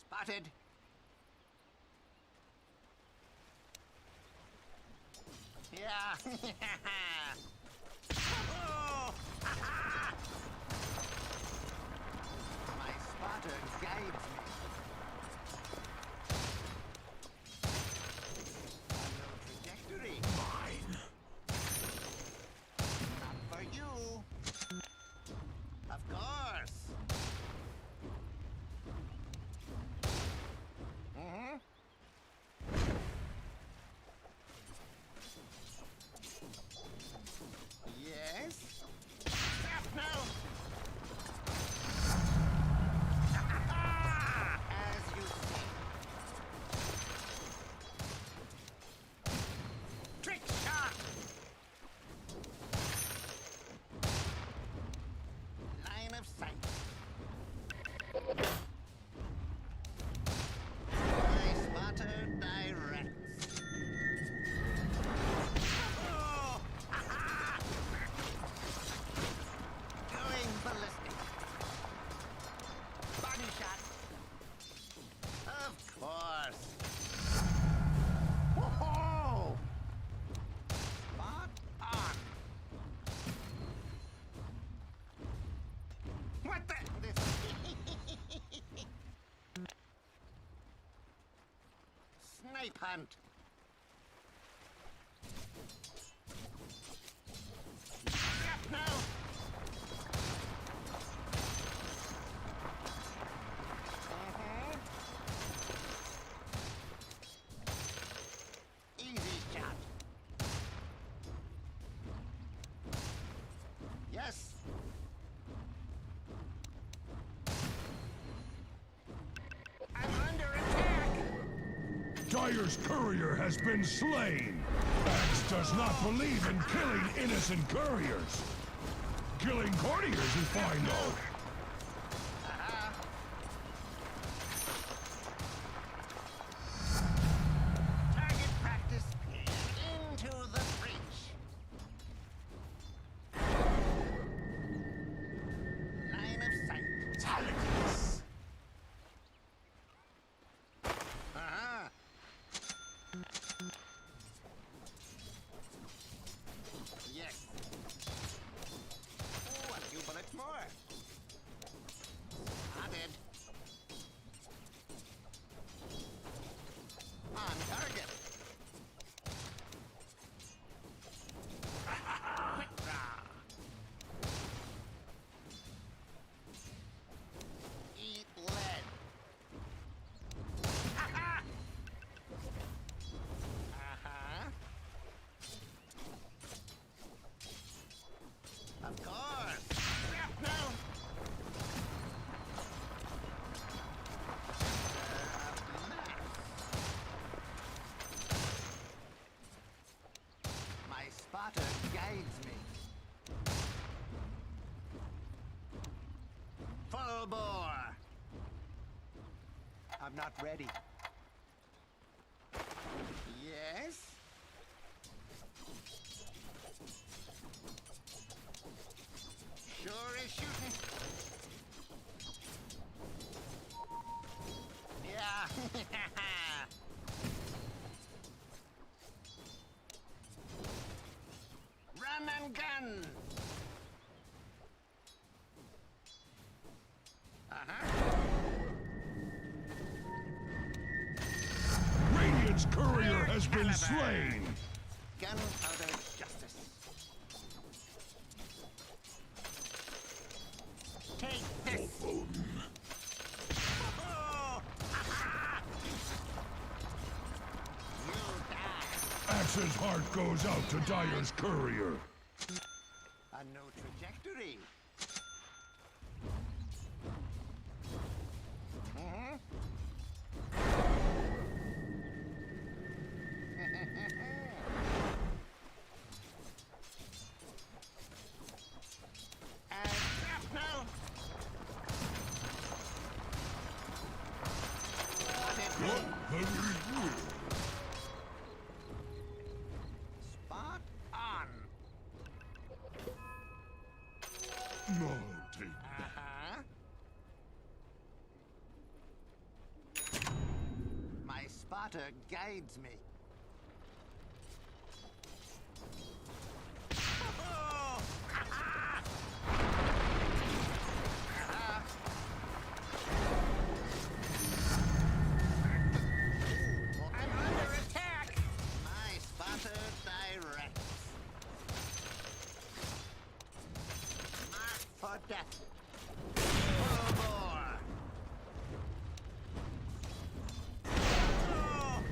Spotted. Yeah. Oh! My spotter guides me. No trajectory. Mine. Not for you. Of course. pipe hunt. Yep, now. Easy shot. Yes. I'm under attack. Dyer's courier has been slain. Axe does not believe in killing innocent couriers. Killing courtiers is fine though. Target practice into the breach. Line of sight. Silence. Yes. Oh, a few bullets more. Spotted. On target. Quick draw. Eat lead. Of course. Yep, no. My spotter guides me. Full bore. I'm not ready. Yes? Sure is shooting. Yeah. Run and gun. Radiant's courier has been slain. Gunpowder justice. Take this. Oh, you die. Axe's heart goes out to Dyer's courier. A no trajectory. And shrapnel. What the review? Spot on. No, take My spotter guides me. Oh! I'm under attack. My spotter directs. Mark for death. Full bore. Oh!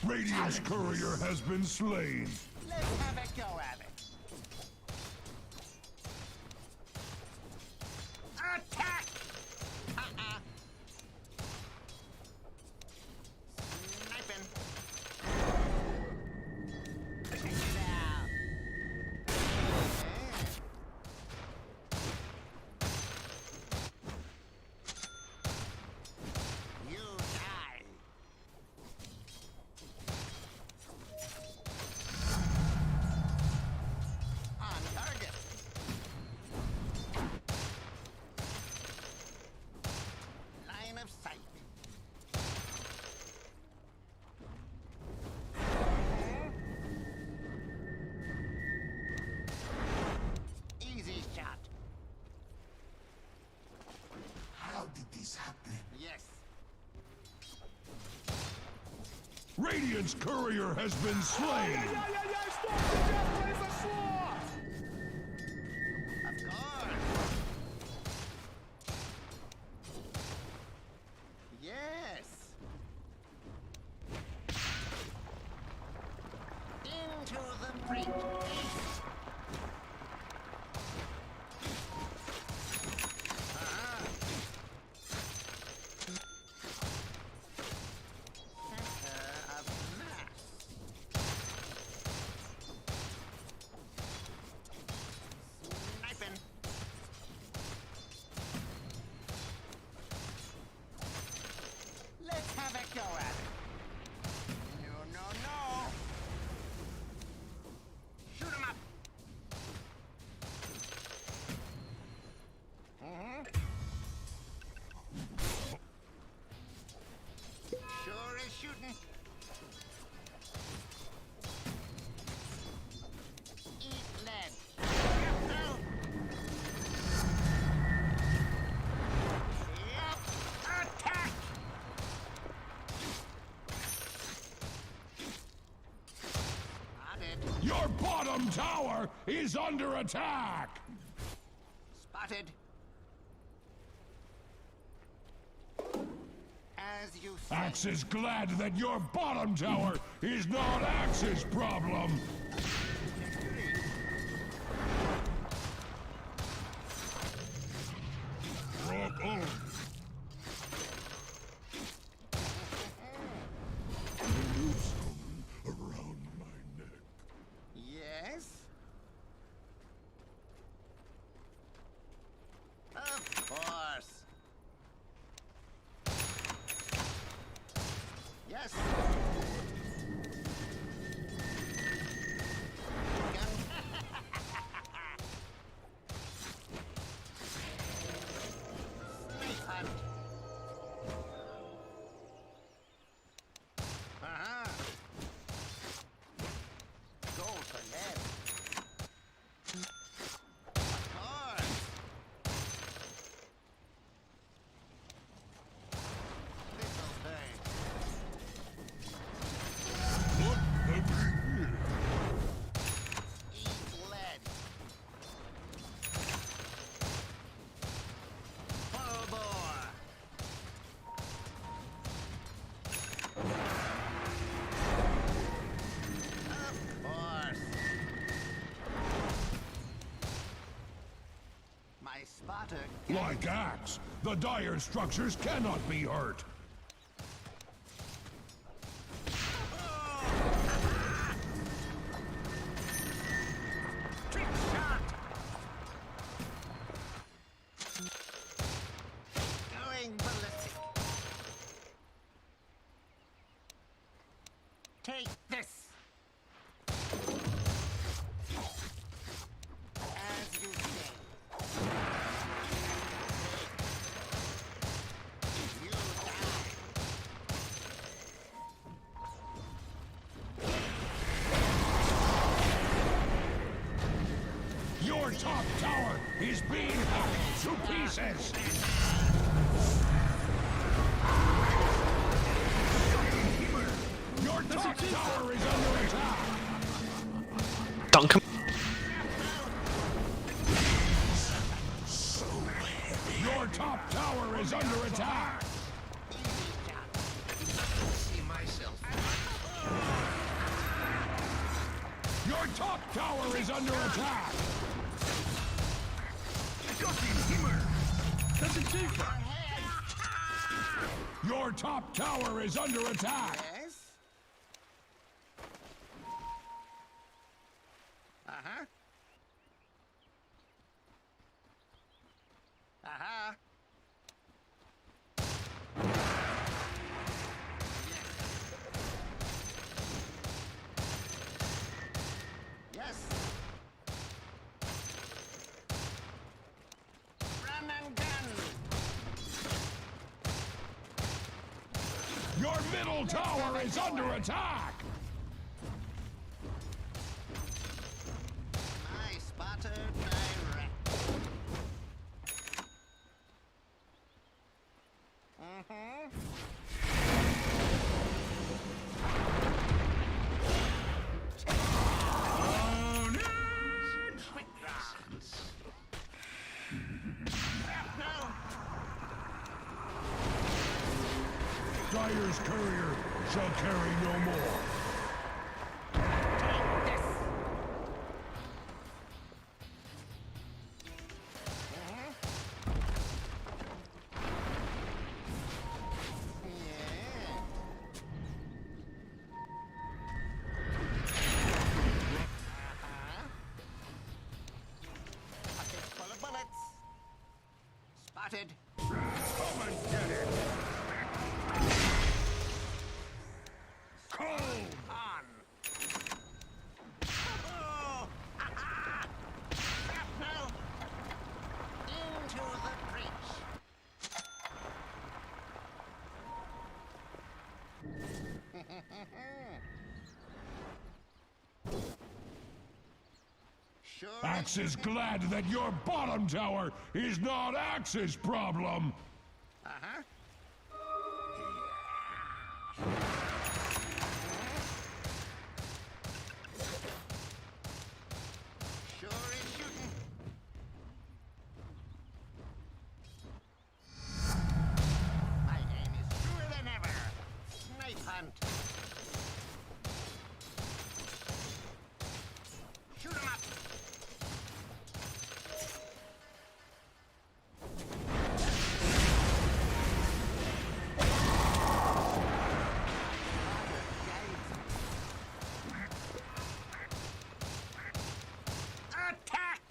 Radiant's courier has been slain. Let's have a go at it. Attack! Sniping. Check it out. You die. On target. Line of sight. Easy shot. How did this happen? Yes. Radiant's courier has been slain. Of course. Yes. Into the breach. Center of mass. Sniping. Let's have a go at it. No. Shoot 'em up. Sure is shooting. Eat lead. Yep. Attack! Spotted. Your bottom tower is under attack. Spotted. As you say. Axe is glad that your bottom tower is not Axe's problem. Rock on. Noose around my neck. Yes? Of course. Yes. Snake hunt. Go for lead. Of course. This'll burn. What have we here? Eat lead. Full bore. Of course. My spotter. Like Axe, the dire structures cannot be hurt. Trick shot. Going ballistic. Take this. As you say. You die. Your top tower is being hacked to pieces. Your top tower is under attack. Duncan. Your top tower is under attack. See myself. top tower is under attack! Your top tower is under attack! Yes? Uh-huh. Uh-huh. Yes. Run and gun. Your middle tower is under attack! I spotted direct. Mm-hmm. Quick draws. No. Dyer's courier shall carry no more. Take this. Yeah. Pocket full of bullets. Spotted. Come and get it! Cold! On. Oh! Ha-ha! Shrapnel! Into the breach. Sure. Axe is glad that your bottom tower is not Axe's problem! Uh-huh. Sure is shooting. My aim is truer than ever. Snipe hunt. Shoot 'em up. Attack!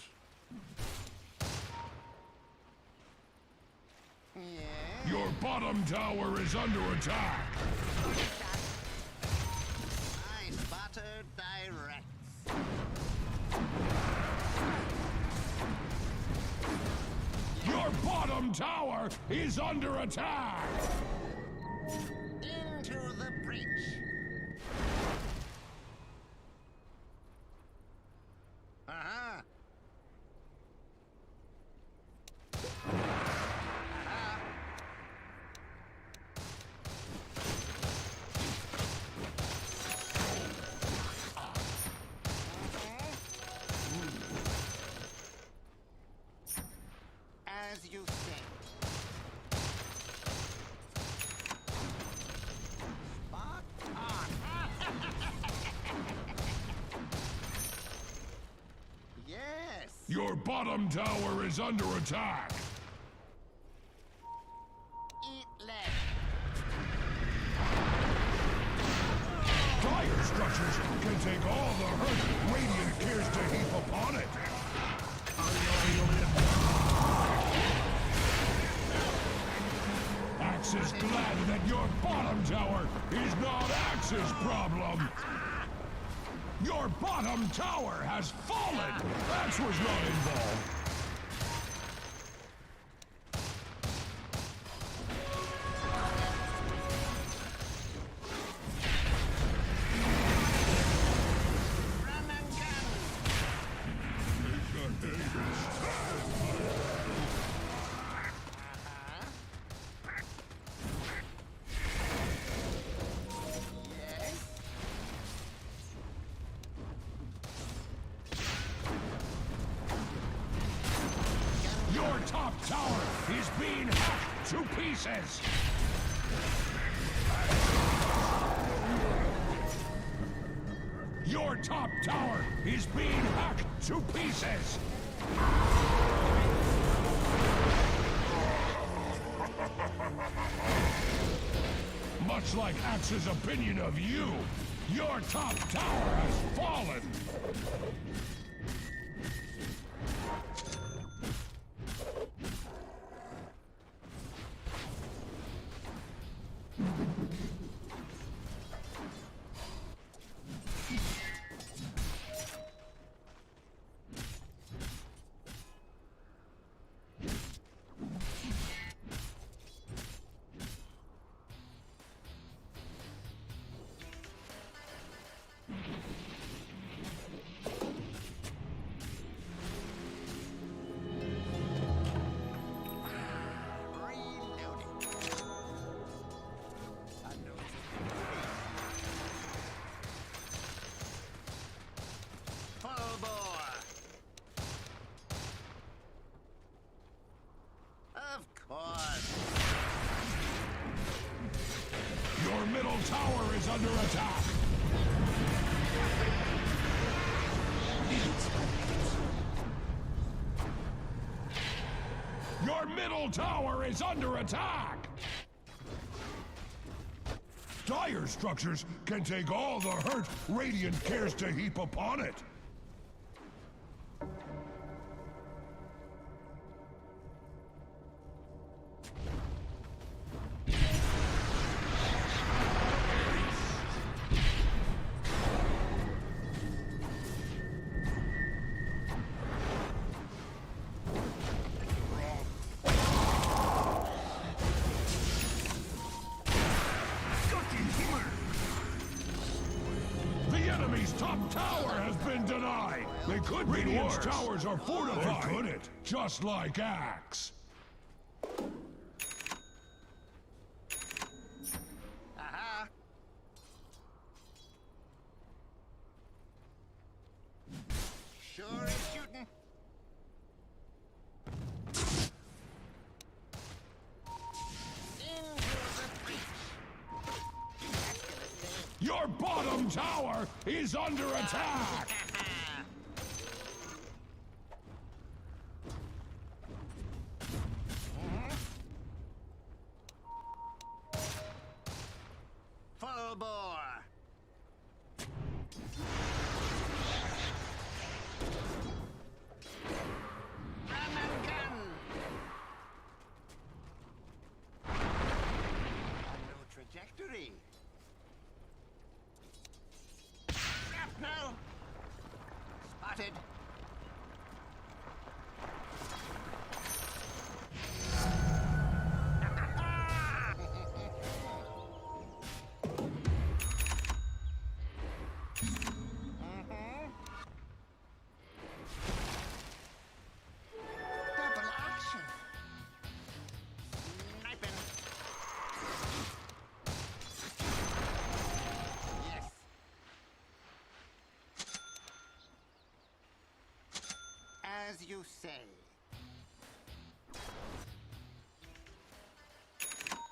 Yeah. Your bottom tower is under attack! I spotted directs. Your bottom tower is under attack! Into the breach. Uh-huh. Uh-huh. As you say. Spot on. Yes. Your bottom tower is under attack! Eat lead. Fire structures can take all the hurt Radiant cares to heap upon it! Axe is glad that your bottom tower is not Axe's problem! Your bottom tower has fallen! Axe was not involved! Run and gun. Yes. Your top tower is being hacked to pieces! Your top tower is being hacked to pieces! Much like Axe's opinion of you, your top tower has fallen! Full bore. Of course. Your middle tower is under attack! Your middle tower is under attack! Dire structures can take all the hurt Radiant cares to heap upon it. The enemy's top tower has been denied! They could be Radiant's towers are fortified! They couldn't, just like Axe. Aha. Sure is shooting. Into the breach. That's gonna sting. Your bottom tower is under attack! Full bore. Run and gun. A new trajectory. Shrapnel. Spotted. Double action. Sniping. Yes. As you say.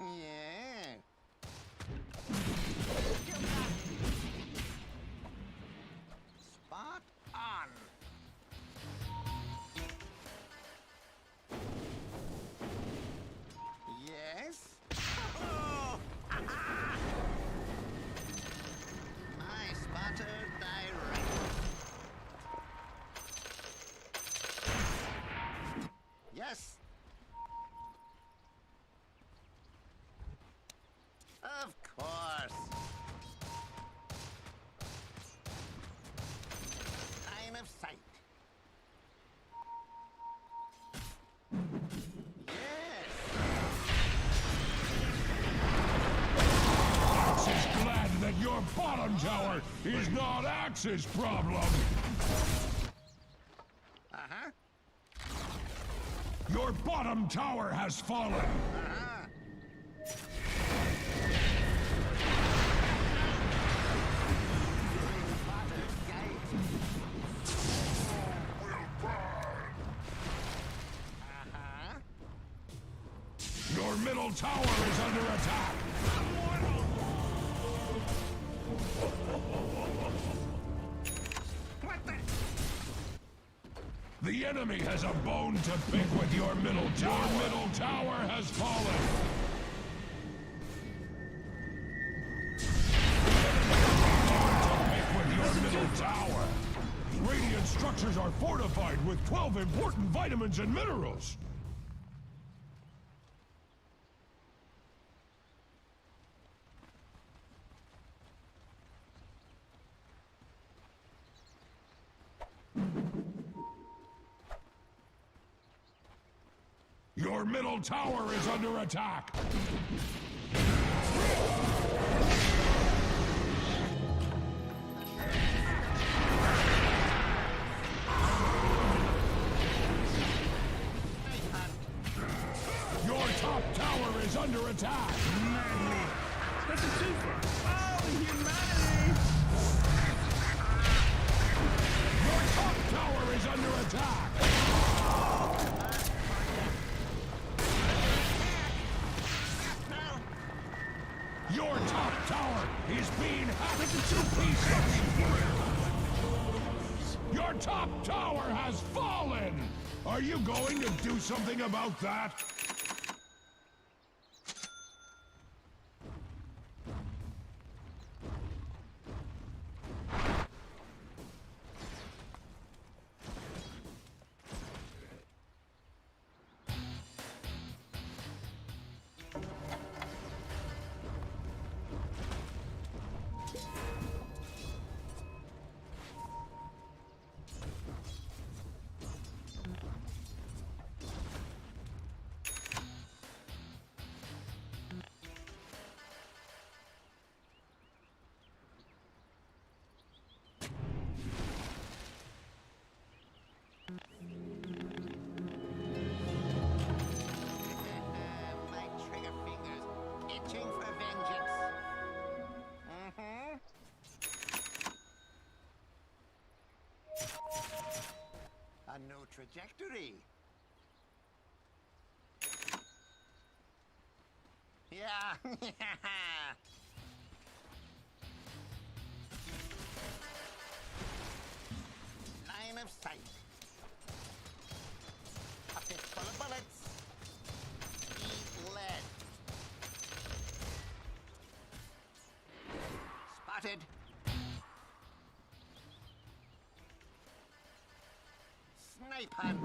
Yeah. Spot on. Yes. Oh! My spotter direct. Yes. Of course. Line of sight. Yes. Axe is glad that your bottom tower is not Axe's problem! Uh-huh. Your bottom tower has fallen! Uh-huh. Spotted gate. Uh-huh. Your middle tower is under attack! The enemy has a bone to pick with your middle tower. Your middle tower has fallen. With your middle tower. Radiant structures are fortified with 12 important vitamins and minerals. Your middle tower is under attack. Your top tower is under attack. That's a twofer. Oh, humanity! Your top tower is under attack. Your top tower is being hacked to pieces! Your top tower has fallen! Are you going to do something about that? My trigger fingers itching for vengeance. A new trajectory. Yeah. Line of sight. A fistful of bullets. Eat lead. Spotted. Snipe hunt.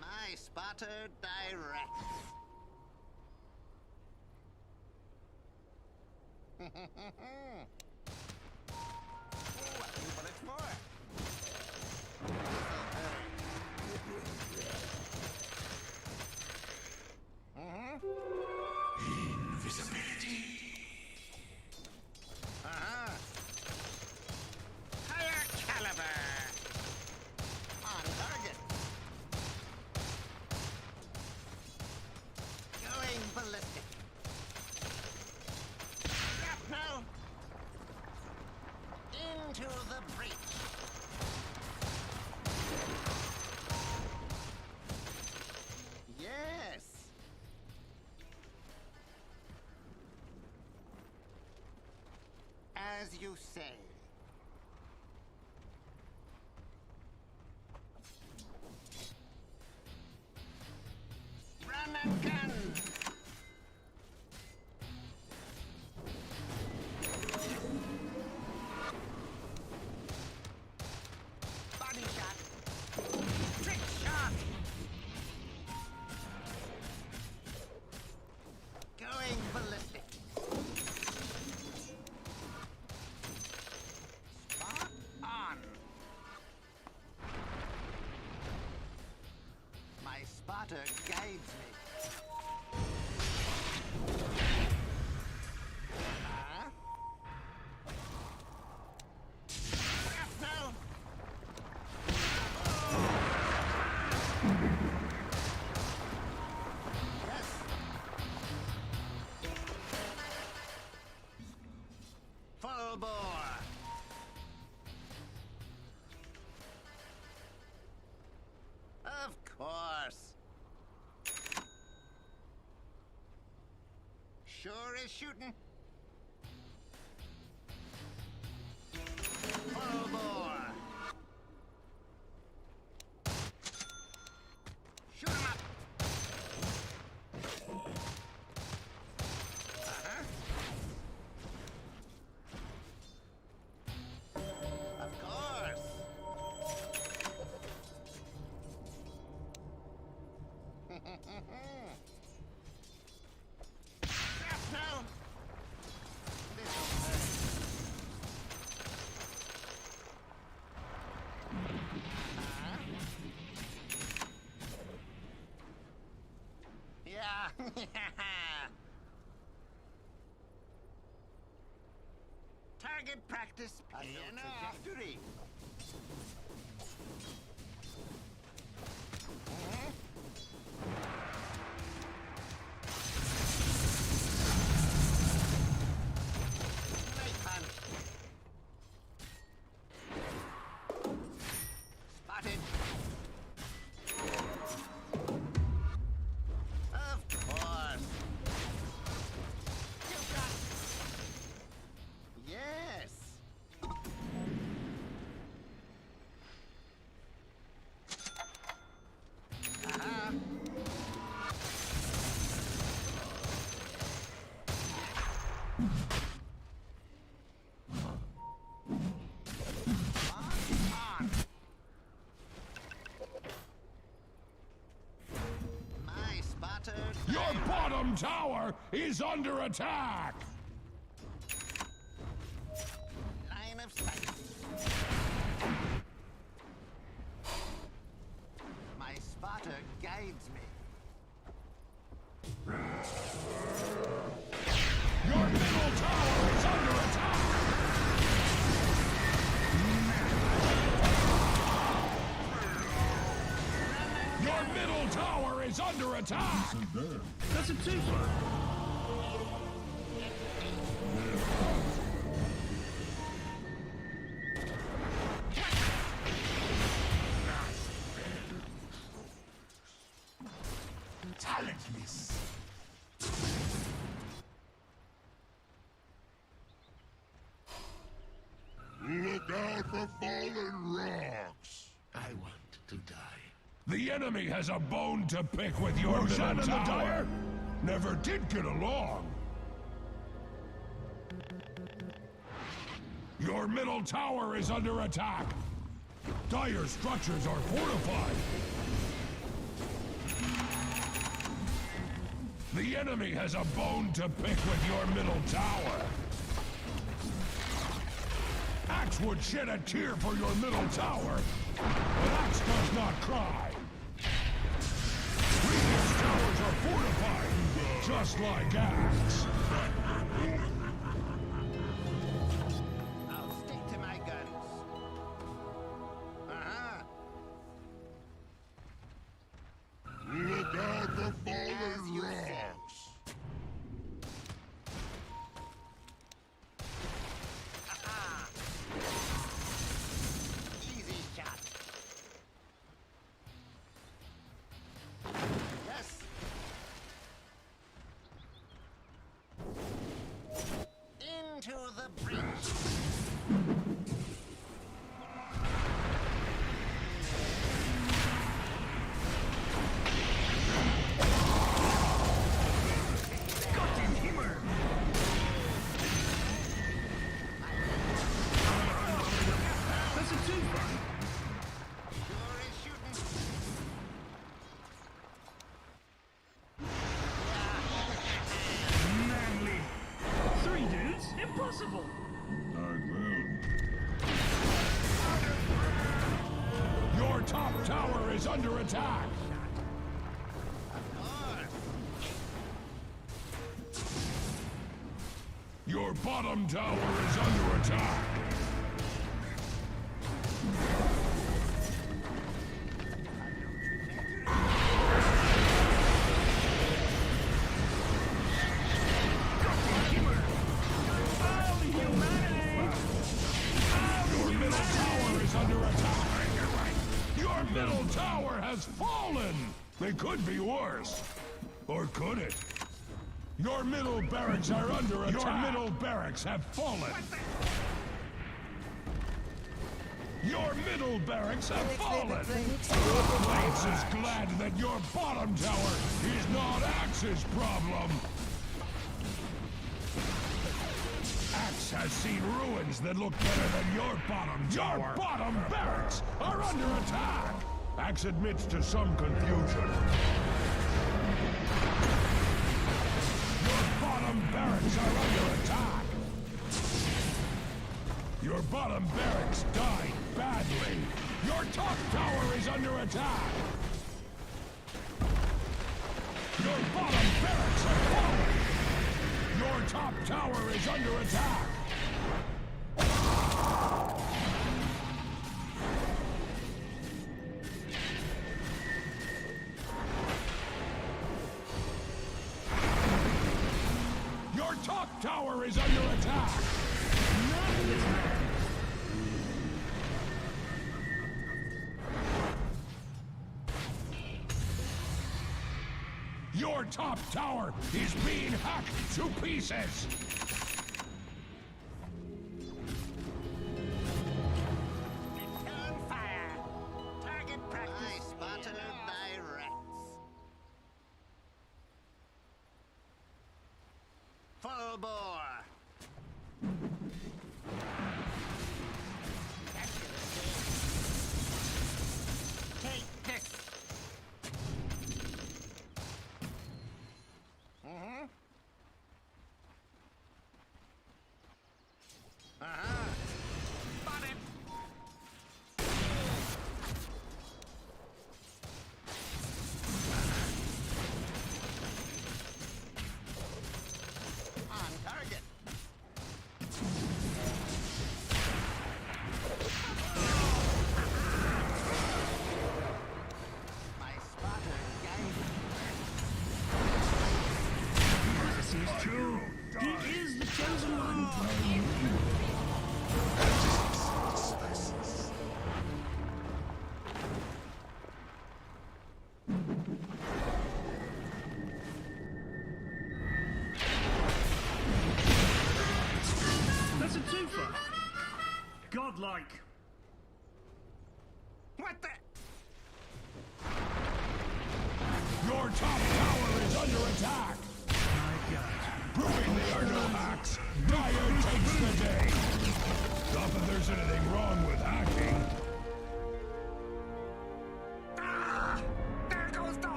My spotter directs. Oh, a few bullets more. Invisibility. Higher caliber. On target. Going ballistic. Shrapnel. Into the breach. Yes. As you say. Run and gun. Sure is shooting. Full bore. Shoot 'em up. Of course. Shrapnel. This'll hurt. Yeah. Target practice paying off. Trajectory. Nice punch. Spotted. Of course. Kill shot. Yes. Aha. On. My spotter. Your bottom tower is under attack! Line of sight. My spotter guides me. Your middle tower is under attack! Your middle tower is under attack! That's a twofer. Talentless. Look out for fallen rocks! I want to die. The enemy has a bone to pick with your middle tower. Never did get along. Your middle tower is under attack. Dire structures are fortified. The enemy has a bone to pick with your middle tower. Axe would shed a tear for your middle tower, but Axe does not cry. Previous towers are fortified, just like Axe. I'll stick to my guns. Uh-huh. Look out for As fallen you rocks! said. Aha. Easy shot. Yes. Into the breach. That's a twofer. Sure is shooting. Manly. 3 dudes? Impossible. Your top tower is under attack. Your bottom tower is under attack. Your middle tower is under attack. Your middle tower has fallen. It could be worse. Or could it? Your middle barracks are under attack. Your middle barracks have fallen. Your middle barracks have fallen. Axe is glad that your bottom tower is not Axe's problem. Axe has seen ruins that look better than your bottom tower. Your bottom barracks are under attack. Axe admits to some confusion. Your bottom barracks are under attack. Your bottom barracks died badly. Your top tower is under attack. Your bottom barracks are falling. Your top tower is under attack. Your top tower is under attack. Your top tower is being hacked to pieces! Return fire. Target practice. I spotted thy rats. Full bore. Take this.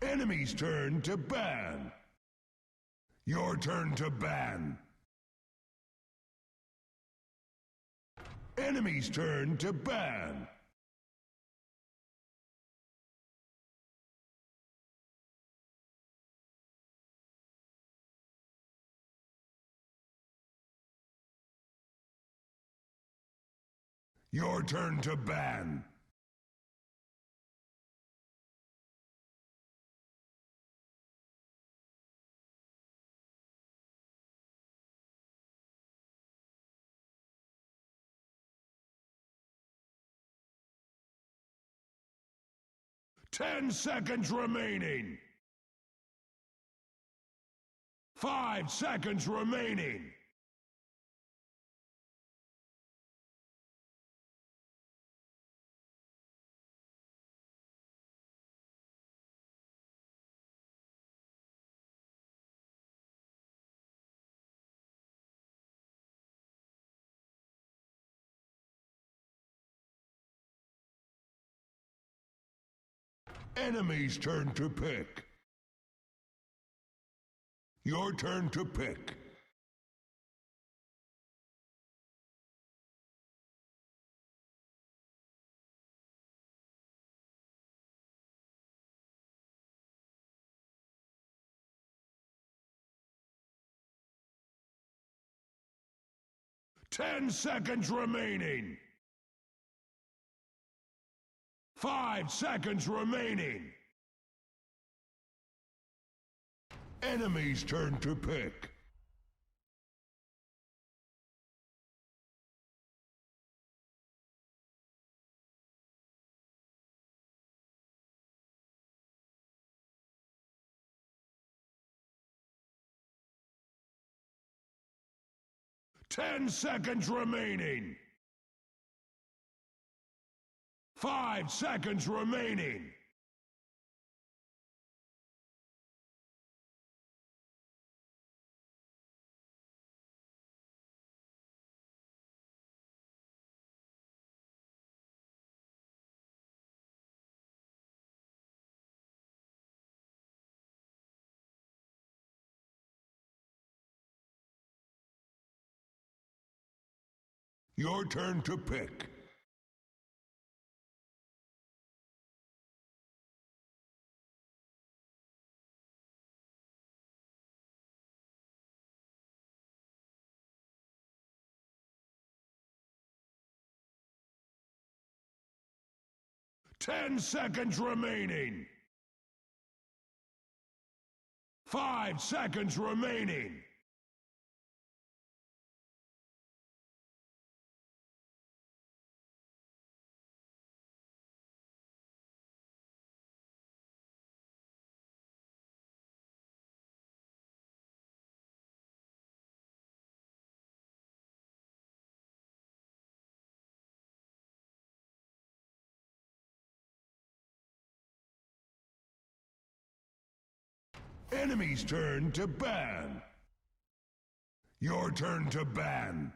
Enemy's turn to ban. Your turn to ban. Enemy's turn to ban. Your turn to ban. Ten seconds remaining. 5 seconds remaining. Enemy's turn to pick. Your turn to pick. Ten seconds remaining. 5 seconds remaining. Enemy's turn to pick. Ten seconds remaining. 5 seconds remaining. Your turn to pick. Ten seconds remaining. 5 seconds remaining. Enemy's turn to ban. Your turn to ban.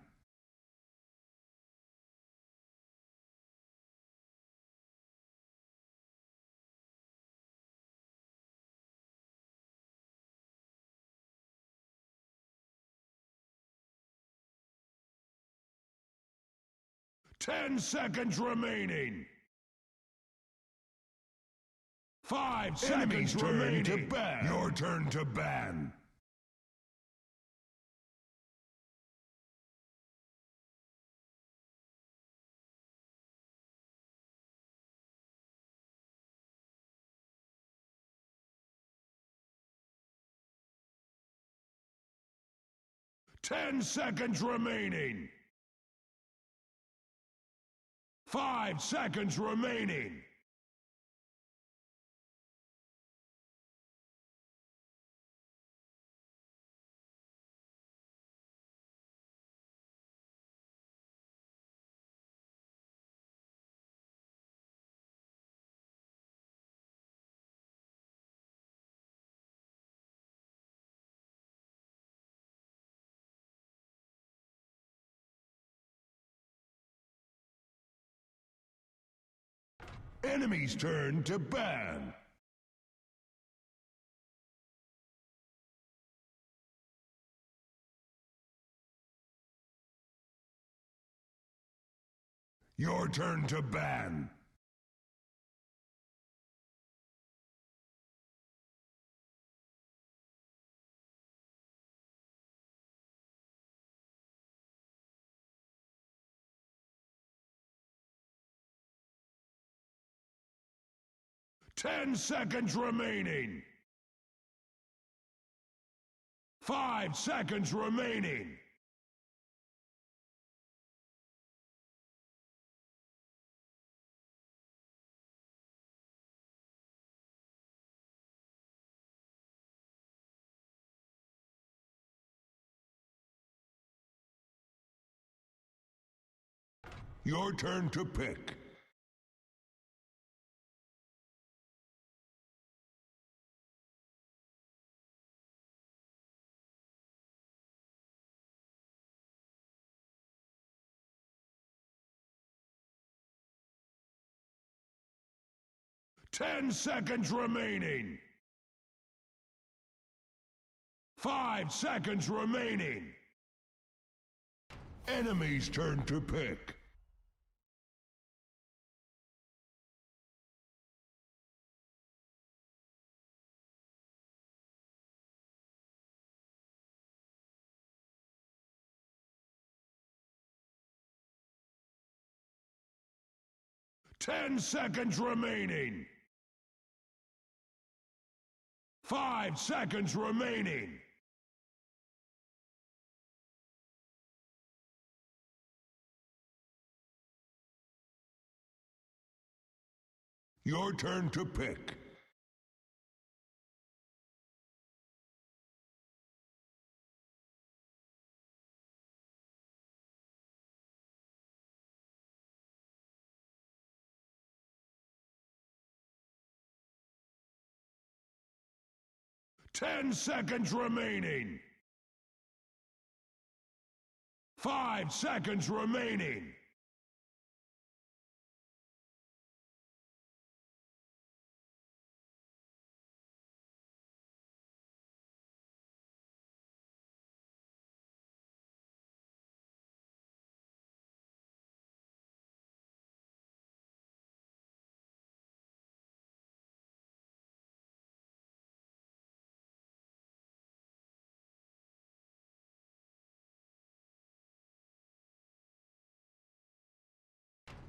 Ten seconds remaining. 5 seconds remaining. To ban. Your turn to ban. Ten seconds remaining. 5 seconds remaining. Enemy's turn to ban. Your turn to ban. Ten seconds remaining. 5 seconds remaining. Your turn to pick. Ten seconds remaining. 5 seconds remaining. Enemy's turn to pick. Ten seconds remaining. 5 seconds remaining. Your turn to pick. Ten seconds remaining. 5 seconds remaining.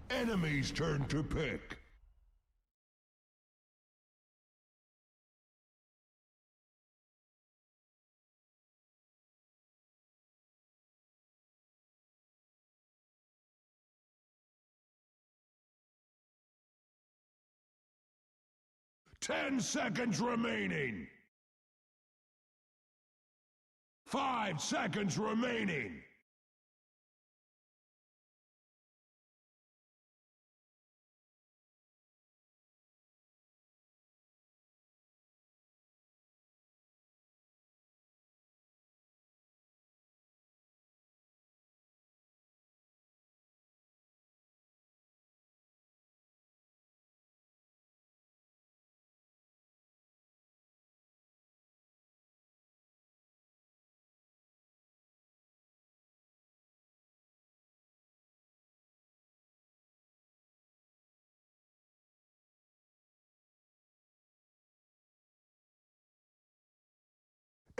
Enemy's turn to pick. Ten seconds remaining. 5 seconds remaining.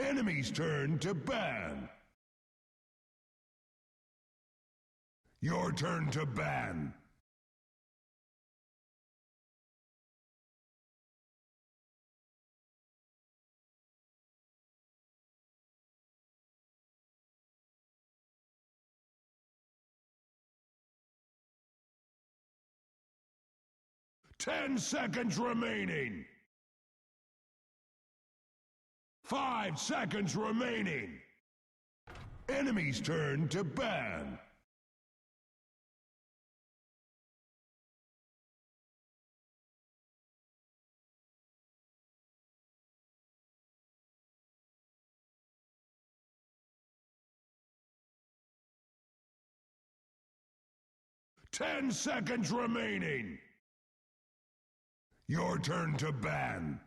Enemy's turn to ban. Your turn to ban. Ten seconds remaining. 5 seconds remaining. Enemy's turn to ban. Ten seconds remaining. Your turn to ban.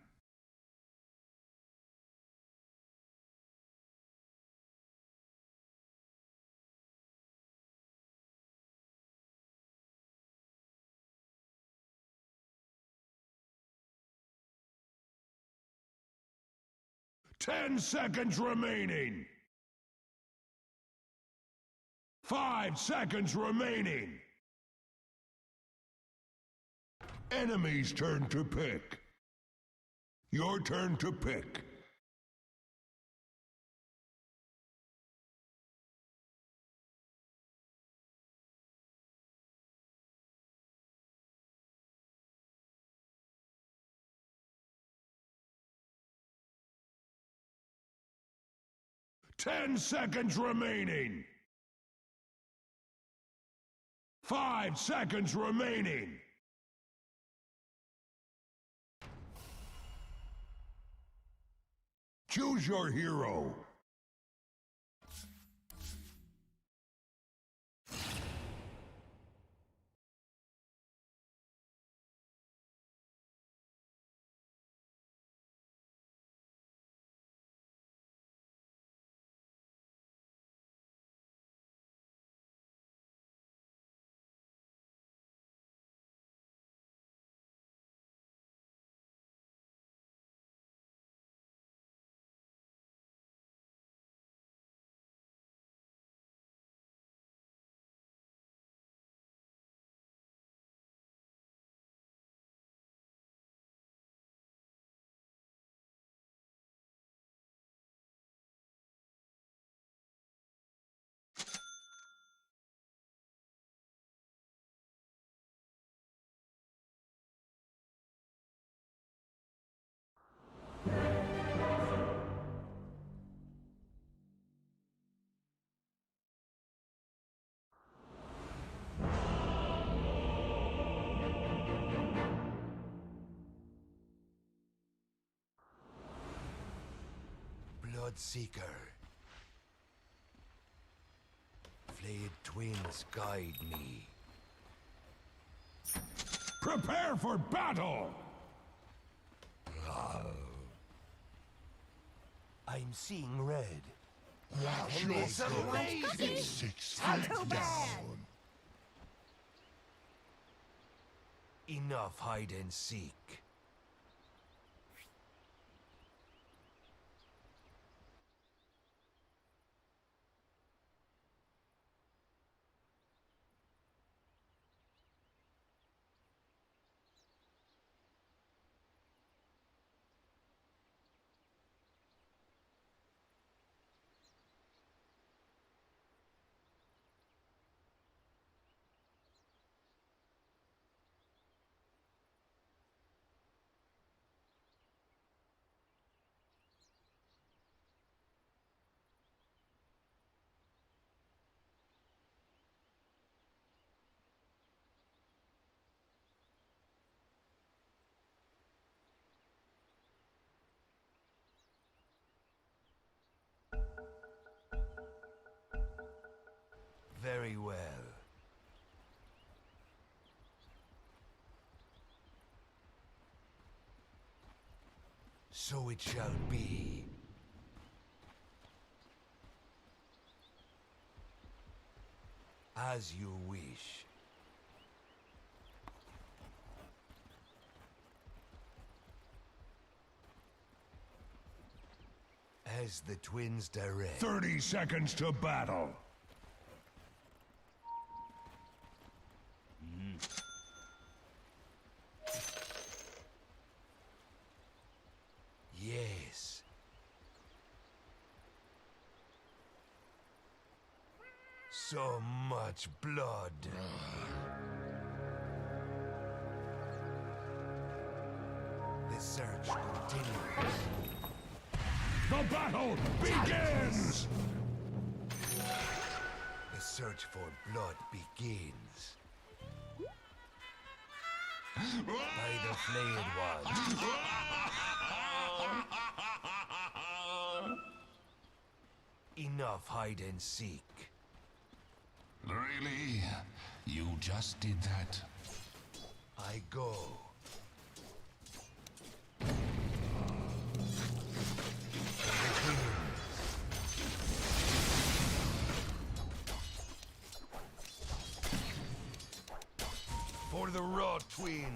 10 seconds remaining. 5 seconds remaining. Enemy's turn to pick. Your turn to pick. Ten seconds remaining. 5 seconds remaining. Choose your hero. Bloodseeker. Flayed twins guide me. Prepare for battle! I'm seeing red. Watch your amazing 6 feet down. Enough hide and seek. Very well. So it shall be. As you wish. As the twins direct. 30 seconds to battle. Yes. So much blood. The search continues. The battle begins! The search for blood begins. By the flayed ones. Enough hide and seek. Really? You just did that? I go. For the raw twins.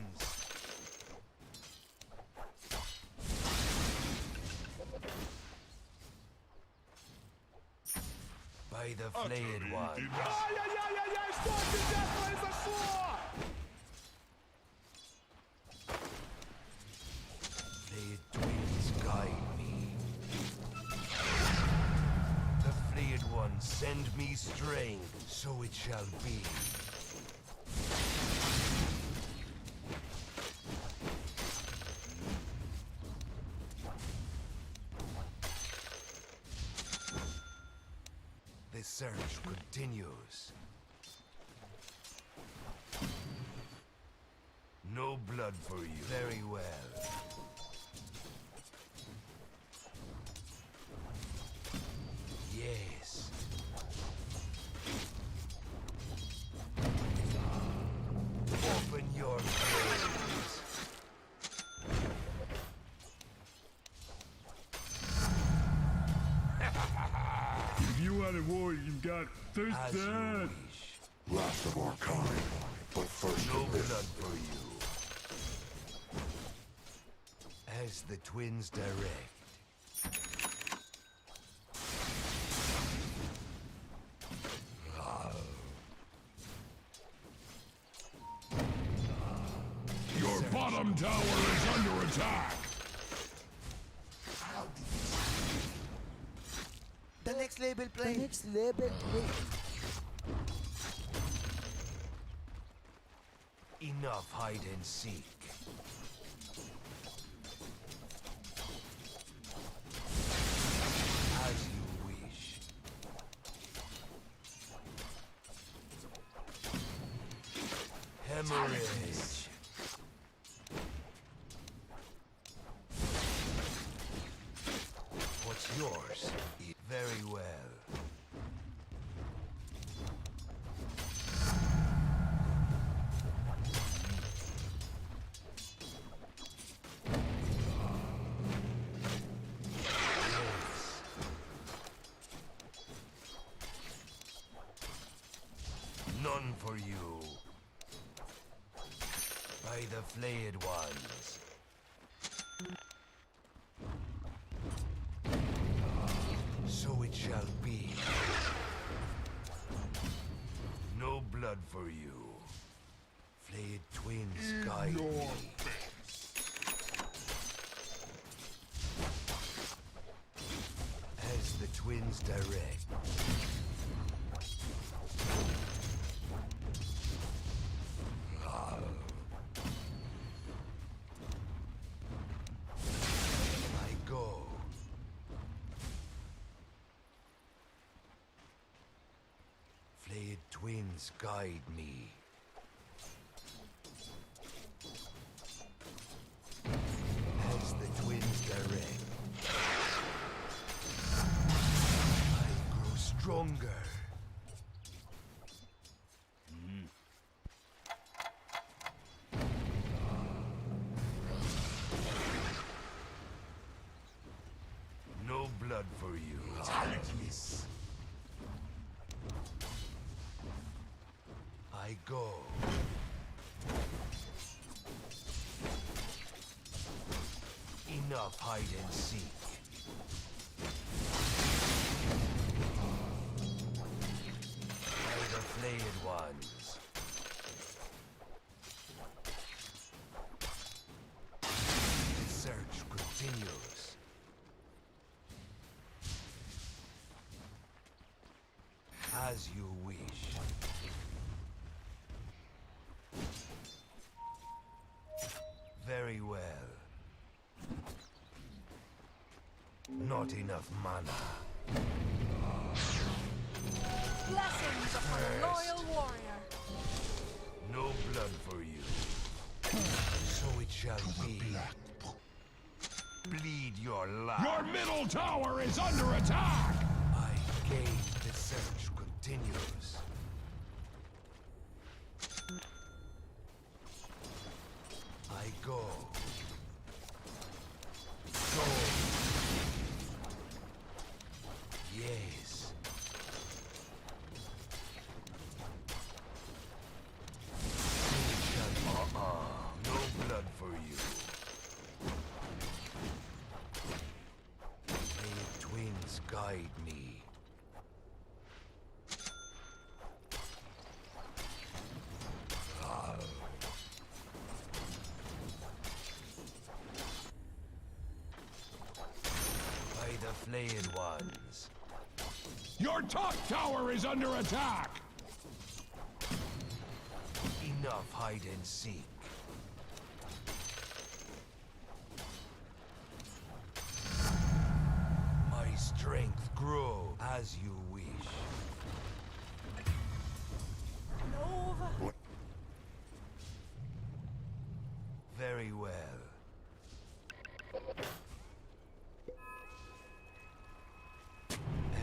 By the flayed one. Ай-яй-яй-яй-яй, что сейчас произошло? Flayed twins guide me. The flayed one send me strength, so it shall be. The search continues. No blood for you. Very well. Yes. Open your flames. If you want a war, you've got first As you blood. wish. Last of our kind, but first No of this. blood for you. As the twins direct. Your bottom tower is under attack. The next label play. Enough hide and seek. As you wish. Hemorrhage. What's yours? Very well. None for you. By the flayed ones. So it shall be. No blood for you. Flayed twins guide me. As the twins direct. I go. Flayed twins guide me. As the twins direct. I grow stronger. No blood for you. I go. Enough hide and seek. By the flayed ones. The search continues. As you wish. Very well. Not enough mana. Blessings upon a loyal warrior. No blood for you. So it shall be. Bleed your life. Your middle tower is under attack. I gain. The search continues. I go. Go. Yes. No blood for you. May twins guide me. the flayed ones. Your top tower is under attack! Enough hide and seek. My strength grow as you wish. Nova. Very well.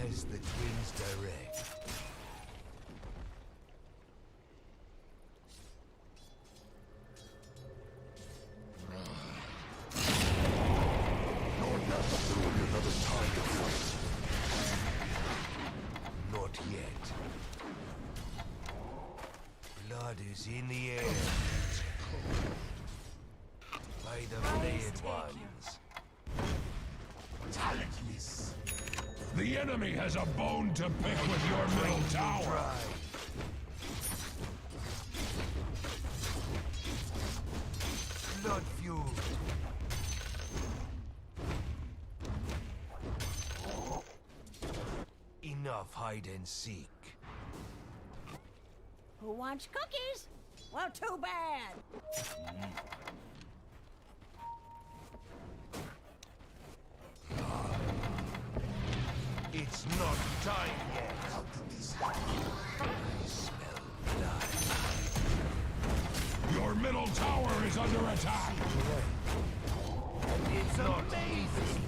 As the twins direct. Not yet. Blood is in the air. By the flayed ones. Talentless. The enemy has a bone to pick with your middle tower. Blood fueled. Enough hide and seek. Who wants cookies? Well, too bad. It's not time yet. I smell blood. Your middle tower is under attack. It's not easy.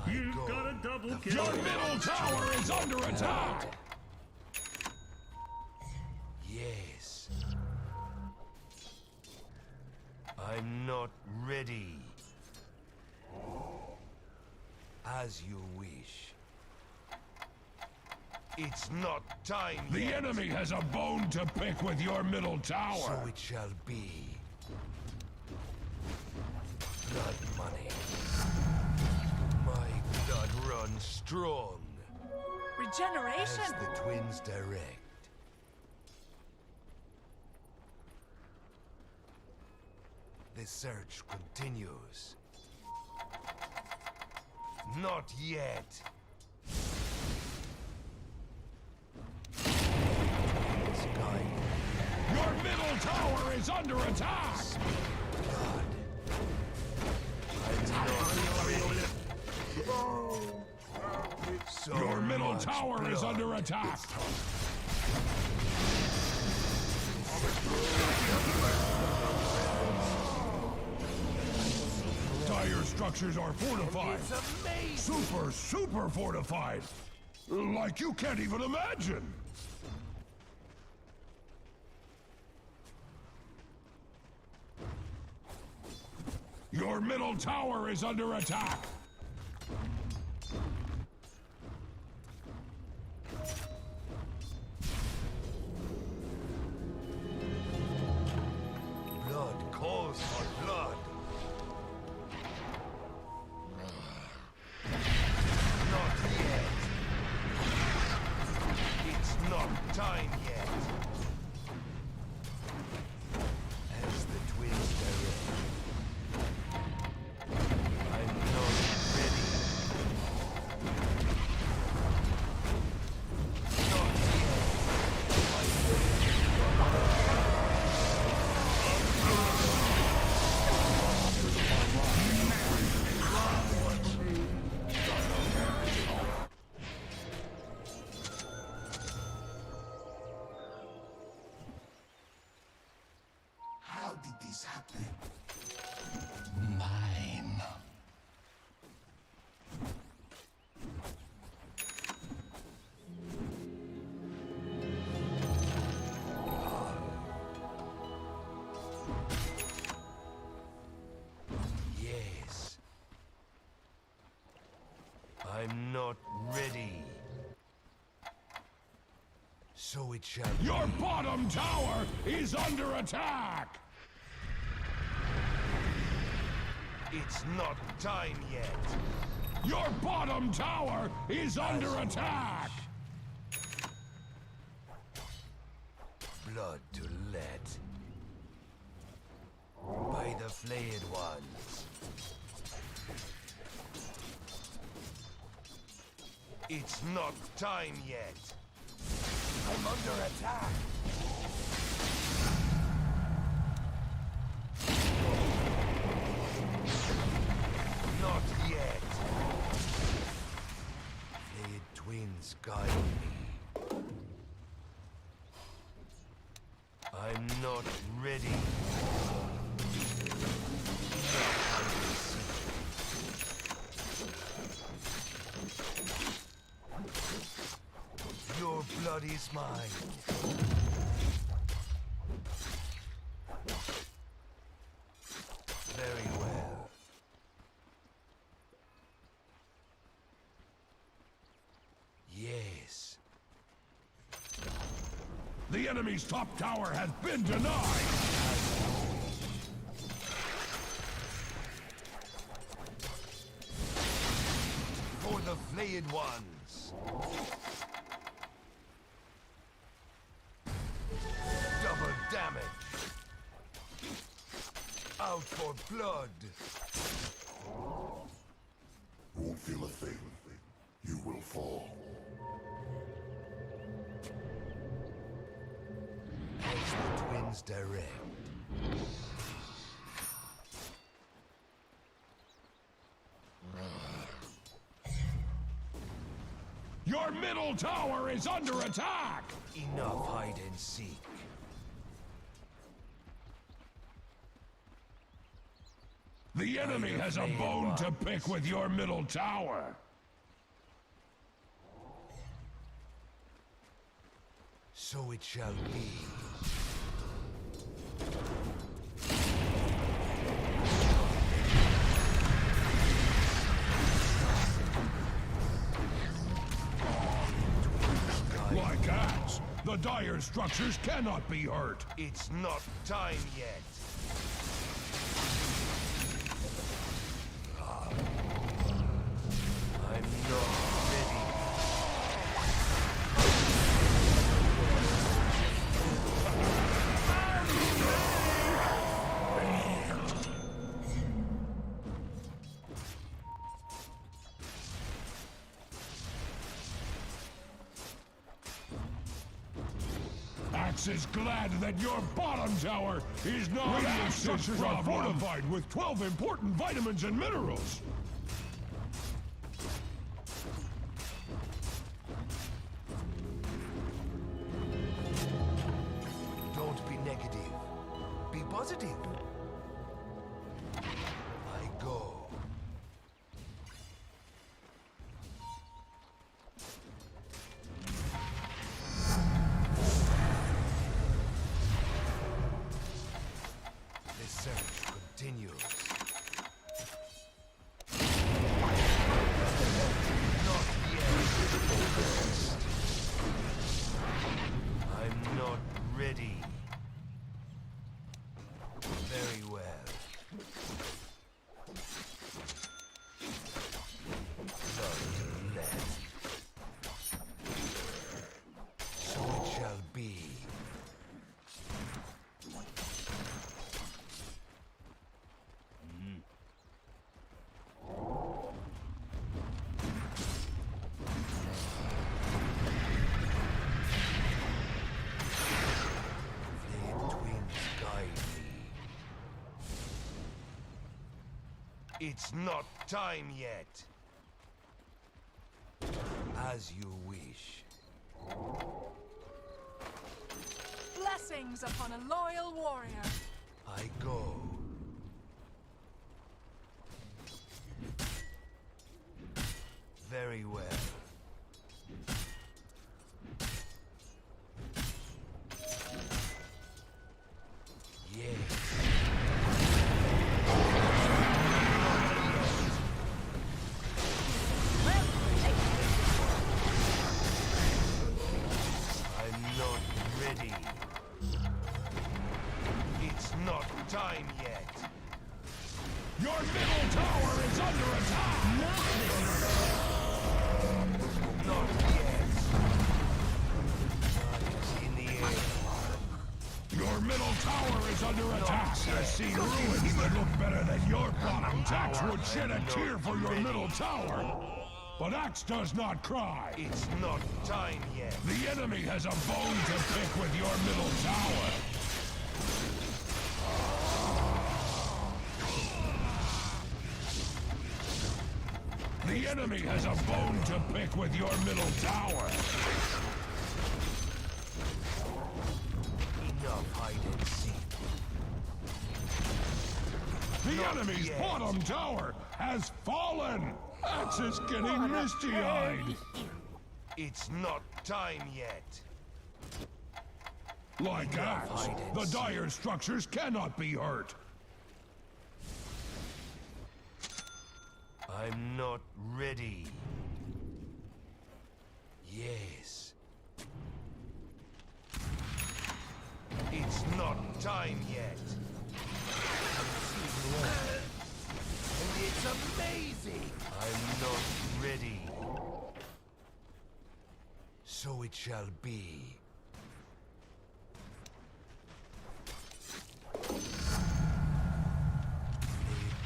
You got a double kill. Your middle tower is under attack. Yes. I'm not ready. As you wish. It's not time The yet. enemy has a bone to pick with your middle tower. So it shall be. Blood money. My blood runs strong. Regeneration. As the twins direct. The search continues. Not yet. It's guided. Your middle tower is under attack. Blood. I'm not ready. So Your middle much tower is blood. under attack. Dire structures are fortified. It's amazing. Super fortified. Like you can't even imagine. Your middle tower is under attack. Blood calls for blood. Not yet. It's not time yet. As the twins direct. I'm not ready. Not How did this happen? Mine. Yes. I'm not ready. So it shall be. Your bottom tower is under attack. It's not time yet. Your bottom tower is under attack. Blood to let. By the flayed ones. It's not time yet. I'm under attack. Not yet. Flayed twins guide me. I'm not ready. Your blood is mine. Very well. Yes. The enemy's top tower has been denied! For the flayed ones. Double damage. Out for blood. Won't feel a thing. You will fall. As the twins direct. Your middle tower is under attack! Enough hide and seek. The enemy has a bone to pick with your middle tower! So it shall be. Like ants, the dire structures cannot be hurt. It's not time yet. I'm not ready. Axe is glad that your bottom tower is not Radiant structures are fortified with 12 important vitamins and minerals. Don't be negative. Be positive. I go. The search continues. Not yet. I'm not ready. Very well. Blood left. So it shall be. Flayed twins guide me. It's not time yet. As you wish. Blessings upon a loyal warrior. I go. Very well. Yes. I'm not ready. It's not time yet. Your middle tower is under attack! Not yet. Eyes in the air. Your middle tower is under attack! I've seen ruins that look better than your bottom tower! Would shed a tear for your middle tower! but axe does not cry. It's not time yet. The enemy has a bone to pick with your middle tower. The enemy has a bone to pick with your middle tower. Enough hide and seek. The enemy's bottom tower has fallen. Axe is getting misty-eyed. It's not time yet. Like Axe, the dire structures cannot be hurt. I'm not ready. Yes. It's not time yet. And it's amazing. I'm not ready. So it shall be. The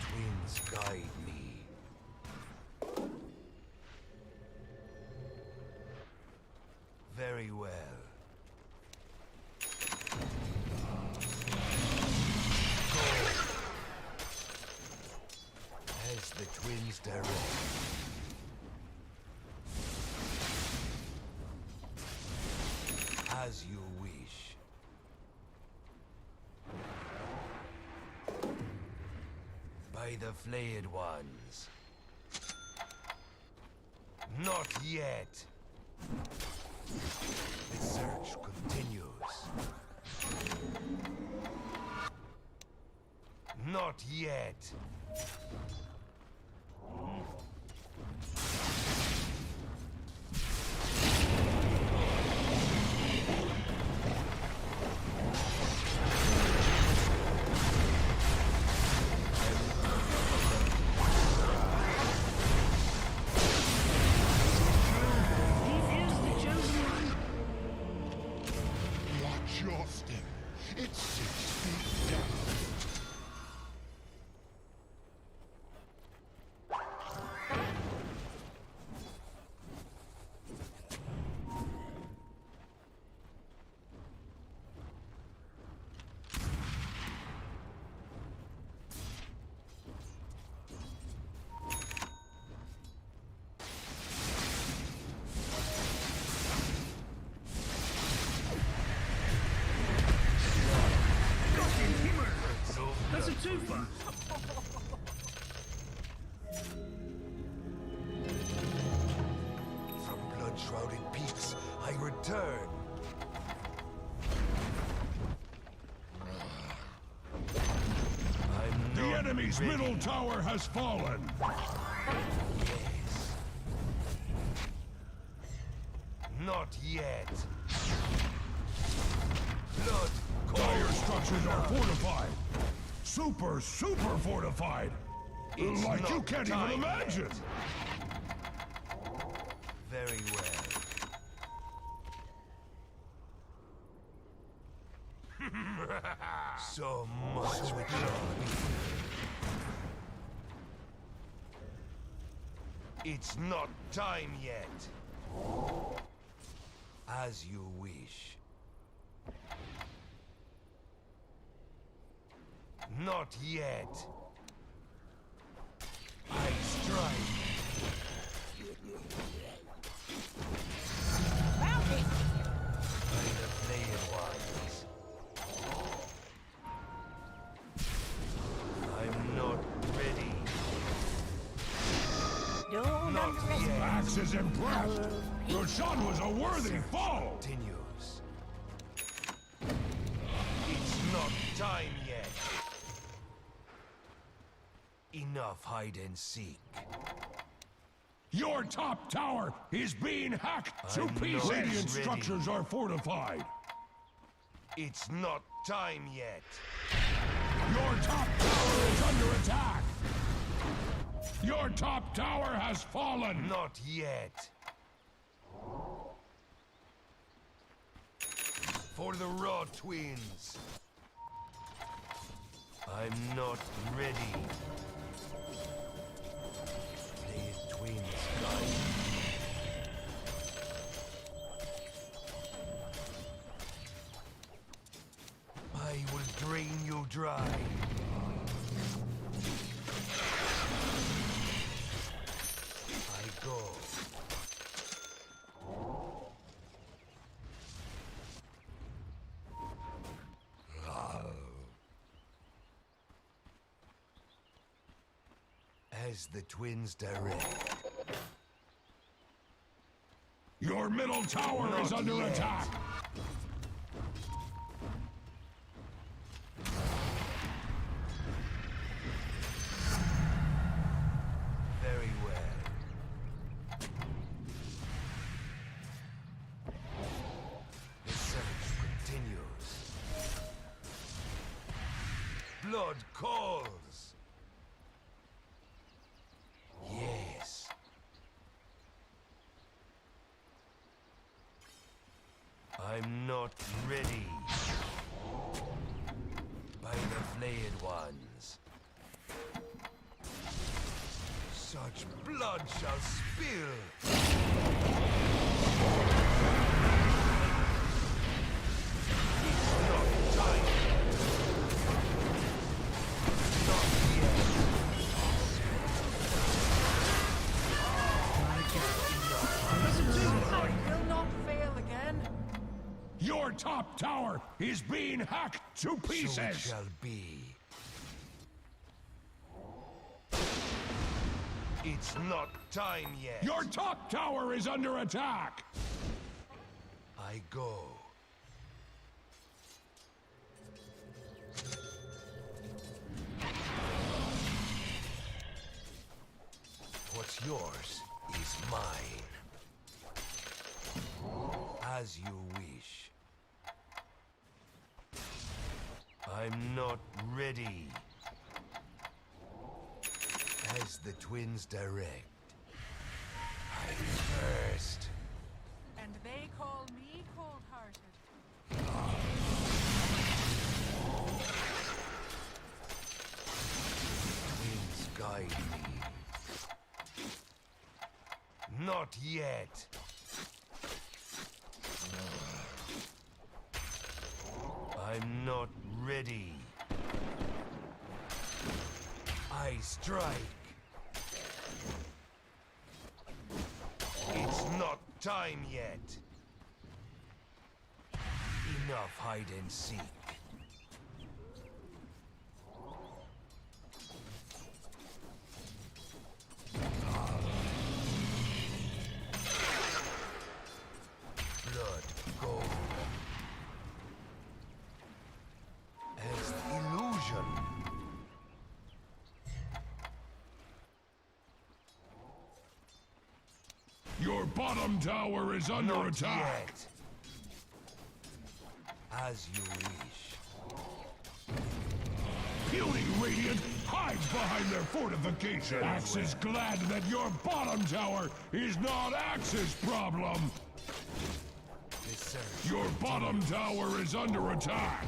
twins guide me. Very well. Go. As the twins direct. As you wish. By the flayed ones. Not yet. The search continues. Not yet. Watch your step. It's 6 feet down. That's a twofer. From blood-shrouded peaks, I return. I'm The not enemy's ready. middle tower has fallen. Yes. Not yet. Blood. Dire structures are fortified. Super fortified. It's Like you not can't time even imagine. yet. Very well. So much it shall be. It's not time yet. As you wish. Not yet. I strike. Bounty! By the flayed ones. I'm not ready. Don't Not underestimate. yet. Axe is impressed. Your son was a worthy foe. Continues. It's not time yet. Enough hide and seek. Your top tower is being hacked to I'm pieces. not Radiant ready. structures are fortified. It's not time yet. Your top tower is under attack. Your top tower has fallen. Not yet. For the Raw Twins. I'm not ready. Play twins, guys. As the twins direct. Your middle tower is Not under yet. attack. Very well. The search continues. Blood calls. Yes. I'm not ready. By the flayed ones. Such blood shall spill. It's not time. Not yet. Will not fail again. Your top tower is being hacked to So it pieces. shall be. It's not time yet. Your top tower is under attack. I go. What's yours is mine. As you wish. I'm not ready. As the twins direct. I first. And they call me cold-hearted. Twins guide me. Not yet. I'm not ready. I strike. It's not time yet. Enough hide and seek. Blood gold. As illusion. Your bottom tower is under Not attack. yet. As you wish. Puny Radiant hides behind their fortification. Axe is glad that your bottom tower is not Axe's problem. The search Your bottom tower is under attack.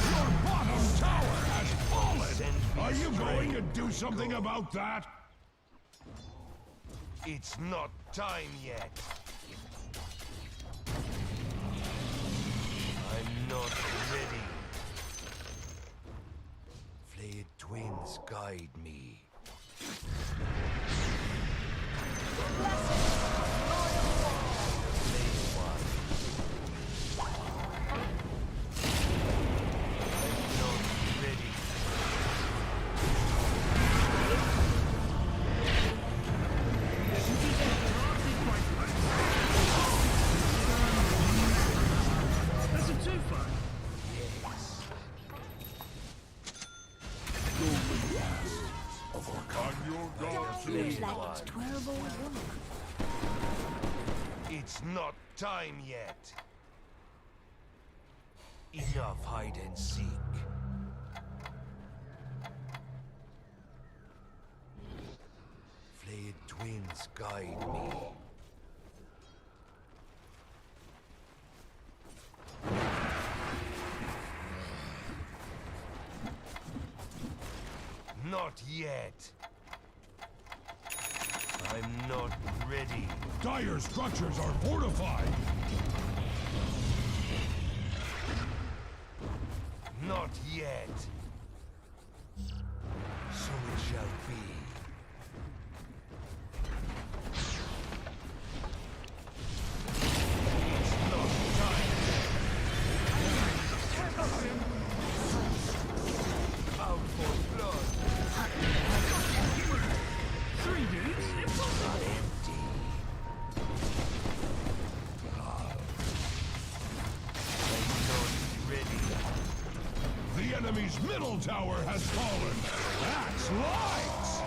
Your bottom tower has fallen. Are you going to do something about that? It's not time yet. I'm not ready. Flayed twins guide me. Flayed one. I'm not ready. That's a two-fight. Yes. Seems like it's 12:01. It's not time yet. Enough hide and seek. Flayed twins guide me. Not yet. I'm not ready. Dire structures are fortified. Not yet. So it shall be. It's not time. Out for blood. enemy's middle tower has fallen. That's light!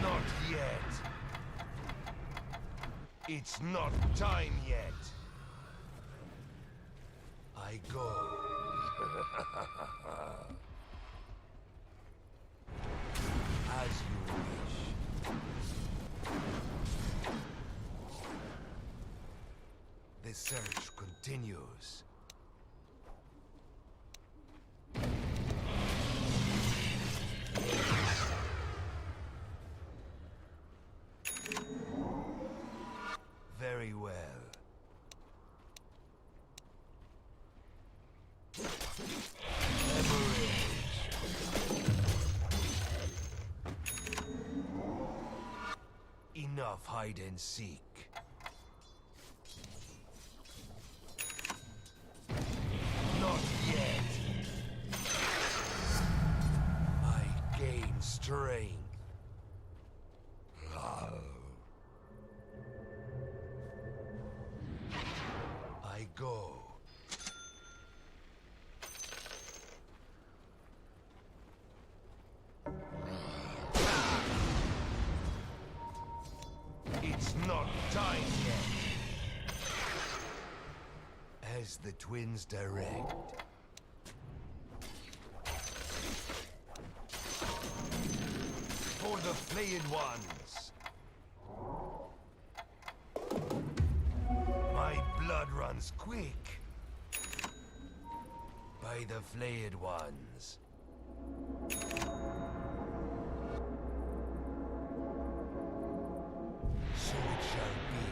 Not yet. It's not time yet. I go. As you wish. The search continues. Very well. Enough hide and seek. Not yet. I gain strength. I go. It's not time yet. As the twins direct. For the flayed ones. My blood runs quick. By the flayed ones. So it shall be.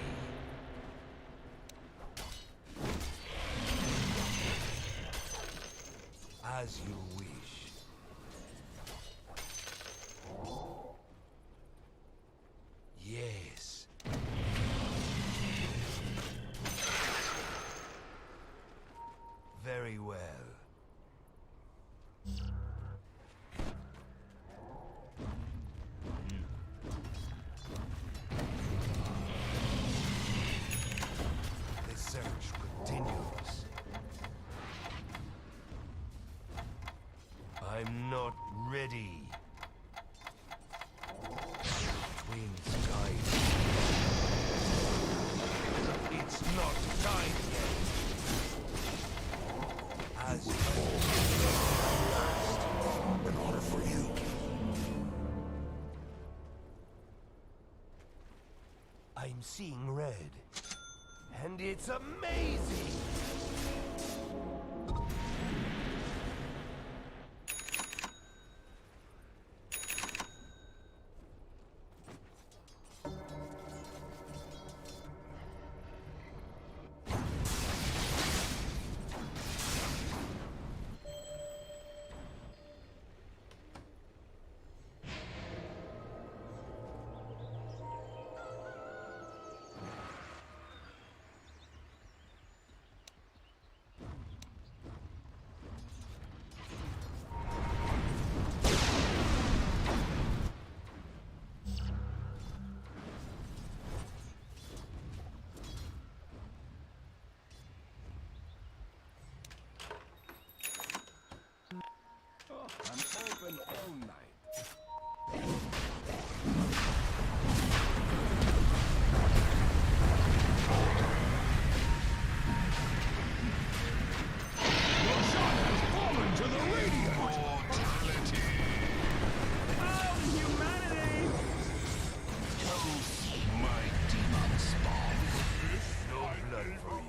As you wish. Yes. Very well. The search continues. I'm not ready. Twins guide. It's not time yet. As In order for you. I'm seeing red. And it's amazing! I'm open all night. Your shot has fallen to the radiant! Mortality! Oh, humanity! My demon spawn. No blood for you.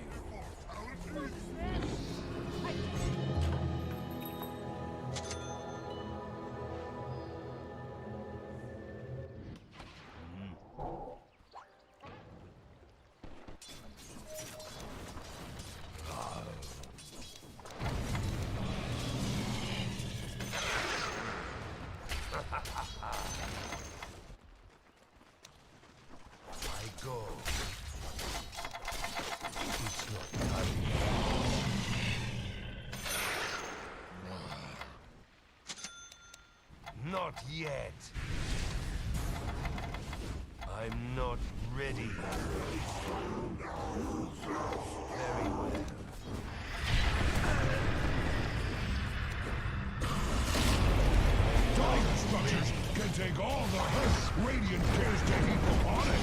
I go. It's not time. Not yet. I'm not ready. Very well. take all the hurt Radiant cares to heap upon it.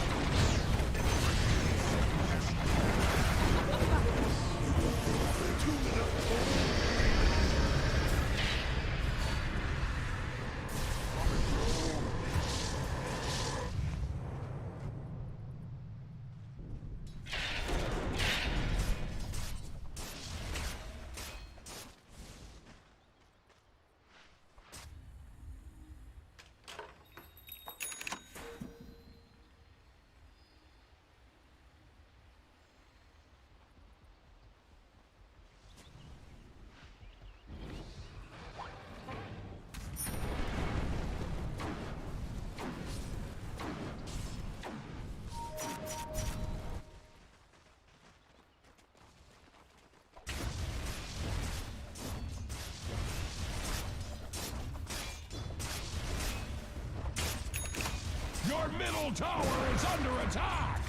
Your middle tower is under attack!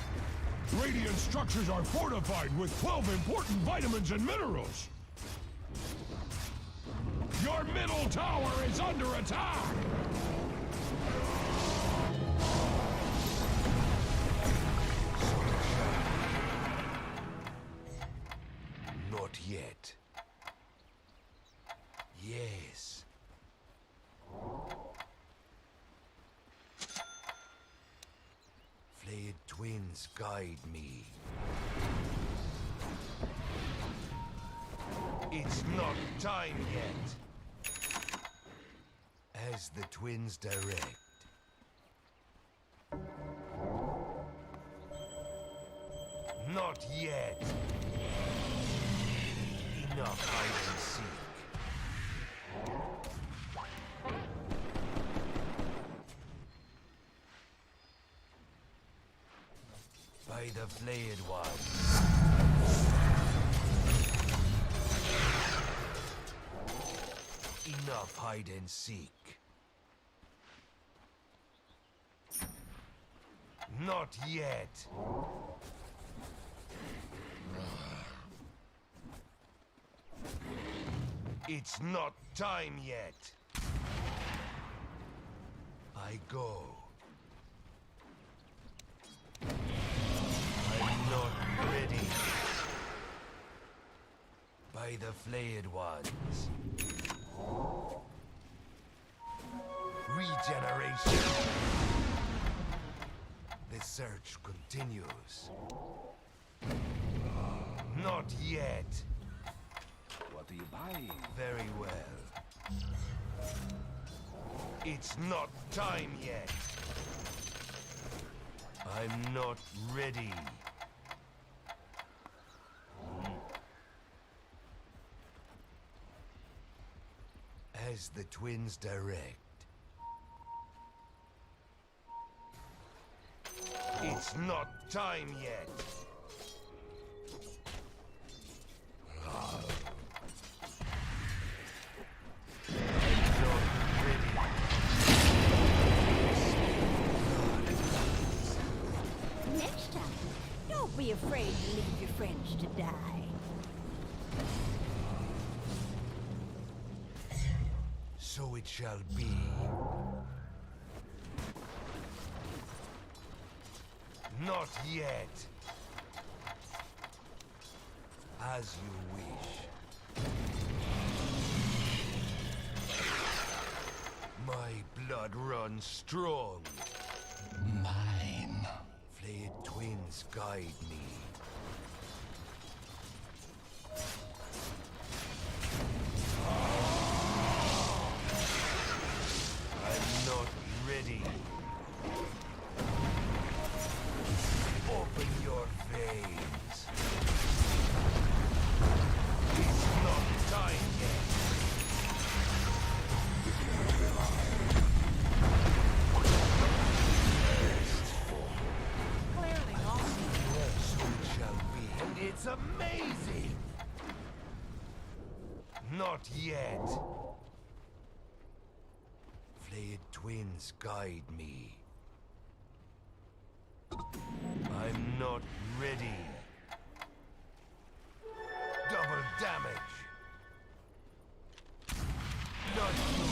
Radiant structures are fortified with 12 important vitamins and minerals. Your middle tower is under attack! Not yet. Yes. Flayed twins guide me. It's not time yet. As the twins direct. Not yet. Enough hide and seek. By the flayed one. Enough hide and seek. Not yet. It's not time yet. I go. I'm not ready. By the flayed ones. Regeneration. The search continues. Not yet. What are you buying? Very well. It's not time yet. I'm not ready. As the twins direct. It's not time yet. Next time, don't be afraid to leave your friends to die. So it shall be. Not yet. As you wish. My blood runs strong. Mine. Flayed twins guide me. I'm not ready. Open your veins. It's not time yet. Clearly not. So it shall be. And it's amazing. Not yet. Flayed twins guide me. I'm not ready. Double damage. Not you.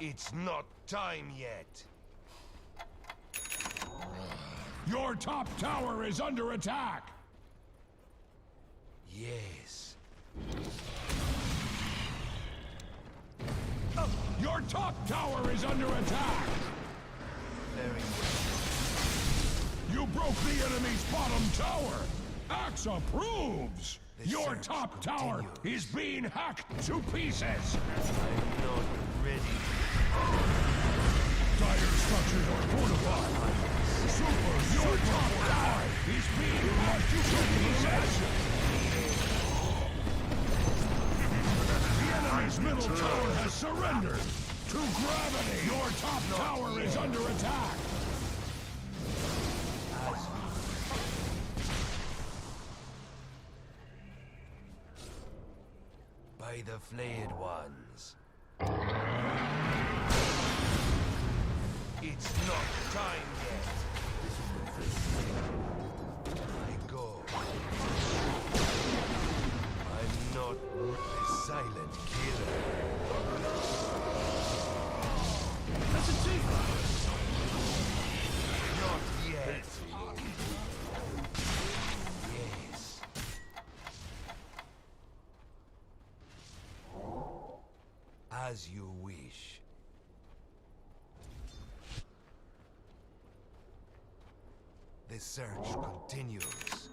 It's not time yet. Your top tower is under attack! Yes. Your top tower is under attack! Very well. You broke the enemy's bottom tower! Axe approves! The Your search top tower continues. is being hacked to pieces! I'm not ready. Dire structures are fortified! Super, your top tower is being hacked to pieces! The enemy's middle tower has surrendered! To gravity! Your top tower is under attack! By the flayed ones. It's not time yet. I go. I'm not a silent killer. That's a cheaper. Not yet. Yes. As you wish. The search continues.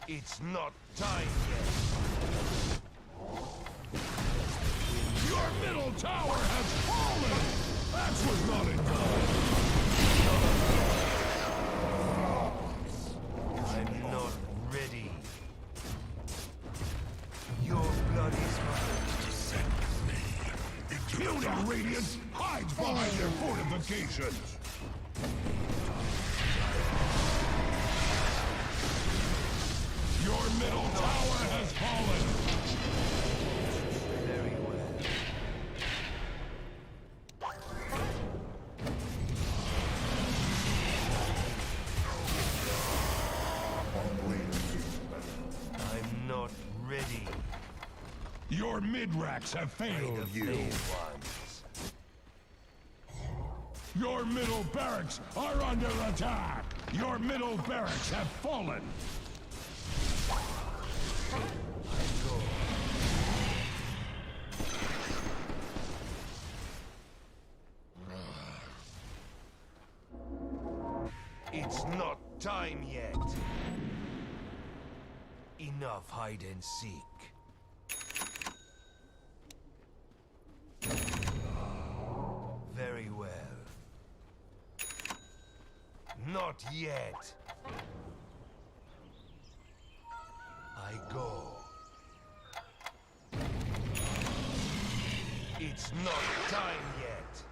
It's not time yet. Your middle tower has fallen! That was not in time! I'm not ready. Your blood is mine. Building Radiant hides behind their fortifications! Your middle tower has fallen! Very well. I'm not ready. Your mid-racks have By failed the you! flayed ones. Your middle barracks are under attack! Your middle barracks have fallen! Go. It's not time yet. Enough hide and seek. Very well. Not yet. I go. It's not time yet.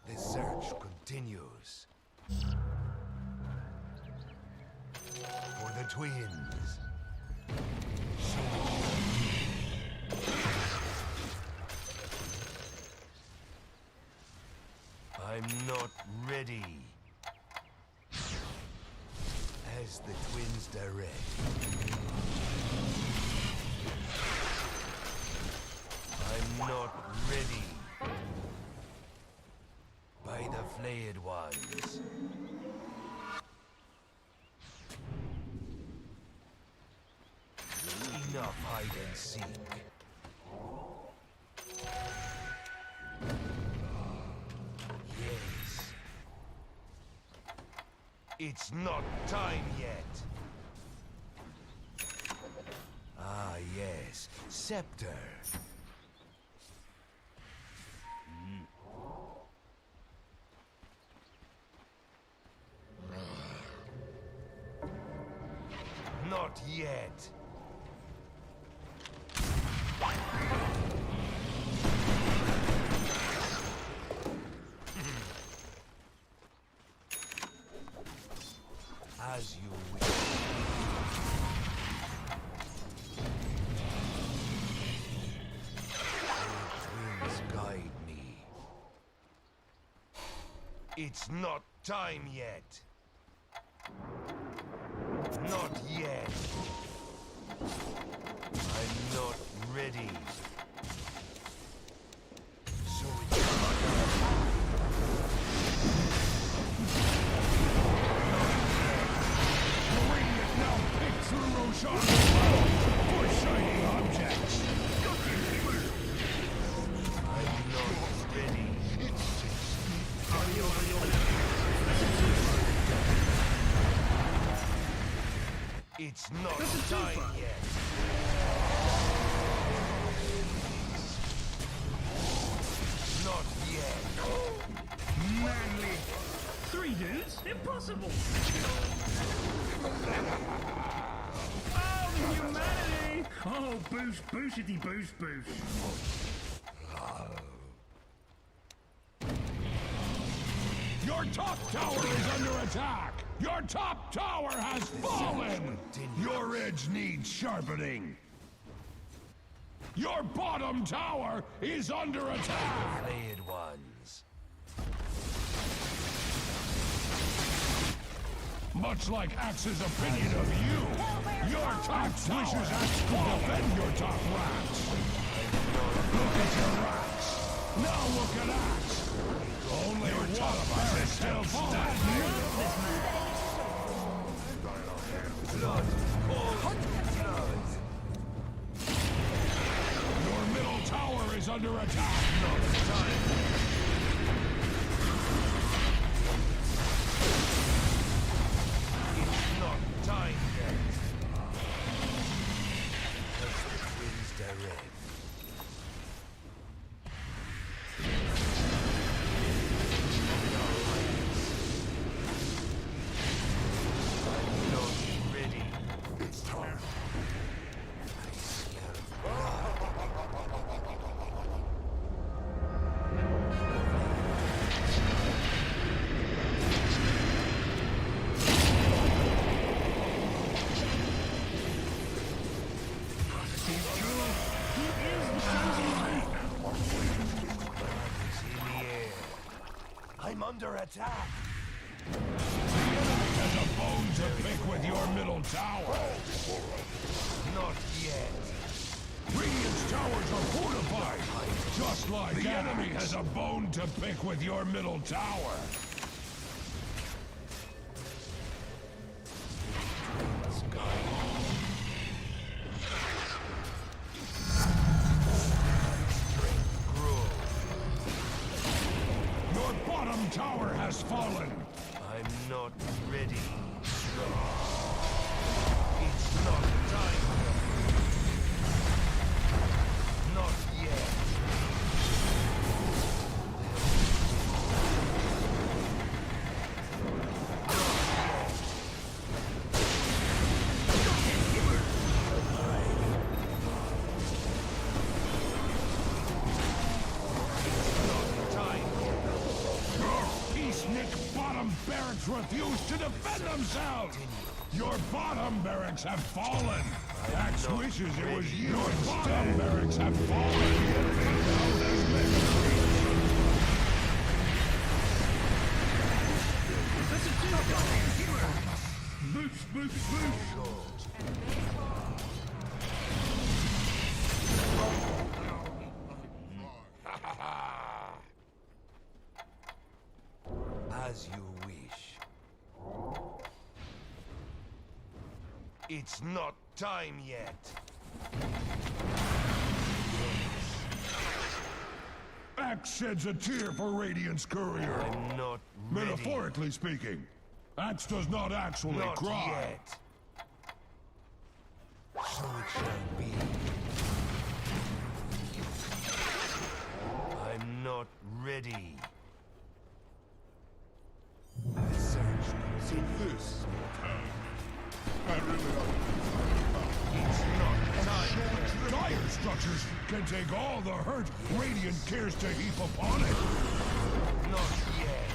The search continues. For the twins. I'm not ready. As the twins direct. I'm not ready. By the flayed ones. Enough hide and seek. Yes. It's not time yet. Ah, yes. Scepter. Not yet. As you wish. The twins guide me. It's not time yet. Not yet. I'm not ready. So it's Radiant now pick through Roshan's for shiny objects. I'm not ready. It's not time yet. Not yet. Manly. 3 dudes? Impossible! Oh, the humanity! Oh, boost, boostity, boost, boost. Your top tower is under attack! Your top tower has fallen! Your edge needs sharpening! Your bottom tower is under attack! Flayed ones. Much like Axe's opinion of you, your top wishes Axe could defend your top rats! Look at your rats! Now look at Axe! Only your top rat is still standing! Blood. Cold blood. Your middle tower is under attack! Not time. It's not time yet. As the winds direct. I'm not ready. It's time. I smell blood. It's in the air. I'm under attack. Has a bone to pick with your middle tower! Not yet. Radiant's towers are fortified! Just like the enemy has a bone to pick with your middle tower! Your bottom tower has fallen! I'm not ready. It's not time. Not yet. Peacenik bottom barracks refuse to defend themselves! Your bottom barracks have fallen! Axe wishes it was you. Your bottom barracks have fallen! The enemy now has been Boost, boost, boost! As you wish. It's not time yet. Axe sheds a tear for Radiant's courier. I'm not ready. Metaphorically speaking, Axe does not actually Not cry. yet. So it shall be. I'm not ready. The search continues. It's not time. Dire structures can take all the hurt Radiant cares to heap upon it. Not yet.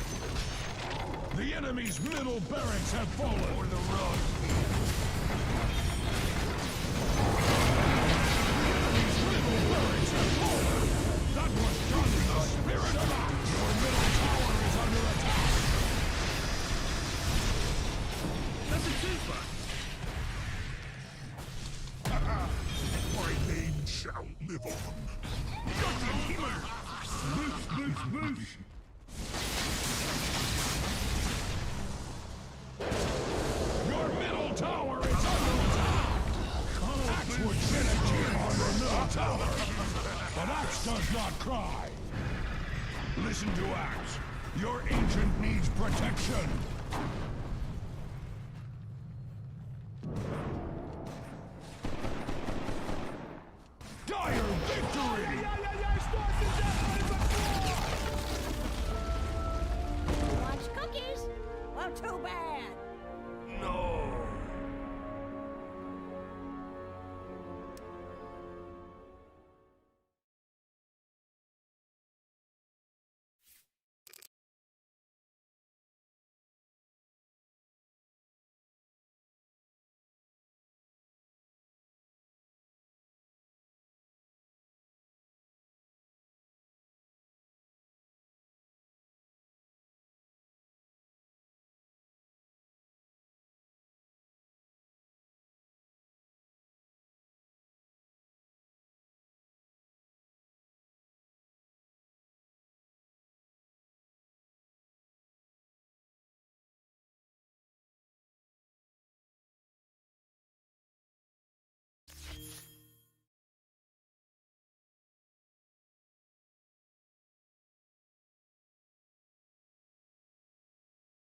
The enemy's middle barracks have fallen. For the rod. Middle barracks have fallen. That was done in the spirit of Axe. Your middle tower is under attack. That's a twofer! Smoosh! Your middle tower is under attack! Axe would finish you on your middle tower, but Axe does not cry. Listen to Axe. Your ancient needs protection.